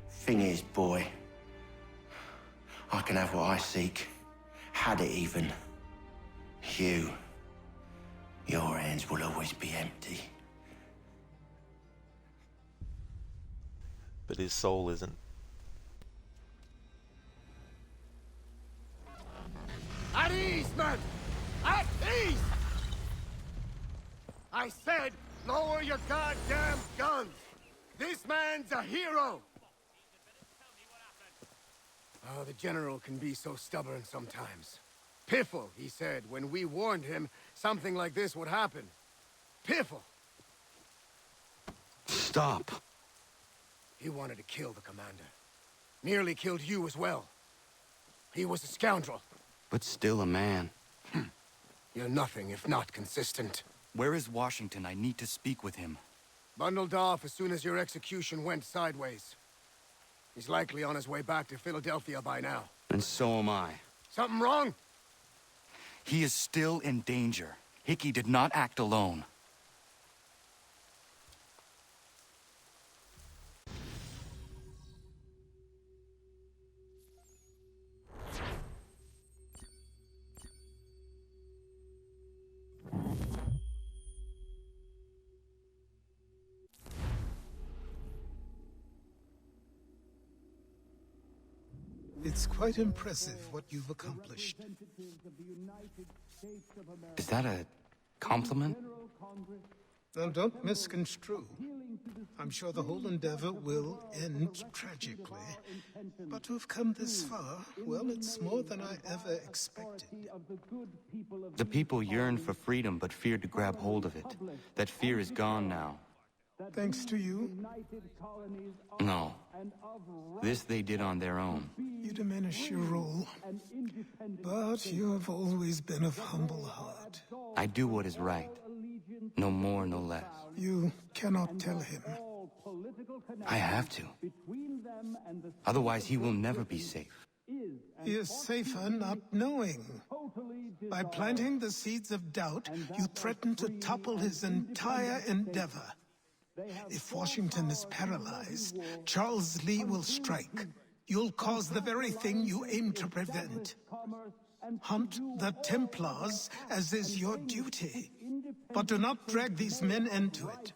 Thing is, boy, I can have what I seek. Had it even. Your hands will always be empty. But his soul isn't. At ease, men! At ease! I said, lower your goddamn guns! This man's a hero! Oh, the General can be so stubborn sometimes. Piffle, he said, when we warned him something like this would happen. Piffle! Stop. He wanted to kill the commander. Nearly killed you as well. He was a scoundrel. But still a man. You're nothing if not consistent. Where is Washington? I need to speak with him. Bundled off as soon as your execution went sideways. He's likely on his way back to Philadelphia by now. And so am I. Something wrong? He is still in danger. Hickey did not act alone. It's quite impressive what you've accomplished. Is that a compliment? Now, don't misconstrue. I'm sure the whole endeavor will end tragically. But to have come this far, well, it's more than I ever expected. The people yearned for freedom but feared to grab hold of it. That fear is gone now. Thanks to you? No. This they did on their own. You diminish your role. But you have always been of humble heart. I do what is right. No more, no less. You cannot tell him. I have to. Otherwise, he will never be safe. He is safer not knowing. By planting the seeds of doubt, you threaten to topple his entire endeavor. If Washington is paralyzed, Charles Lee will strike. You'll cause the very thing you aim to prevent. Hunt the Templars, as is your duty. But do not drag these men into it.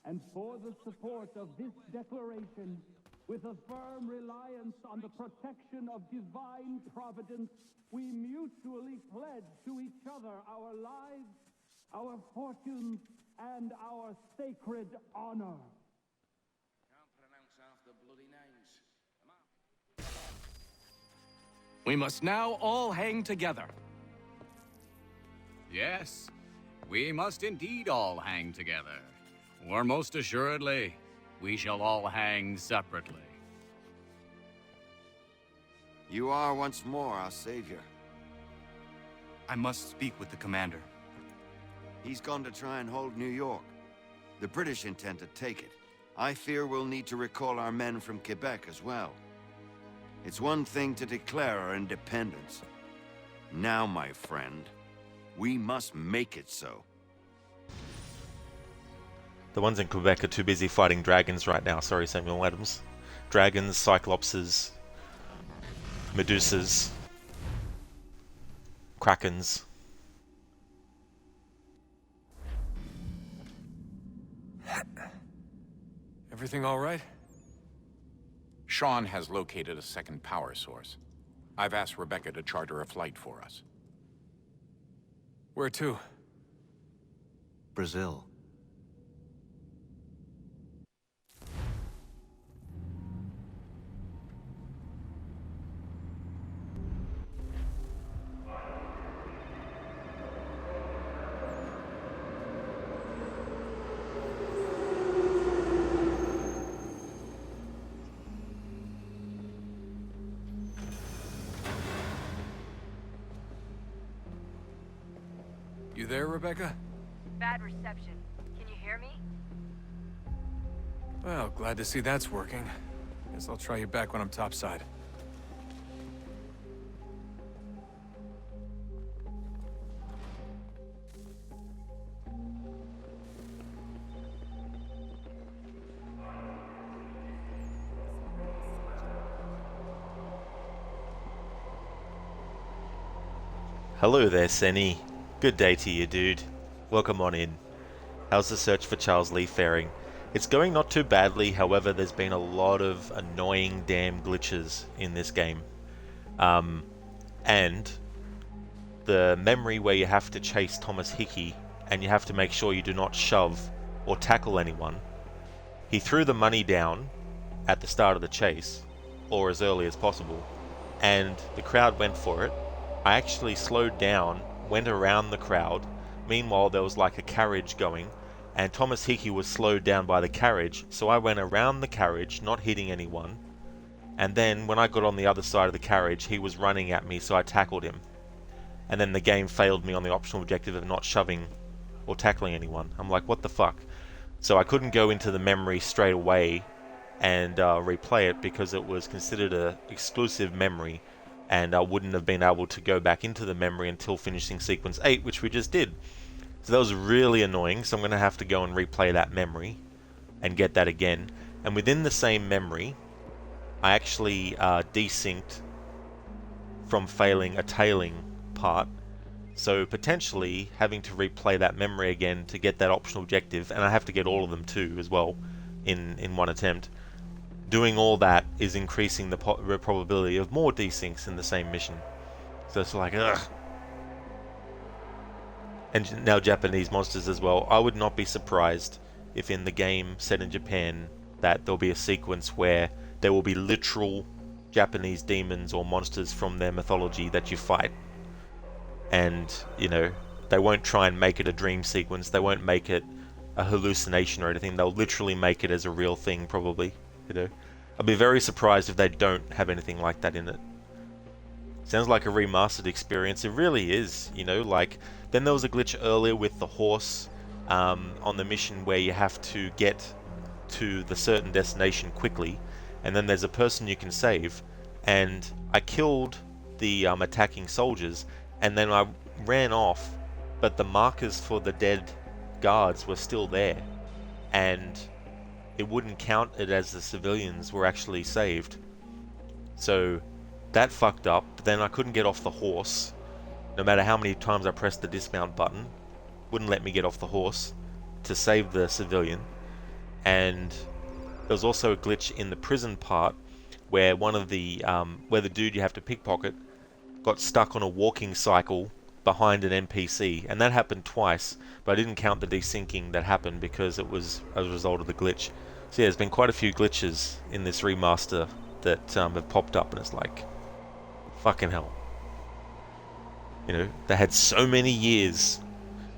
And for the support of this declaration, with a firm reliance on the protection of divine providence, we mutually pledge to each other our lives, our fortunes, and our sacred honor. Can't pronounce half the bloody names. We must now all hang together. Yes, we must indeed all hang together. Or most assuredly, we shall all hang separately. You are once more our savior. I must speak with the commander. He's gone to try and hold New York. The British intend to take it. I fear we'll need to recall our men from Quebec as well. It's one thing to declare our independence. Now, my friend, we must make it so. The ones in Quebec are too busy fighting dragons right now. Sorry, Samuel Adams. Dragons, cyclopses, medusas, krakens. Everything all right? Sean has located a second power source. I've asked Rebecca to charter a flight for us. Where to? Brazil. You there, Rebecca? Bad reception. Can you hear me? Well, glad to see that's working. Guess I'll try you back when I'm topside. Hello there, Senny. Good day to you, dude. Welcome on in. How's the search for Charles Lee faring? It's going not too badly, however there's been a lot of annoying damn glitches in this game. And the memory where you have to chase Thomas Hickey and you have to make sure you do not shove or tackle anyone. He threw the money down at the start of the chase, or as early as possible, and the crowd went for it. I actually slowed down, went around the crowd. Meanwhile, there was like a carriage going, and Thomas Hickey was slowed down by the carriage, so I went around the carriage, not hitting anyone. And then, when I got on the other side of the carriage, he was running at me, so I tackled him. And then the game failed me on the optional objective of not shoving or tackling anyone. I'm like, what the fuck? So I couldn't go into the memory straight away and replay it because it was considered a exclusive memory, and I wouldn't have been able to go back into the memory until finishing sequence 8, which we just did. So that was really annoying, so I'm going to have to go and replay that memory and get that again. And within the same memory, I actually desynced from failing a tailing part, so potentially having to replay that memory again to get that optional objective, and I have to get all of them too as well in one attempt. Doing all that is increasing the probability of more desyncs in the same mission. So it's like, ugh. And now Japanese monsters as well. I would not be surprised if in the game set in Japan that there'll be a sequence where there will be literal Japanese demons or monsters from their mythology that you fight. And, you know, they won't try and make it a dream sequence. They won't make it a hallucination or anything. They'll literally make it as a real thing, probably. You know, I'd be very surprised if they don't have anything like that in it. Sounds like a remastered experience. It really is, you know, like, then there was a glitch earlier with the horse on the mission where you have to get to the certain destination quickly, and then there's a person you can save, and I killed the attacking soldiers, and then I ran off, but the markers for the dead guards were still there, and it wouldn't count it as the civilians were actually saved. So that fucked up. But then I couldn't get off the horse, no matter how many times I pressed the dismount button. Wouldn't let me get off the horse to save the civilian. And there was also a glitch in the prison part where one of the where the dude you have to pickpocket got stuck on a walking cycle behind an NPC, and that happened twice, but I didn't count the desyncing that happened because it was as a result of the glitch. So yeah, there's been quite a few glitches in this remaster that have popped up, and it's like, fucking hell. You know, they had so many years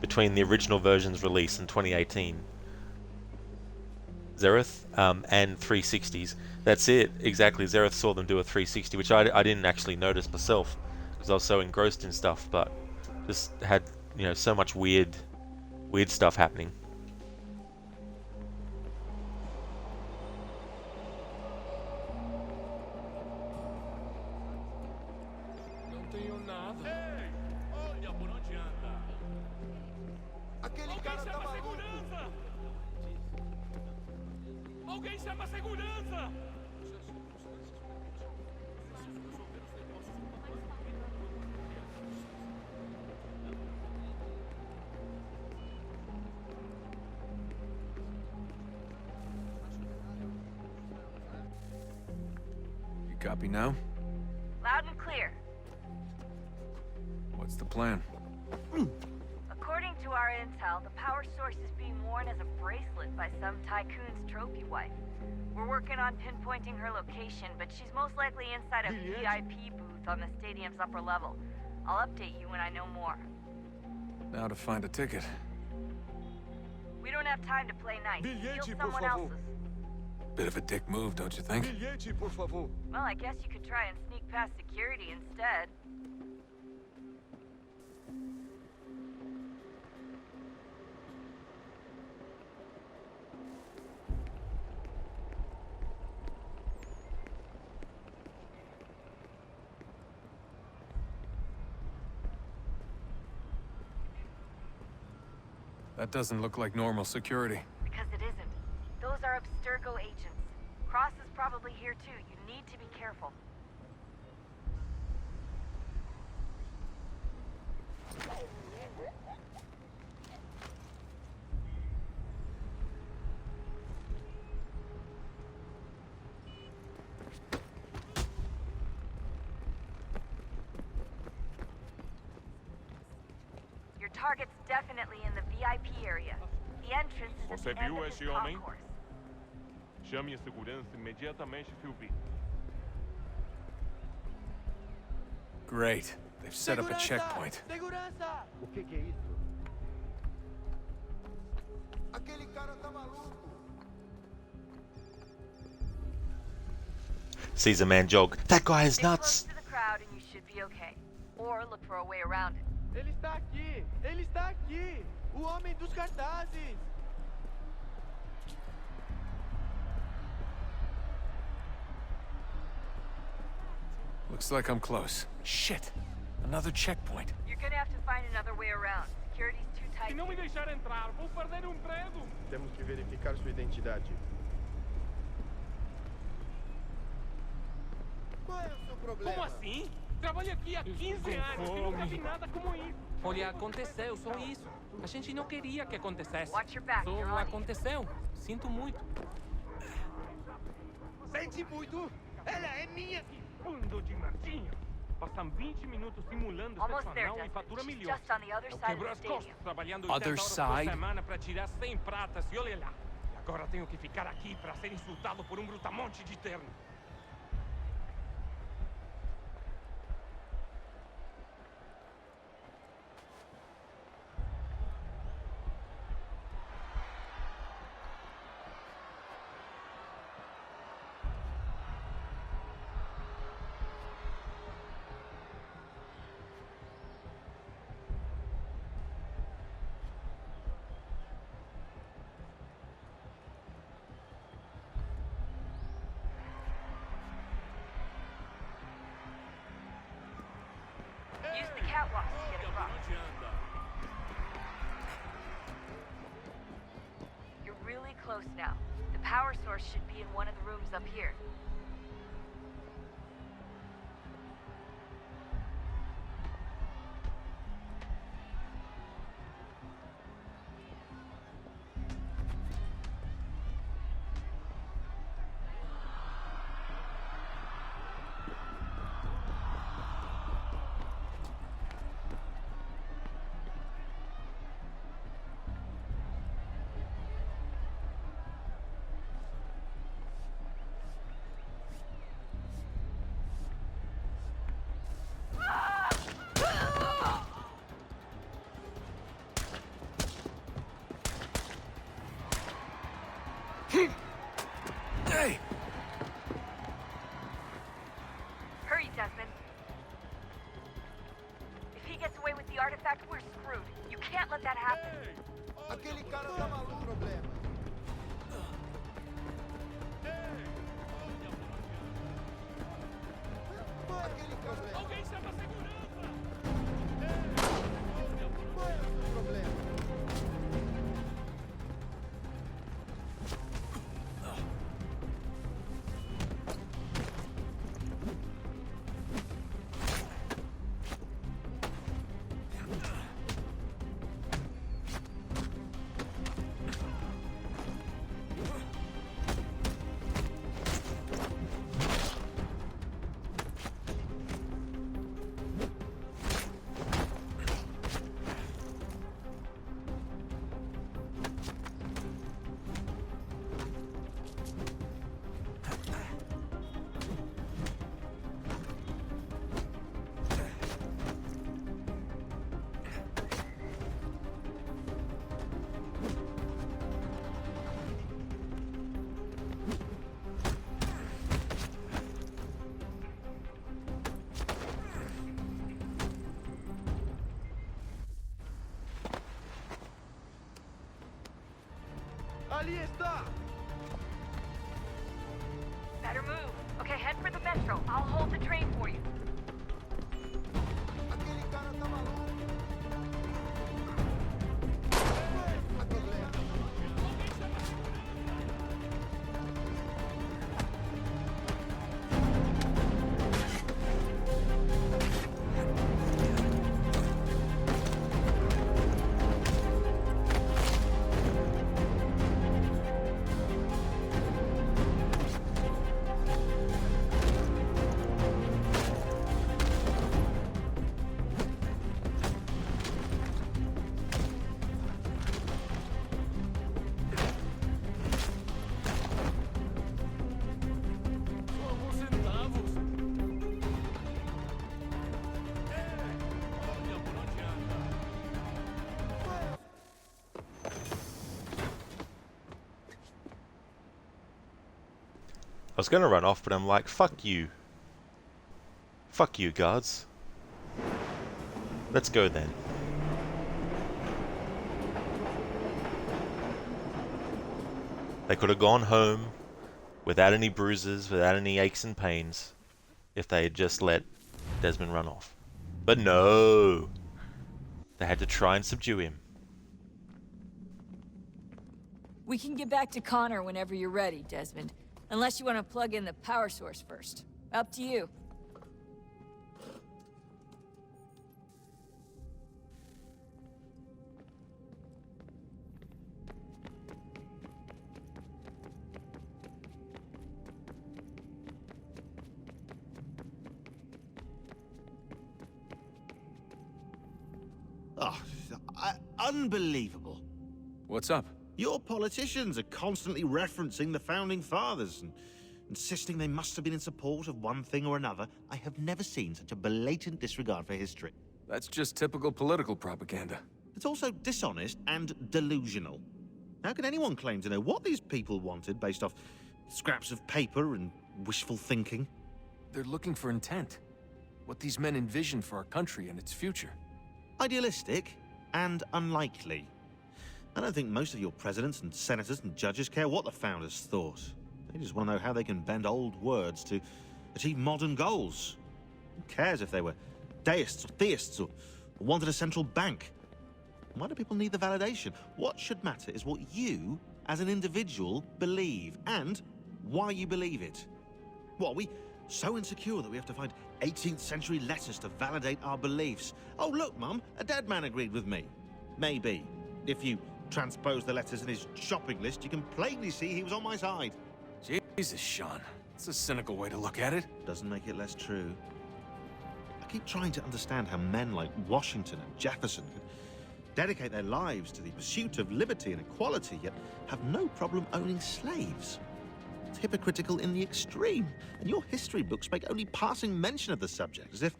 between the original version's release in 2018. Xerath and 360s. That's it, exactly. Xerath saw them do a 360, which I didn't actually notice myself because I was so engrossed in stuff, but just had, you know, so much weird stuff happening. Alguém chama a segurança! You copy now? Loud and clear. What's the plan? According to our intel, the power source is being worn as a bracelet by some tycoon's trophy wife. We're working on pinpointing her location, but she's most likely inside a VIP booth on the stadium's upper level. I'll update you when I know more. Now to find a ticket. We don't have time to play nice. Steal someone else's. Bit of a dick move, don't you think? Well, I guess you could try and sneak past security instead. That doesn't look like normal security. Because it isn't. Those are Abstergo agents. Cross is probably here too. You need to be careful. Your target's definitely in the VIP area. The entrance is Você at the end viu of esse this homem? concourse. Chame a segurança imediatamente, Philby. Great. They've set up a checkpoint. Segurança! O que é isso? Aquele cara tá maluco. Sees a man jog. That guy is nuts. Stay close to the crowd and you should be okay. Or look for a way around it. Ele está aqui! Ele está aqui! O homem dos cartazes! Looks like I'm close. Shit! Another checkpoint. You're gonna have to find another way around. Security's too tight. Se não me deixar entrar, vou perder o emprego. Temos que verificar sua identidade. Qual é o seu problema? Como assim? Trabalho aqui há 15 anos e nunca vi nada como isso. Olha, aconteceu, só isso. A gente não queria que acontecesse. Watch your back, you're Só on it. aconteceu. Sinto muito. Sente muito! Ela é minha! Fundo de Martinho. Passam 20 minutos simulando Almost sexo there, anal e Dustin. fatura She's milhões. just on the other Eu side quebro of as the costas stadium. trabalhando Other 80 horas por side? semana para tirar 100 pratas e olha lá. E agora tenho que ficar aqui para ser insultado por um brutamonte de terno. Use the catwalks to get across. You're really close now. The power source should be in one of the rooms up here. Hey! Hurry, Desmond. If he gets away with the artifact, we're screwed. You can't let that happen. Aquele cara tá maluco, problema. Aquele problema. Alguém chama a segurança! Qual é o problema? Ali está! Better move. Okay, head for the metro. I'll hold the train for you. Aquele cara tá maluco. I was gonna run off, but I'm like, fuck you. Fuck you, guards. Let's go then. They could have gone home without any bruises, without any aches and pains, if they had just let Desmond run off. But no! They had to try and subdue him. We can get back to Connor whenever you're ready, Desmond. Unless you want to plug in the power source first. Up to you. Oh, unbelievable. What's up? Your politicians are constantly referencing the Founding Fathers and insisting they must have been in support of one thing or another. I have never seen such a blatant disregard for history. That's just typical political propaganda. It's also dishonest and delusional. How can anyone claim to know what these people wanted based off scraps of paper and wishful thinking? They're looking for intent. What these men envision for our country and its future. Idealistic and unlikely. I don't think most of your presidents and senators and judges care what the founders thought. They just want to know how they can bend old words to achieve modern goals. Who cares if they were deists or theists or wanted a central bank. Why do people need the validation? What should matter is what you, as an individual, believe, and why you believe it. What, are we so insecure that we have to find 18th century letters to validate our beliefs? Oh, look, Mum, a dead man agreed with me. Maybe. If you transpose the letters in his shopping list, you can plainly see he was on my side. Jesus, Sean. It's a cynical way to look at it. Doesn't make it less true. I keep trying to understand how men like Washington and Jefferson could dedicate their lives to the pursuit of liberty and equality, yet have no problem owning slaves. It's hypocritical in the extreme, and your history books make only passing mention of the subject, as if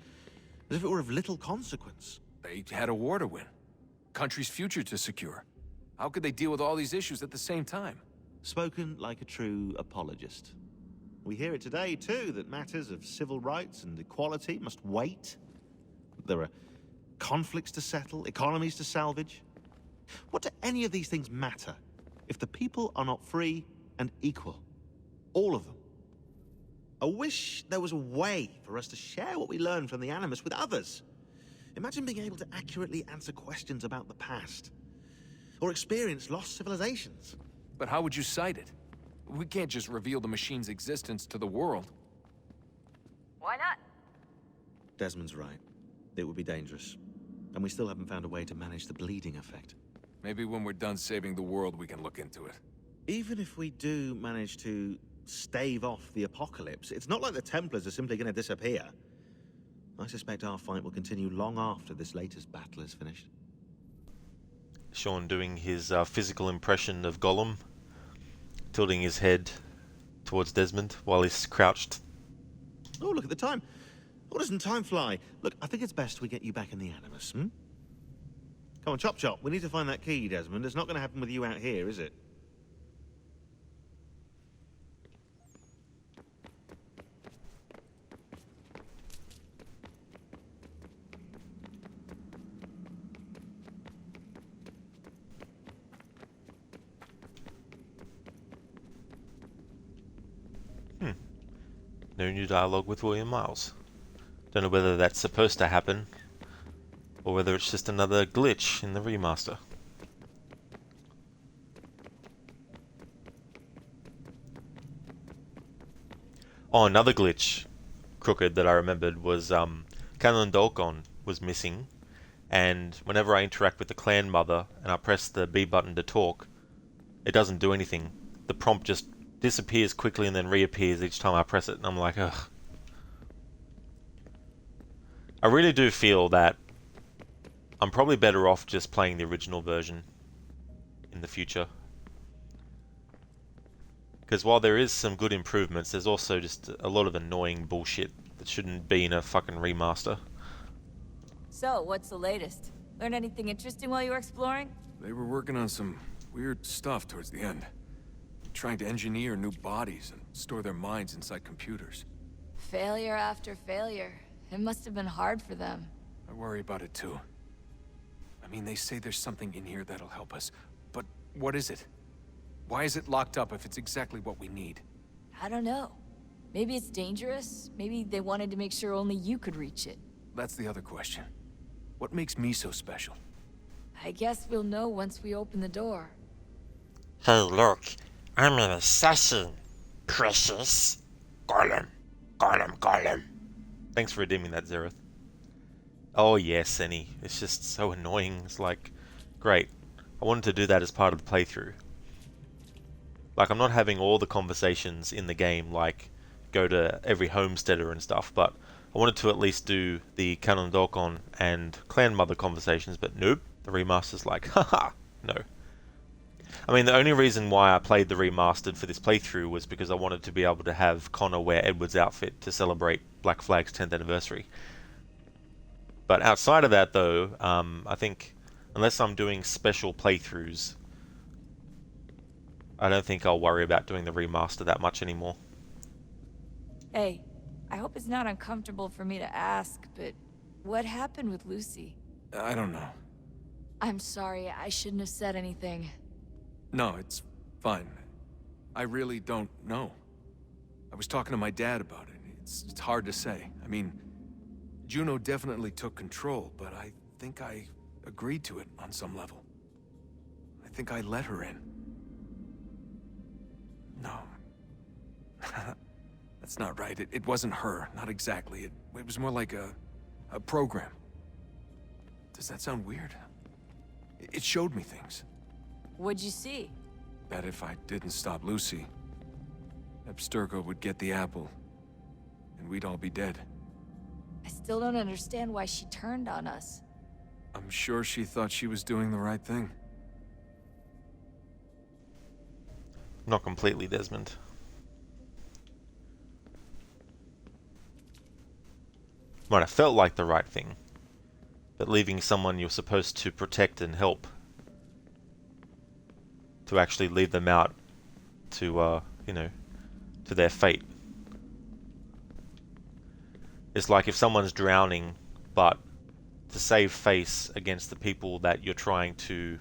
it were of little consequence. They had a war to win. Country's future to secure. How could they deal with all these issues at the same time? Spoken like a true apologist. We hear it today, too, that matters of civil rights and equality must wait. There are conflicts to settle, economies to salvage. What do any of these things matter if the people are not free and equal? All of them. I wish there was a way for us to share what we learn from the Animus with others. Imagine being able to accurately answer questions about the past, or experience lost civilizations. But how would you cite it? We can't just reveal the machine's existence to the world. Why not? Desmond's right. It would be dangerous. And we still haven't found a way to manage the bleeding effect. Maybe when we're done saving the world, we can look into it. Even if we do manage to stave off the apocalypse, it's not like the Templars are simply going to disappear. I suspect our fight will continue long after this latest battle is finished. Sean doing his physical impression of Gollum, tilting his head towards Desmond while he's crouched. Oh, look at the time. Oh, doesn't time fly? Look, I think it's best we get you back in the Animus, hmm? Come on, chop chop. We need to find that key, Desmond. It's not going to happen with you out here, is it? No new dialogue with William Miles. Don't know whether that's supposed to happen, or whether it's just another glitch in the remaster. Oh, another glitch, Crooked, that I remembered was Canon Dolcon was missing, and whenever I interact with the clan mother and I press the B button to talk, it doesn't do anything. The prompt just disappears quickly and then reappears each time I press it, and I'm like, ugh. I really do feel that I'm probably better off just playing the original version in the future. Because while there is some good improvements, there's also just a lot of annoying bullshit that shouldn't be in a fucking remaster. So, what's the latest? Learn anything interesting while you were exploring? They were working on some weird stuff towards the end. Trying to engineer new bodies and store their minds inside computers. Failure after failure. It must have been hard for them. I worry about it too. I mean, they say there's something in here that'll help us, but what is it? Why is it locked up if it's exactly what we need? I don't know. Maybe it's dangerous. Maybe they wanted to make sure only you could reach it. That's the other question. What makes me so special? I guess we'll know once we open the door. Hey, look. I'm an assassin, precious. Gollum. Gollum, Gollum. Thanks for redeeming that, Zereth. Oh yes, Senny. It's just so annoying. It's like, great. I wanted to do that as part of the playthrough. Like, I'm not having all the conversations in the game, like, go to every homesteader and stuff, but I wanted to at least do the Canon Dolcon and Clan Mother conversations, but nope. The remaster's like, haha, no. I mean, the only reason why I played the remastered for this playthrough was because I wanted to be able to have Connor wear Edward's outfit to celebrate Black Flag's 10th anniversary. But outside of that, though, I think unless I'm doing special playthroughs, I don't think I'll worry about doing the remaster that much anymore. Hey, I hope it's not uncomfortable for me to ask, but what happened with Lucy? I don't know. I'm sorry, I shouldn't have said anything. No, it's fine. I really don't know. I was talking to my dad about it. It's hard to say. I mean, Juno definitely took control, but I think I agreed to it on some level. I think I let her in. No. That's not right. It wasn't her. Not exactly. It was more like a program. Does that sound weird? It showed me things. What'd you see? That if I didn't stop Lucy, Abstergo would get the apple, and we'd all be dead. I still don't understand why she turned on us. I'm sure she thought she was doing the right thing. Not completely, Desmond. Might have felt like the right thing, but leaving someone you're supposed to protect and help to actually lead them out to, you know, to their fate. It's like if someone's drowning, but to save face against the people that you're trying to,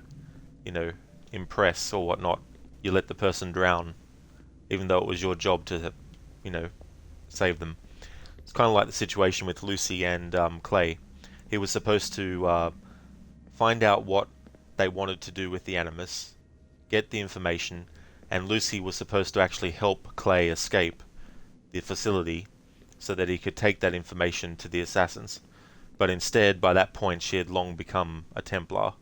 you know, impress or whatnot, you let the person drown, even though it was your job to, you know, save them. It's kind of like the situation with Lucy and Clay. He was supposed to find out what they wanted to do with the Animus, get the information, and Lucy was supposed to actually help Clay escape the facility so that he could take that information to the assassins. But instead, by that point, she had long become a Templar,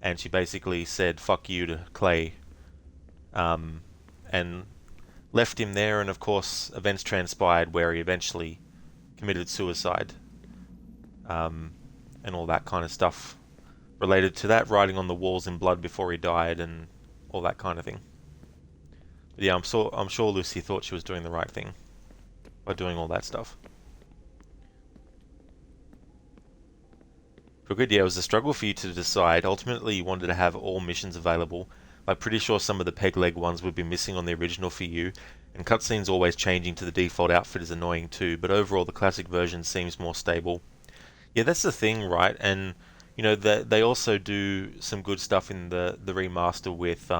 and she basically said, "Fuck you" to Clay, and left him there, and of course, events transpired where he eventually committed suicide, and all that kind of stuff related to that, writing on the walls in blood before he died, and all that kind of thing. But yeah, I'm sure Lucy thought she was doing the right thing by doing all that stuff. But good, yeah, it was a struggle for you to decide. Ultimately, you wanted to have all missions available. I'm pretty sure some of the peg leg ones would be missing on the original for you, and cutscenes always changing to the default outfit is annoying too, but overall the classic version seems more stable. Yeah, that's the thing, right? And, you know, they also do some good stuff in the remaster with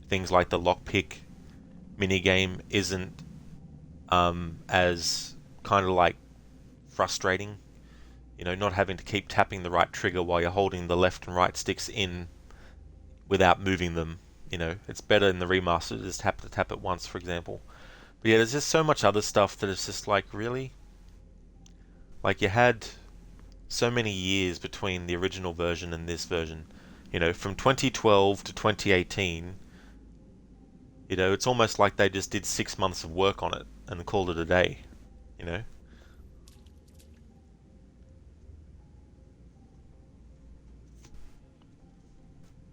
things like the lockpick minigame isn't as kind of like frustrating. You know, not having to keep tapping the right trigger while you're holding the left and right sticks in without moving them. You know, it's better in the remaster to just tap it once, for example. But yeah, there's just so much other stuff that is just like, really? Like, you had so many years between the original version and this version. You know, from 2012 to 2018, you know, it's almost like they just did 6 months of work on it and called it a day, you know?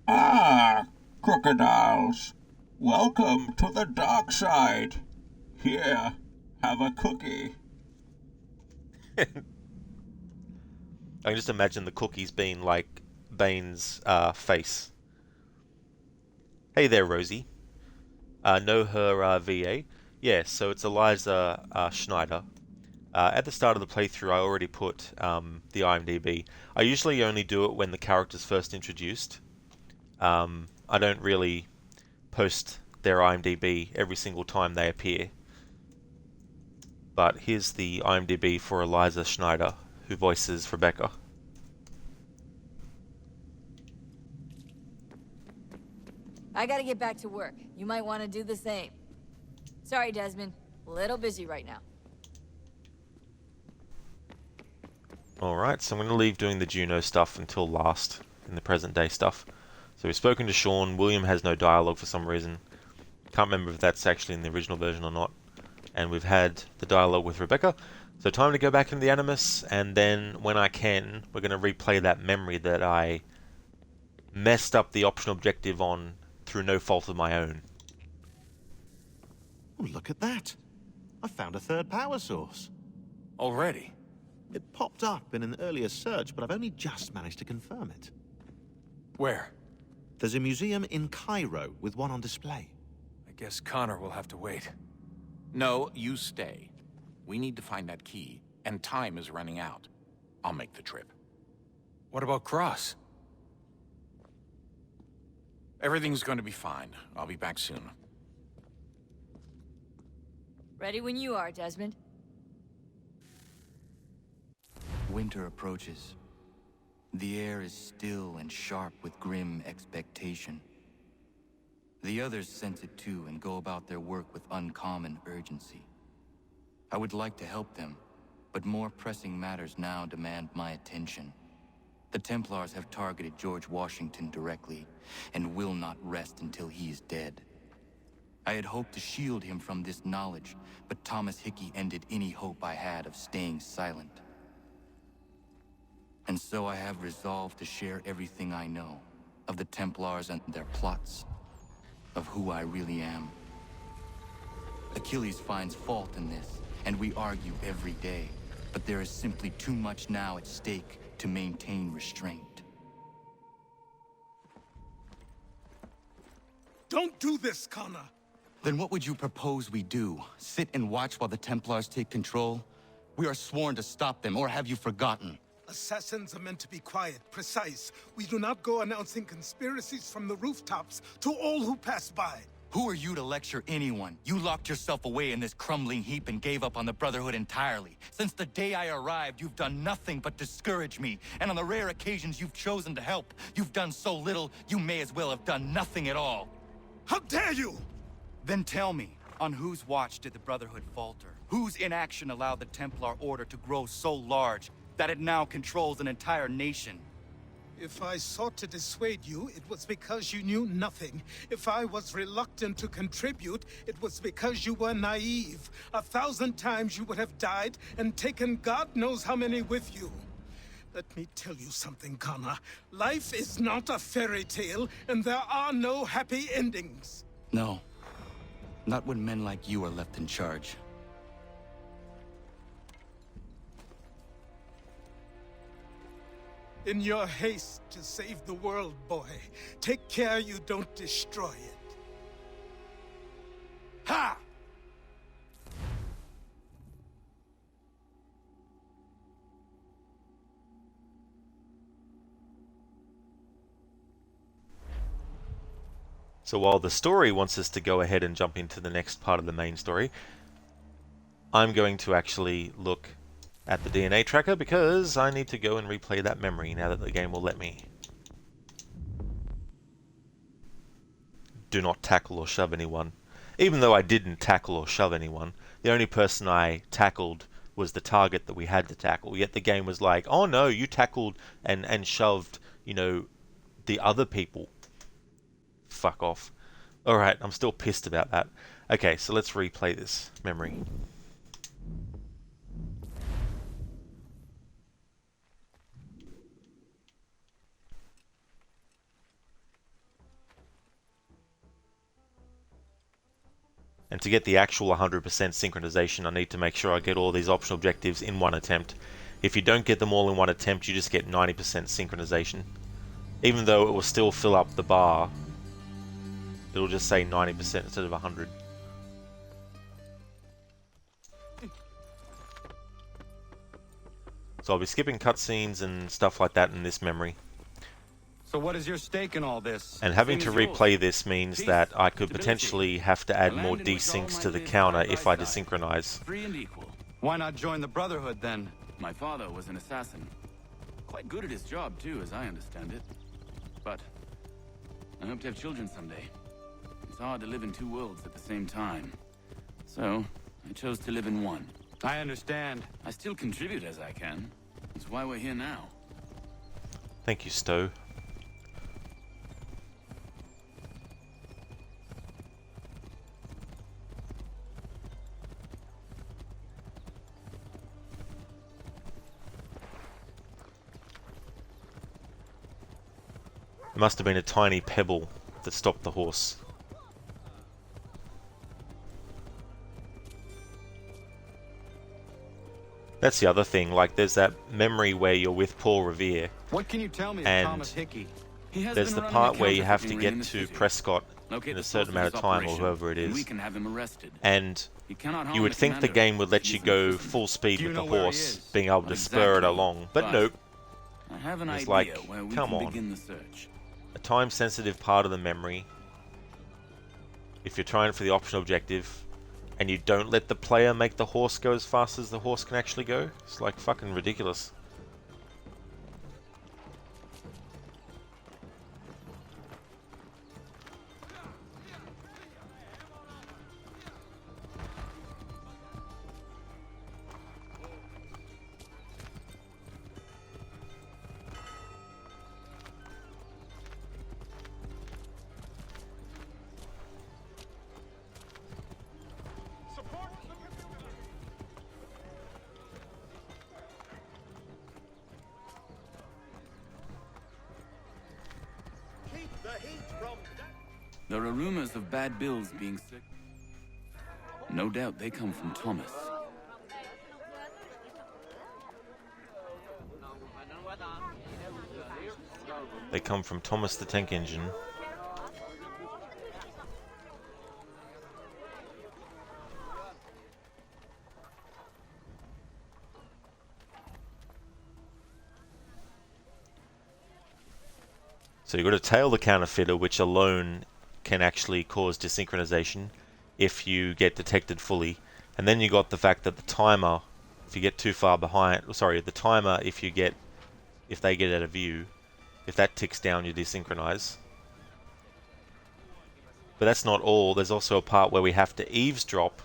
Ah, crocodiles. Welcome to the dark side. Here, have a cookie. I can just imagine the cookies being like Bane's face. Hey there, Rosie. Know her VA? Yeah, so it's Eliza Schneider. At the start of the playthrough, I already put the IMDb. I usually only do it when the character's first introduced. I don't really post their IMDb every single time they appear. But here's the IMDb for Eliza Schneider, who voices Rebecca. I gotta get back to work. You might want to do the same. Sorry, Desmond. A little busy right now. Alright, so I'm going to leave doing the Juno stuff until last, in the present day stuff. So we've spoken to Sean. William has no dialogue for some reason. Can't remember if that's actually in the original version or not. And we've had the dialogue with Rebecca. So time to go back into the Animus, and then when I can, we're going to replay that memory that I messed up the optional objective on through no fault of my own. Oh, look at that. I found a third power source. Already? It popped up in an earlier search, but I've only just managed to confirm it. Where? There's a museum in Cairo with one on display. I guess Connor will have to wait. No, you stay. We need to find that key, and time is running out. I'll make the trip. What about Cross? Everything's going to be fine. I'll be back soon. Ready when you are, Desmond. Winter approaches. The air is still and sharp with grim expectation. The others sense it too and go about their work with uncommon urgency. I would like to help them, but more pressing matters now demand my attention. The Templars have targeted George Washington directly, and will not rest until he is dead. I had hoped to shield him from this knowledge, but Thomas Hickey ended any hope I had of staying silent. And so I have resolved to share everything I know, of the Templars and their plots, of who I really am. Achilles finds fault in this, and we argue every day, but there is simply too much now at stake to maintain restraint. Don't do this, Connor! Then what would you propose we do? Sit and watch while the Templars take control? We are sworn to stop them, or have you forgotten? Assassins are meant to be quiet, precise. We do not go announcing conspiracies from the rooftops to all who pass by. Who are you to lecture anyone? You locked yourself away in this crumbling heap and gave up on the Brotherhood entirely. Since the day I arrived, you've done nothing but discourage me. And on the rare occasions you've chosen to help, you've done so little, you may as well have done nothing at all. How dare you! Then tell me, on whose watch did the Brotherhood falter? Whose inaction allowed the Templar Order to grow so large that it now controls an entire nation? If I sought to dissuade you, it was because you knew nothing. If I was reluctant to contribute, it was because you were naive. 1,000 times you would have died and taken God knows how many with you. Let me tell you something, Connor. Life is not a fairy tale, and there are no happy endings. No. Not when men like you are left in charge. In your haste to save the world, boy, take care you don't destroy it. Ha! So while the story wants us to go ahead and jump into the next part of the main story, I'm going to actually look at the DNA tracker because I need to go and replay that memory now that the game will let me. Do not tackle or shove anyone. Even though I didn't tackle or shove anyone, the only person I tackled was the target that we had to tackle. Yet the game was like, oh no, you tackled and shoved, you know, the other people. Fuck off. Alright, I'm still pissed about that. Okay, so let's replay this memory. And to get the actual 100% synchronization, I need to make sure I get all these optional objectives in one attempt. If you don't get them all in one attempt, you just get 90% synchronization. Even though it will still fill up the bar, it'll just say 90% instead of 100. So I'll be skipping cutscenes and stuff like that in this memory. So what is your stake in all this? And having to replay this means that I could potentially have to add more desyncs to the counter if I desynchronize. Free and equal. Why not join the Brotherhood then? My father was an assassin. Quite good at his job too, as I understand it. But I hope to have children someday. It's hard to live in two worlds at the same time. So I chose to live in one. I understand. I still contribute as I can. That's why we're here now. Thank you, Stowe. It must have been a tiny pebble that stopped the horse. That's the other thing, like there's that memory where you're with Paul Revere. What can you tell me of and Thomas Hickey? There's the part where you have to get to Prescott in a certain amount of time, or whoever it is. We can have him arrested. And You you would think the game would let you go full speed with the horse, being able to spur it along, but nope. I have an It's idea like, where we come can on. begin the search. A time-sensitive part of the memory. If you're trying for the optional objective, and you don't let the player make the horse go as fast as the horse can actually go, it's like fucking ridiculous. There are rumors of bad bills being sick. No doubt they come from Thomas. They come from Thomas the Tank Engine. So you've got to tail the counterfeiter, which alone can actually cause desynchronization if you get detected fully. And then you got the fact that the timer, if you get too far behind, sorry, the timer, if they get out of view, if that ticks down, you desynchronize. But that's not all. There's also a part where we have to eavesdrop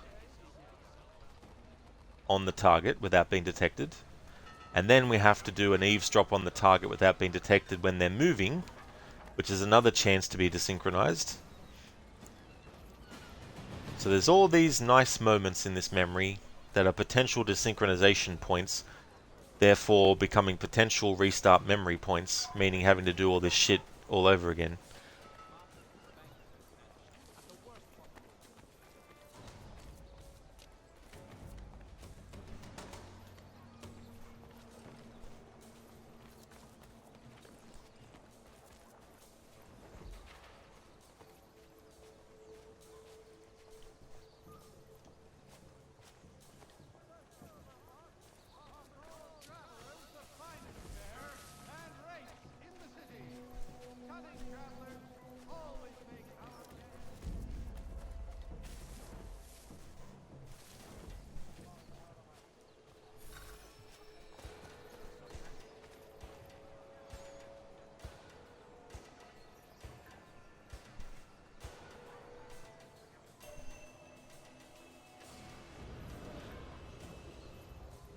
on the target without being detected. And then we have to do an eavesdrop on the target without being detected when they're moving, which is another chance to be desynchronized. So there's all these nice moments in this memory that are potential desynchronization points, therefore becoming potential restart memory points, meaning having to do all this shit all over again.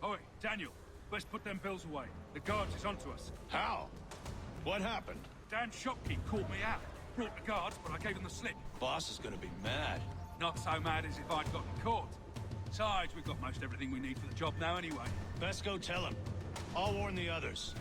Oi, Daniel, let's put them bills away. The guards is onto us. How? What happened? Damn shopkeep called me out. Brought the guards, but I gave him the slip. Boss is gonna be mad. Not so mad as if I'd gotten caught. Besides, we've got most everything we need for the job now anyway. Best go tell him. I'll warn the others.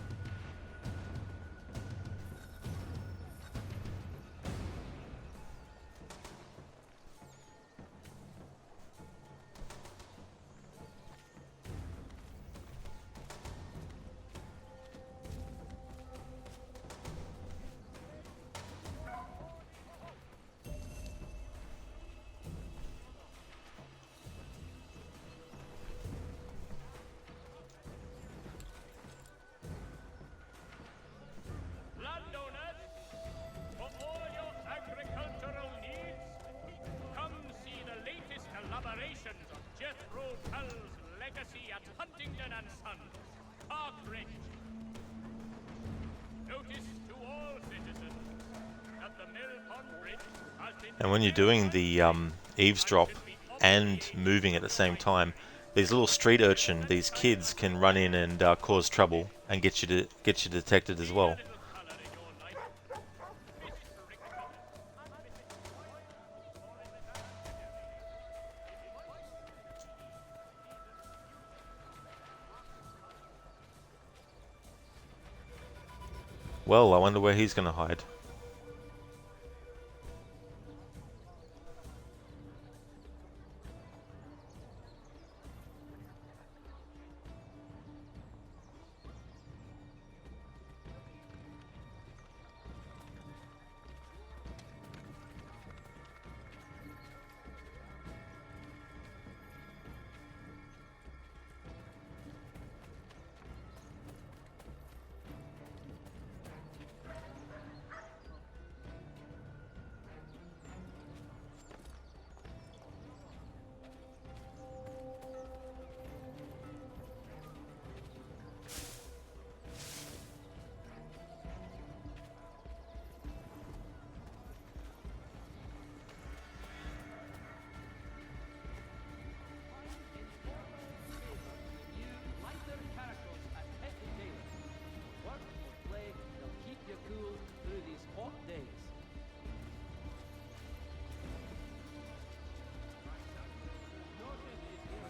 Landowners, for all your agricultural needs, come see the latest elaborations of Jethro Tull's legacy at Huntington and Sons, Park Ridge. Notice to all citizens that the Mill Pond Bridge has been... And when you're doing the eavesdrop and moving at the same time, these little street urchin, these kids, can run in and cause trouble and get you detected as well. Well, I wonder where he's going to hide.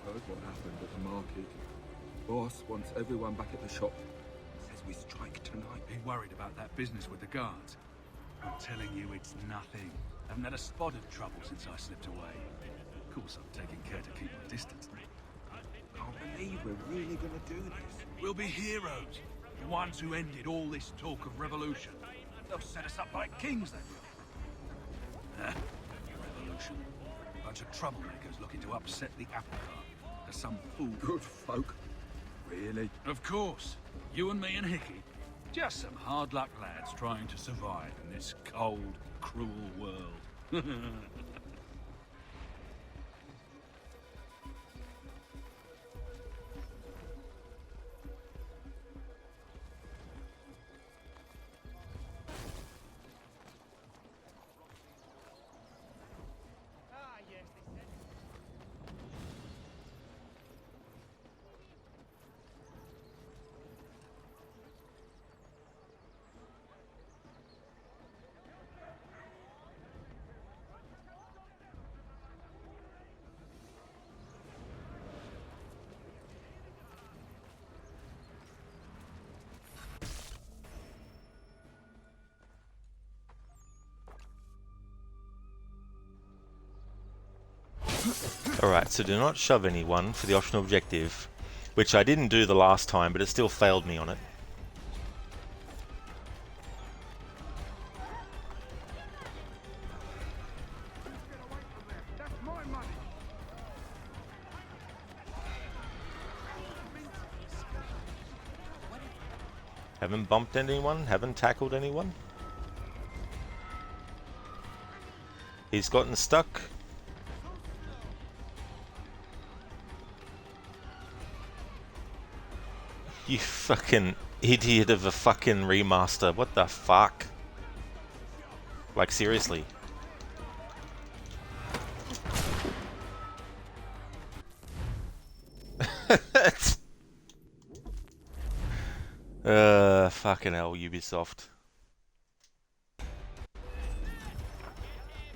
Heard what happened at the market. Boss wants everyone back at the shop. Says we strike tonight. Be worried about that business with the guards. I'm telling you, it's nothing. Haven't had a spot of trouble since I slipped away. Of course, I'm taking care to keep my distance. Can't believe we're really gonna do this. We'll be heroes. The ones who ended all this talk of revolution. They'll set us up like kings, they will. Huh? Revolution. Bunch of troublemakers looking to upset the apple cart. To some fool. Good folk. Really? Of course. You and me and Hickey. Just some hard luck lads trying to survive in this cold, cruel world. Alright, so do not shove anyone for the optional objective, which I didn't do the last time, but it still failed me on it. Haven't bumped anyone, haven't tackled anyone. He's gotten stuck. You fucking idiot of a fucking remaster. What the fuck? Like, seriously. Fucking hell, Ubisoft.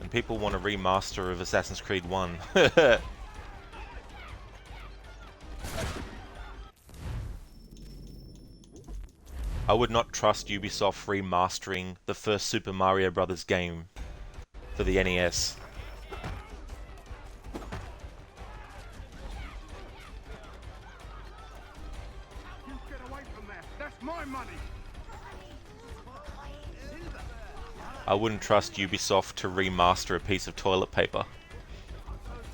And people want a remaster of Assassin's Creed 1. I would not trust Ubisoft remastering the first Super Mario Bros. Game for the NES. Get away from there. That's my money. I wouldn't trust Ubisoft to remaster a piece of toilet paper.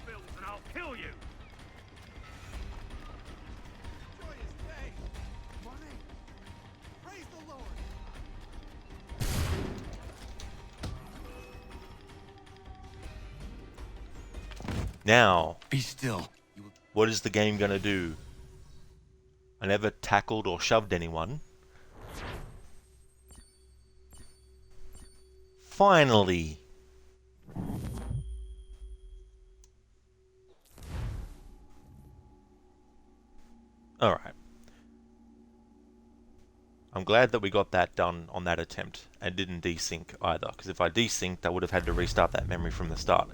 And I'll kill you. Now, be still. What is the game gonna do? I never tackled or shoved anyone. Finally! Alright. I'm glad that we got that done on that attempt and didn't desync either, because if I desynced I would have had to restart that memory from the start.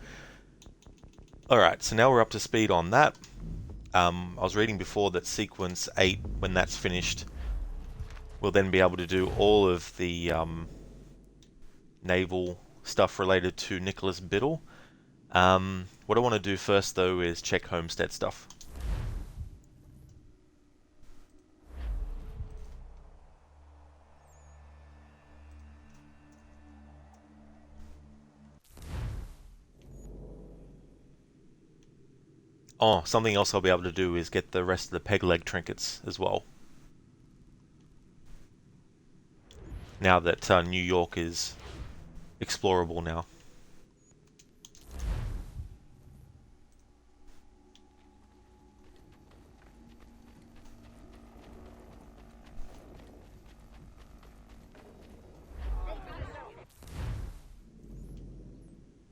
Alright, so now we're up to speed on that. I was reading before that sequence 8, when that's finished, we'll then be able to do all of the naval stuff related to Nicholas Biddle. What I want to do first though is check homestead stuff. Oh, something else I'll be able to do is get the rest of the peg leg trinkets as well. Now that New York is explorable now.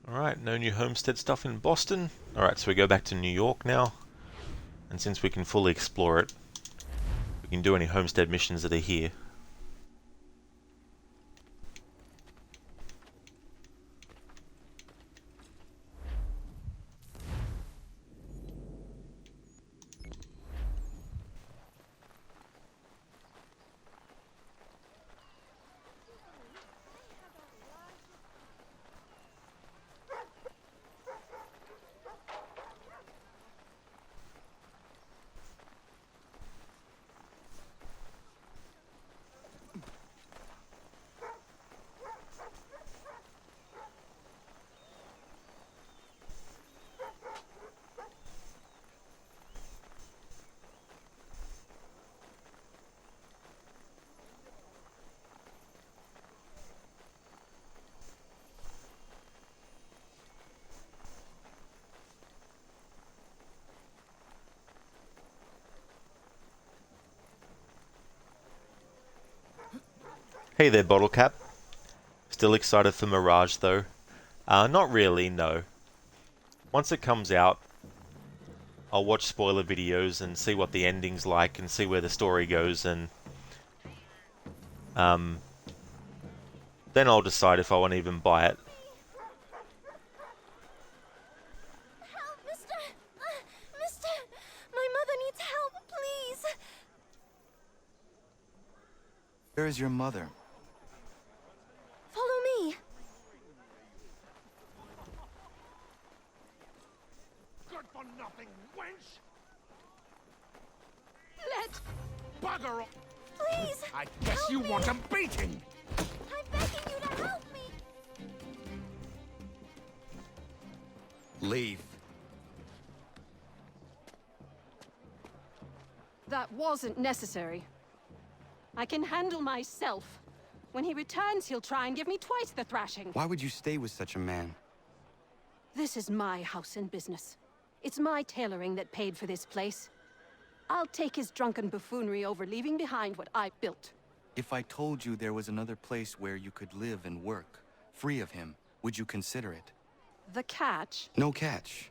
Alright, no new homestead stuff in Boston. Alright, so we go back to New York now. And since we can fully explore it, we can do any homestead missions that are here. Hey there, Bottle Cap. Still excited for Mirage, though? Not really, no. Once it comes out, I'll watch spoiler videos and see what the ending's like and see where the story goes, and then I'll decide if I want to even buy it. Help, mister! Mister! My mother needs help, please! Where is your mother? Follow me! Good for nothing, wench! Let... Bugger off! Please! I guess you want a beating! I'm begging you to help me! Leave. That wasn't necessary. I can handle myself. When he returns, he'll try and give me twice the thrashing. Why would you stay with such a man? This is my house and business. It's my tailoring that paid for this place. I'll take his drunken buffoonery over leaving behind what I built. If I told you there was another place where you could live and work, free of him, would you consider it? The catch? No catch.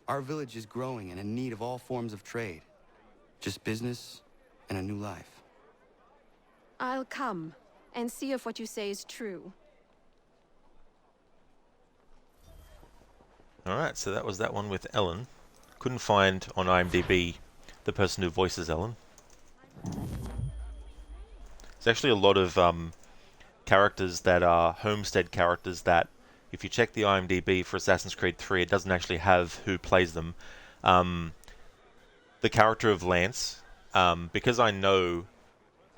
Our village is growing and in need of all forms of trade. Just business and a new life. I'll come and see if what you say is true. Alright, so that was that one with Ellen. Couldn't find on IMDb the person who voices Ellen. There's actually a lot of characters that are Homestead characters that, if you check the IMDb for Assassin's Creed 3, it doesn't actually have who plays them. The character of Lance, because I know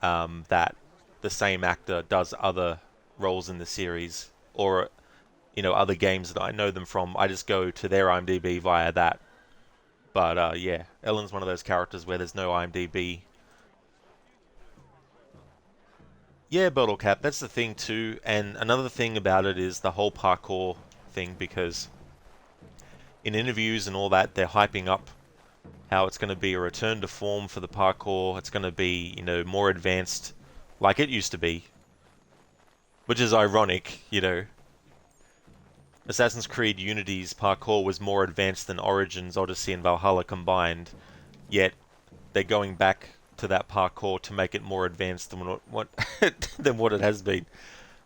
that the same actor does other roles in the series, or other games that I know them from, I just go to their IMDb via that. But yeah, Ellen's one of those characters where there's no IMDb. Yeah, Bottle Cap, that's the thing too. And another thing about it is the whole parkour thing, because in interviews and all that, they're hyping up how it's going to be a return to form for the parkour. It's going to be, more advanced like it used to be. Which is ironic, Assassin's Creed Unity's parkour was more advanced than Origins, Odyssey, and Valhalla combined, yet they're going back to that parkour to make it more advanced than what than what it has been.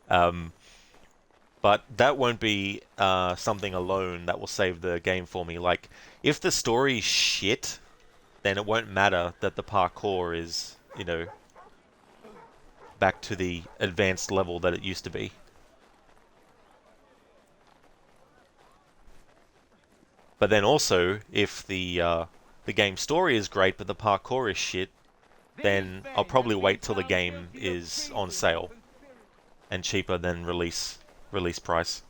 But that won't be something alone that will save the game for me. Like, if the story's shit, then it won't matter that the parkour is, back to the advanced level that it used to be. But then also, if the game story is great but the parkour is shit, then I'll probably wait till the game is on sale and cheaper than release price.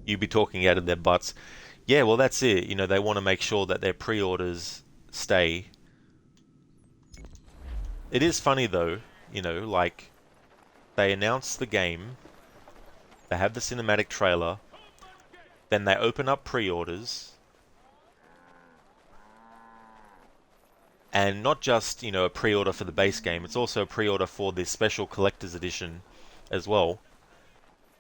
You'd be talking out of their butts. Yeah, well that's it. They want to make sure that their pre-orders stay. It is funny though, like they announce the game, they have the cinematic trailer, then they open up pre-orders, and not just, a pre-order for the base game, it's also a pre-order for this special collector's edition as well.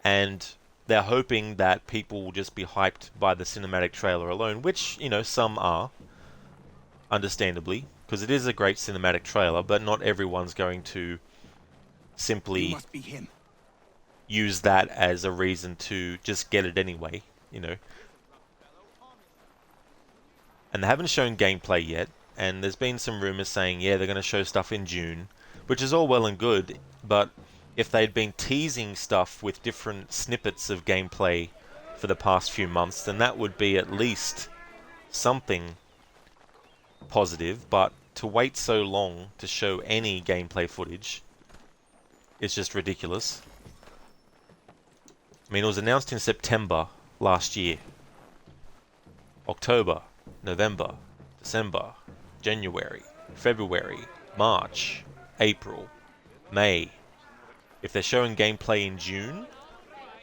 And they're hoping that people will just be hyped by the cinematic trailer alone, which, some are, understandably, because it is a great cinematic trailer, but not everyone's going to simply use that as a reason to just get it anyway. And they haven't shown gameplay yet, and there's been some rumors saying, yeah, they're going to show stuff in June, which is all well and good, but if they'd been teasing stuff with different snippets of gameplay for the past few months, then that would be at least something positive, but to wait so long to show any gameplay footage is just ridiculous. I mean, it was announced in September last year. October, November, December, January, February, March, April, May. If they're showing gameplay in June,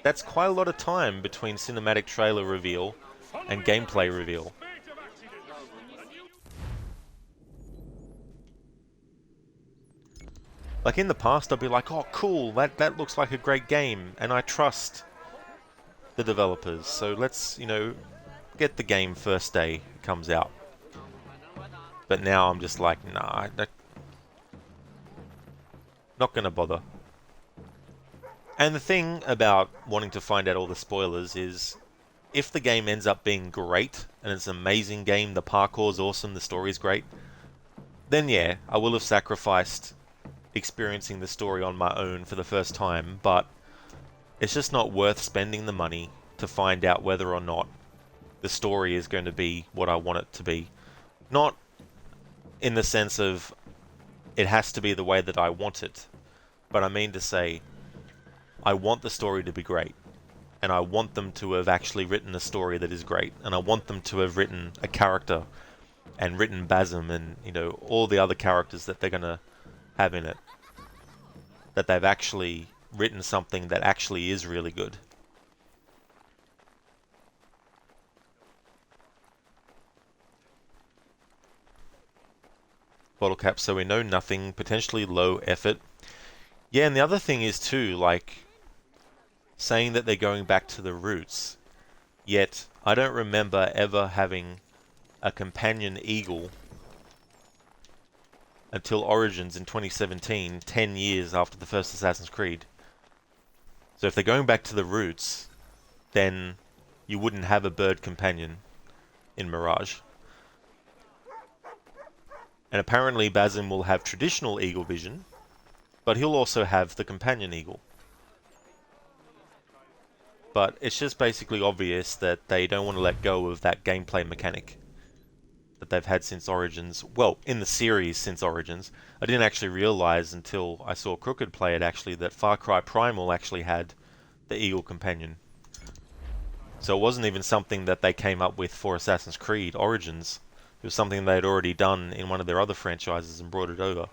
that's quite a lot of time between cinematic trailer reveal and gameplay reveal. Like in the past, I'd be like, oh, cool, that looks like a great game, and I trust the developers, so let's, get the game first day it comes out. But now I'm just like, nah, not gonna bother. And the thing about wanting to find out all the spoilers is, if the game ends up being great, and it's an amazing game, the parkour's awesome, the story's great, then yeah, I will have sacrificed experiencing the story on my own for the first time, but it's just not worth spending the money to find out whether or not the story is going to be what I want it to be. Not in the sense of it has to be the way that I want it, but I mean to say, I want the story to be great, and I want them to have actually written a story that is great, and I want them to have written a character and written Basim and, all the other characters that they're going to have in it. That they've actually written something that actually is really good. Bottle cap, so we know nothing, potentially low effort. Yeah, and the other thing is too, like, saying that they're going back to the roots, yet I don't remember ever having a companion eagle until Origins in 2017, 10 years after the first Assassin's Creed. So if they're going back to the roots, then you wouldn't have a bird companion in Mirage. And apparently Basim will have traditional eagle vision, but he'll also have the companion eagle. But it's just basically obvious that they don't want to let go of that gameplay mechanic that they've had since Origins. Well, in the series since Origins. I didn't actually realize until I saw Crooked play it actually that Far Cry Primal actually had the Eagle Companion. So it wasn't even something that they came up with for Assassin's Creed Origins. It was something they had already done in one of their other franchises and brought it over.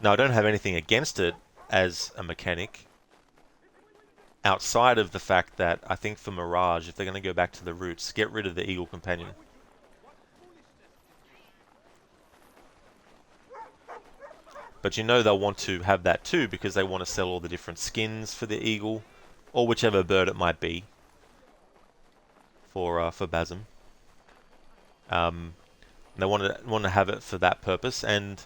Now, I don't have anything against it as a mechanic, outside of the fact that I think for Mirage, if they're going to go back to the roots, get rid of the Eagle Companion. But they'll want to have that too, because they want to sell all the different skins for the Eagle, or whichever bird it might be, for Basim. They want to have it for that purpose, and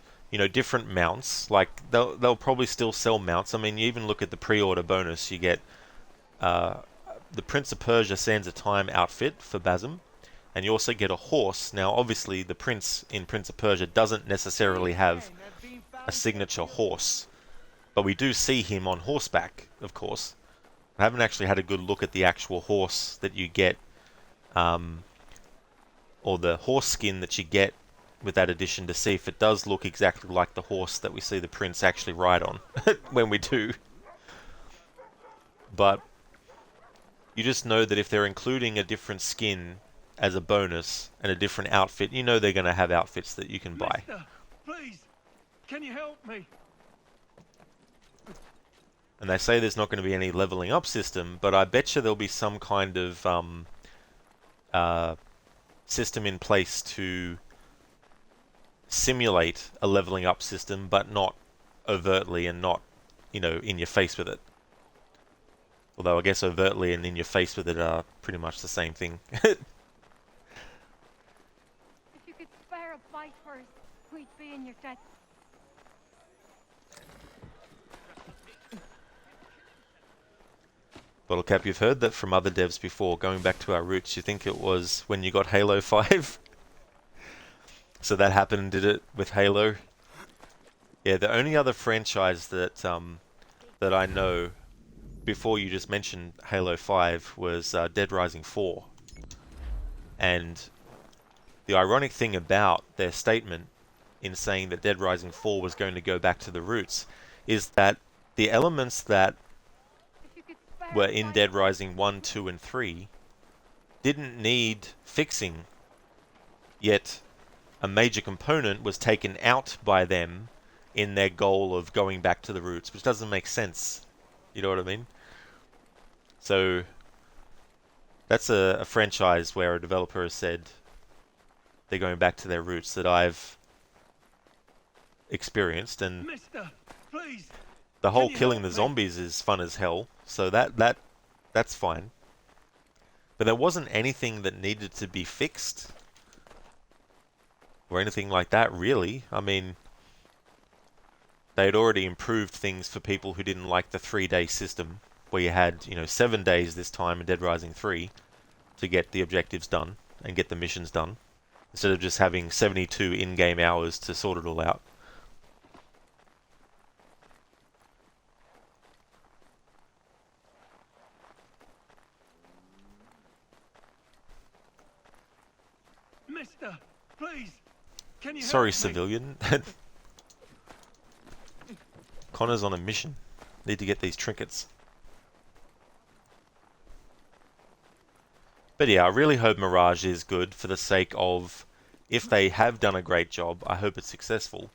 different mounts. Like they'll probably still sell mounts. I mean, you even look at the pre-order bonus, you get the Prince of Persia Sands of Time outfit for Basim, and you also get a horse. Now, obviously, the prince in Prince of Persia doesn't necessarily have a signature horse, but we do see him on horseback, of course. I haven't actually had a good look at the actual horse that you get, or the horse skin that you get with that edition, to see if it does look exactly like the horse that we see the prince actually ride on when we do. But you just know that if they're including a different skin as a bonus and a different outfit, they're going to have outfits that you can buy. Mister, please, can you help me? And they say there's not going to be any leveling up system, but I bet you there'll be some kind of system in place to simulate a leveling up system, but not overtly and not, in your face with it. Although I guess overtly and in your face with it are pretty much the same thing. If you could spare a bite for us, we'd be in your debt. Bottlecap, you've heard that from other devs before. Going back to our roots, you think it was when you got Halo 5? So that happened, did it, with Halo? Yeah, the only other franchise that that I know before you just mentioned Halo 5 was Dead Rising 4. And the ironic thing about their statement in saying that Dead Rising 4 was going to go back to the roots is that the elements that were in Dead Rising 1, 2, and 3 didn't need fixing, yet a major component was taken out by them in their goal of going back to the roots, which doesn't make sense. You know what I mean? So that's a franchise where a developer has said they're going back to their roots that experienced, and Mister, please. the whole you killing help the me? zombies is fun as hell. So that's fine. But there wasn't anything that needed to be fixed or anything like that, really. I mean, they had already improved things for people who didn't like the 3-day system, where you had, 7 days this time in Dead Rising 3 to get the objectives done and get the missions done, instead of just having 72 in-game hours to sort it all out. Mister, please. Can you Sorry, help me? civilian. Connor's on a mission. Need to get these trinkets. But yeah, I really hope Mirage is good for the sake of, if they have done a great job, I hope it's successful.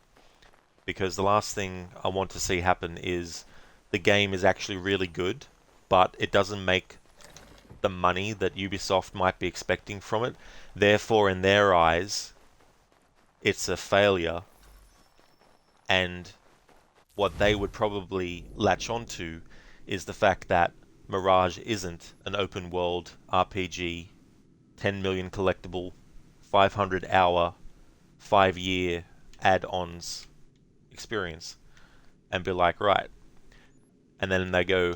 Because the last thing I want to see happen is the game is actually really good, but it doesn't make the money that Ubisoft might be expecting from it. Therefore, in their eyes, it's a failure, and what they would probably latch onto is the fact that Mirage isn't an open world RPG, 10 million collectible, 500 hour, 5-year add-ons experience, and be like, right. And then they go,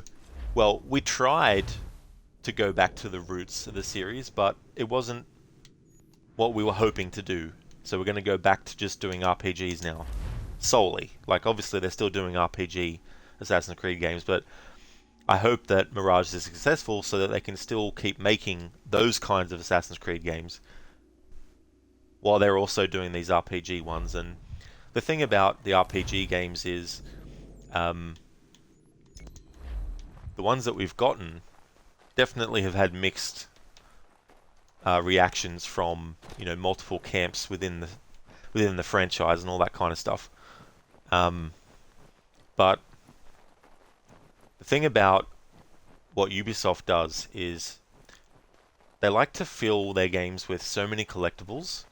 well, we tried to go back to the roots of the series, but it wasn't what we were hoping to do. So we're going to go back to just doing RPGs now. Solely. Like, obviously they're still doing RPG Assassin's Creed games, but I hope that Mirage is successful so that they can still keep making those kinds of Assassin's Creed games while they're also doing these RPG ones. And the thing about the RPG games is, the ones that we've gotten definitely have had mixed reactions from multiple camps within the franchise and all that kind of stuff. But the thing about what Ubisoft does is they like to fill their games with so many collectibles,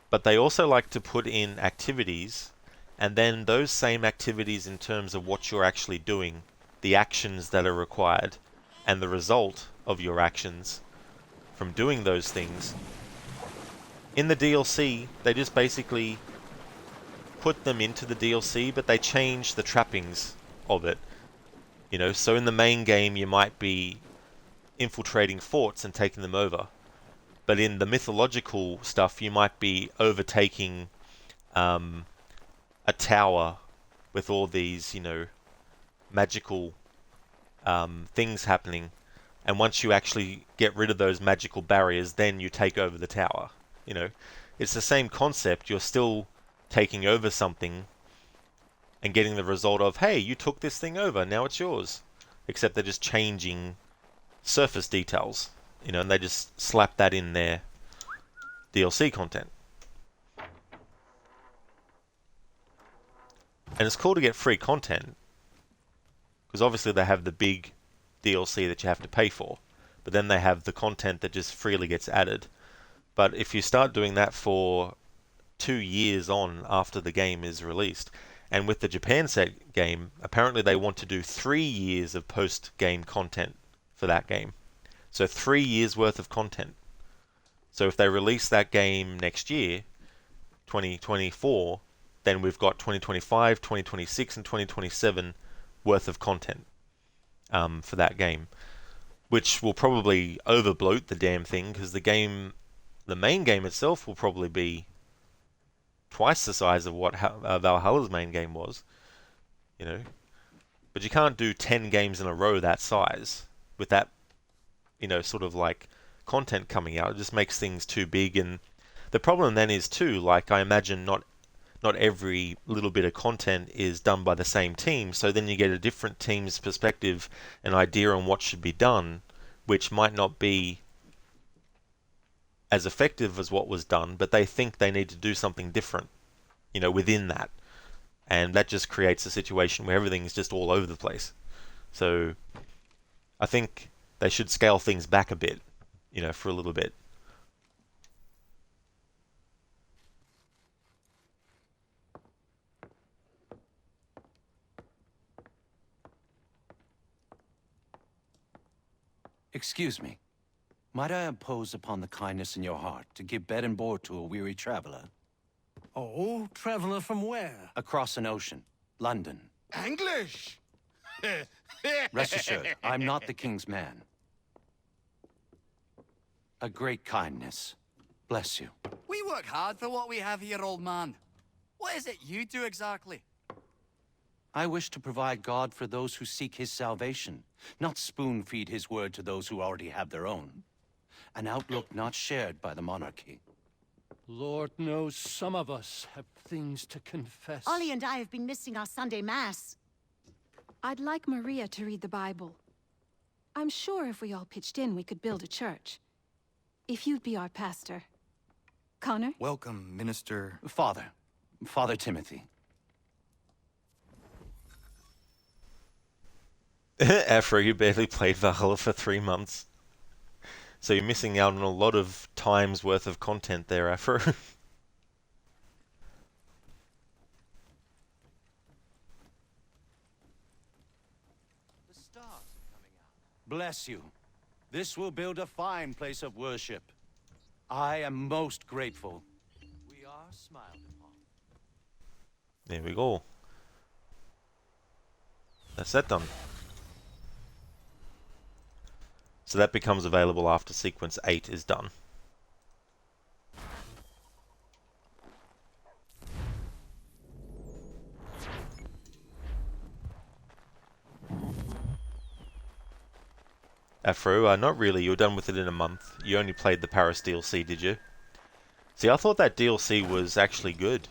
but they also like to put in activities, and then those same activities in terms of what you're actually doing, the actions that are required, and the result of your actions from doing those things. In the DLC, they just basically put them into the DLC, but they change the trappings of it. So in the main game you might be infiltrating forts and taking them over. But in the mythological stuff you might be overtaking a tower with all these, magical things happening. And once you actually get rid of those magical barriers, then you take over the tower. It's the same concept. You're still taking over something and getting the result of, hey, you took this thing over, now it's yours. Except they're just changing surface details, and they just slap that in their DLC content. And it's cool to get free content, because obviously they have the big DLC that you have to pay for, but then they have the content that just freely gets added. But if you start doing that for 2 years on after the game is released, and with the Japan set game, apparently they want to do 3 years of post-game content for that game. So 3 years worth of content. So if they release that game next year, 2024, then we've got 2025, 2026, and 2027 worth of content for that game, which will probably overbloat the damn thing, because the main game itself will probably be twice the size of what Valhalla's main game was, But you can't do 10 games in a row that size with that, sort of like content coming out. It just makes things too big. And the problem then is too, like, I imagine not every little bit of content is done by the same team. So then you get a different team's perspective and idea on what should be done, which might not be as effective as what was done, but they think they need to do something different, within that. And that just creates a situation where everything's just all over the place. So I think they should scale things back a bit, for a little bit. Excuse me. Might I impose upon the kindness in your heart to give bed and board to a weary traveler? Oh, traveler from where? Across an ocean. London. English! Rest assured, I'm not the king's man. A great kindness. Bless you. We work hard for what we have here, old man. What is it you do exactly? I wish to provide God for those who seek his salvation, not spoon-feed his word to those who already have their own. An outlook not shared by the monarchy. Lord knows some of us have things to confess. Ollie and I have been missing our Sunday Mass. I'd like Maria to read the Bible. I'm sure if we all pitched in, we could build a church. If you'd be our pastor. Connor? Welcome, Minister... Father Timothy. Afro, you barely played Valhalla for 3 months. So you're missing out on a lot of time's worth of content there, Afro. Bless you. This will build a fine place of worship. I am most grateful. We are smiled upon. There we go. That's that done. So that becomes available after sequence 8 is done. Afro, not really. You were done with it in a month. You only played the Paris DLC, did you? See, I thought that DLC was actually good.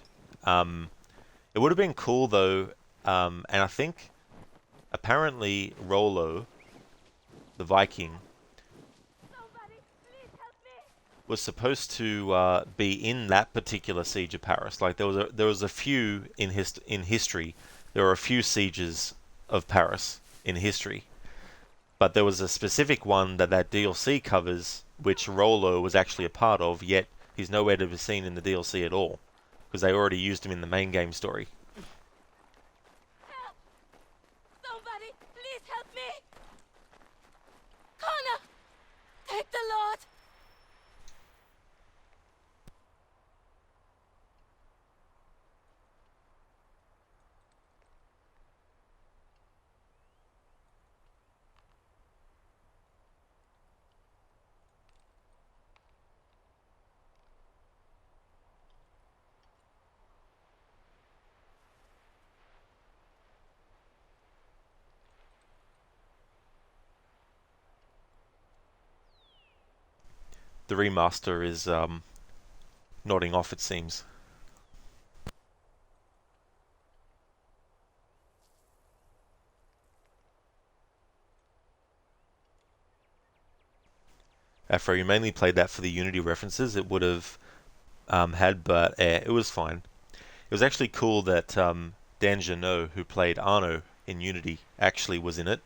It would have been cool though, and I think apparently Rollo, the Viking, was supposed to be in that particular siege of Paris. Like there was a few in history. There were a few sieges of Paris in history, but there was a specific one that DLC covers, which Rollo was actually a part of. Yet he's nowhere to be seen in the DLC at all, because they already used him in the main game story. Help! Somebody, please help me! Connor! Take the Lord! The remaster is nodding off, it seems. Afro, you mainly played that for the Unity references it would have had, but it was fine. It was actually cool that Dan Janot, who played Arno in Unity, actually was in it.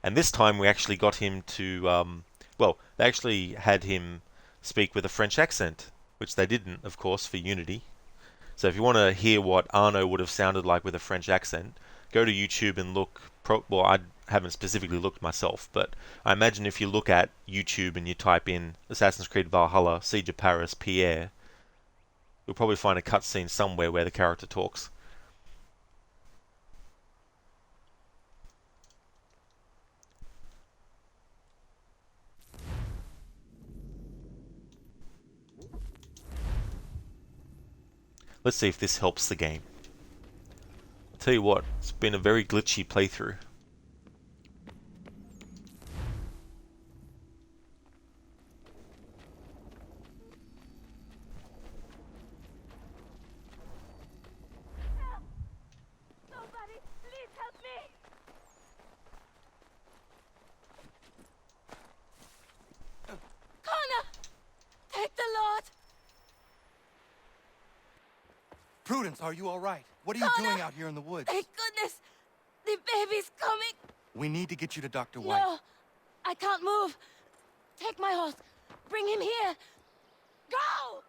And this time we actually got him to... well, they actually had him speak with a French accent, which they didn't, of course, for Unity. So if you want to hear what Arno would have sounded like with a French accent, go to YouTube and look... well, I haven't specifically looked myself, but I imagine if you look at YouTube and you type in Assassin's Creed Valhalla, Siege of Paris, Pierre, you'll probably find a cutscene somewhere where the character talks. Let's see if this helps the game. I'll tell you what, it's been a very glitchy playthrough. Somebody, please help me! Connor! Take the Lord! Prudence, are you all right? What are you Connor! doing out here in the woods? Thank goodness! The baby's coming! We need to get you to Dr. White. No! I can't move! Take my horse! Bring him here! Go!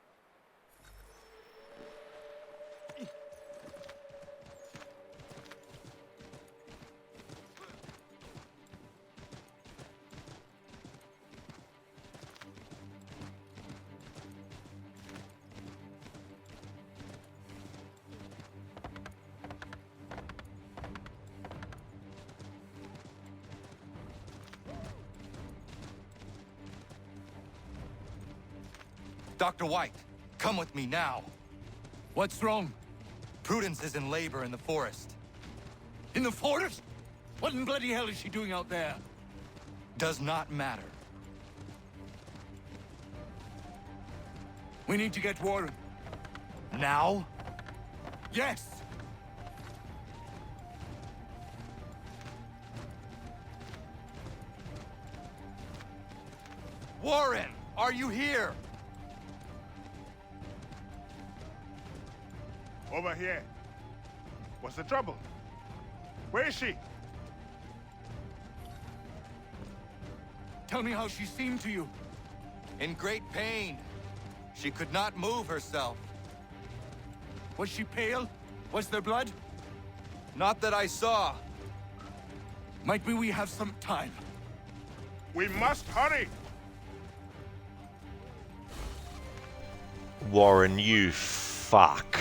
Dr. White, come with me now. What's wrong? Prudence is in labor in the forest. In the forest? What in bloody hell is she doing out there? Does not matter. We need to get Warren. Now? Yes! Warren, are you here? Over here. What's the trouble? Where is she? Tell me how she seemed to you. In great pain. She could not move herself. Was she pale? Was there blood? Not that I saw. Might be we have some time. We must hurry! Warren, you fuck.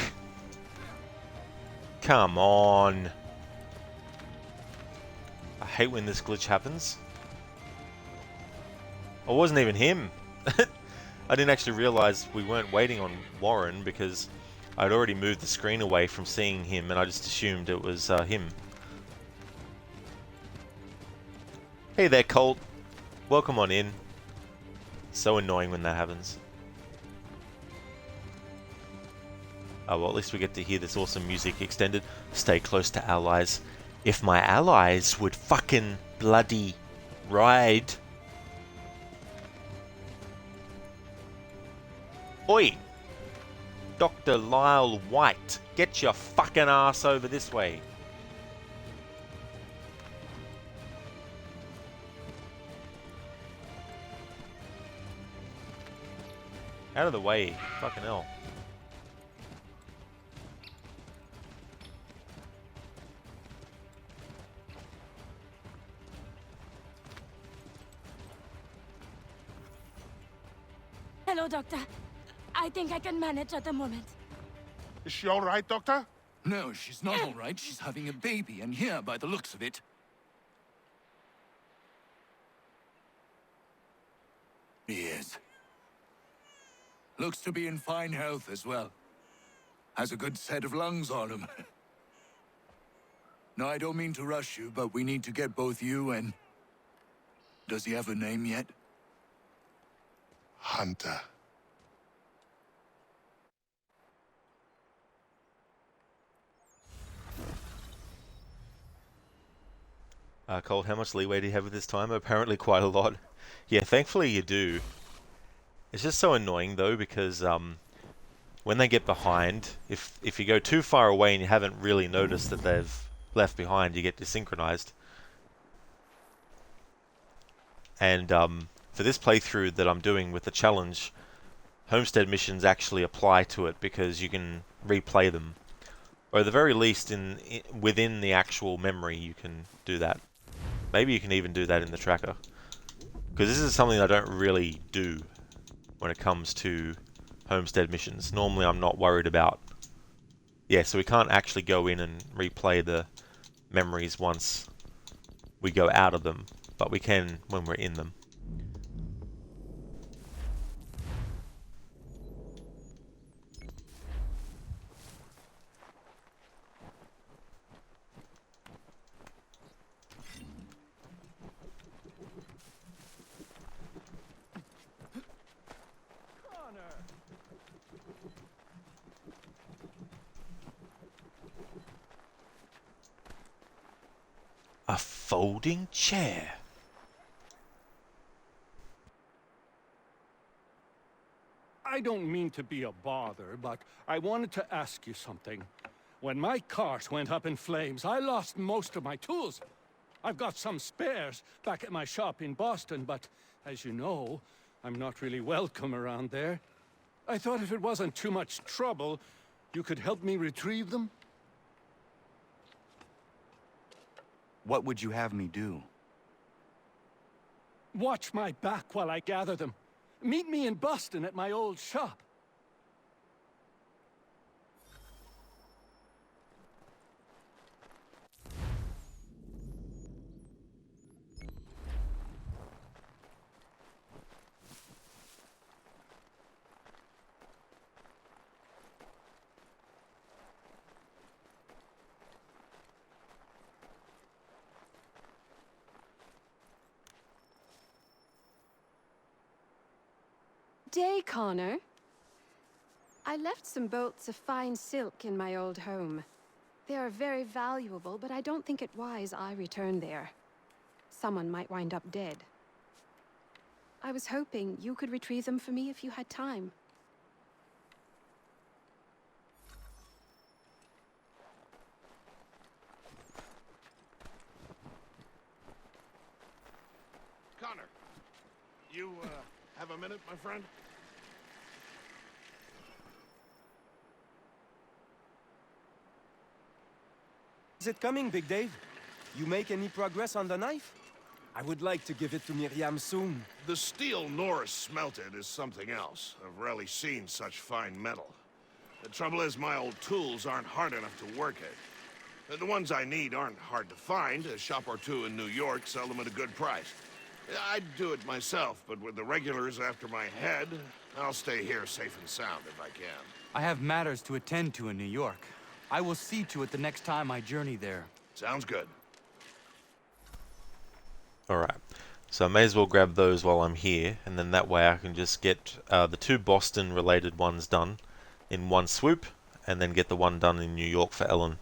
Come on. I hate when this glitch happens. It wasn't even him. I didn't actually realize we weren't waiting on Warren because I'd already moved the screen away from seeing him and I just assumed it was him. Hey there, Colt. Welcome on in. So annoying when that happens. Oh, well, at least we get to hear this awesome music extended. Stay close to allies. If my allies would fucking bloody ride. Oi! Dr. Lyle White, get your fucking ass over this way. Out of the way, fucking hell. Hello, Doctor. I think I can manage at the moment. Is she all right, Doctor? No, she's not all right. She's having a baby, and here, by the looks of it. He is. Looks to be in fine health as well. Has a good set of lungs on him. No, I don't mean to rush you, but we need to get both you and... Does he have a name yet? Hunter. Colt, how much leeway do you have with this time? Apparently quite a lot. Yeah, thankfully you do. It's just so annoying though because when they get behind, if you go too far away and you haven't really noticed that they've left behind, you get desynchronized. And for this playthrough that I'm doing with the challenge, homestead missions actually apply to it because you can replay them. Or at the very least, within the actual memory, you can do that. Maybe you can even do that in the tracker. Because this is something I don't really do when it comes to homestead missions. Normally I'm not worried about... Yeah, so we can't actually go in and replay the memories once we go out of them. But we can when we're in them. A folding chair. I don't mean to be a bother, but I wanted to ask you something. When my cart went up in flames, I lost most of my tools. I've got some spares back at my shop in Boston, but as you know, I'm not really welcome around there. I thought if it wasn't too much trouble, you could help me retrieve them? What would you have me do? Watch my back while I gather them. Meet me in Boston at my old shop. day, Connor. I left some bolts of fine silk in my old home. They are very valuable, but I don't think it wise I return there. Someone might wind up dead. I was hoping you could retrieve them for me if you had time. Connor, you, have a minute, my friend? Is it coming, Big Dave? You make any progress on the knife? I would like to give it to Miriam soon. The steel Norris smelted is something else. I've rarely seen such fine metal. The trouble is, my old tools aren't hard enough to work at. The ones I need aren't hard to find. A shop or two in New York sell them at a good price. I'd do it myself, but with the regulars after my head, I'll stay here safe and sound if I can. I have matters to attend to in New York. I will see to it the next time I journey there. Sounds good. Alright, so I may as well grab those while I'm here, and then that way I can just get the 2 Boston related ones done in one swoop, and then get the one done in New York for Ellen.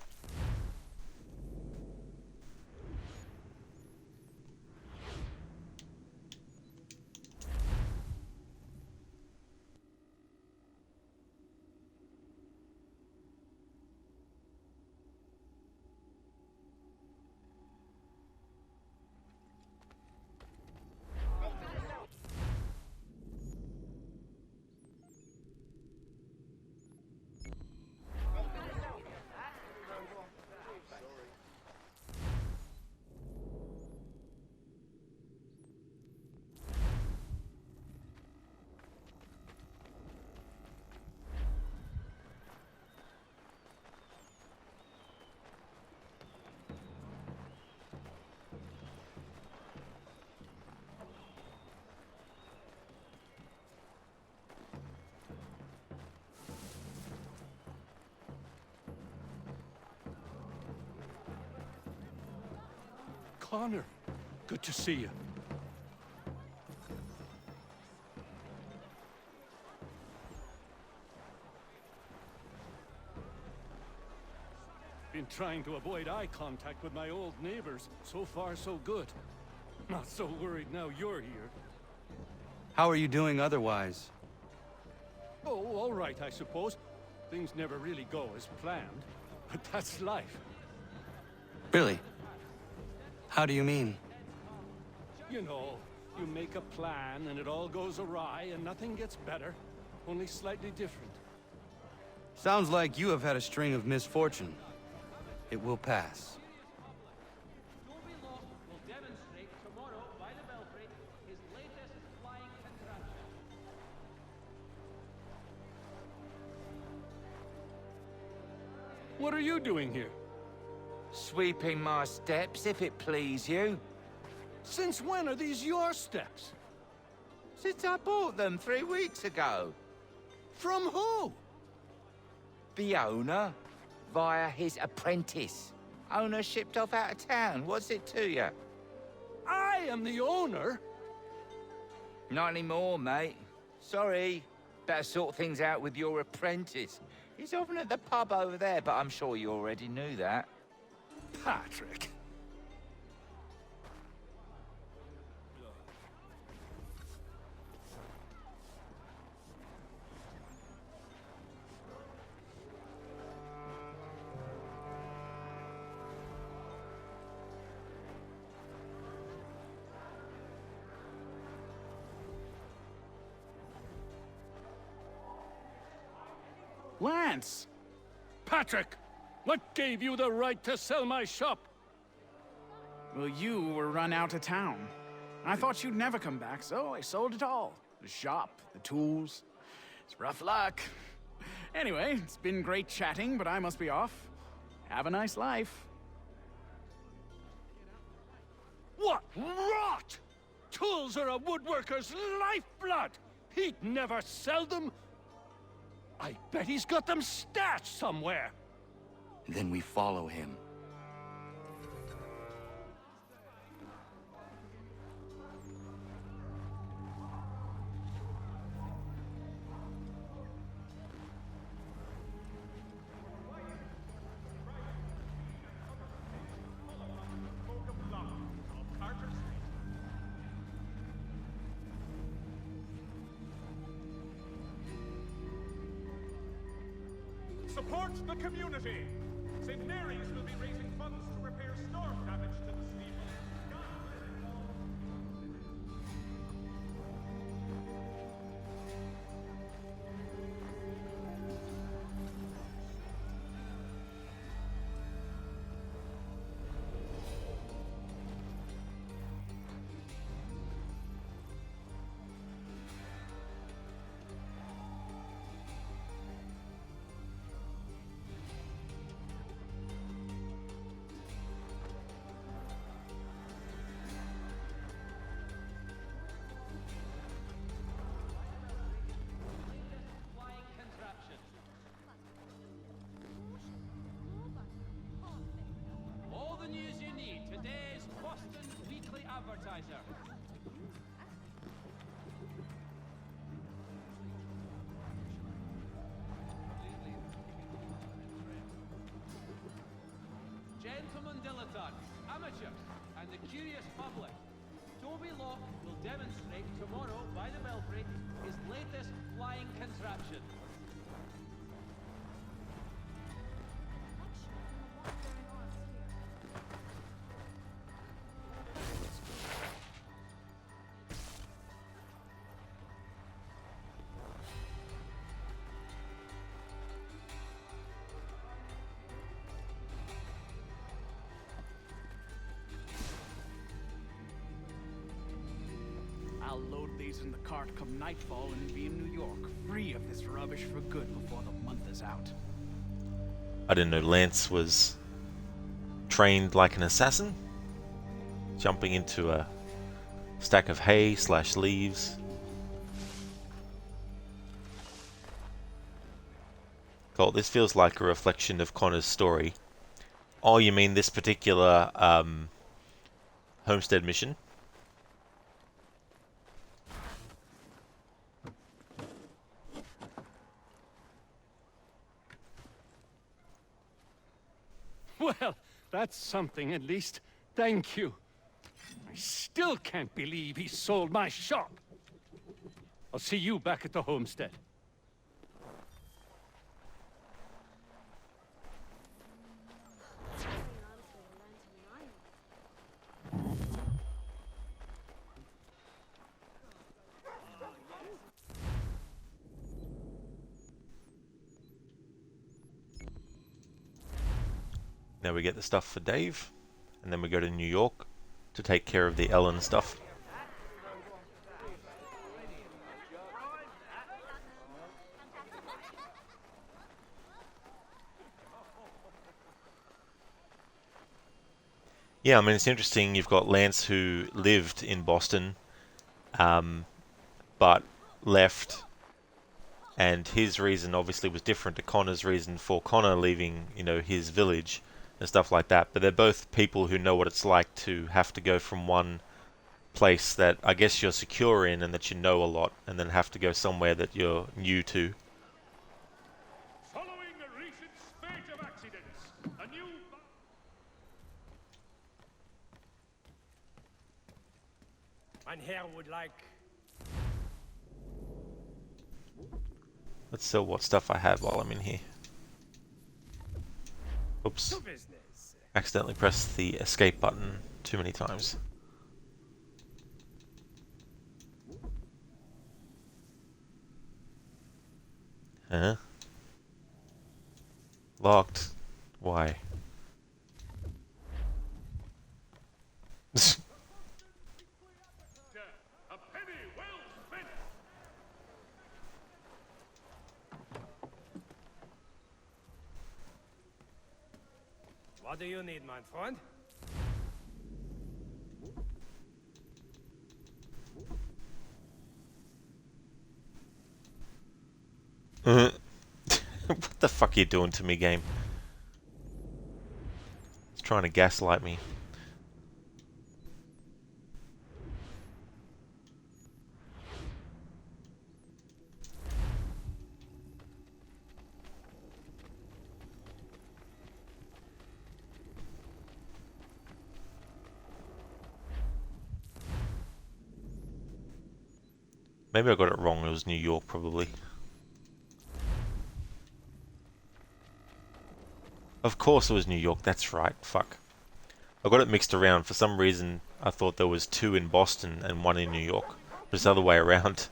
Connor, good to see you. Been trying to avoid eye contact with my old neighbors. So far, so good. Not so worried now you're here. How are you doing otherwise? Oh, all right, I suppose. Things never really go as planned, but that's life. Really? How do you mean? You know, you make a plan and it all goes awry and nothing gets better, only slightly different. Sounds like you have had a string of misfortune. It will pass. What are you doing here? Sweeping my steps, if it please you. Since when are these your steps? Since I bought them 3 weeks ago. From who? The owner, via his apprentice. Owner shipped off out of town. What's it to you? I am the owner? Not anymore, mate. Sorry. Better sort things out with your apprentice. He's often at the pub over there, but I'm sure you already knew that. Patrick. Lance! Patrick! What gave you the right to sell my shop? Well, you were run out of town. I thought you'd never come back, so I sold it all. The shop, the tools. It's rough luck. Anyway, it's been great chatting, but I must be off. Have a nice life. What rot! Tools are a woodworker's lifeblood! He'd never sell them! I bet he's got them stashed somewhere! Then we follow him. Support the community. St. Mary's will be raising funds to repair storm damage to the steeple. All the news you need. Today's Boston Weekly Advertiser. Gentlemen dilettantes, amateurs, and the curious public. Toby Locke will demonstrate tomorrow by the Belfry his latest flying contraption. I'll load these in the cart come nightfall and be in New York, free of this rubbish for good before the month is out. I didn't know Lance was trained like an assassin, jumping into a stack of hay / leaves. God, this feels like a reflection of Connor's story. Oh, you mean this particular homestead mission? Well, that's something at least. Thank you. I still can't believe he sold my shop. I'll see you back at the homestead. Now we get the stuff for Dave, and then we go to New York to take care of the Ellen stuff. Yeah, I mean, it's interesting. You've got Lance, who lived in Boston, but left, and his reason obviously was different to Connor's reason for Connor leaving, you know, his village and stuff like that. But they're both people who know what it's like to have to go from one place that I guess you're secure in and that you know a lot, and then have to go somewhere that you're new to. Following a recent spate of accidents, a new... Mein Herr would like... Let's sell what stuff I have while I'm in here. Oops. Accidentally pressed the escape button too many times. Huh? Locked. Why? What do you need, my friend? What the fuck are you doing to me, game? It's trying to gaslight me. Maybe I got it wrong. It was New York, probably. Of course it was New York, that's right. Fuck. I got it mixed around. For some reason, I thought there was 2 in Boston and 1 in New York. But it's the other way around.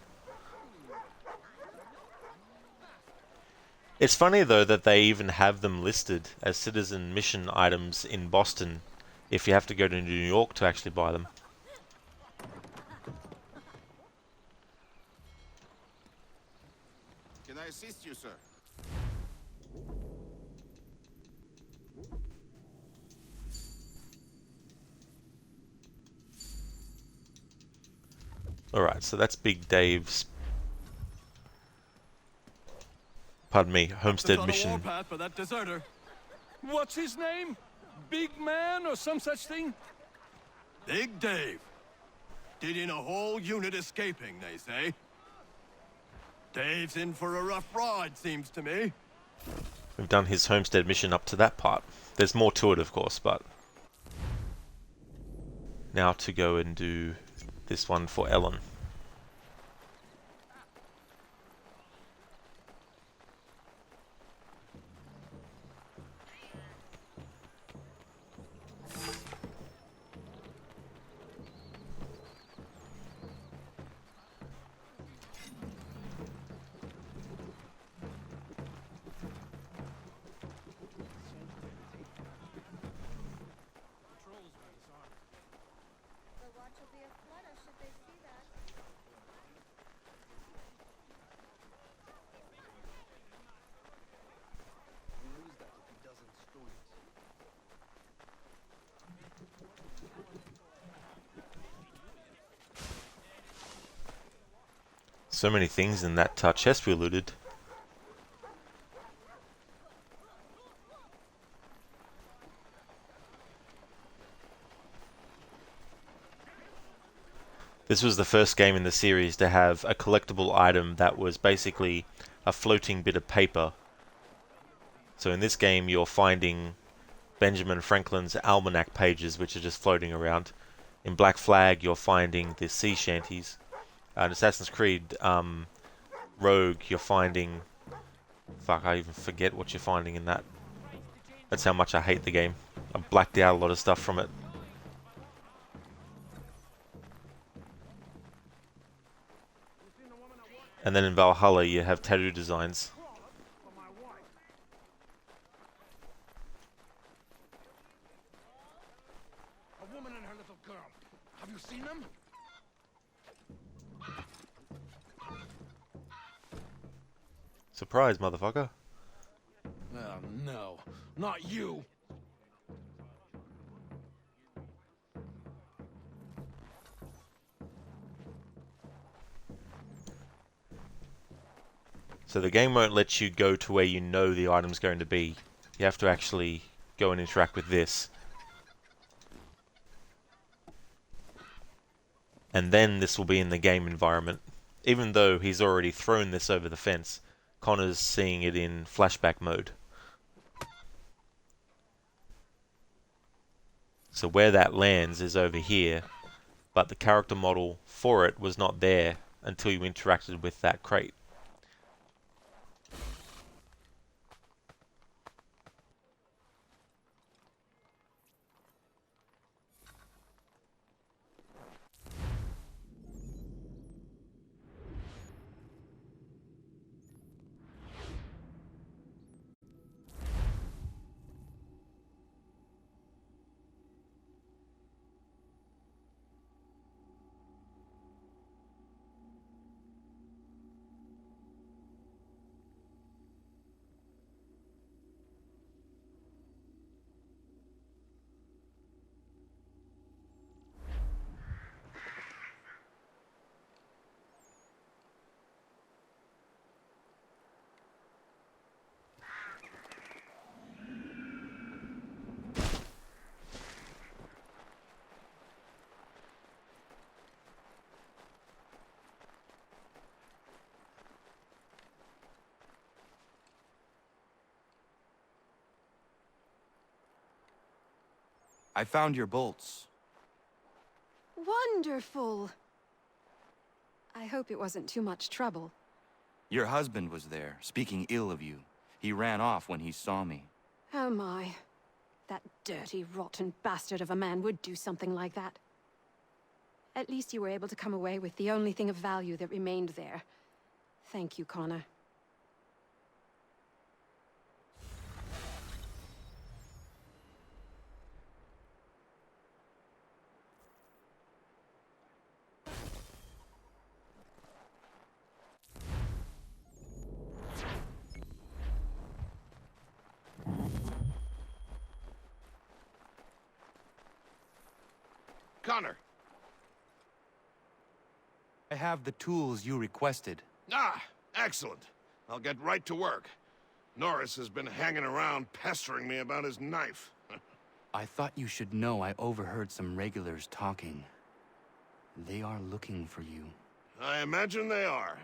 It's funny, though, that they even have them listed as citizen mission items in Boston if you have to go to New York to actually buy them. Can I assist you, sir? Alright, so that's Big Dave's... Pardon me, homestead mission. Warpath for that deserter. What's his name? Big Man or some such thing? Big Dave. Did in a whole unit escaping, they say. Dave's in for a rough ride, seems to me. We've done his homestead mission up to that part. There's more to it, of course, but... Now to go and do this one for Ellen. So many things in that chest we looted. This was the first game in the series to have a collectible item that was basically a floating bit of paper. So in this game you're finding Benjamin Franklin's almanac pages, which are just floating around. In Black Flag you're finding the sea shanties. In Assassin's Creed Rogue you're finding... Fuck, I even forget what you're finding in that. That's how much I hate the game. I blacked out a lot of stuff from it. And then in Valhalla you have tattoo designs. A woman and her little girl. Have you seen them? Surprise, motherfucker. Oh, no. Not you. So the game won't let you go to where you know the item's going to be. You have to actually go and interact with this. And then this will be in the game environment. Even though he's already thrown this over the fence, Connor's seeing it in flashback mode. So where that lands is over here, but the character model for it was not there until you interacted with that crate. I found your bolts. Wonderful. I hope it wasn't too much trouble. Your husband was there, speaking ill of you. He ran off when he saw me. Oh my. That dirty, rotten bastard of a man would do something like that. At least you were able to come away with the only thing of value that remained there. Thank you, Connor. Connor! I have the tools you requested. Ah, excellent. I'll get right to work. Norris has been hanging around pestering me about his knife. I thought you should know I overheard some regulars talking. They are looking for you. I imagine they are.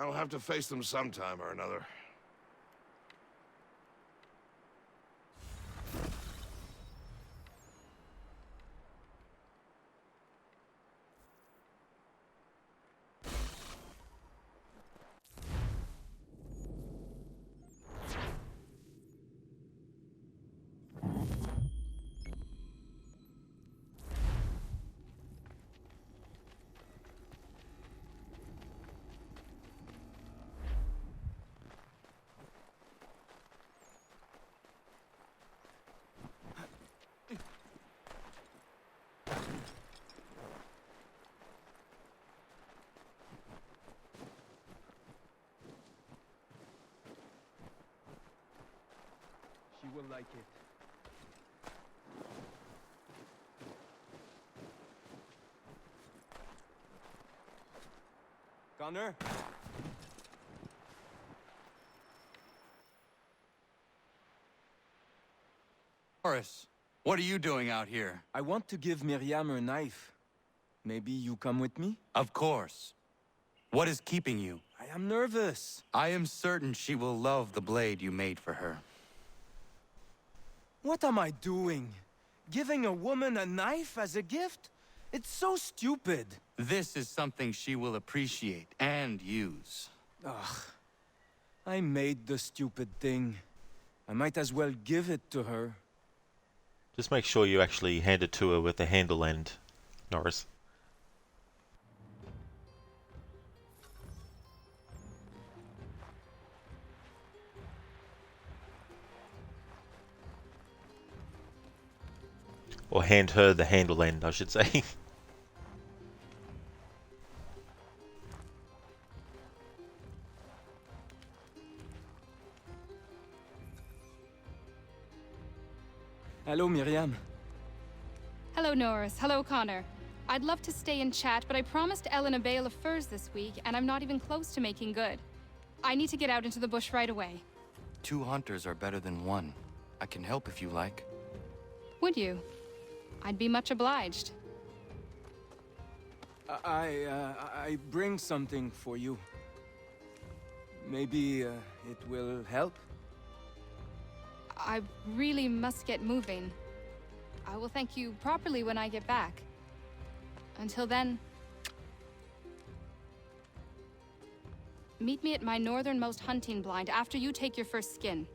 I'll have to face them sometime or another. She will like it. Connor? Horace, what are you doing out here? I want to give Miriam her knife. Maybe you come with me? Of course. What is keeping you? I am nervous. I am certain she will love the blade you made for her. What am I doing? Giving a woman a knife as a gift? It's so stupid. This is something she will appreciate and use. Ugh. I made the stupid thing. I might as well give it to her. Just make sure you actually hand it to her with the handle end, Norris. Or hand her the handle end, I should say. Hello, Miriam. Hello, Norris. Hello, Connor. I'd love to stay and chat, but I promised Ellen a bale of furs this week, and I'm not even close to making good. I need to get out into the bush right away. 2 hunters are better than 1. I can help if you like. Would you? I'd be much obliged. I bring something for you. Maybe it will help? I really must get moving. I will thank you properly when I get back. Until then... meet me at my northernmost hunting blind after you take your first skin.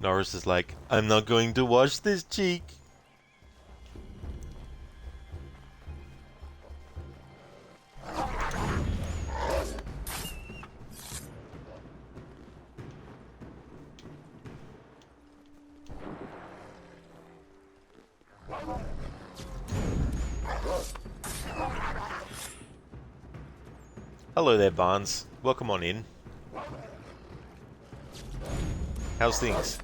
Norris is like, I'm not going to wash this cheek. Hello there, Barnes. Welcome on in. How's things?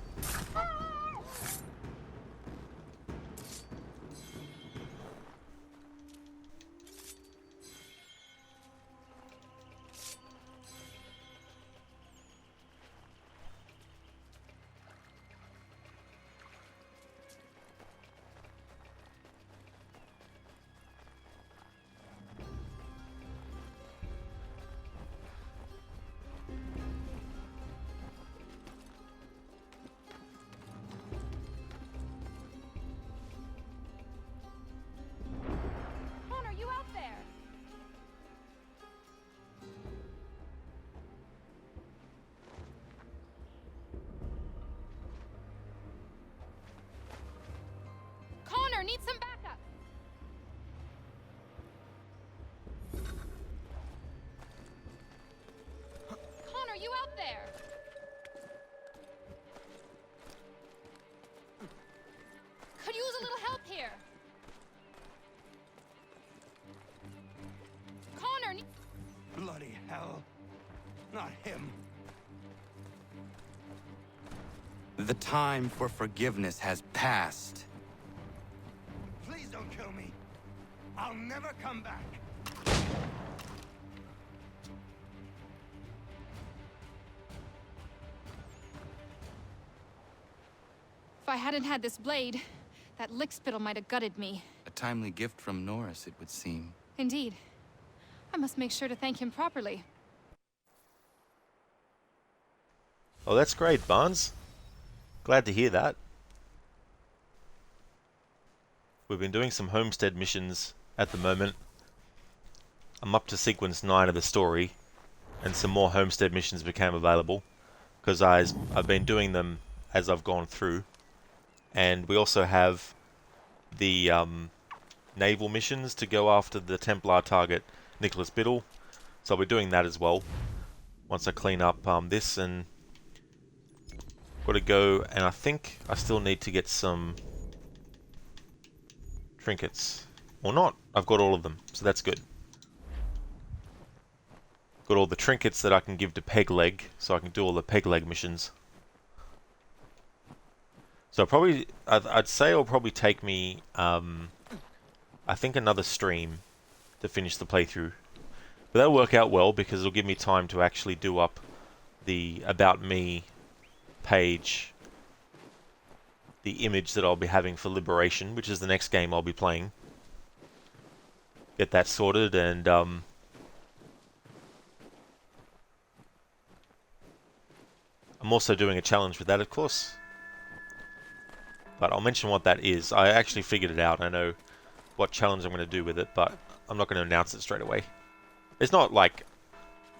need some backup. Connor, you out there? Could use a little help here. Connor, Bloody hell. Not him. The time for forgiveness has passed. Please don't kill me. I'll never come back. if I hadn't had this blade, that lickspittle might have gutted me. A timely gift from Norris, it would seem. Indeed. I must make sure to thank him properly. Oh, that's great, Barnes. Glad to hear that. We've been doing some homestead missions at the moment. I'm up to sequence 9 of the story, and some more homestead missions became available, because I've been doing them as I've gone through. And we also have the naval missions to go after the Templar target, Nicholas Biddle. So I'll be doing that as well, once I clean up this, and got to go, and I think I still need to get some trinkets. Or not, I've got all of them, so that's good. Got all the trinkets that I can give to Pegleg, so I can do all the Pegleg missions. So probably, I'd say it'll probably take me, I think another stream to finish the playthrough. But that'll work out well, because it'll give me time to actually do up the About Me page, the image that I'll be having for Liberation, which is the next game I'll be playing. Get that sorted, and I'm also doing a challenge with that, of course. But I'll mention what that is. I actually figured it out. I know what challenge I'm going to do with it, but I'm not going to announce it straight away. It's not like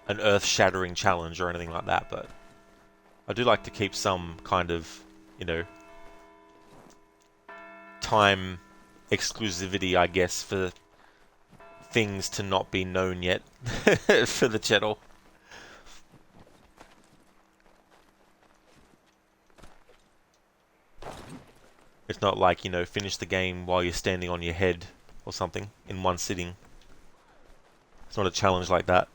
an earth-shattering challenge or anything like that, but I do like to keep some kind of, you know, time exclusivity, I guess, for things to not be known yet for the channel. It's not like, you know, finish the game while you're standing on your head or something in one sitting. It's not a challenge like that.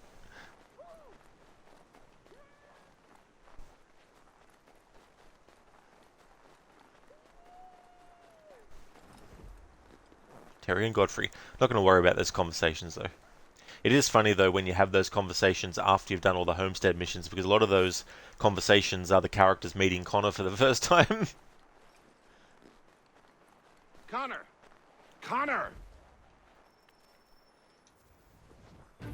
Terry and Godfrey. Not going to worry about those conversations, though. It is funny, though, when you have those conversations after you've done all the homestead missions, because a lot of those conversations are the characters meeting Connor for the first time. Connor! Connor!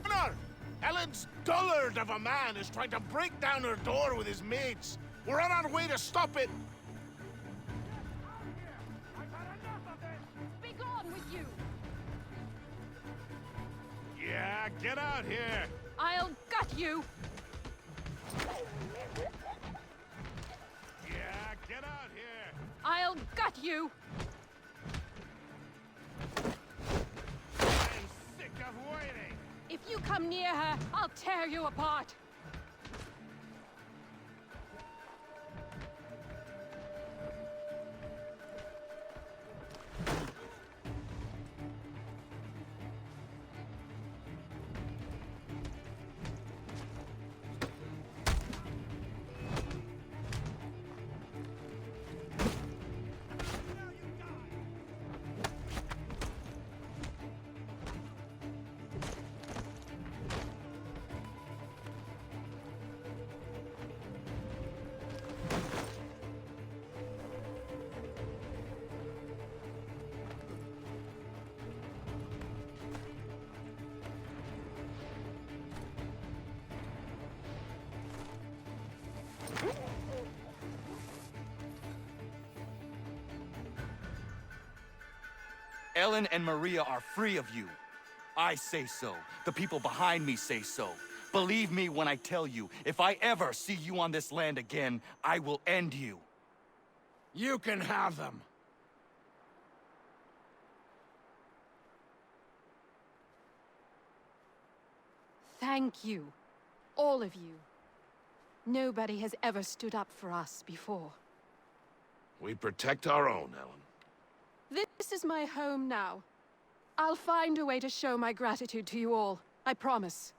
Connor! Ellen's dullard of a man is trying to break down her door with his mates. We're on our way to stop it. Be gone with you! Yeah, get out here. I'll gut you! Yeah, get out here. I'll gut you! I'm sick of waiting. If you come near her, I'll tear you apart! Ellen and Maria are free of you. I say so. The people behind me say so. Believe me when I tell you, if I ever see you on this land again, I will end you. You can have them. Thank you. All of you. Nobody has ever stood up for us before. We protect our own, Ellen. This is my home now. I'll find a way to show my gratitude to you all. I promise.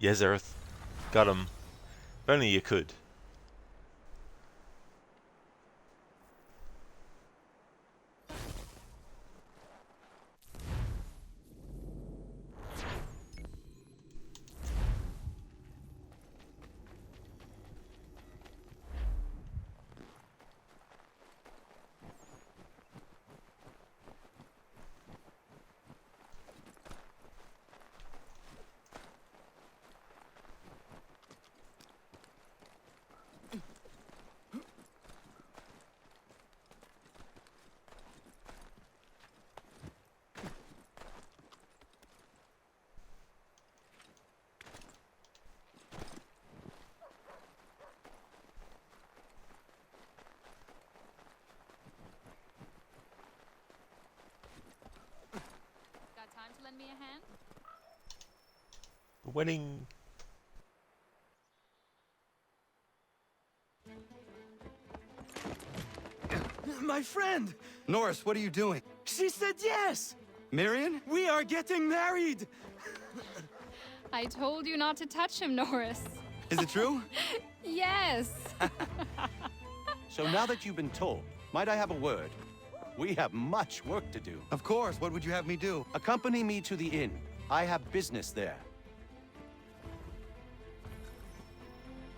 Yezereth. Got him. If only you could. Time to lend me a hand? Wedding. My friend! Norris, what are you doing? She said yes! Marion? We are getting married! I told you not to touch him, Norris. Is it true? Yes! So now that you've been told, might I have a word? We have much work to do. Of course, what would you have me do? Accompany me to the inn. I have business there.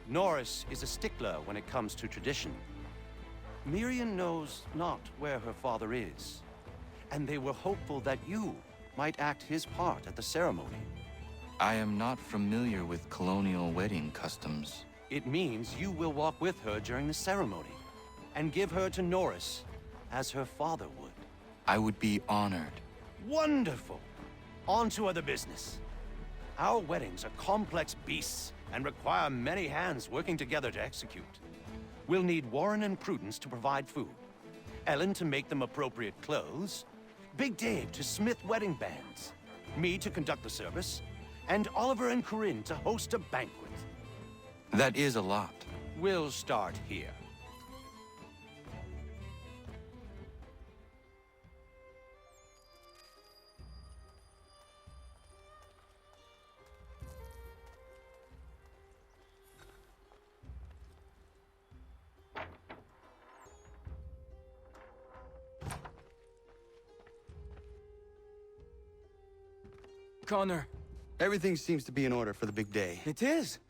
Norris is a stickler when it comes to tradition. Miriam knows not where her father is, and they were hopeful that you might act his part at the ceremony. I am not familiar with colonial wedding customs. It means you will walk with her during the ceremony, and give her to Norris as her father would. I would be honored. Wonderful! On to other business. Our weddings are complex beasts and require many hands working together to execute. We'll need Warren and Prudence to provide food, Ellen to make them appropriate clothes, Big Dave to smith wedding bands, me to conduct the service, and Oliver and Corinne to host a banquet. That is a lot. We'll start here. Connor. Everything seems to be in order for the big day. It is.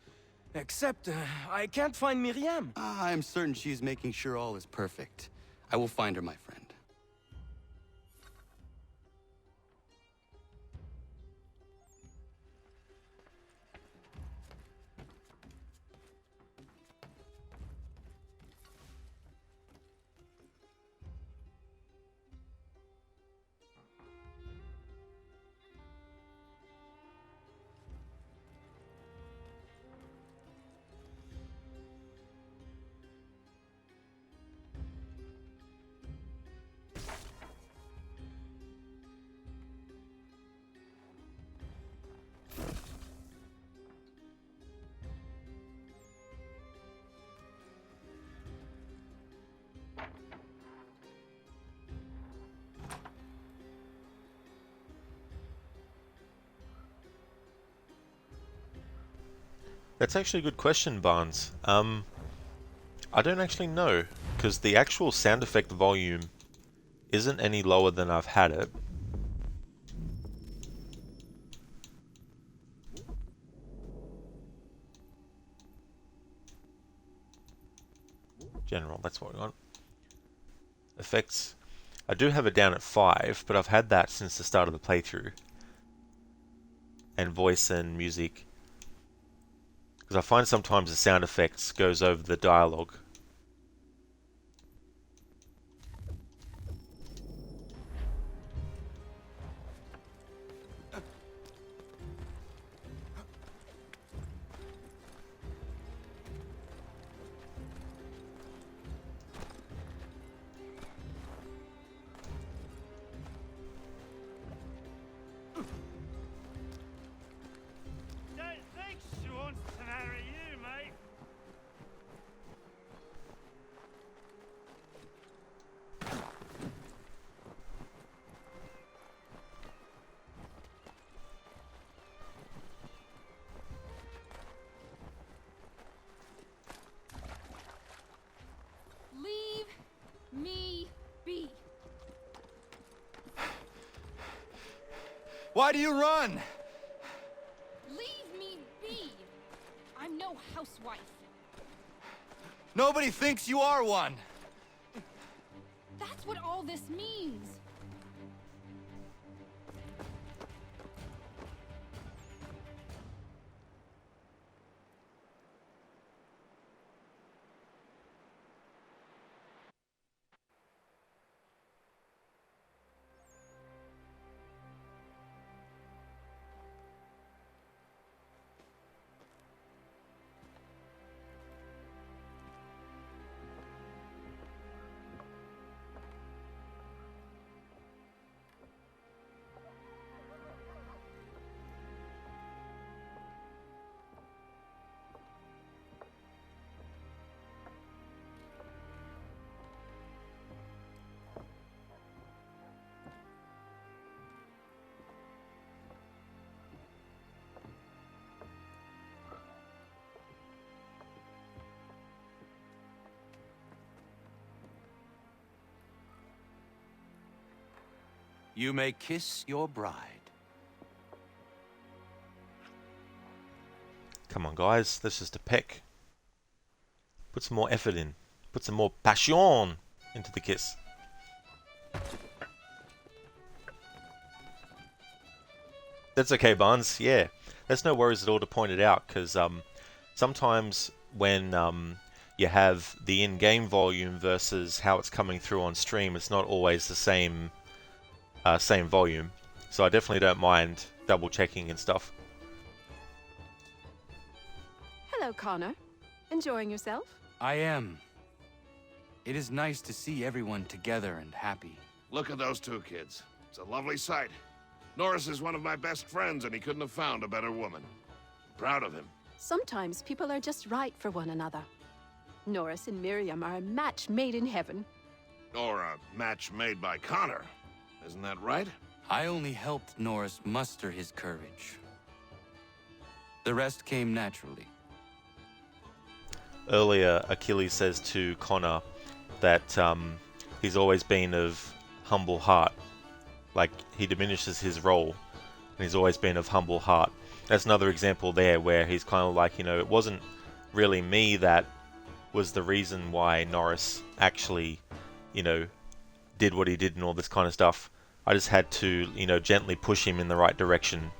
Except, I can't find Miriam. I'm certain she's making sure all is perfect. I will find her, my friend. That's actually a good question, Barnes. I don't actually know, because the actual sound effect volume isn't any lower than I've had it. General, that's what we want. Effects. I do have it down at 5, but I've had that since the start of the playthrough. And voice and music. Because I find sometimes the sound effects goes over the dialogue. Why do you run? Leave me be! I'm no housewife. Nobody thinks you are one. That's what all this means. You may kiss your bride. Come on, guys. That's just a peck. Put some more effort in. Put some more passion into the kiss. That's okay, Barnes. Yeah. There's no worries at all to point it out, because sometimes when you have the in-game volume versus how it's coming through on stream, it's not always the same volume. So I definitely don't mind double checking and stuff. Hello, Connor. Enjoying yourself? I am. It is nice to see everyone together and happy. Look at those two kids. It's a lovely sight. Norris is one of my best friends, and he couldn't have found a better woman. Proud of him. Sometimes people are just right for one another. Norris and Miriam are a match made in heaven. Or a match made by Connor. Isn't that right? I only helped Norris muster his courage. The rest came naturally. Earlier, Achilles says to Connor that he's always been of humble heart. Like, he diminishes his role, and he's always been of humble heart. That's another example there where he's kind of like, it wasn't really me that was the reason why Norris actually, did what he did and all this kind of stuff. I just had to, gently push him in the right direction,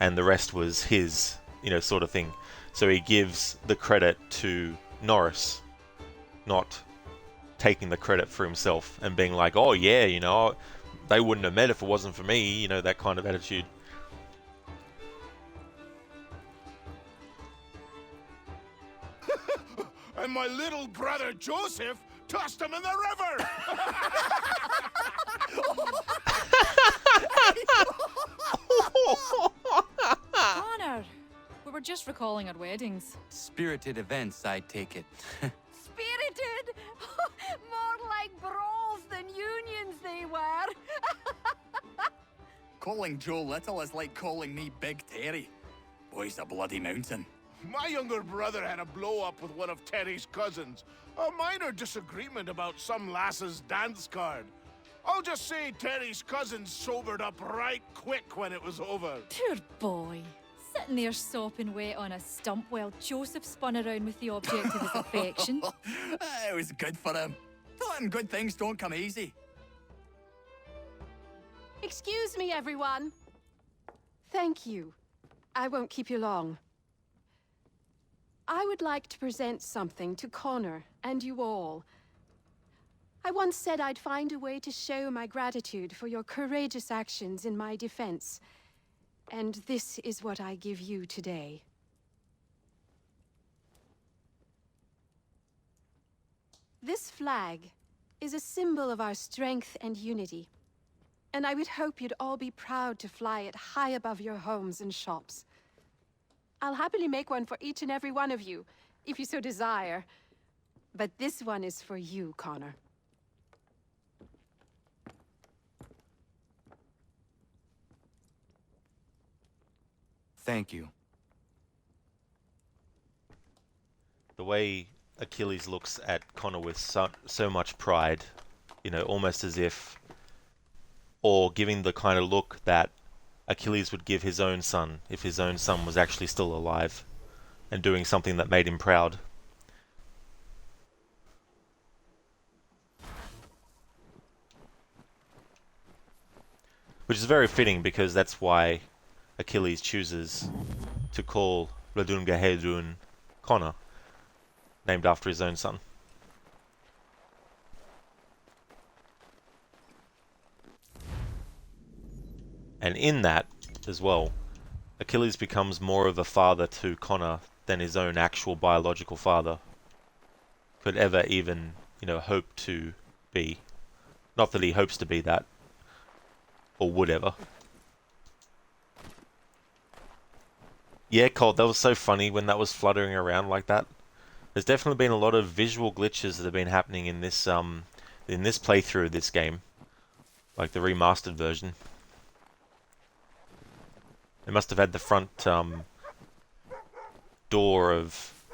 and the rest was his, sort of thing. So he gives the credit to Norris, not taking the credit for himself and being like, oh yeah, they wouldn't have met if it wasn't for me, that kind of attitude. And my little brother Joseph tossed him in the river! Connor, we were just recalling our weddings. Spirited events, I take it. Spirited? More like brawls than unions they were. Calling Joe Little is like calling me Big Terry. Boy's a bloody mountain. My younger brother had a blow-up with one of Terry's cousins. A minor disagreement about some lass's dance card. I'll just say Terry's cousins sobered up right quick when it was over. Poor boy. Sitting there sopping wet on a stump while Joseph spun around with the object of his affection. It was good for him. Thought good things don't come easy. Excuse me, everyone. Thank you. I won't keep you long. I would like to present something to Connor and you all. I once said I'd find a way to show my gratitude for your courageous actions in my defense. And this is what I give you today. This flag is a symbol of our strength and unity. And I would hope you'd all be proud to fly it high above your homes and shops. I'll happily make one for each and every one of you, if you so desire. But this one is for you, Connor. Thank you. The way Achilles looks at Connor with so much pride, almost as if, or giving the kind of look that Achilles would give his own son if his own son was actually still alive and doing something that made him proud. Which is very fitting because that's why Achilles chooses to call Radungahedrun Connor, named after his own son. And in that, as well, Achilles becomes more of a father to Connor than his own actual biological father could ever even, hope to be. Not that he hopes to be that, or would ever. Yeah, Colt, that was so funny when that was fluttering around like that. There's definitely been a lot of visual glitches that have been happening in this playthrough of this game, like the remastered version. They must have had the front door of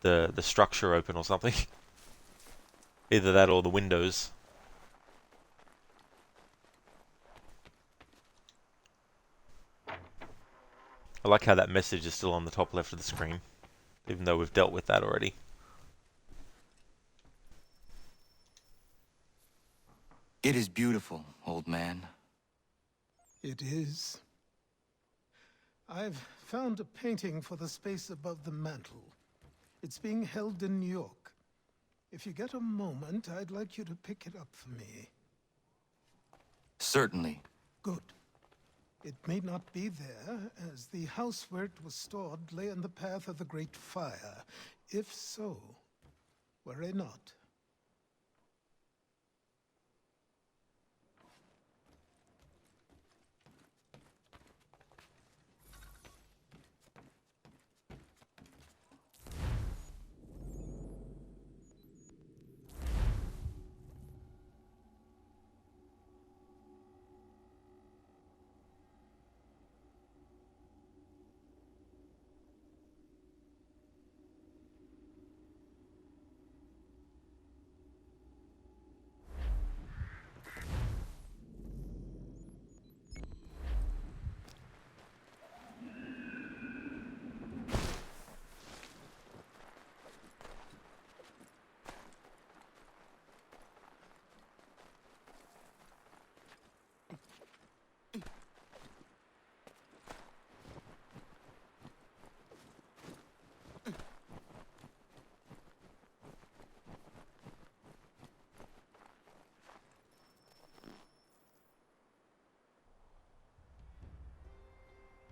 the structure open or something. Either that or the windows. I like how that message is still on the top left of the screen, even though we've dealt with that already. It is beautiful, old man. It is. I've found a painting for the space above the mantle. It's being held in New York. If you get a moment, I'd like you to pick it up for me. Certainly. Good. It may not be there, as the house where it was stored lay in the path of the Great Fire. If so, worry not.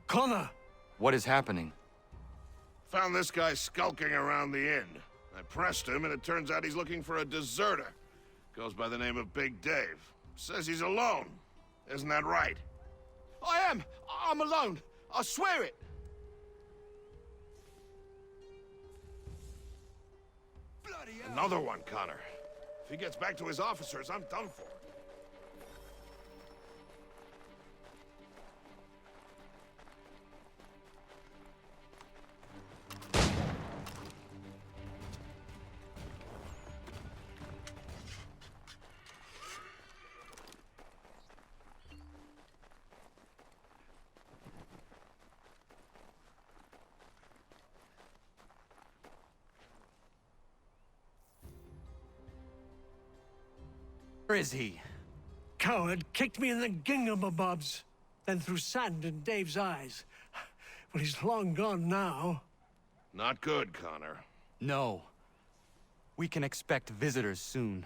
Connor! What is happening? Found this guy skulking around the inn. I pressed him, and it turns out he's looking for a deserter. Goes by the name of Big Dave. Says he's alone. Isn't that right? I am! I'm alone! I swear it! Another one, Connor. If he gets back to his officers, I'm done for. Where is he? Coward kicked me in the gingamabobs, then threw sand in Dave's eyes. But he's long gone now. Not good, Connor. No. We can expect visitors soon.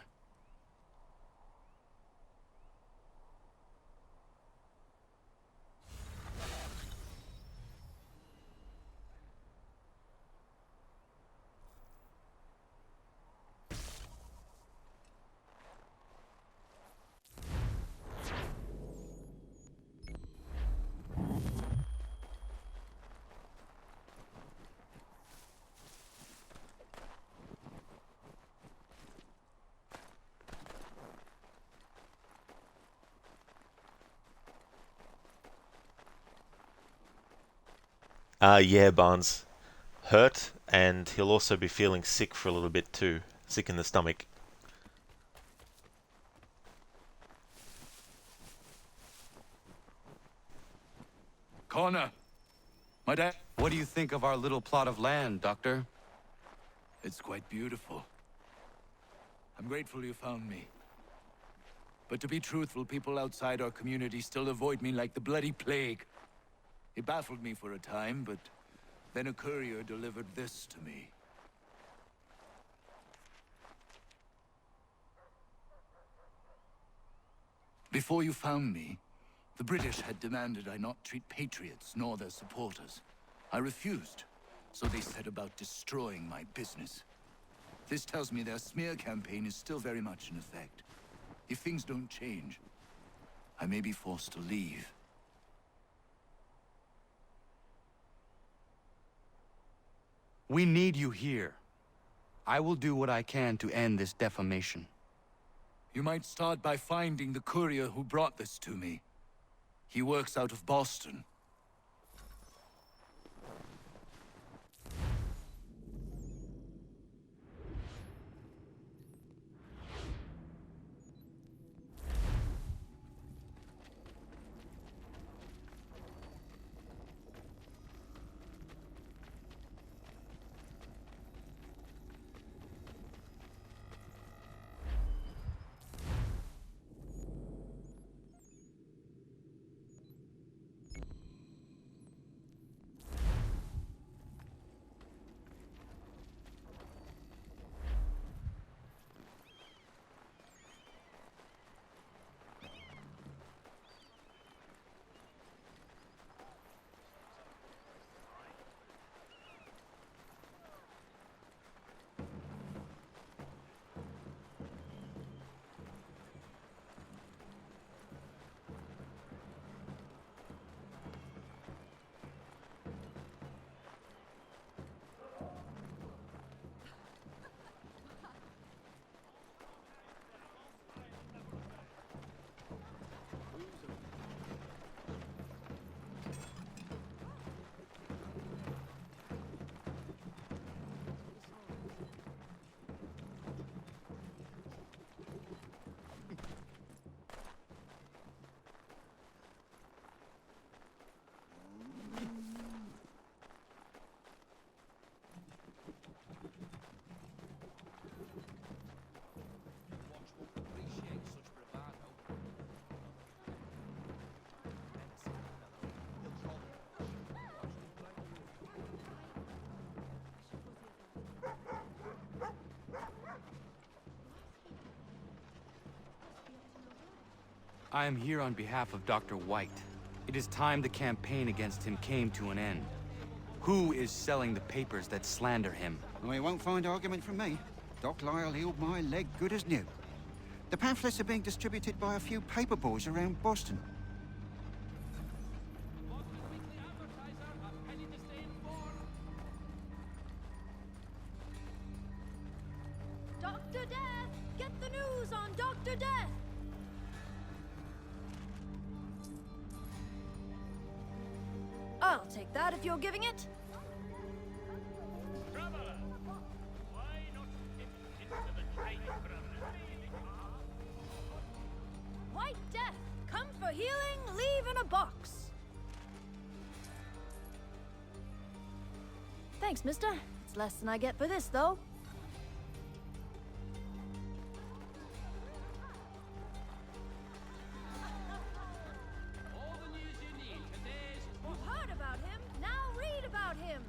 Yeah, Barnes. Hurt, and he'll also be feeling sick for a little bit too. Sick in the stomach. Connor! My dad... What do you think of our little plot of land, Doctor? It's quite beautiful. I'm grateful you found me. But to be truthful, people outside our community still avoid me like the bloody plague. It baffled me for a time, but then a courier delivered this to me. Before you found me, the British had demanded I not treat patriots nor their supporters. I refused, so they set about destroying my business. This tells me their smear campaign is still very much in effect. If things don't change, I may be forced to leave. We need you here. I will do what I can to end this defamation. You might start by finding the courier who brought this to me. He works out of Boston. I am here on behalf of Dr. White. It is time the campaign against him came to an end. Who is selling the papers that slander him? Well, you won't find argument from me. Doc Lyle healed my leg good as new. The pamphlets are being distributed by a few paper boys around Boston. Dr. Death! Get the news on Dr. Death! I'll take that if you're giving it. White Death, come for healing, leave in a box. Thanks, mister. It's less than I get for this, though. You've heard about him, now read about him.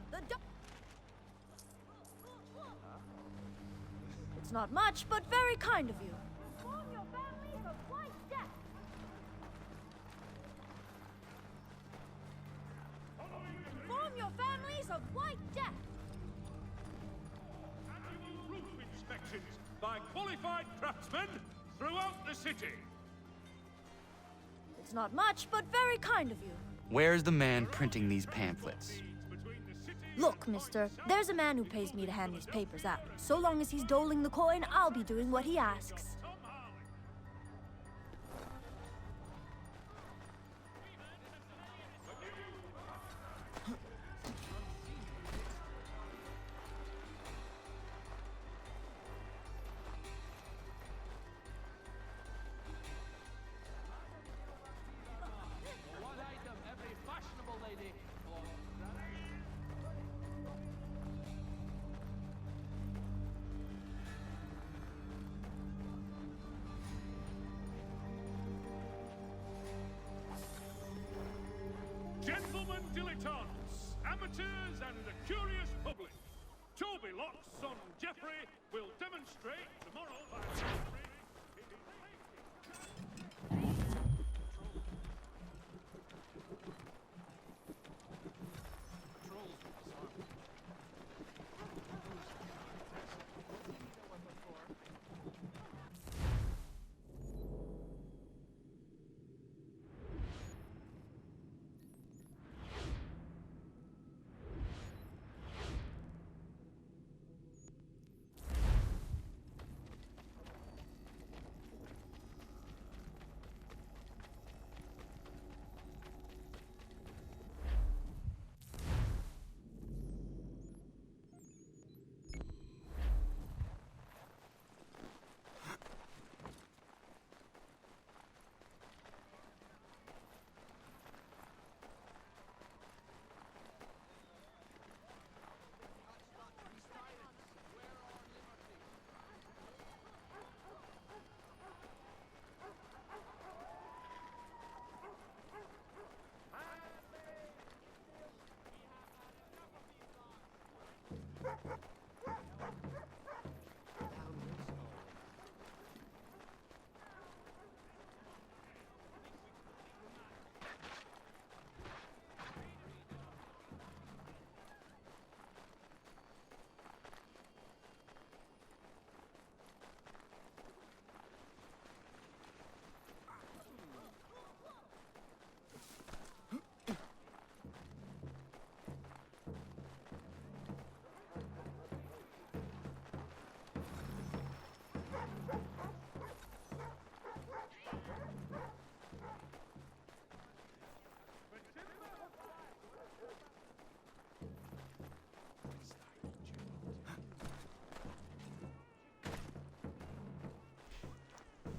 It's not much, but very kind of you. Inform your families of White Death. Inform your families of White Death. Roof inspections by qualified craftsmen throughout the city. It's not much, but very kind of you. Where's the man printing these pamphlets? Look, mister, there's a man who pays me to hand these papers out. So long as he's doling the coin, I'll be doing what he asks. One item every fashionable lady and the curious public. Toby Locke's son Geoffrey will demonstrate tomorrow by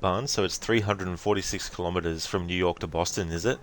Barnes, so it's 346 kilometers from New York to Boston, is it?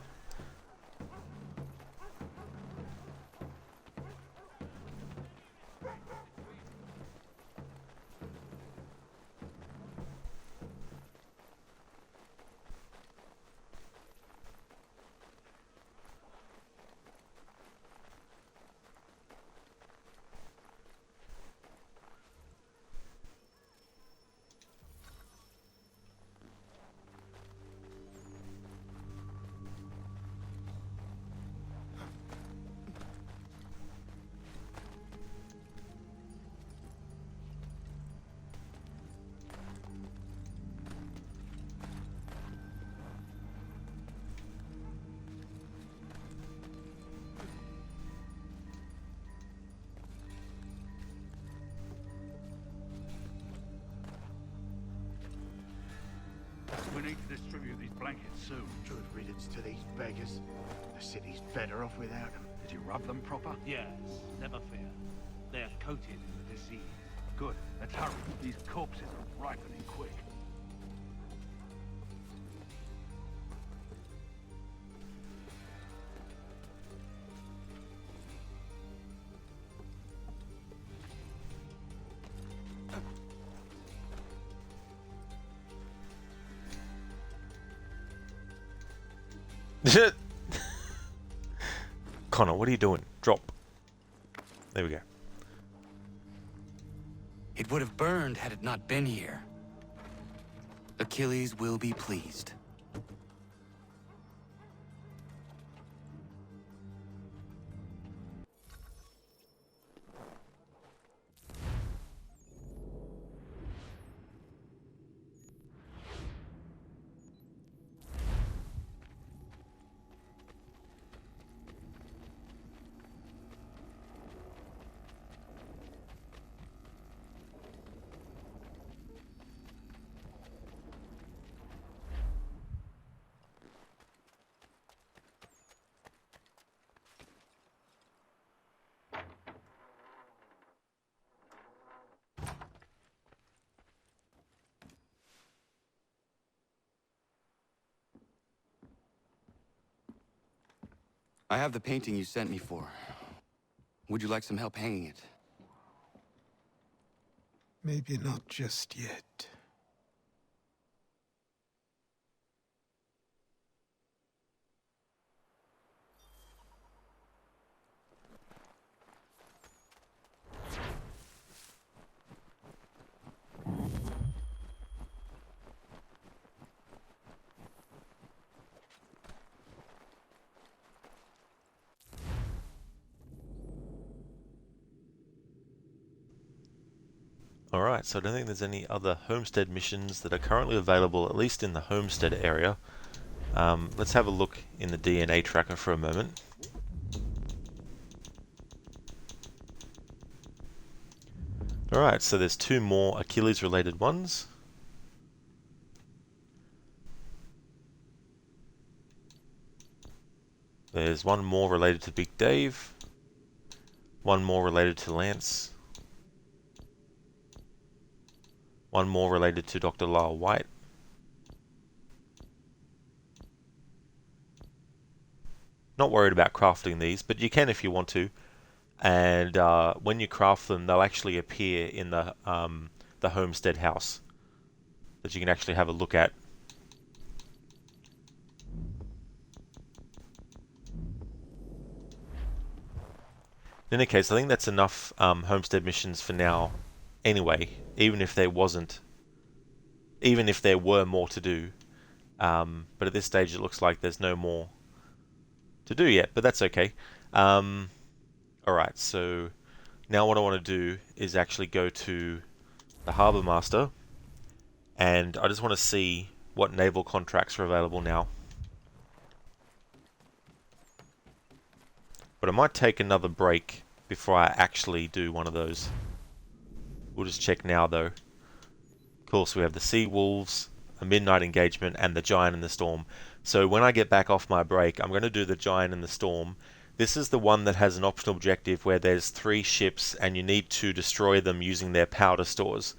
We need to distribute these blankets soon. Good riddance to these beggars. The city's better off without them. Did you rub them proper? Yes, never fear. They're coated in the disease. Good. Let's hurry. These corpses are ripening quick. Connor, what are you doing? Drop. There we go. It would have burned had it not been here. Achilles will be pleased. I have the painting you sent me for. Would you like some help hanging it? Maybe not just yet. Alright, so I don't think there's any other homestead missions that are currently available, at least in the homestead area. Let's have a look in the DNA tracker for a moment. Alright, so there's 2 more Achilles related ones. There's 1 more related to Big Dave. 1 more related to Lance. 1 more related to Dr. Lyle White. Not worried about crafting these, but you can if you want to. And when you craft them, they'll actually appear in the homestead house that you can actually have a look at. In any case, I think that's enough homestead missions for now. Anyway, even if there were more to do, but at this stage it looks like there's no more to do yet. But that's okay. Alright, so now what I want to do is actually go to the Harbour Master, and I just want to see what naval contracts are available now. But I might take another break before I actually do one of those. We'll just check now though. Of course we have the Sea Wolves, a Midnight Engagement, and the Giant in the Storm. So when I get back off my break, I'm going to do the Giant in the Storm. This is the one that has an optional objective where there's 3 ships and you need to destroy them using their powder stores.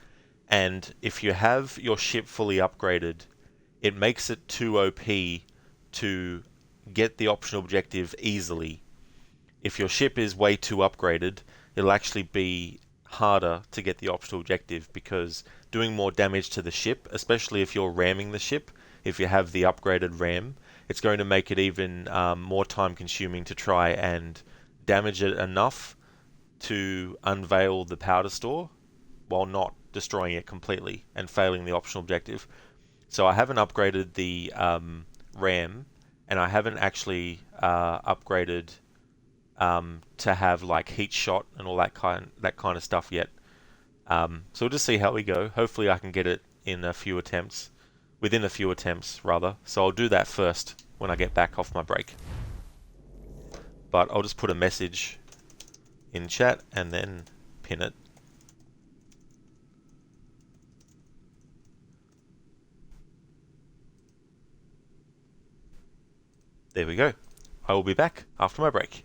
And if you have your ship fully upgraded, it makes it too OP to get the optional objective easily. If your ship is way too upgraded, it'll actually be harder to get the optional objective, because doing more damage to the ship, especially if you're ramming the ship, if you have the upgraded ram, it's going to make it even more time consuming to try and damage it enough to unveil the powder store while not destroying it completely and failing the optional objective. So I haven't upgraded the ram, and I haven't actually upgraded to have like heat shot and all that kind of stuff yet. So we'll just see how we go. Hopefully I can get it in a few attempts, within a few attempts rather. So I'll do that first when I get back off my break. But I'll just put a message in chat and then pin it. There we go. I will be back after my break.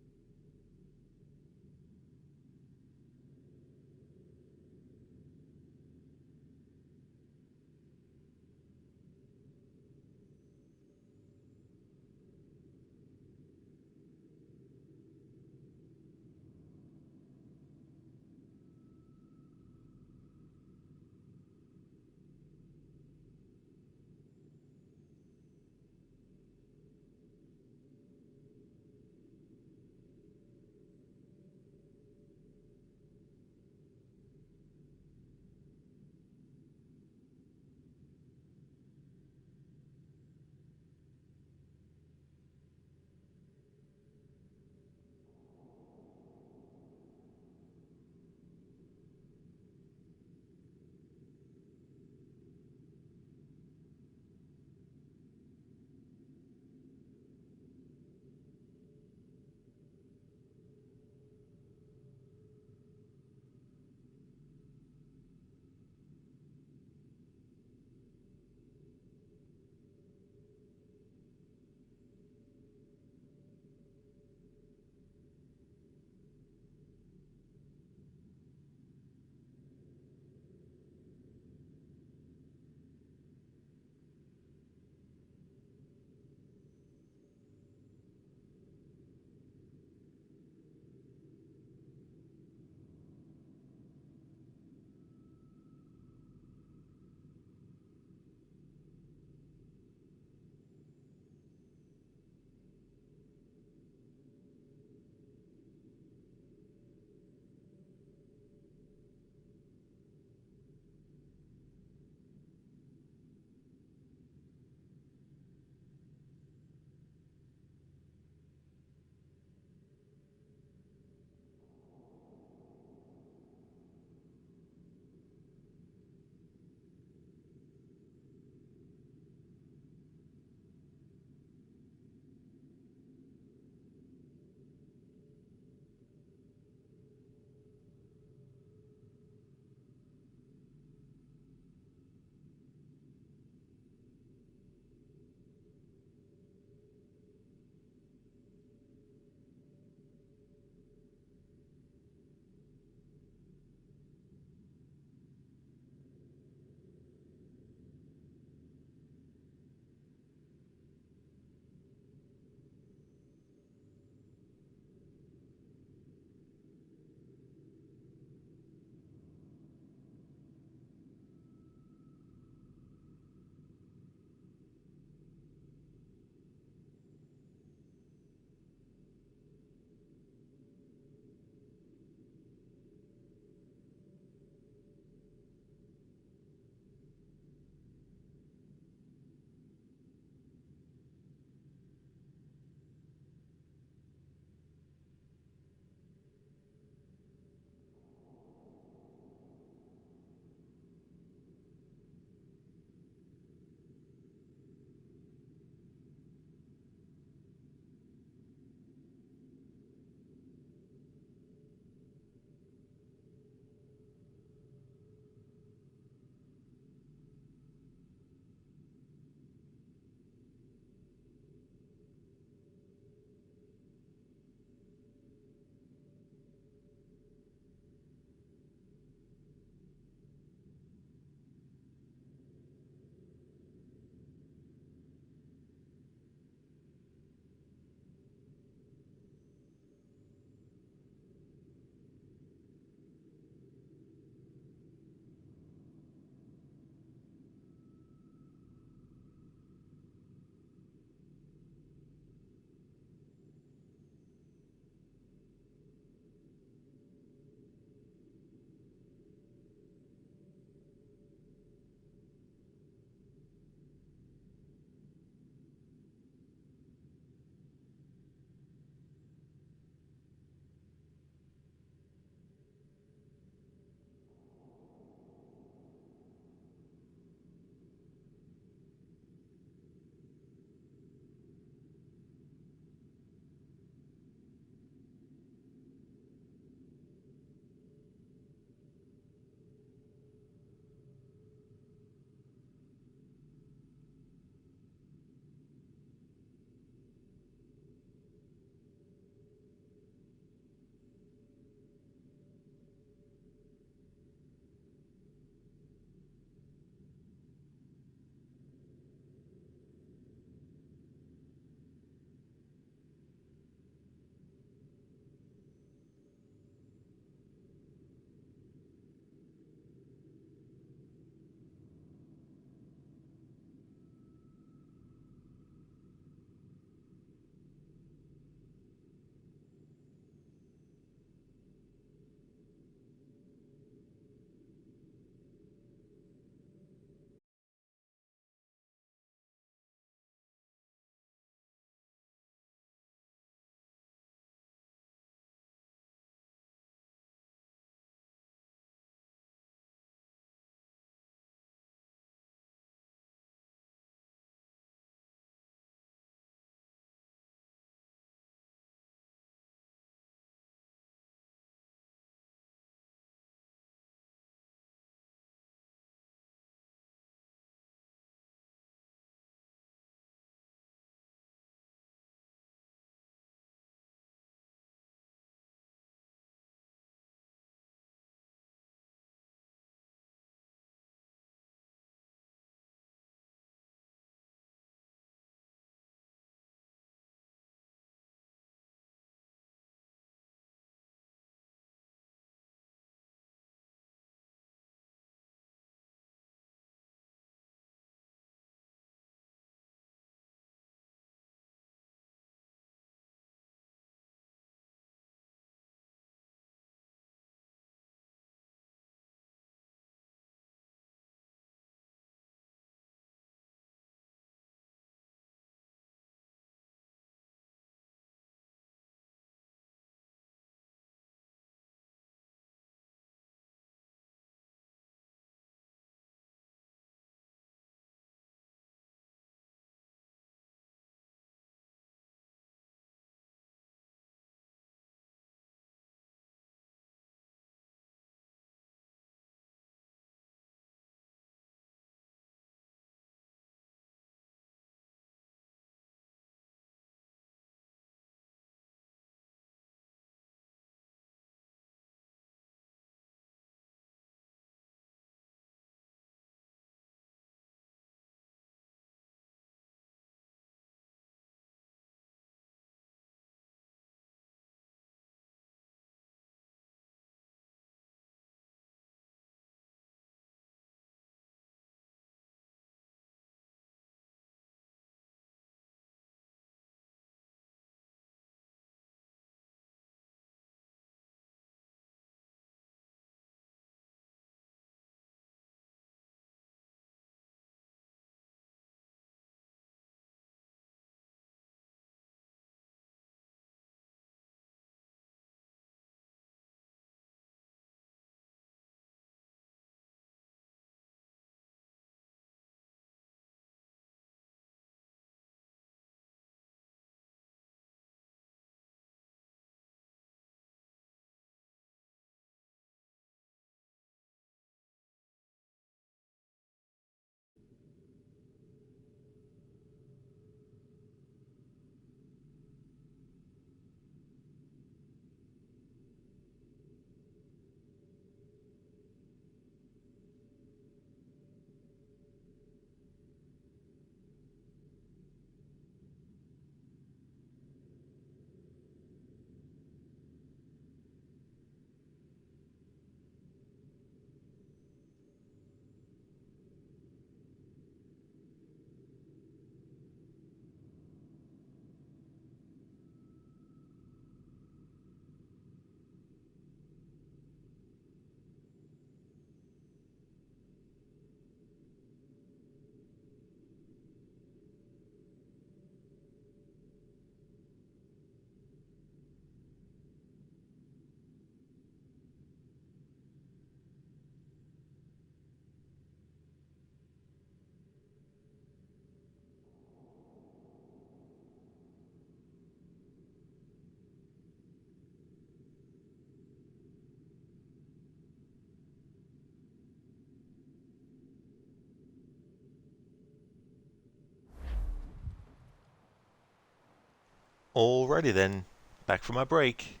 Alrighty then, back from our break.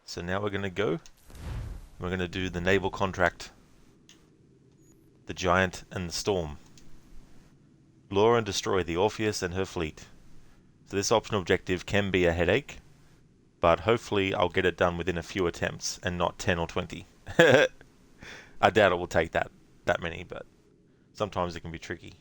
So now we're going to go. We're going to do the naval contract. The Giant and the Storm. Lure and destroy the Orpheus and her fleet. So this optional objective can be a headache, but hopefully I'll get it done within a few attempts and not 10 or 20. I doubt it will take that many, but sometimes it can be tricky.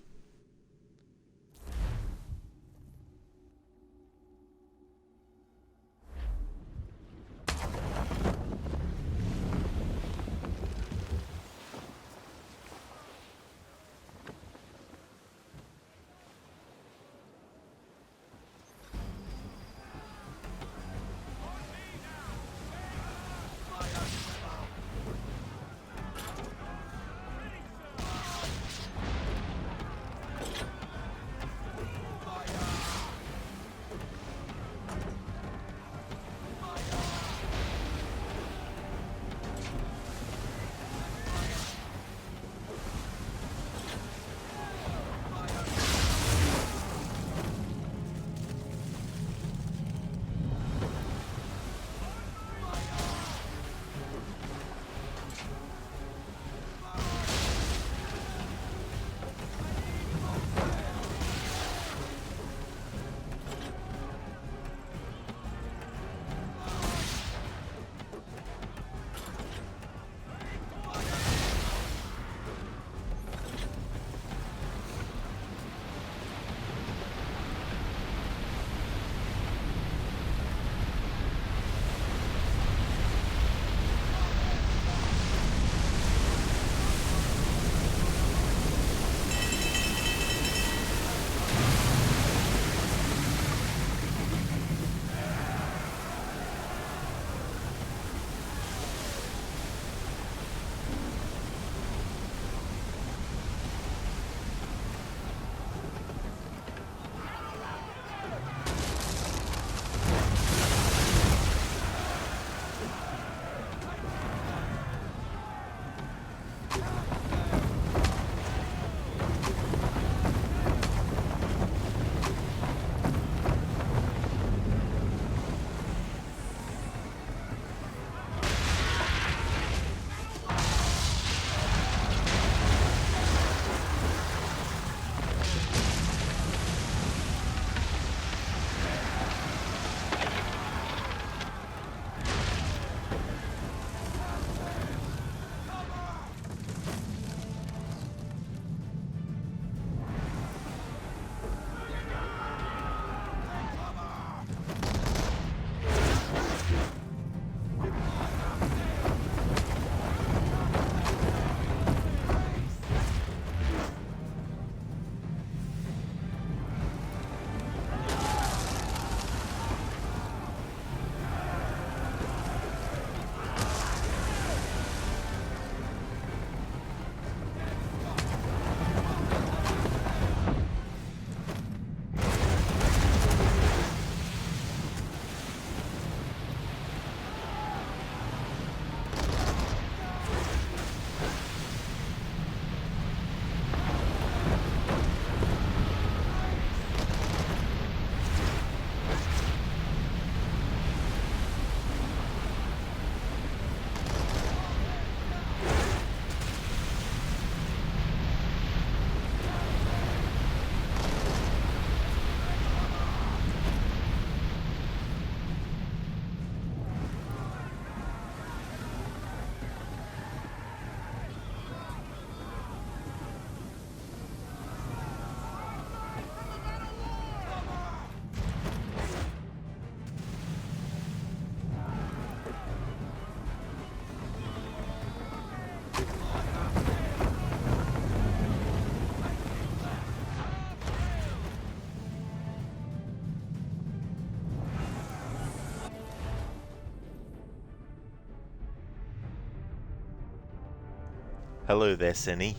Hello there, Senny.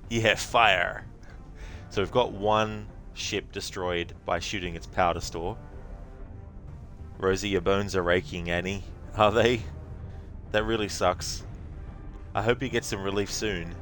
Yeah, fire! So we've got one ship destroyed by shooting its powder store. Rosie, your bones are raking, Annie. Are they? That really sucks. I hope you get some relief soon.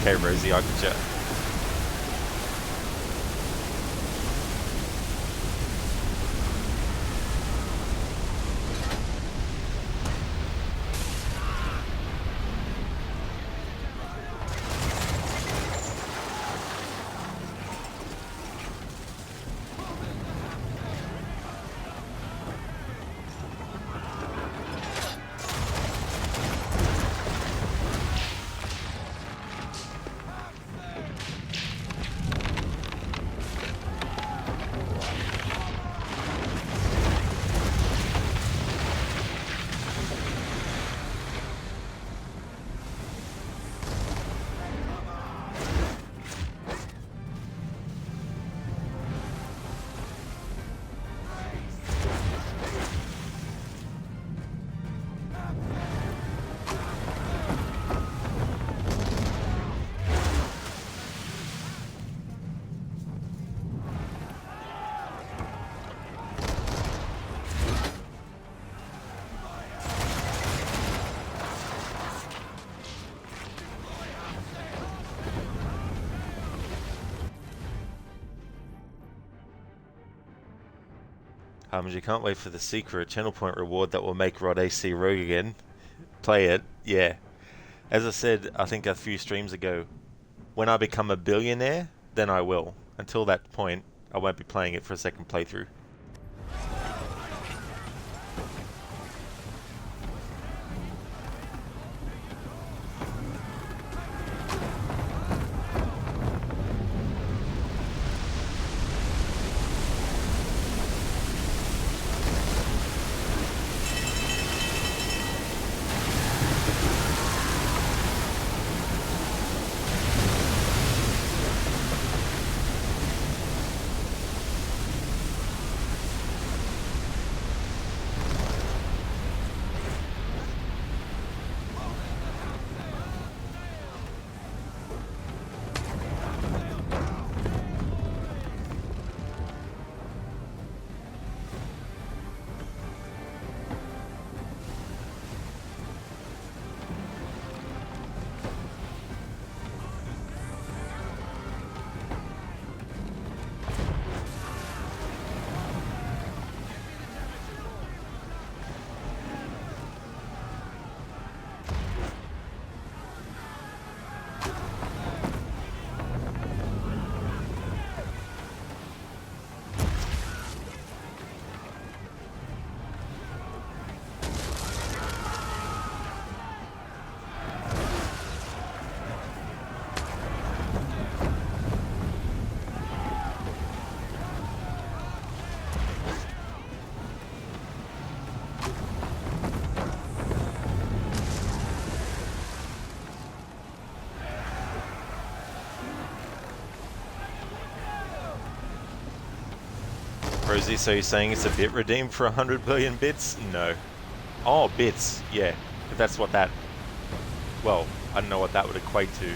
Okay, Rosie, I gotcha. You can't wait for the secret channel point reward that will make Rod AC Rogue again. Play it, yeah. As I said, I think a few streams ago, when I become a billionaire, then I will. Until that point, I won't be playing it for a second playthrough. Rosie, so you're saying it's a bit redeemed for 100 billion bits? No. Oh, bits, yeah. If that's what that... Well, I don't know what that would equate to.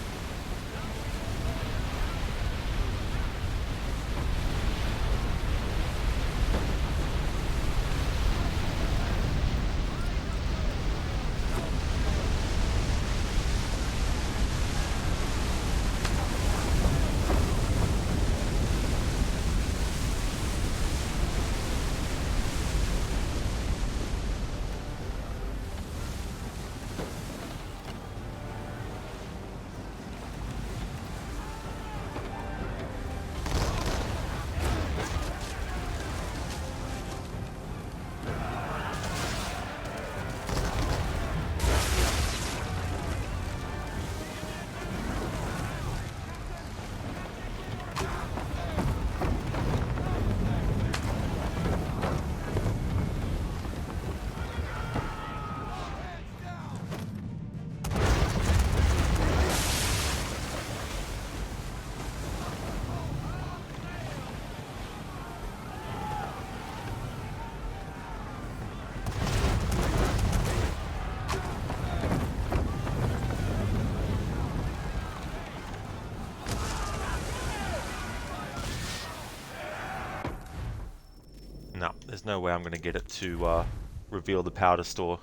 No, there's no way I'm going to get it to reveal the powder store.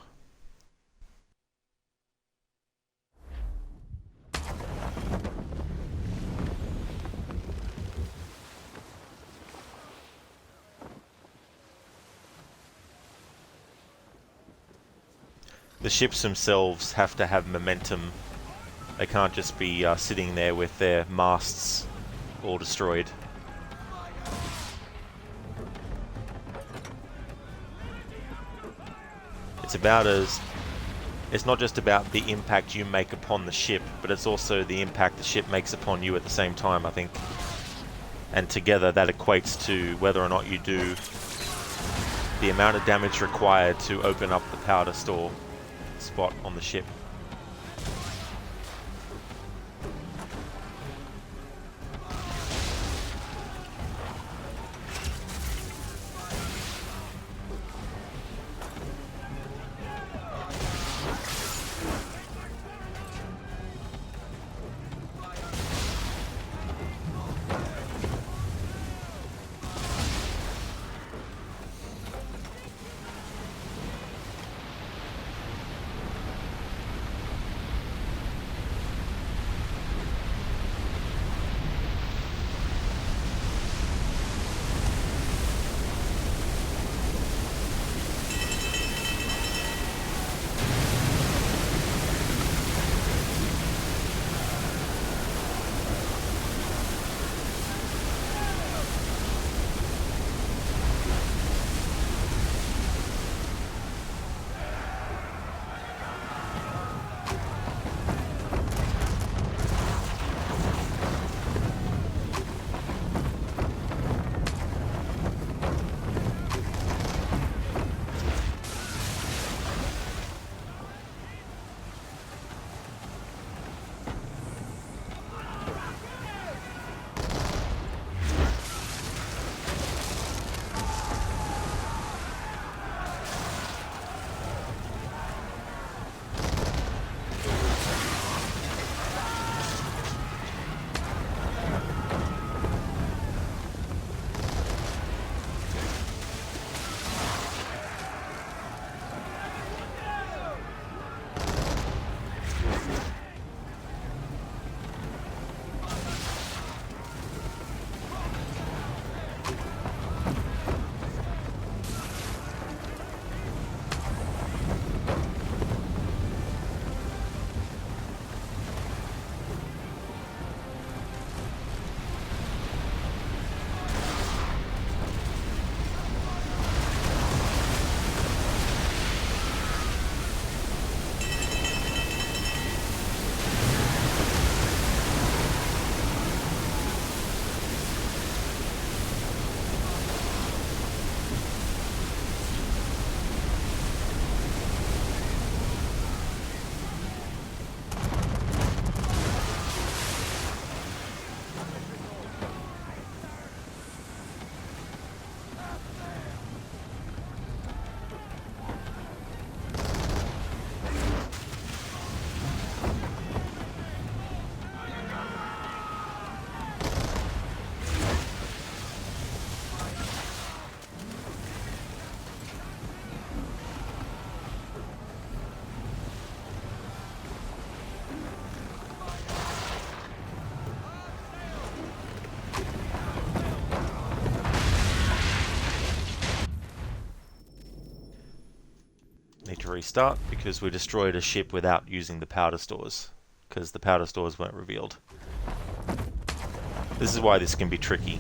the ships themselves have to have momentum. They can't just be sitting there with their masts all destroyed. It's not just about the impact you make upon the ship, but it's also the impact the ship makes upon you at the same time, I think. And together that equates to whether or not you do the amount of damage required to open up the powder store spot on the ship. Need to restart because we destroyed a ship without using the powder stores, because the powder stores weren't revealed. This is why this can be tricky.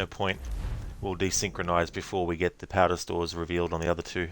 No point. We'll desynchronize before we get the powder stores revealed on the other two.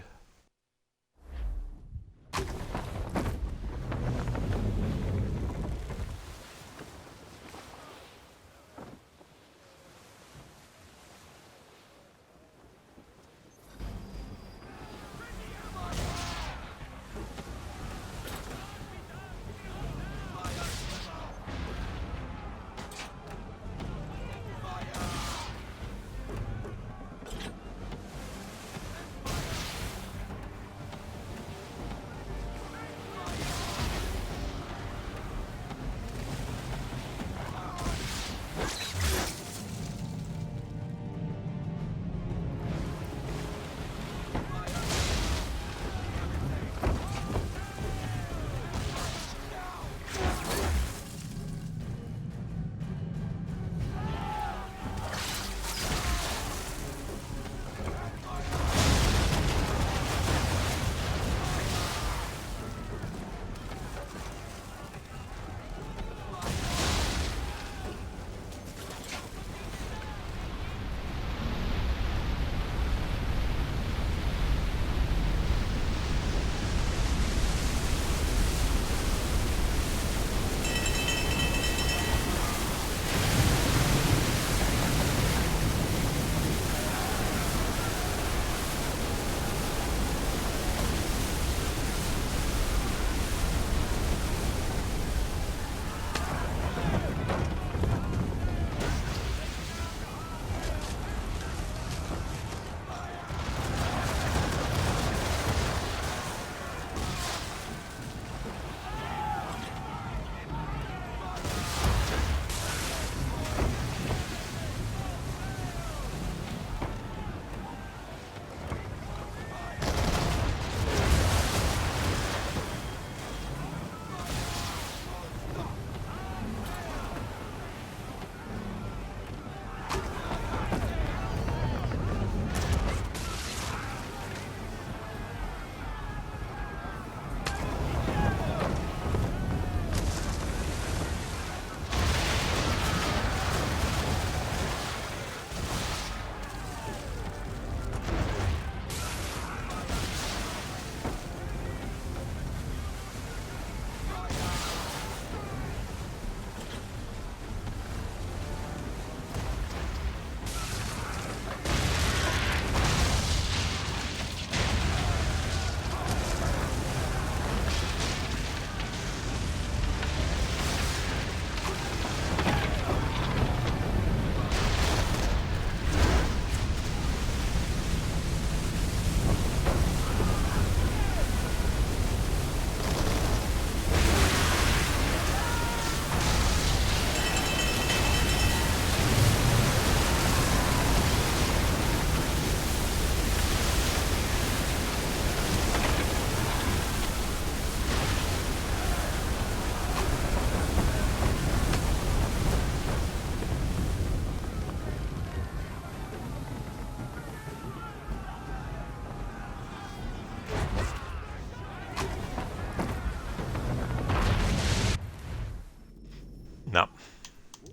No.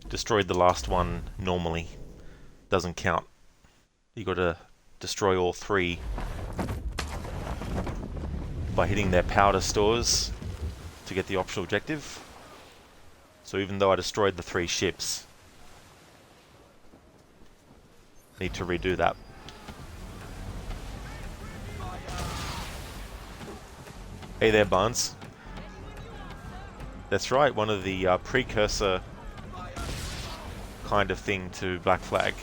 Destroyed the last one normally. Doesn't count. You gotta destroy all three by hitting their powder stores to get the optional objective. So even though I destroyed the 3 ships, need to redo that. Hey there, Barnes. That's right, one of the precursor kind of thing to Black Flag.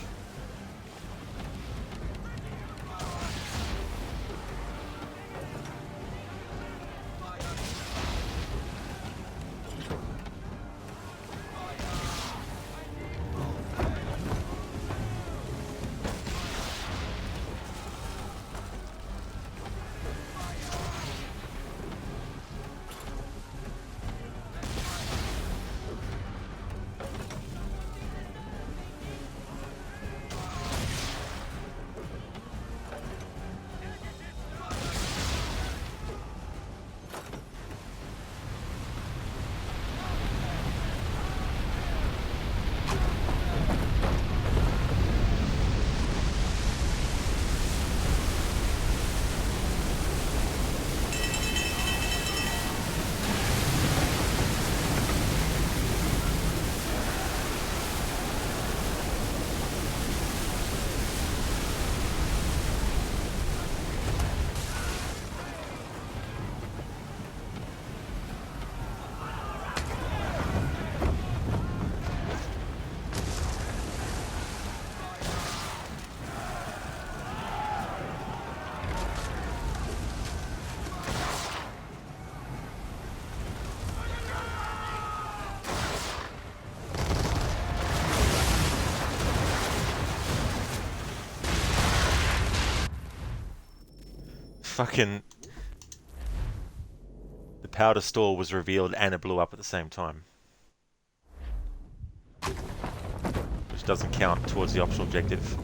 fucking... The powder store was revealed and it blew up at the same time. Which doesn't count towards the optional objective.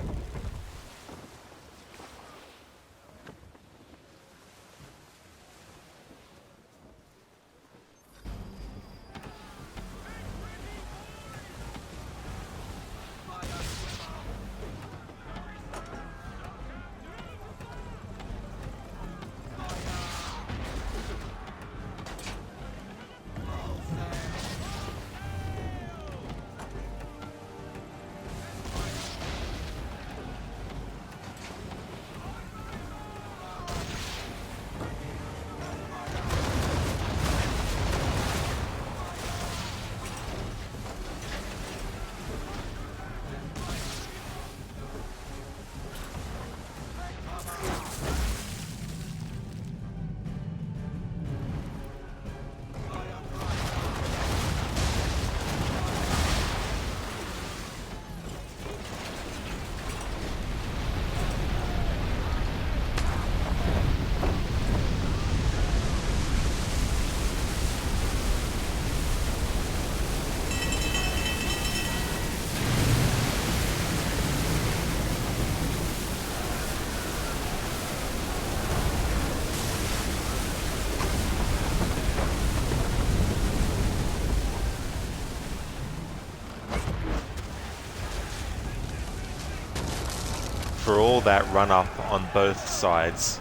For all that run up on both sides,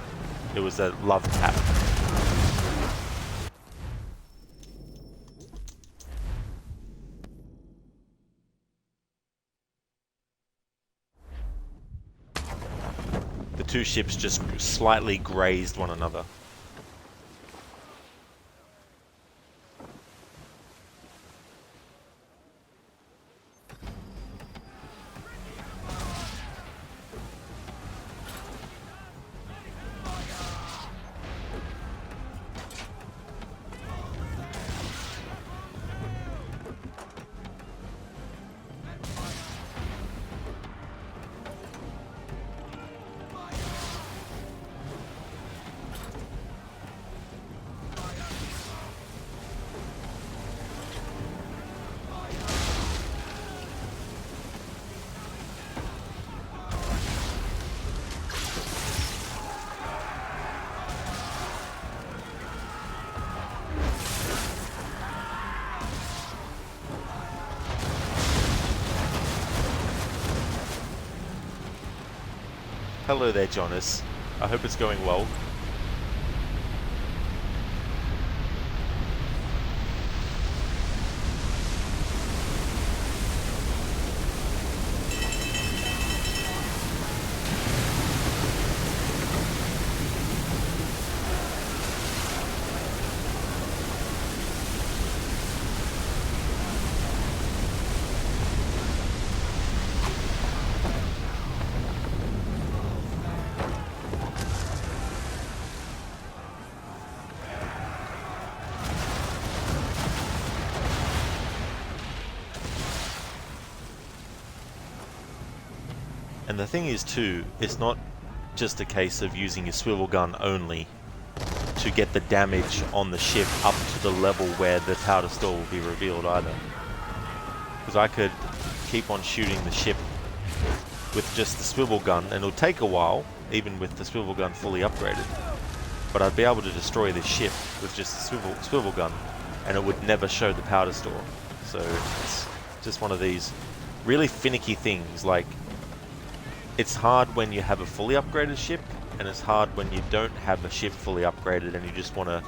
it was a love tap. The two ships just slightly grazed one another. Hello there, Jonas. I hope it's going well. And the thing is too, it's not just a case of using your swivel gun only to get the damage on the ship up to the level where the powder store will be revealed either. Because I could keep on shooting the ship with just the swivel gun, and it'll take a while, even with the swivel gun fully upgraded. But I'd be able to destroy this ship with just the swivel gun, and it would never show the powder store. So it's just one of these really finicky things. Like, it's hard when you have a fully upgraded ship, and it's hard when you don't have a ship fully upgraded and you just want to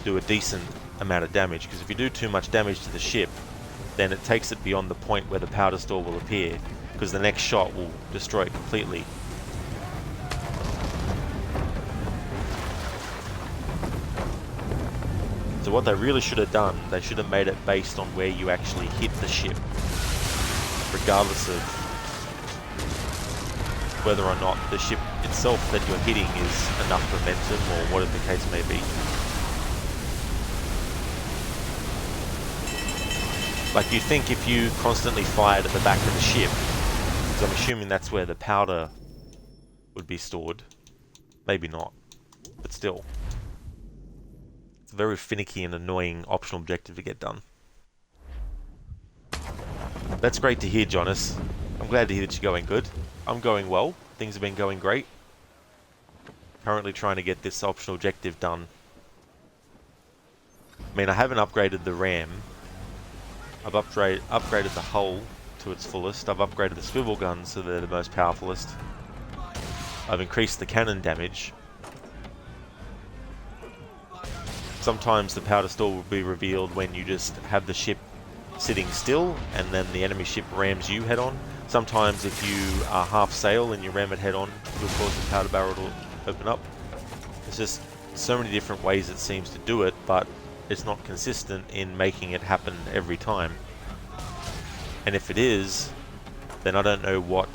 do a decent amount of damage. Because if you do too much damage to the ship, then it takes it beyond the point where the powder store will appear, because the next shot will destroy it completely. So what they really should have done, they should have made it based on where you actually hit the ship, regardless of whether or not the ship itself that you're hitting is enough momentum, or whatever the case may be. Like, you think if you constantly fired at the back of the ship, because I'm assuming that's where the powder would be stored. Maybe not. but still. It's a very finicky and annoying optional objective to get done. That's great to hear, Jonas. I'm glad to hear that you're going good. I'm going well. Things have been going great. Currently trying to get this optional objective done. I mean, I haven't upgraded the RAM. I've upgraded the hull to its fullest. I've upgraded the swivel guns so they're the most powerfulest. I've increased the cannon damage. Sometimes the powder store will be revealed when you just have the ship sitting still and then the enemy ship rams you head on. Sometimes if you are half sail and you ram it head on, you'll cause the powder barrel to open up. There's just so many different ways it seems to do it, but it's not consistent in making it happen every time. And if it is, then I don't know what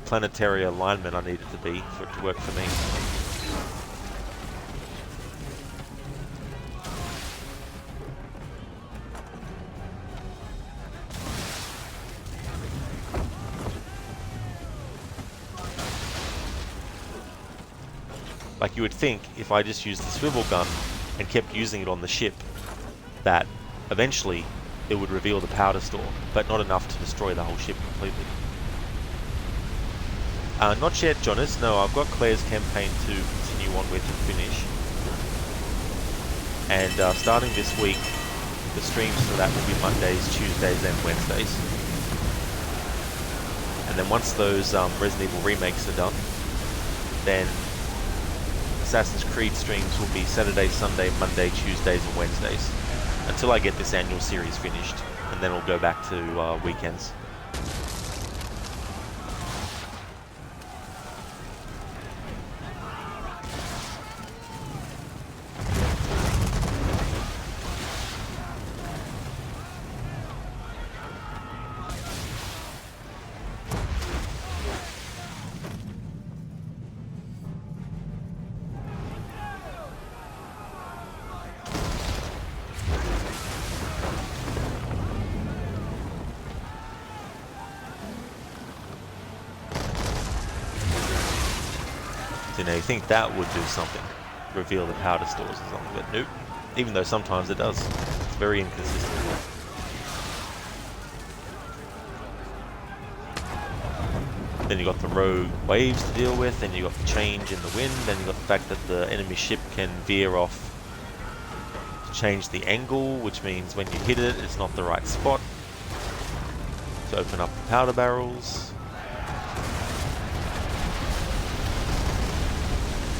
planetary alignment I need it to be for it to work for me. Like, you would think if I just used the swivel gun and kept using it on the ship, that eventually it would reveal the powder store, but not enough to destroy the whole ship completely. Not yet, Jonas. No, I've got Claire's campaign to continue on with and finish. And starting this week, the streams for that will be Mondays, Tuesdays and Wednesdays. And then once those Resident Evil remakes are done, then Assassin's Creed streams will be Saturday, Sunday, Monday, Tuesdays and Wednesdays until I get this annual series finished, and then we'll go back to weekends. You know, you think that would do something, reveal the powder stores or something, but nope. Even though sometimes it does. It's very inconsistent. Then you got the rogue waves to deal with, then you got the change in the wind, then you got the fact that the enemy ship can veer off to change the angle, which means when you hit it, it's not the right spot to open up the powder barrels.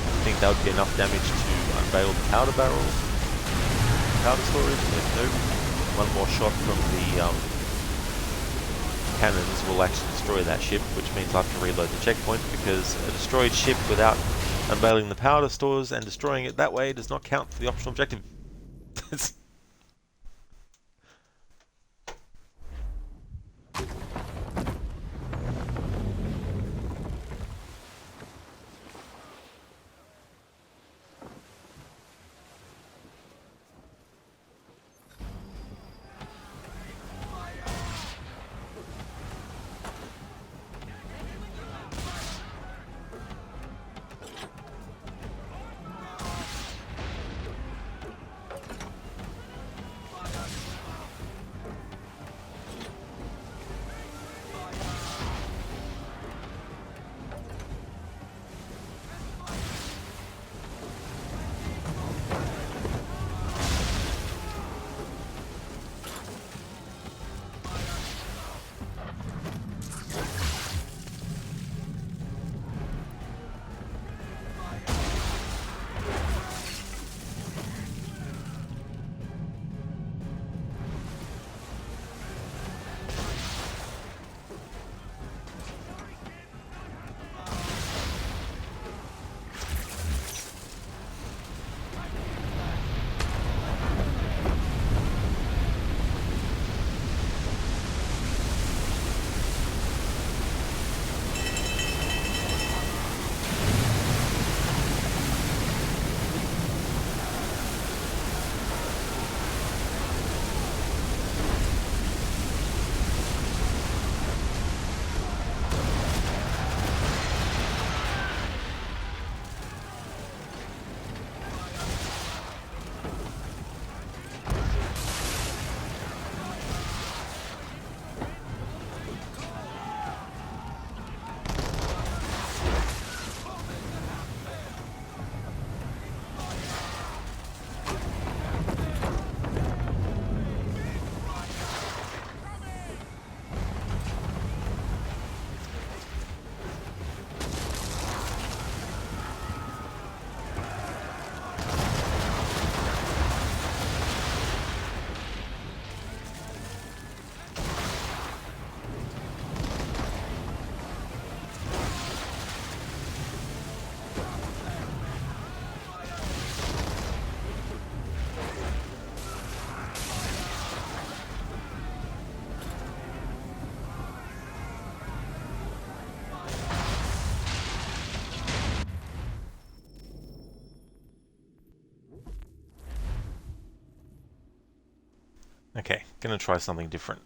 I think that would be enough damage to unveil the powder barrels, powder storage, but nope. One more shot from the cannons will actually destroy that ship, which means I have to reload the checkpoint, because a destroyed ship without unveiling the powder stores and destroying it that way does not count for the optional objective. Okay, gonna try something different.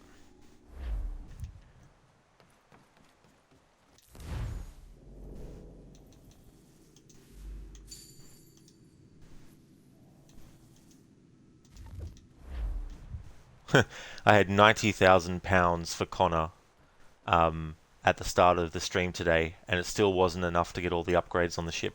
I had £90,000 for Connor at the start of the stream today, and it still wasn't enough to get all the upgrades on the ship.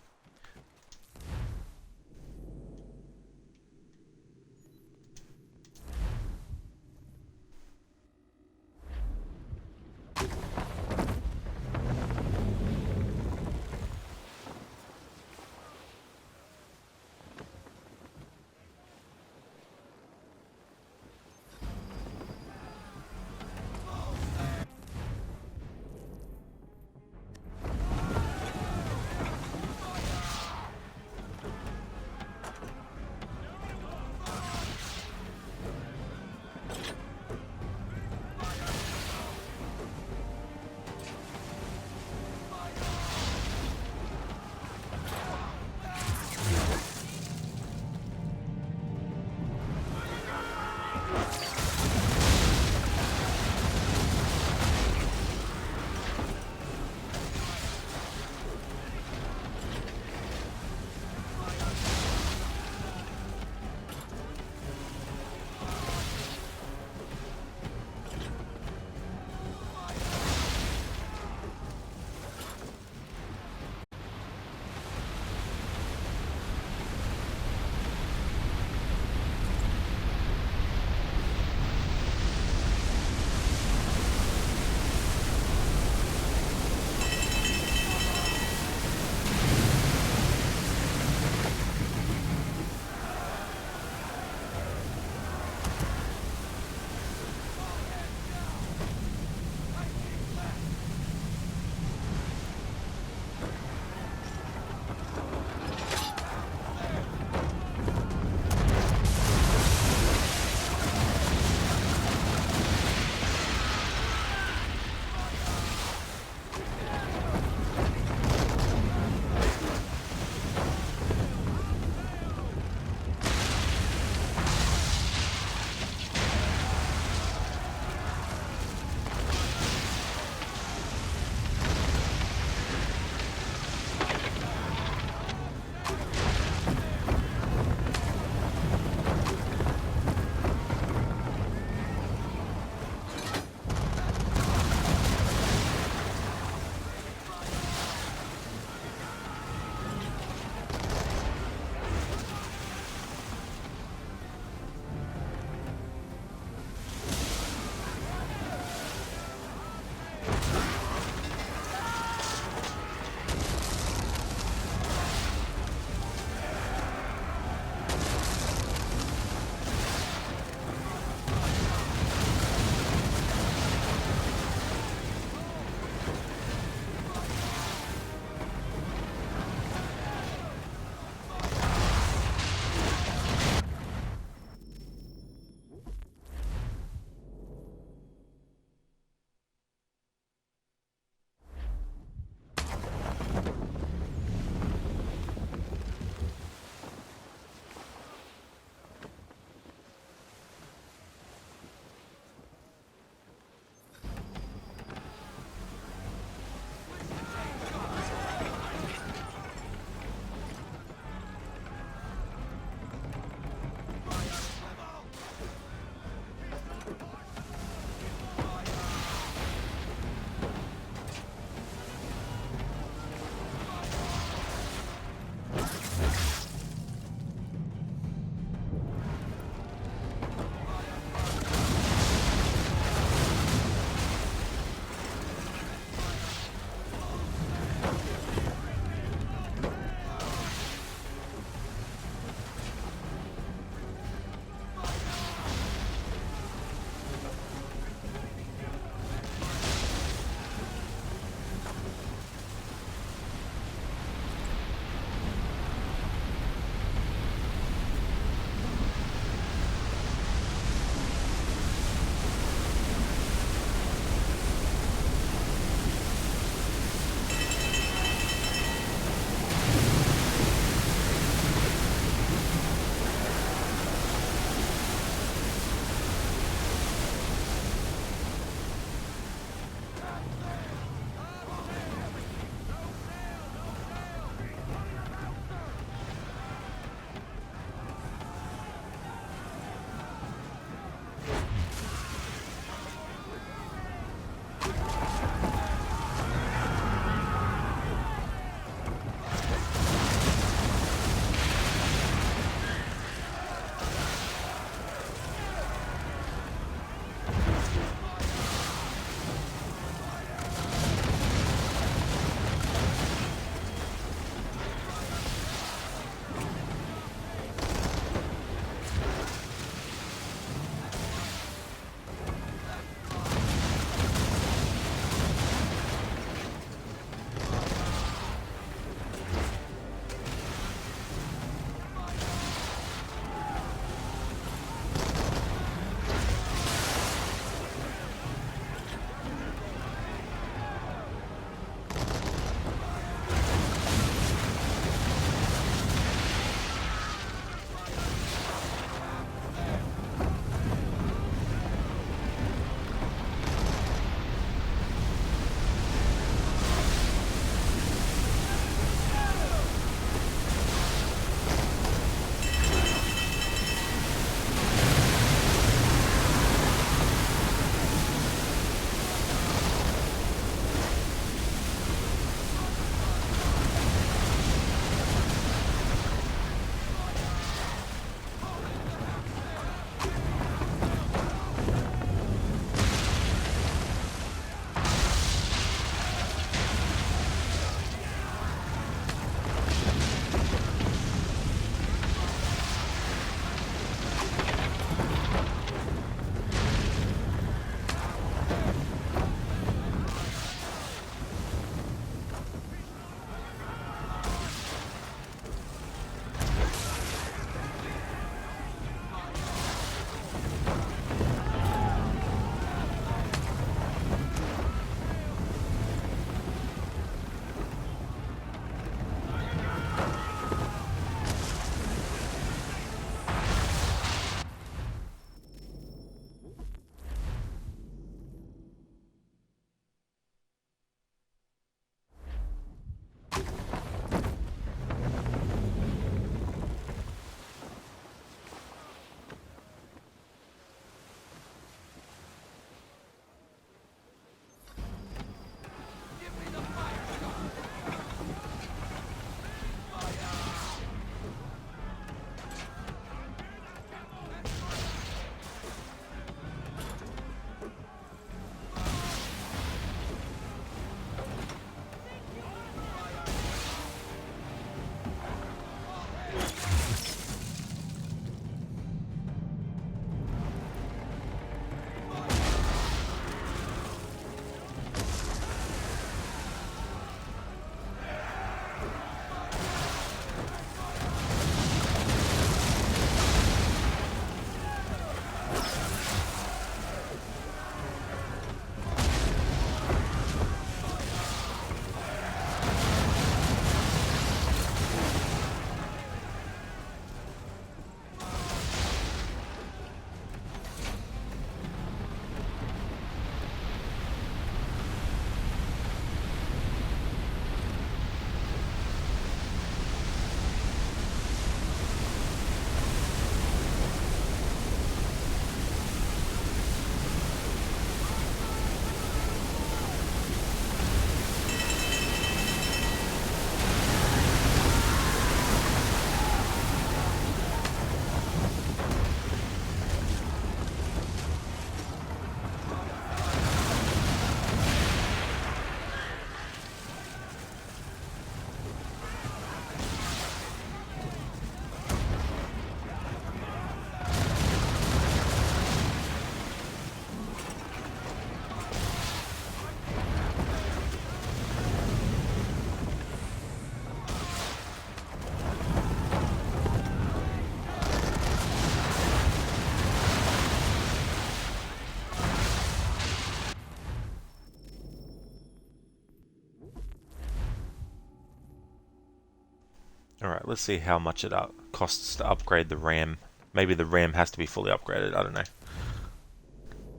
Alright, let's see how much it costs to upgrade the RAM. Maybe the RAM has to be fully upgraded, I don't know.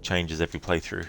Changes every playthrough.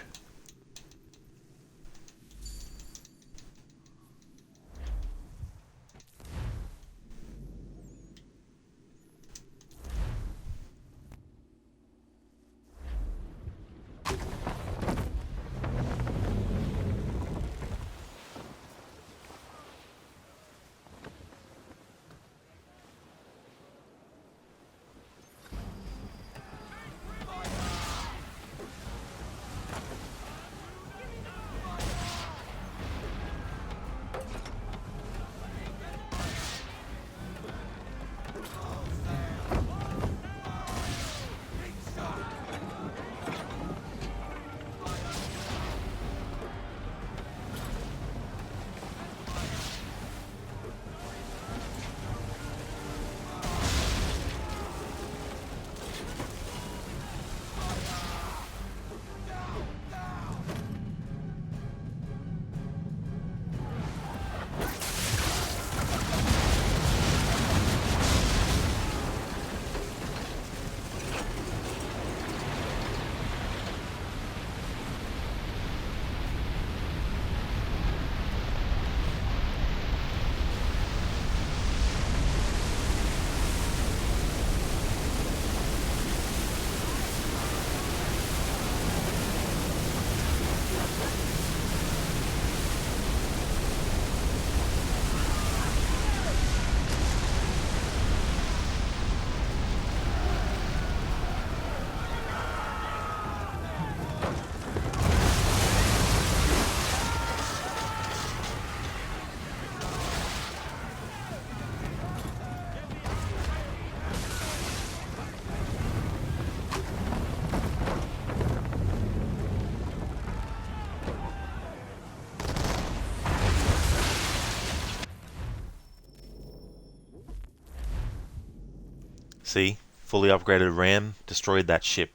See? Fully upgraded RAM destroyed that ship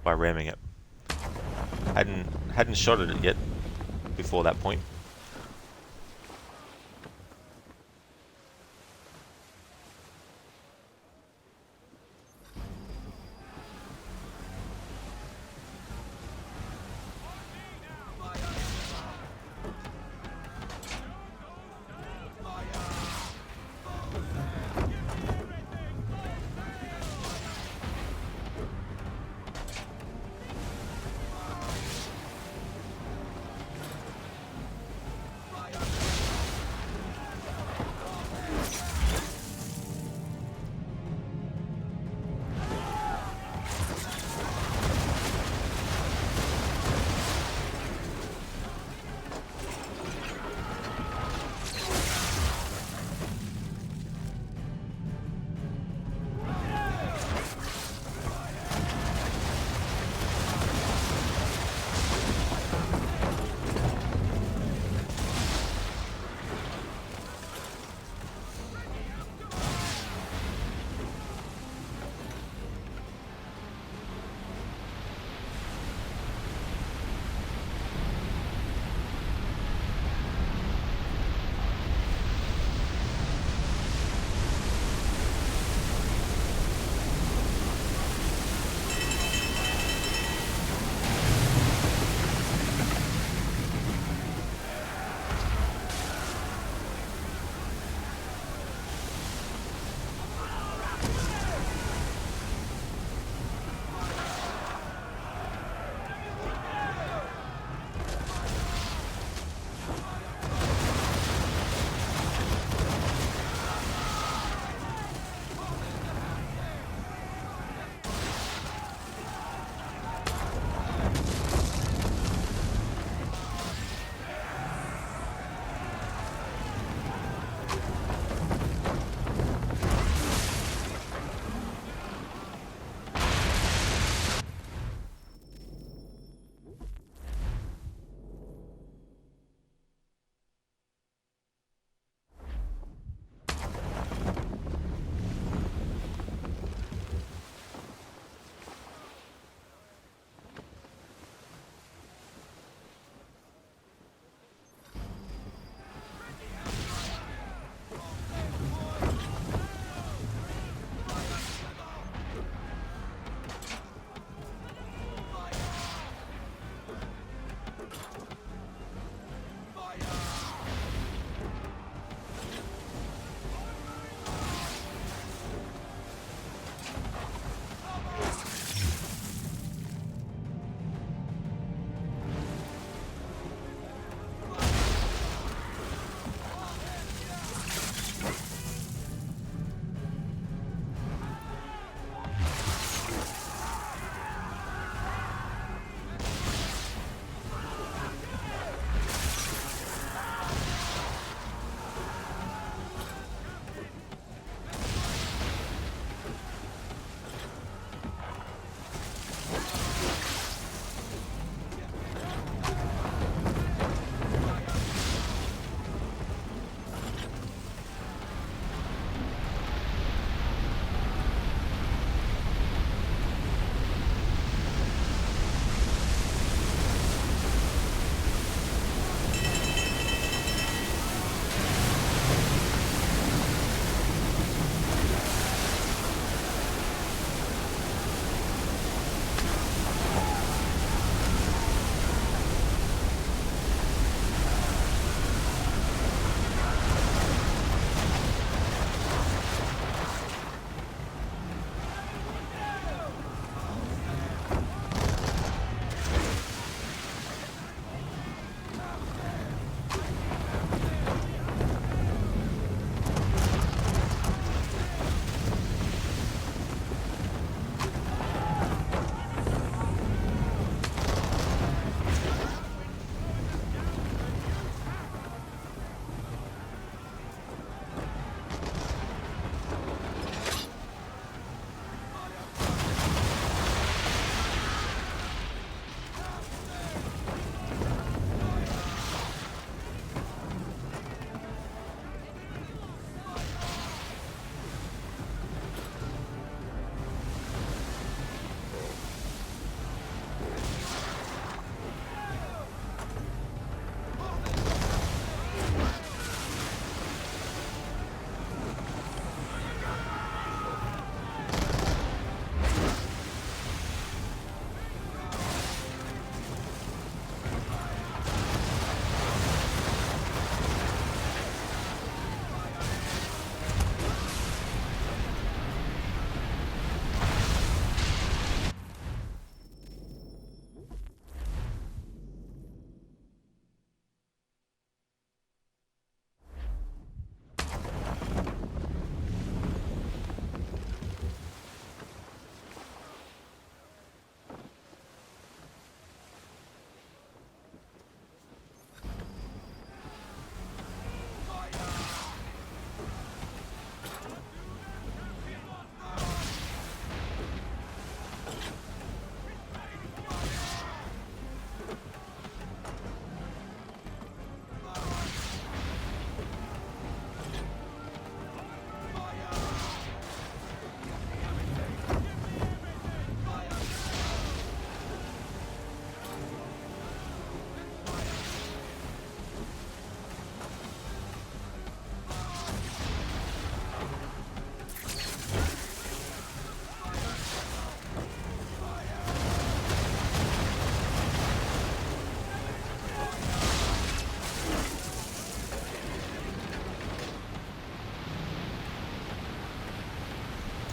by ramming it. Hadn't shot at it yet before that point.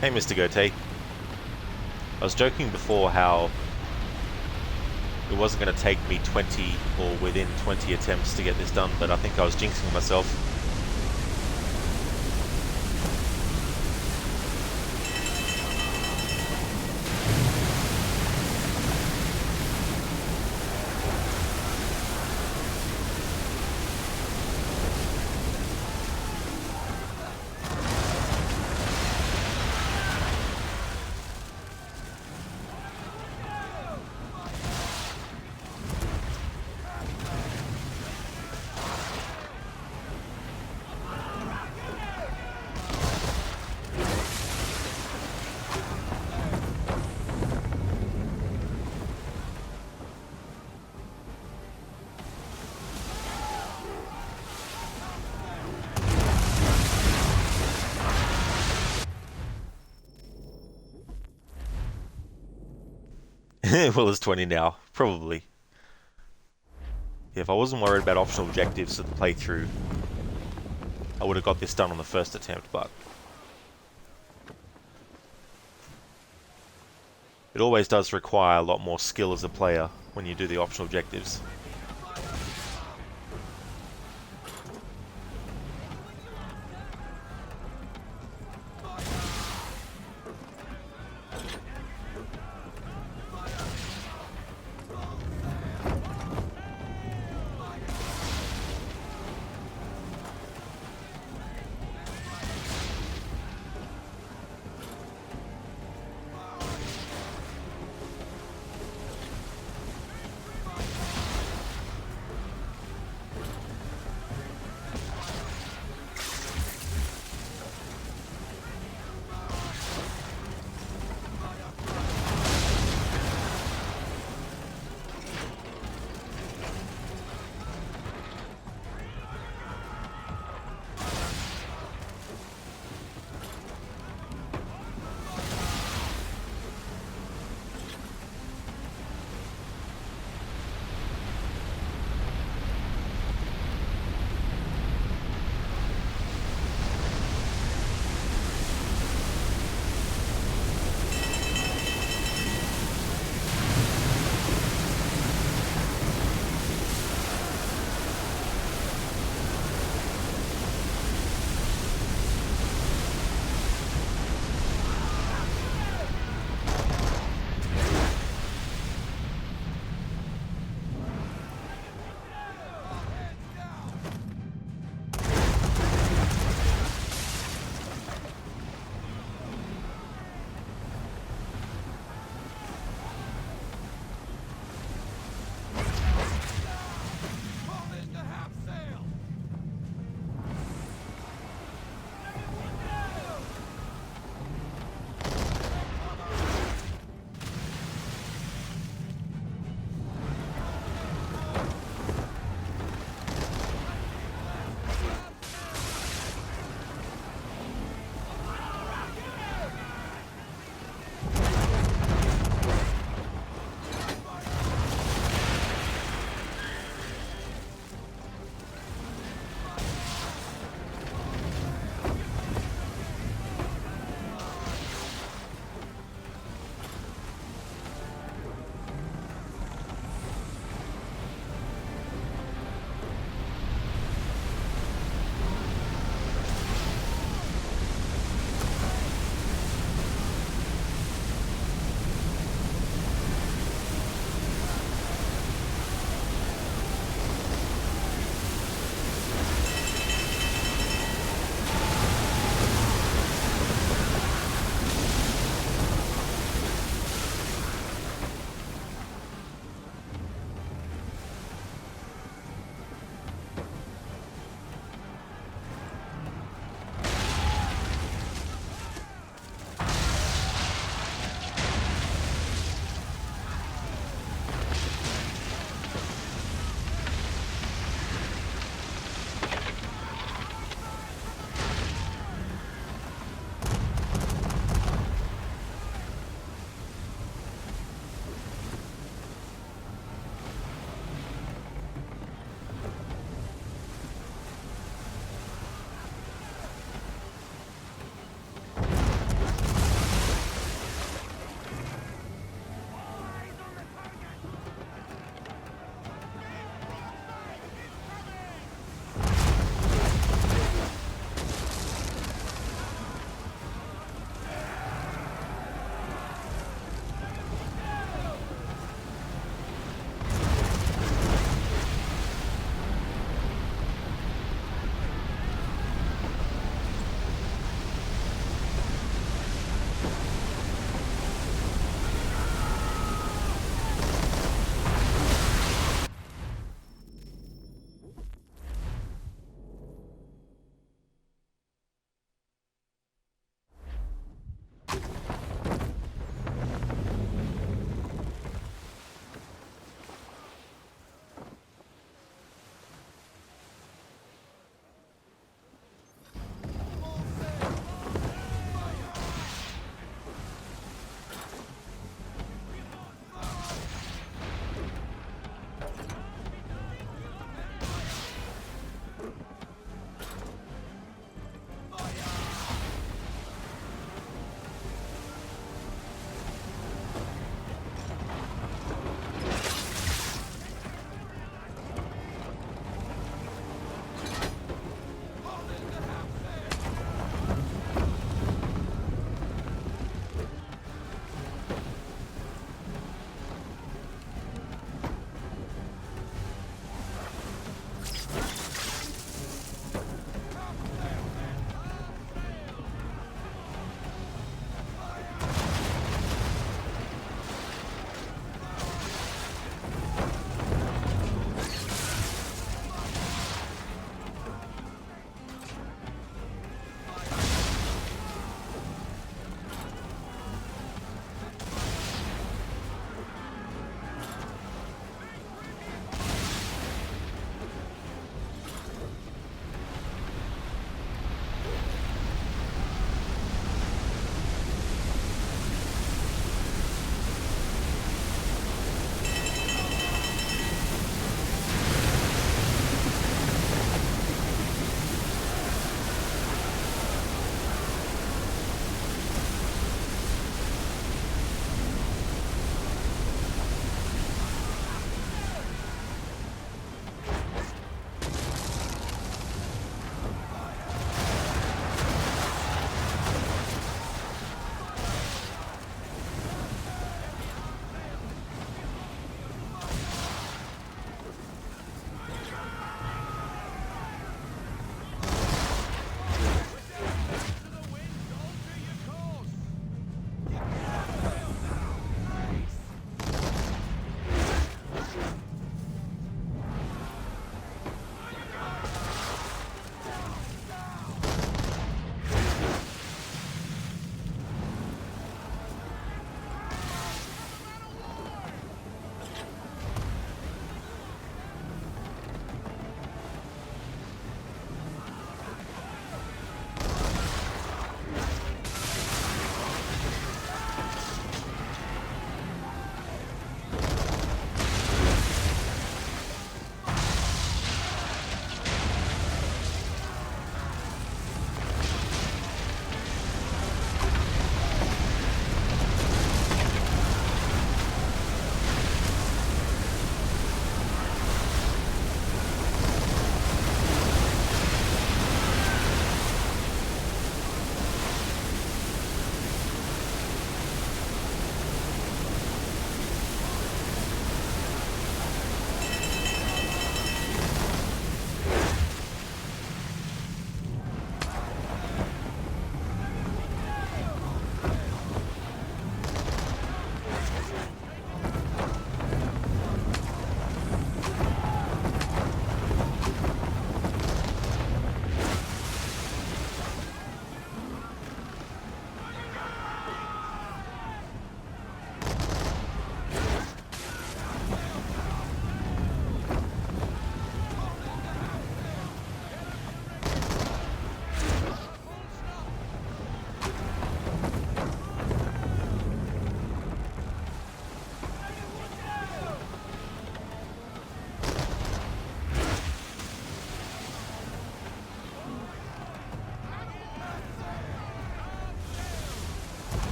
Hey, Mr. Goatee. I was joking before how it wasn't going to take me 20 or within 20 attempts to get this done, but I think I was jinxing myself. Well, it's 20 now, probably. Yeah, if I wasn't worried about optional objectives for the playthrough, I would have got this done on the first attempt, but it always does require a lot more skill as a player when you do the optional objectives.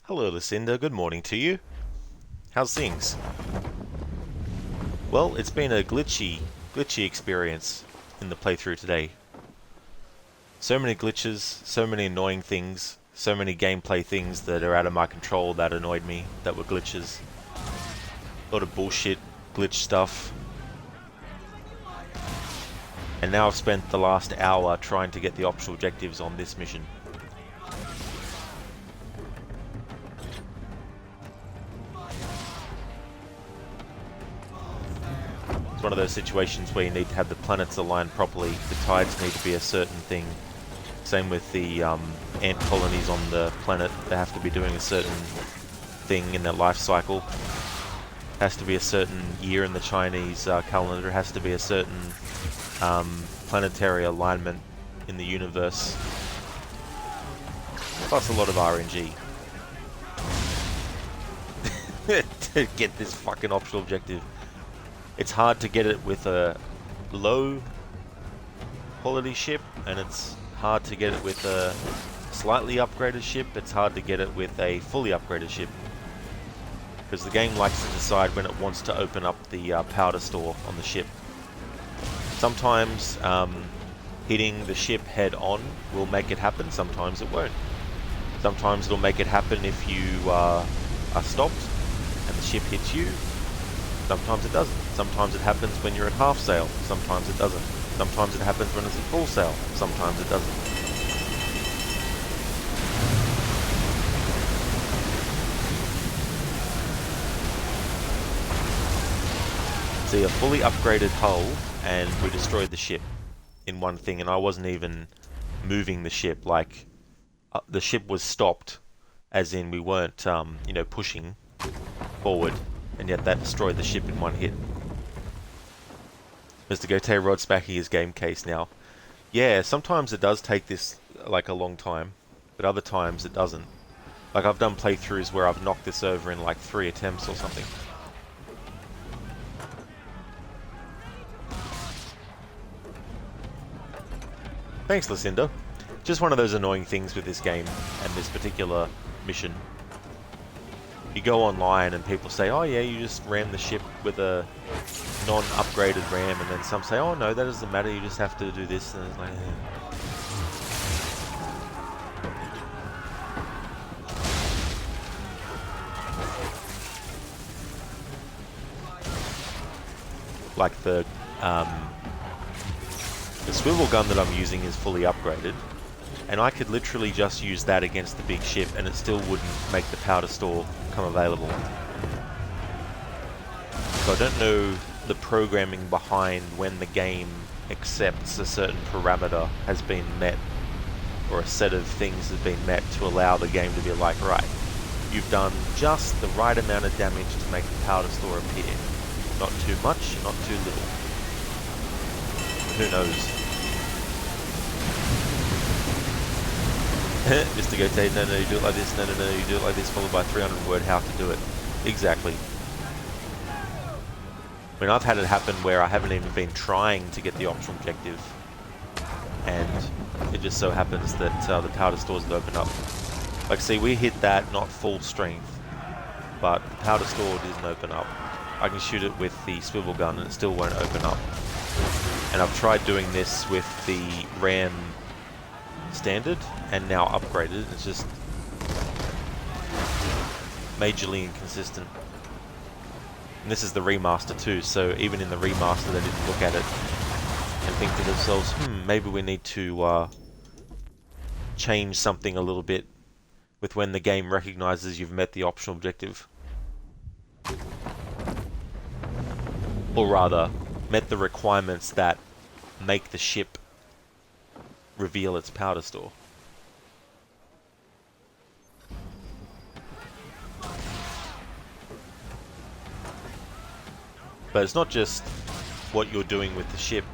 Hello, Lucinda. Good morning to you. How's things? Well, it's been a glitchy experience in the playthrough today. So many glitches, so many annoying things, so many gameplay things that are out of my control that annoyed me, that were glitches. A lot of bullshit, glitch stuff. And now I've spent the last hour trying to get the optional objectives on this mission. It's one of those situations where you need to have the planets aligned properly. The tides need to be a certain thing. Same with the ant colonies on the planet. They have to be doing a certain thing in their life cycle. Has to be a certain year in the Chinese calendar. It has to be a certain planetary alignment in the universe. Plus a lot of RNG. To get this fucking optional objective. It's hard to get it with a low quality ship, and it's hard to get it with a slightly upgraded ship. It's hard to get it with a fully upgraded ship, because the game likes to decide when it wants to open up the powder store on the ship. Sometimes hitting the ship head on will make it happen, sometimes it won't. Sometimes it'll make it happen if you are stopped and the ship hits you. Sometimes it doesn't. Sometimes it happens when you're at half sail. Sometimes it doesn't. Sometimes it happens when it's at full sail. Sometimes it doesn't. See, a fully upgraded hull, and we destroyed the ship in one thing, and I wasn't even moving the ship. Like, the ship was stopped, as in we weren't, you know, pushing forward, and yet that destroyed the ship in one hit. Mr. Gote Rod's backing his game case now. Yeah, sometimes it does take this, like, a long time, but other times it doesn't. Like, I've done playthroughs where I've knocked this over in, like, 3 attempts or something. Thanks, Lucinda. Just one of those annoying things with this game and this particular mission. You go online and people say, oh yeah, you just ram the ship with a non-upgraded ram, and then some say, oh no, that doesn't matter, you just have to do this, and it's like, like the swivel gun that I'm using is fully upgraded, and I could literally just use that against the big ship and it still wouldn't make the powder store come available. So I don't know the programming behind when the game accepts a certain parameter has been met, or a set of things has been met to allow the game to be like, right, you've done just the right amount of damage to make the powder store appear. Not too much, not too little. Who knows? Mr. Gote, no, you do it like this, no, you do it like this, followed by 300 word how to do it. Exactly. I mean, I've had it happen where I haven't even been trying to get the optional objective, and it just so happens that the powder stores have opened up. Like, see, we hit that not full strength, but the powder store didn't open up. I can shoot it with the swivel gun and it still won't open up. And I've tried doing this with the RAM standard and now upgraded. It's just majorly inconsistent. And this is the remaster too, so even in the remaster they didn't look at it and think to themselves, maybe we need to change something a little bit with when the game recognizes you've met the optional objective. Or rather, met the requirements that make the ship reveal its powder store. But it's not just what you're doing with the ship.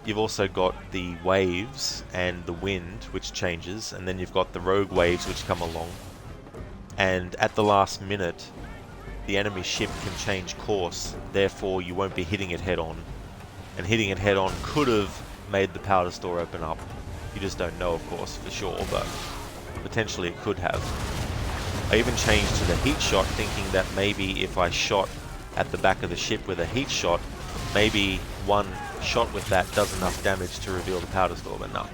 You've also got the waves and the wind, which changes, and then you've got the rogue waves which come along. And at the last minute, the enemy ship can change course, therefore you won't be hitting it head on. And hitting it head on could have made the powder store open up. You just don't know, of course, for sure, but potentially it could have. I even changed to the heat shot, thinking that maybe if I shot at the back of the ship with a heat shot, maybe one shot with that does enough damage to reveal the powder store, but no.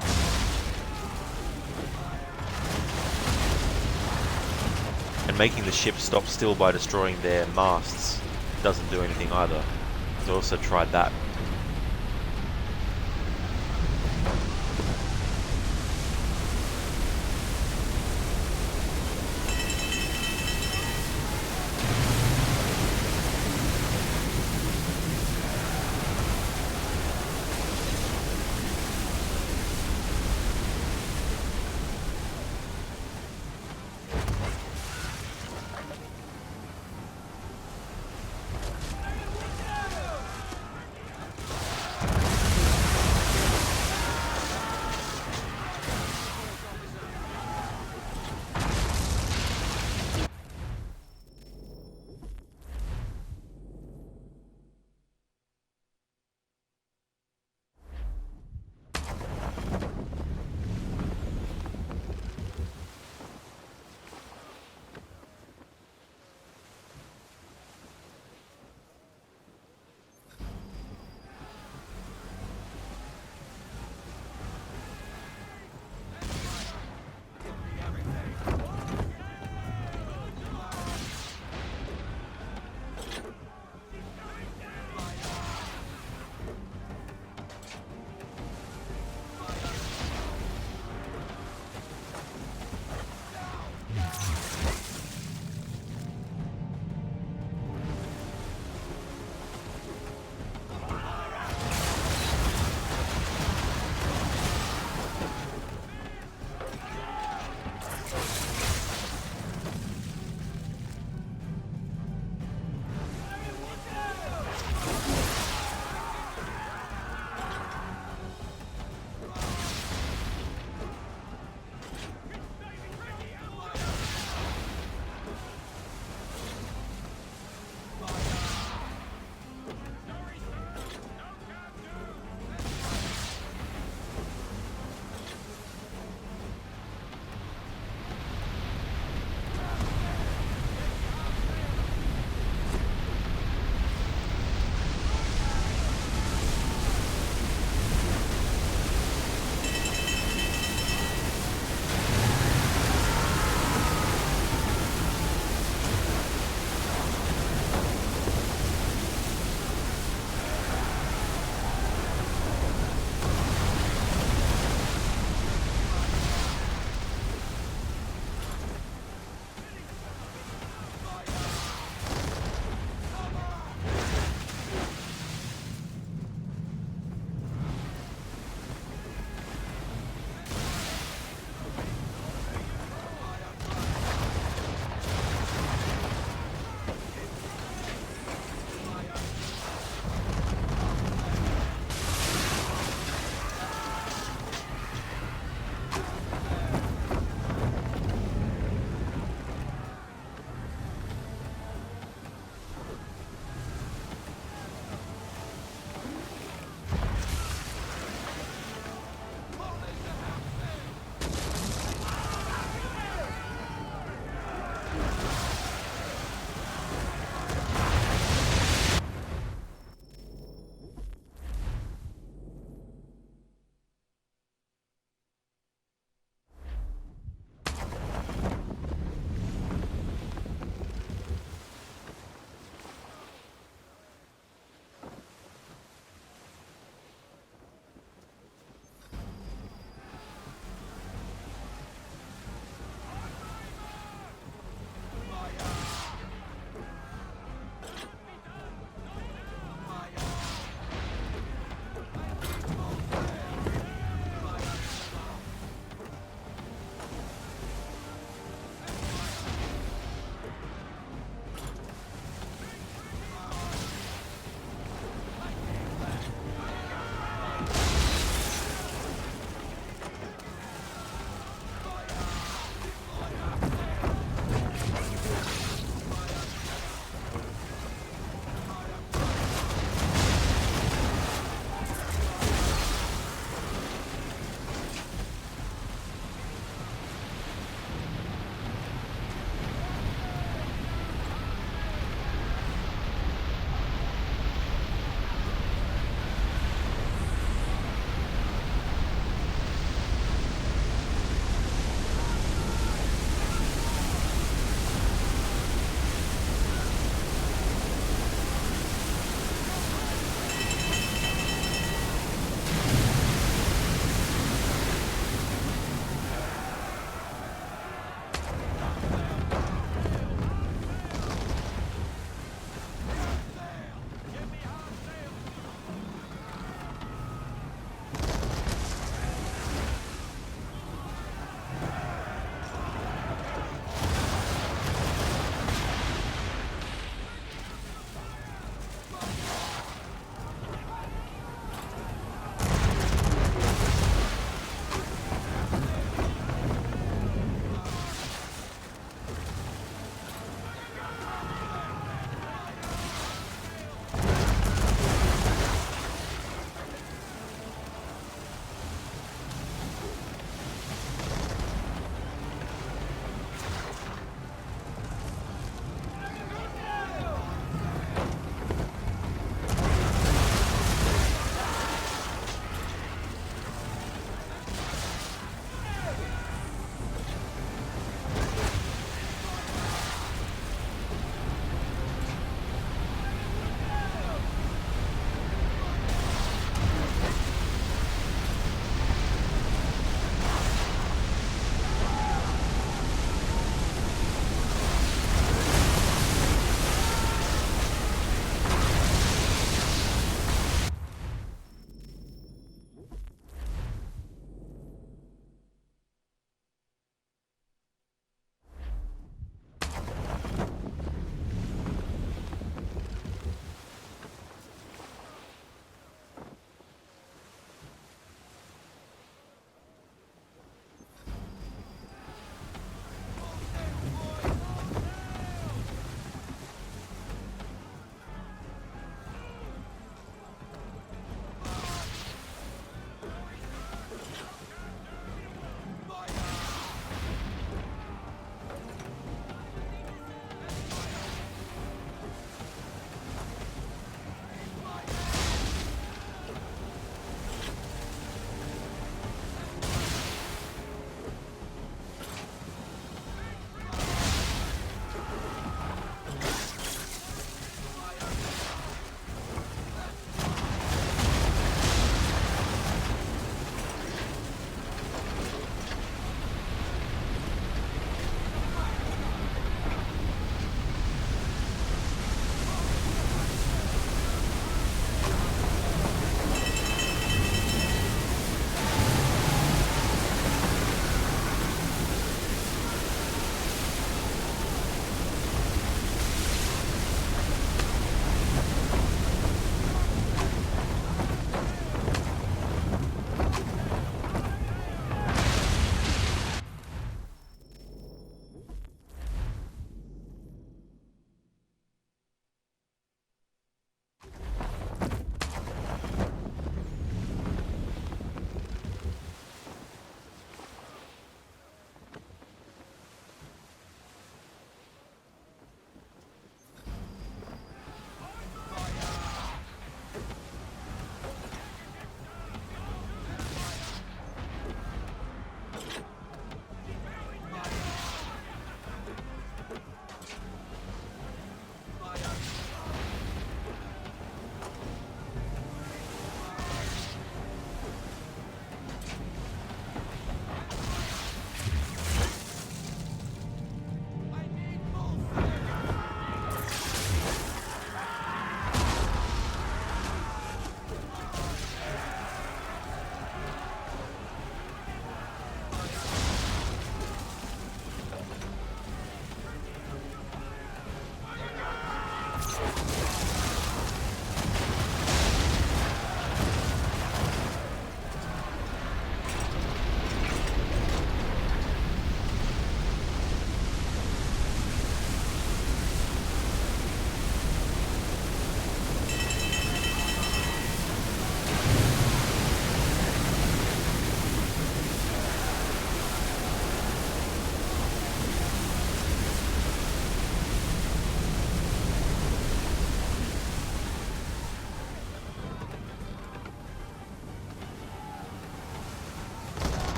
And making the ship stop still by destroying their masts doesn't do anything either. I also tried that.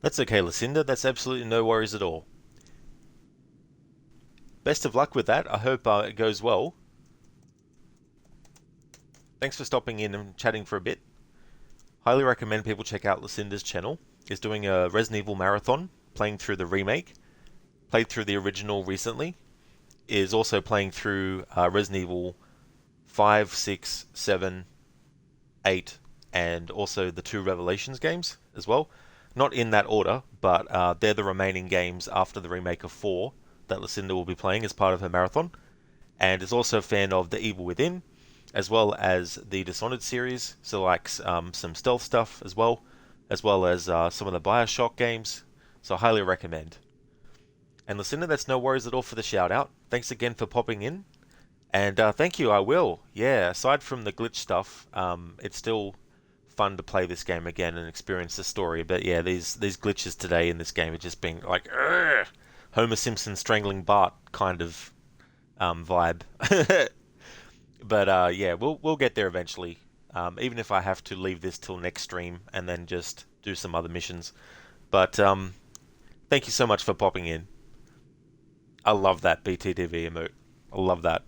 That's okay, Lucinda. That's absolutely no worries at all. Best of luck with that. I hope it goes well. Thanks for stopping in and chatting for a bit. Highly recommend people check out Lucinda's channel. Is doing a Resident Evil marathon, playing through the remake. Played through the original recently. Is also playing through Resident Evil 5, 6, 7, 8, and also the 2 Revelations games as well. Not in that order, but they're the remaining games after the remake of 4 that Lucinda will be playing as part of her marathon. And is also a fan of The Evil Within, as well as the Dishonored series, so likes some stealth stuff as well as some of the Bioshock games, so I highly recommend. And Lucinda, that's no worries at all for the shout out. Thanks again for popping in, and thank you, I will. Yeah, aside from the glitch stuff, it's still fun to play this game again and experience the story, but yeah, these glitches today in this game are just being like, Urgh! Homer Simpson strangling Bart kind of vibe. But yeah, we'll get there eventually. Even if I have to leave this till next stream and then just do some other missions. But thank you so much for popping in. I love that BTTV emote. I love that.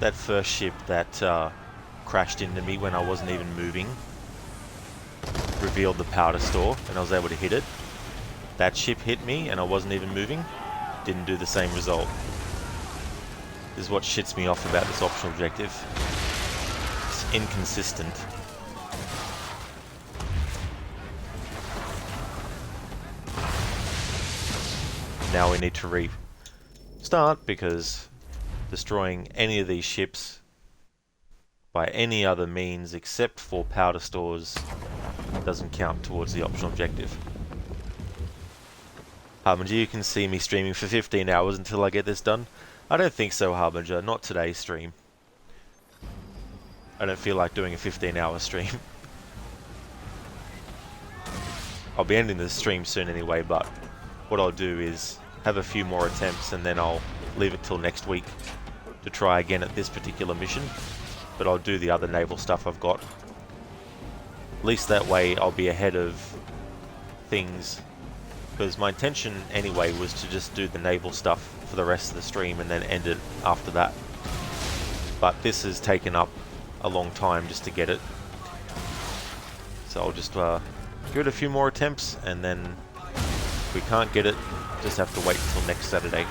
that first ship that crashed into me when I wasn't even moving revealed the powder store, and I was able to hit it. That ship hit me and I wasn't even moving, didn't do the same result. This is what shits me off about this optional objective. It's inconsistent. Now we need to restart because destroying any of these ships by any other means except for powder stores doesn't count towards the optional objective. Harbinger, you can see me streaming for 15 hours until I get this done. I don't think so, Harbinger. Not today's stream. I don't feel like doing a 15-hour stream. I'll be ending the stream soon anyway, but what I'll do is have a few more attempts and then I'll leave it till next week to try again at this particular mission. But I'll do the other naval stuff I've got. At least that way I'll be ahead of things. Because my intention anyway was to just do the naval stuff for the rest of the stream and then end it after that. But this has taken up a long time just to get it. So I'll just give it a few more attempts, and then if we can't get it, just have to wait until next Saturday.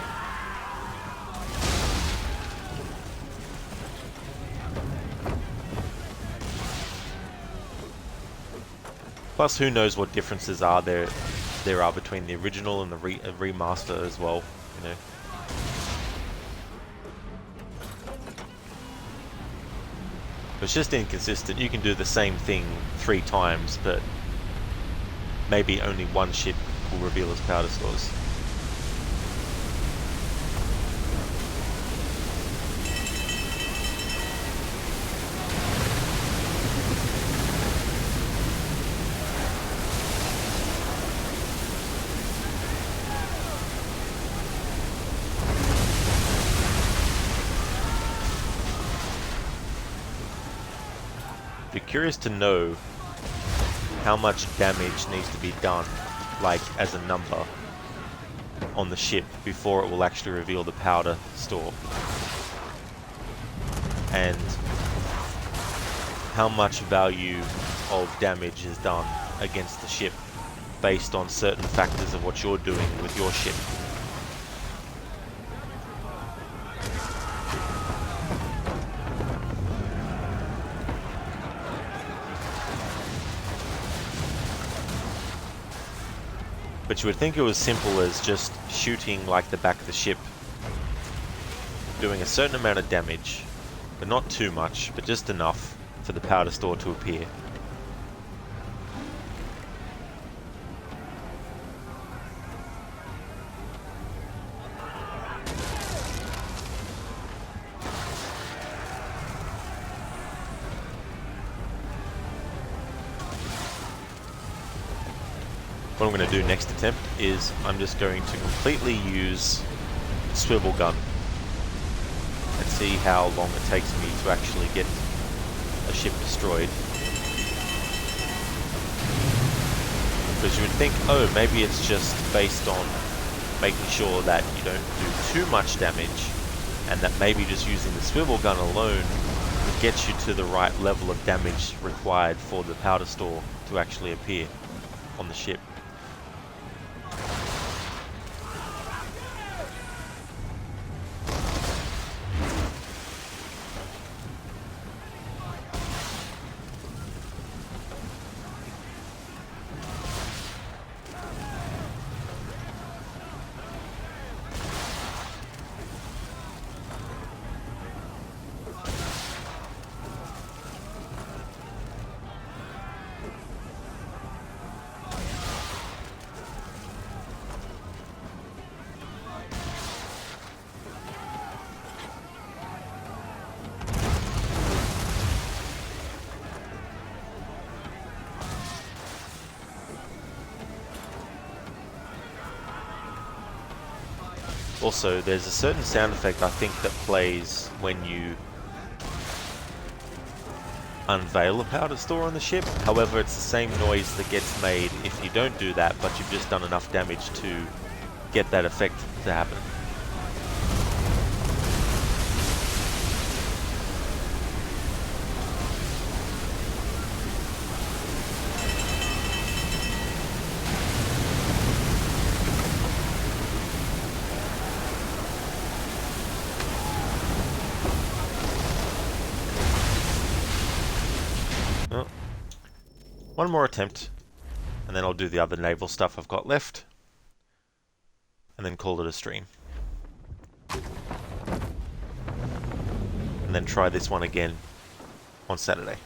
Plus, who knows what differences there are between the original and the remaster as well, you know. It's just inconsistent. You can do the same thing 3 times, but maybe only one ship will reveal its powder stores. Curious to know how much damage needs to be done, like as a number, on the ship before it will actually reveal the powder store, and how much value of damage is done against the ship based on certain factors of what you're doing with your ship. But you would think it was simple as just shooting like the back of the ship, doing a certain amount of damage, but not too much, but just enough for the powder store to appear. What I'm going to do next attempt is I'm just going to completely use swivel gun and see how long it takes me to actually get a ship destroyed. Because you would think, oh, maybe it's just based on making sure that you don't do too much damage, and that maybe just using the swivel gun alone would get you to the right level of damage required for the powder store to actually appear on the ship. Also, there's a certain sound effect I think that plays when you unveil a powder store on the ship. However, it's the same noise that gets made if you don't do that, but you've just done enough damage to get that effect to happen. One more attempt, and then I'll do the other naval stuff I've got left, and then call it a stream. And then try this one again on Saturday.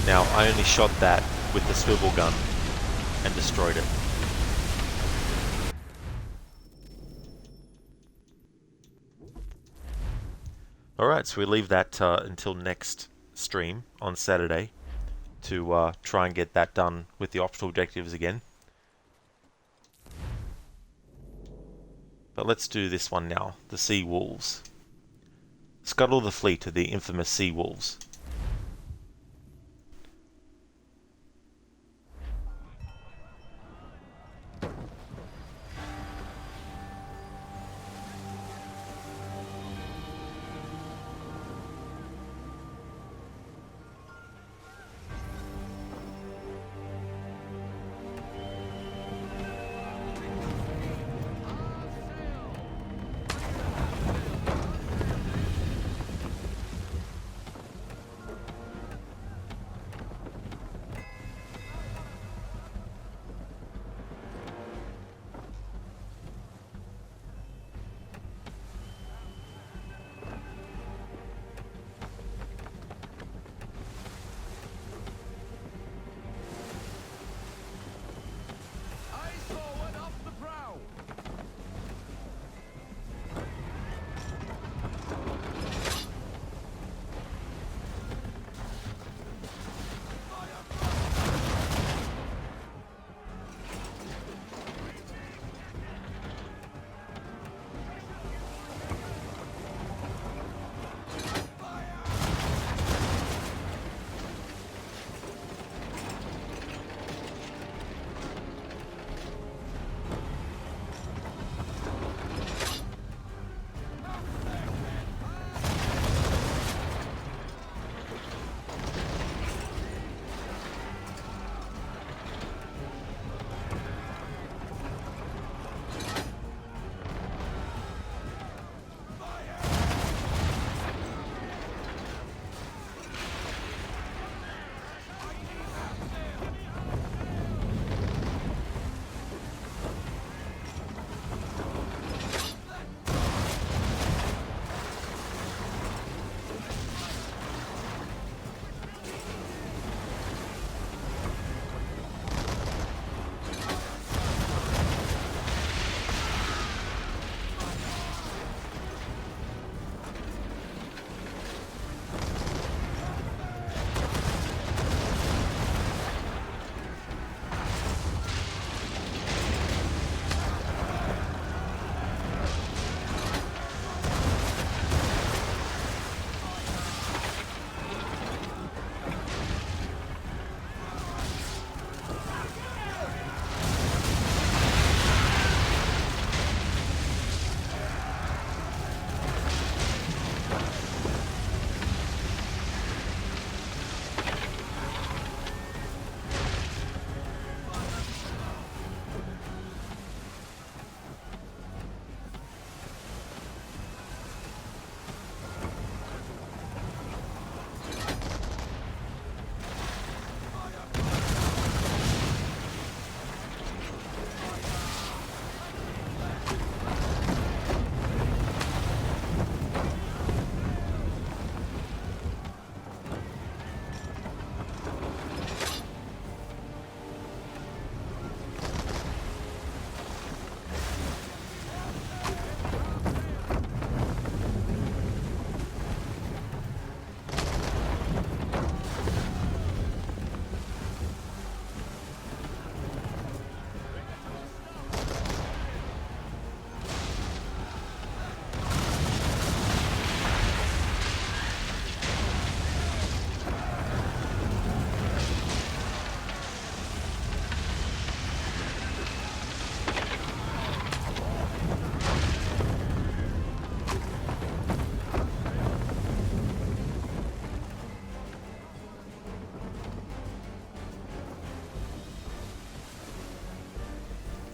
Now, I only shot that with the swivel gun and destroyed it. Alright, so we leave that until next stream on Saturday to try and get that done with the optional objectives again. But let's do this one now, the Sea Wolves. Scuttle the fleet of the infamous Sea Wolves.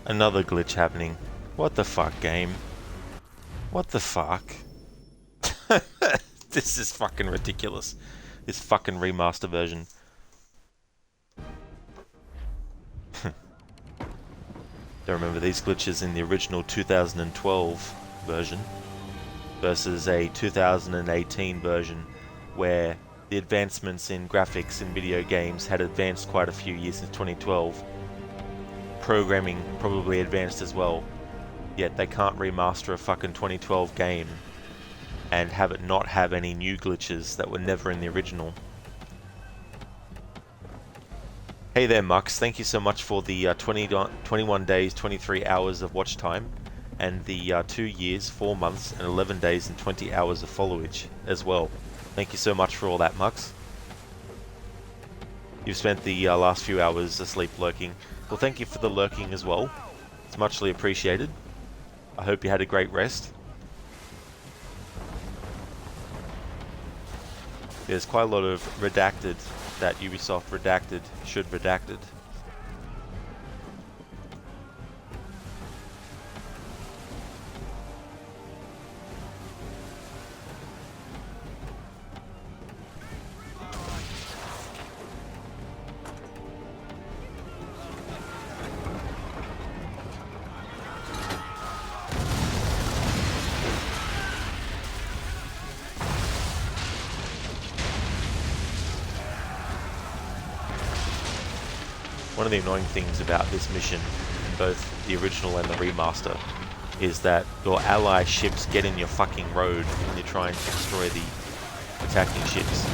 Another glitch happening. What the fuck, game? What the fuck? This is fucking ridiculous. This fucking remaster version. Don't remember these glitches in the original 2012 version versus a 2018 version where the advancements in graphics in video games had advanced quite a few years since 2012. Programming probably advanced as well, yet they can't remaster a fucking 2012 game and have it not have any new glitches that were never in the original. Hey there, Mux. Thank you so much for the 21 days, 23 hours of watch time, and the 2 years, 4 months, and 11 days and 20 hours of followage as well. Thank you so much for all that, Mux. You've spent the last few hours asleep lurking. Well, thank you for the lurking as well. It's muchly appreciated. I hope you had a great rest. There's quite a lot of redacted that Ubisoft redacted should redacted. One of the annoying things about this mission, in both the original and the remaster, is that your ally ships get in your fucking road when you're trying to destroy the attacking ships.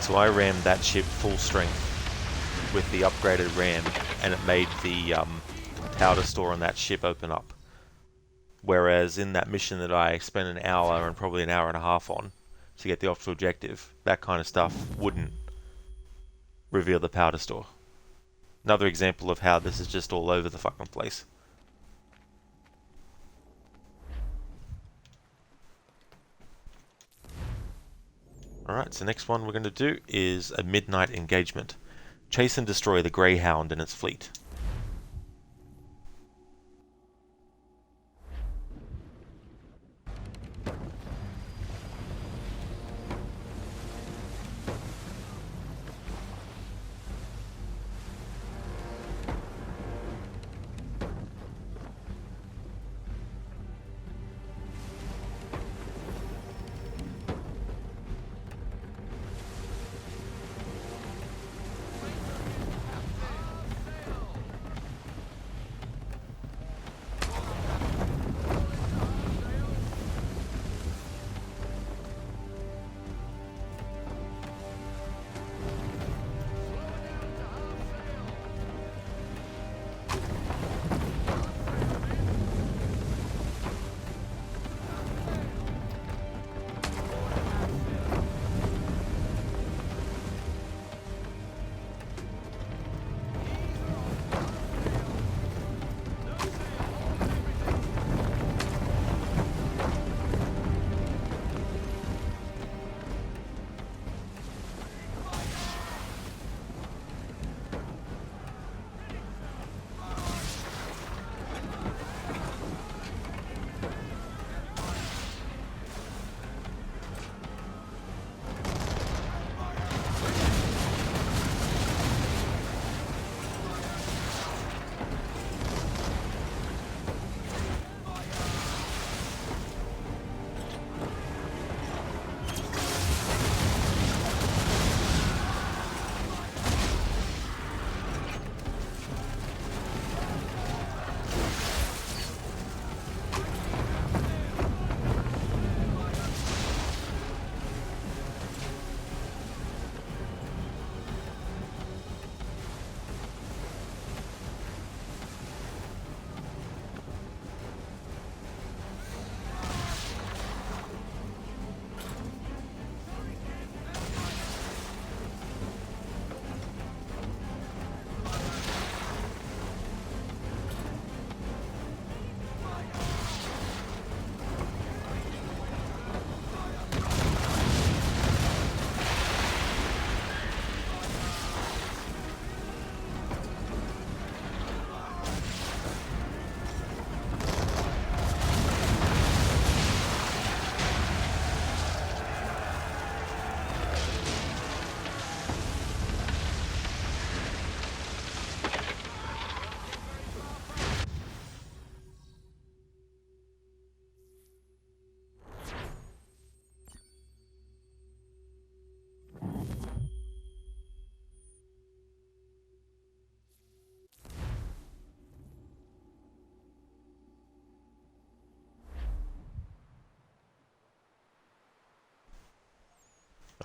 So I rammed that ship full strength with the upgraded ram, and it made the powder store on that ship open up. Whereas in that mission that I spent an hour and probably an hour and a half on to get the optional objective, that kind of stuff wouldn't reveal the powder store. Another example of how this is just all over the fucking place. Alright, so next one we're going to do is a midnight engagement. Chase and destroy the Greyhound and its fleet.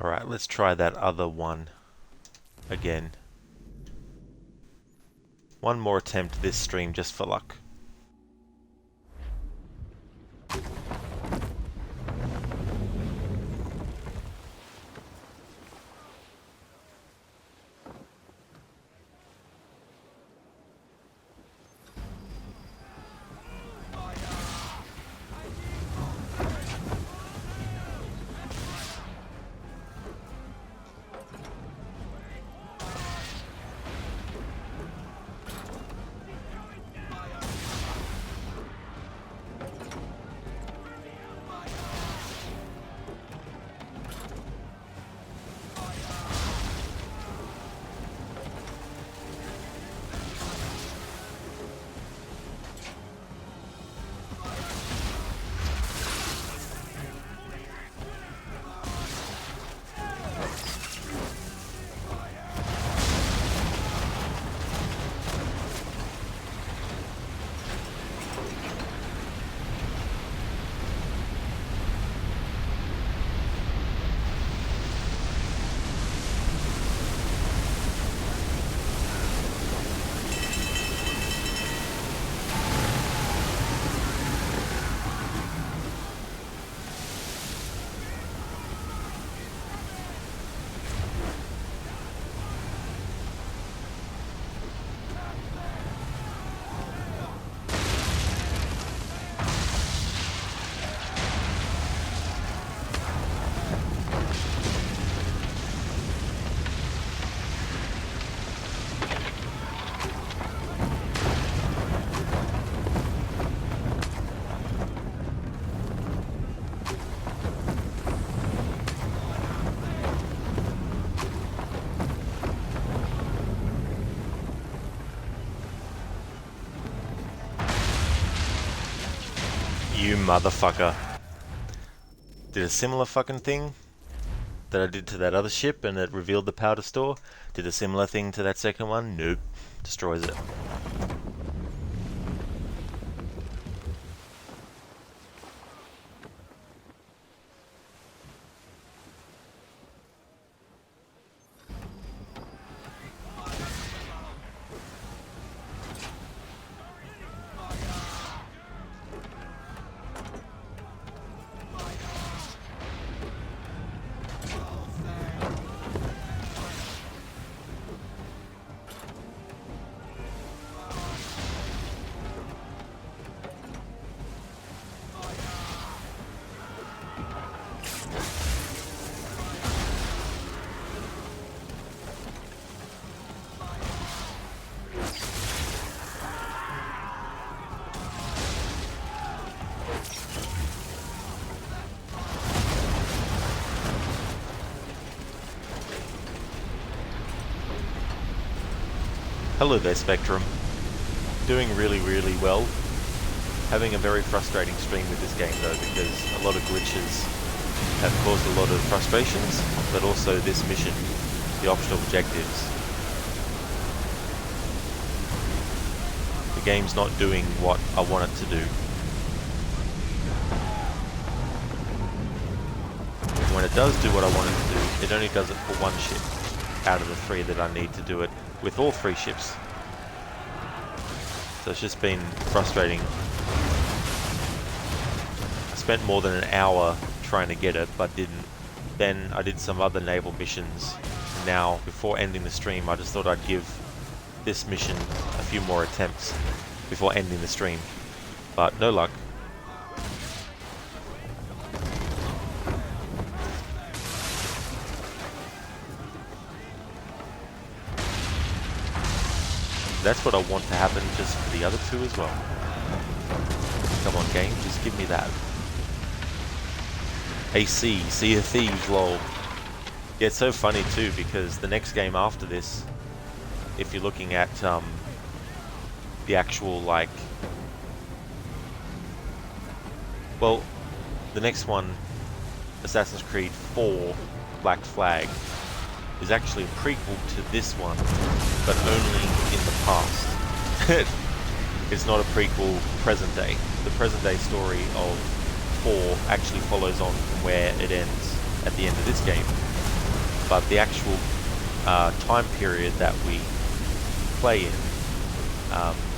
Alright, let's try that other one again. One more attempt this stream just for luck. You motherfucker. Did a similar fucking thing that I did to that other ship and it revealed the powder store. Did a similar thing to that second one. Nope. Destroys it. Hello there, Spectrum. Doing really, really well. Having a very frustrating stream with this game though, because a lot of glitches have caused a lot of frustrations, but also this mission, the optional objectives. The game's not doing what I want it to do. When it does do what I want it to do, it only does it for one ship out of the 3 that I need to do it with all 3 ships. So it's just been frustrating. I spent more than an hour trying to get it, but didn't. Then I did some other naval missions. Now, before ending the stream, I just thought I'd give this mission a few more attempts before ending the stream. But no luck. That's what I want to happen just for the other 2 as well. Come on game, just give me that. AC, Sea of Thieves, lol. Yeah, it's so funny too because the next game after this, if you're looking at the actual like... Well, the next one, Assassin's Creed 4 Black Flag, is actually a prequel to this one, but only in the past. It's not a prequel present day. The present day story of 4 actually follows on from where it ends at the end of this game. but the actual time period that we play in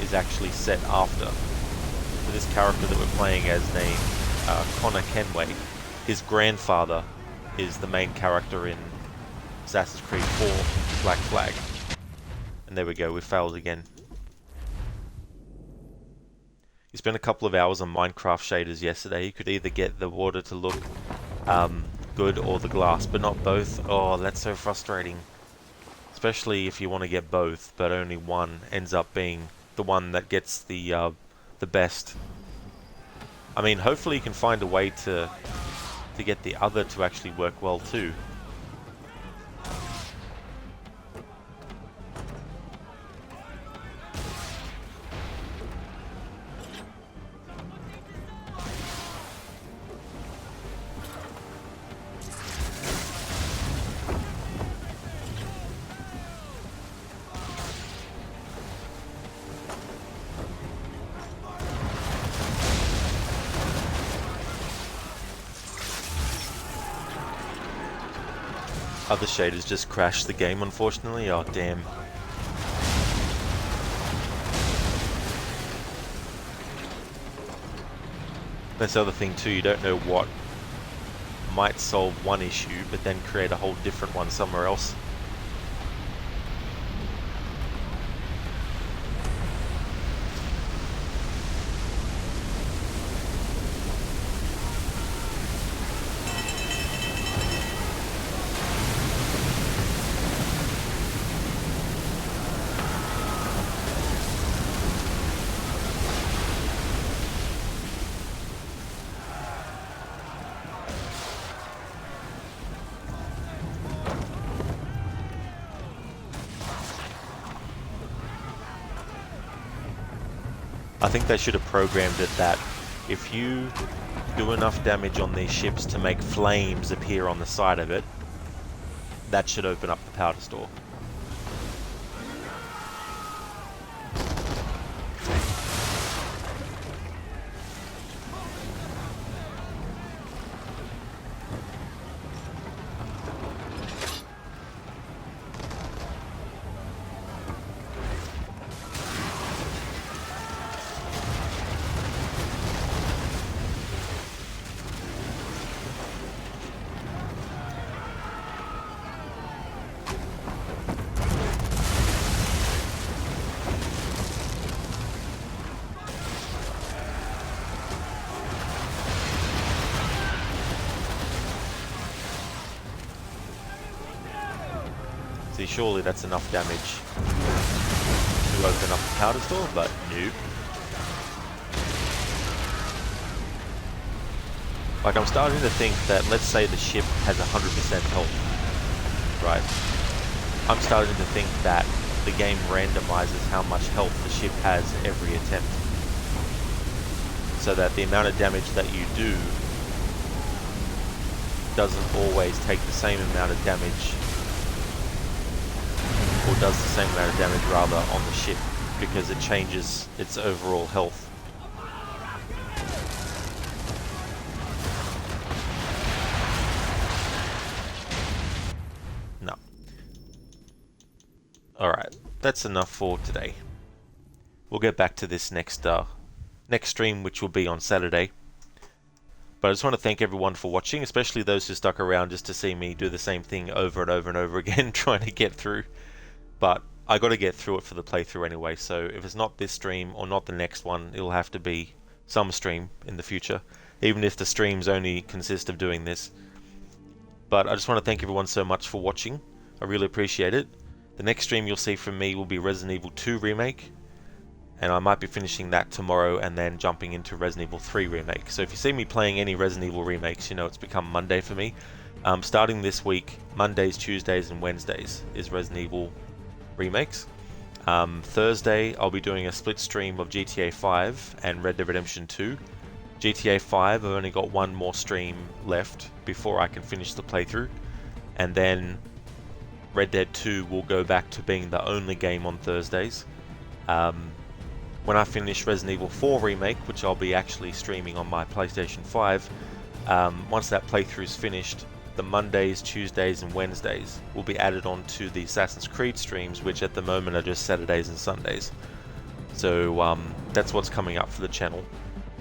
is actually set after. So this character that we're playing as named Connor Kenway, his grandfather is the main character in Assassin's Creed 4 Black Flag. And there we go, we failed again. You spent a couple of hours on Minecraft shaders yesterday. You could either get the water to look good or the glass, but not both. Oh, that's so frustrating. Especially if you want to get both, but only one ends up being the one that gets the best. I mean, hopefully you can find a way to get the other to actually work well too. Other shaders just crashed the game, unfortunately. Oh, damn. That's the other thing too, you don't know what might solve one issue, but then create a whole different one somewhere else. I think they should have programmed it that if you do enough damage on these ships to make flames appear on the side of it, that should open up the powder store. See, surely that's enough damage to open up the powder store, but nope. Like, I'm starting to think that, let's say the ship has 100% health, right? I'm starting to think that the game randomizes how much health the ship has every attempt. So that the amount of damage that you do doesn't always take the same amount of damage, or does the same amount of damage rather on the ship, because it changes its overall health. No. Alright, that's enough for today. We'll get back to this next stream, which will be on Saturday. But I just want to thank everyone for watching, especially those who stuck around just to see me do the same thing over and over and over again, trying to get through. But I got to get through it for the playthrough anyway, so if it's not this stream or not the next one, it'll have to be some stream in the future, even if the streams only consist of doing this. But I just want to thank everyone so much for watching. I really appreciate it. The next stream you'll see from me will be Resident Evil 2 Remake, and I might be finishing that tomorrow and then jumping into Resident Evil 3 Remake. So if you see me playing any Resident Evil remakes, you know it's become Monday for me. Starting this week, Mondays, Tuesdays and Wednesdays is Resident Evil remakes. Thursday I'll be doing a split stream of GTA 5 and Red Dead Redemption 2. GTA 5 I've only got one more stream left before I can finish the playthrough, and then Red Dead 2 will go back to being the only game on Thursdays. When I finish Resident Evil 4 Remake, which I'll be actually streaming on my PlayStation 5, once that playthrough is finished, the Mondays, Tuesdays and Wednesdays will be added on to the Assassin's Creed streams, which at the moment are just Saturdays and Sundays. So that's what's coming up for the channel.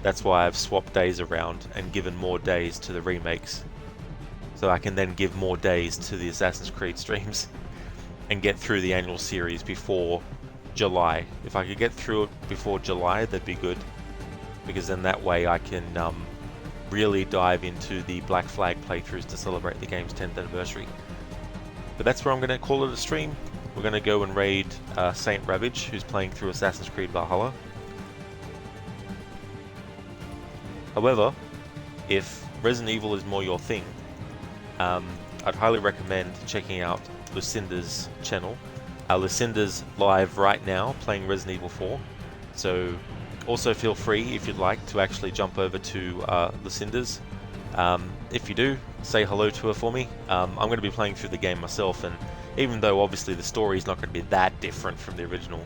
That's why I've swapped days around and given more days to the remakes, so I can then give more days to the Assassin's Creed streams and get through the annual series before July. If I could get through it before July, that'd be good, because then that way I can really dive into the Black Flag playthroughs to celebrate the game's 10th anniversary. But that's where I'm going to call it a stream. We're going to go and raid Saint Ravage, who's playing through Assassin's Creed Valhalla. However, if Resident Evil is more your thing, I'd highly recommend checking out Lucinda's channel. Lucinda's live right now playing Resident Evil 4, so also feel free, if you'd like, to actually jump over to Lucinda's. If you do, say hello to her for me. I'm going to be playing through the game myself, and even though obviously the story is not going to be that different from the original,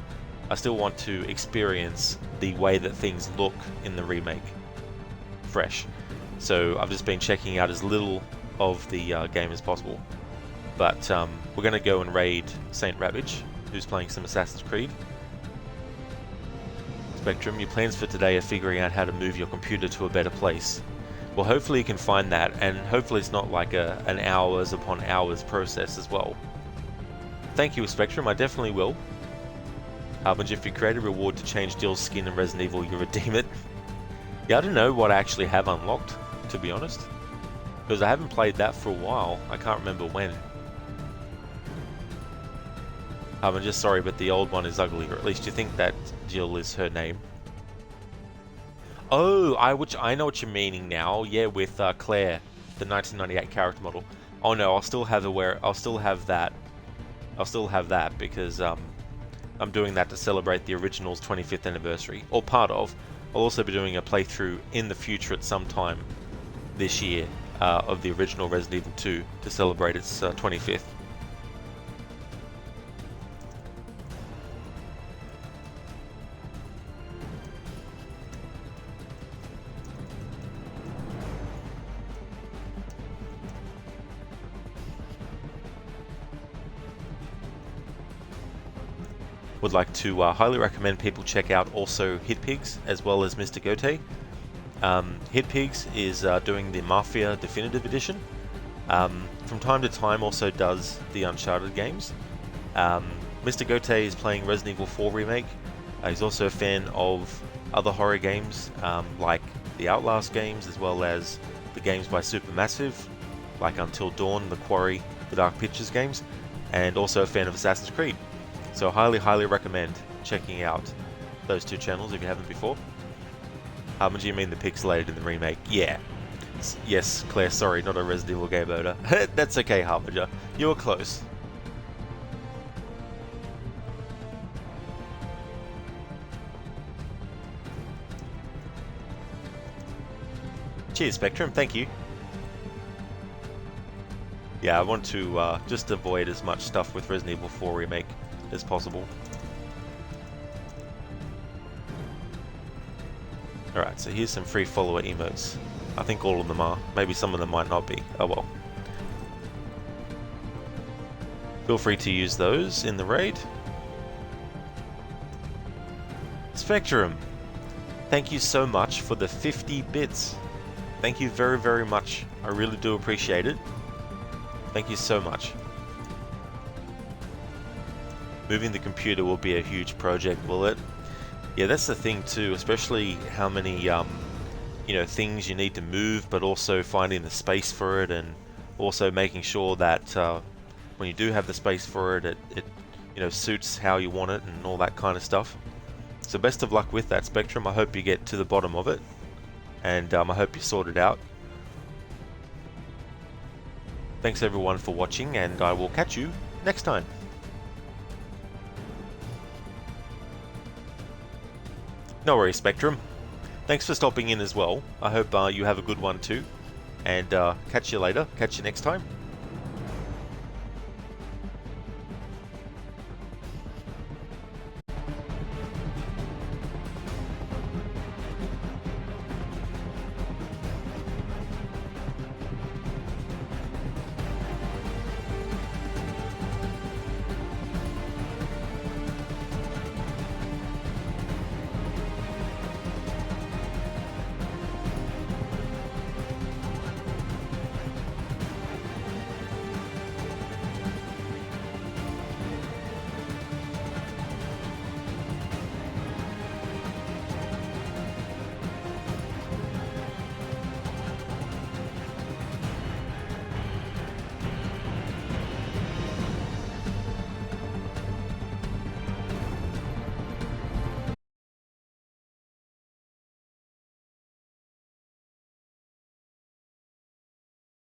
I still want to experience the way that things look in the remake fresh. So I've just been checking out as little of the game as possible. But we're going to go and raid Saint Ravage, who's playing some Assassin's Creed. Spectrum, your plans for today are figuring out how to move your computer to a better place. Well, hopefully you can find that, and hopefully it's not like an hours upon hours process as well. Thank you, Spectrum, I definitely will. Harbinger, if you create a reward to change Jill's skin in Resident Evil, you redeem it. Yeah, I don't know what I actually have unlocked, to be honest, because I haven't played that for a while. I can't remember when. I'm just sorry, but the old one is ugly, or at least you think that Jill is her name. Oh, I know what you're meaning now. Yeah, with Claire, the 1998 character model. Oh no, I'll still have that. I'll still have that because I'm doing that to celebrate the original's 25th anniversary, or part of. I'll also be doing a playthrough in the future at some time this year of the original Resident Evil 2 to celebrate its 25th. Would like to highly recommend people check out also Hitpigs as well as Mr. Gote. Hitpigs is doing the Mafia Definitive Edition. From time to time also does the Uncharted games. Mr. Gote is playing Resident Evil 4 Remake. He's also a fan of other horror games like the Outlast games, as well as the games by Supermassive like Until Dawn, The Quarry, the Dark Pictures games, and also a fan of Assassin's Creed. So I highly recommend checking out those two channels if you haven't before. Do you mean the pixelated in the remake? Yeah. Yes, Claire, sorry, not a Resident Evil game owner. That's okay, Harbinger. You were close. Cheers, Spectrum, thank you. Yeah, I want to just avoid as much stuff with Resident Evil 4 Remake as possible. Alright, so here's some free follower emotes. I think all of them are. Maybe some of them might not be. Oh well. Feel free to use those in the raid. Spectrum, thank you so much for the 50 bits. Thank you very, very much. I really do appreciate it. Thank you so much. Moving the computer will be a huge project, will it? Yeah, that's the thing too, especially how many things you need to move, but also finding the space for it, and also making sure that when you do have the space for it, it suits how you want it and all that kind of stuff. So best of luck with that, Spectrum. I hope you get to the bottom of it, and I hope you sort it out. Thanks everyone for watching, and I will catch you next time. No worries, Spectrum. Thanks for stopping in as well. I hope you have a good one too. And catch you later. Catch you next time.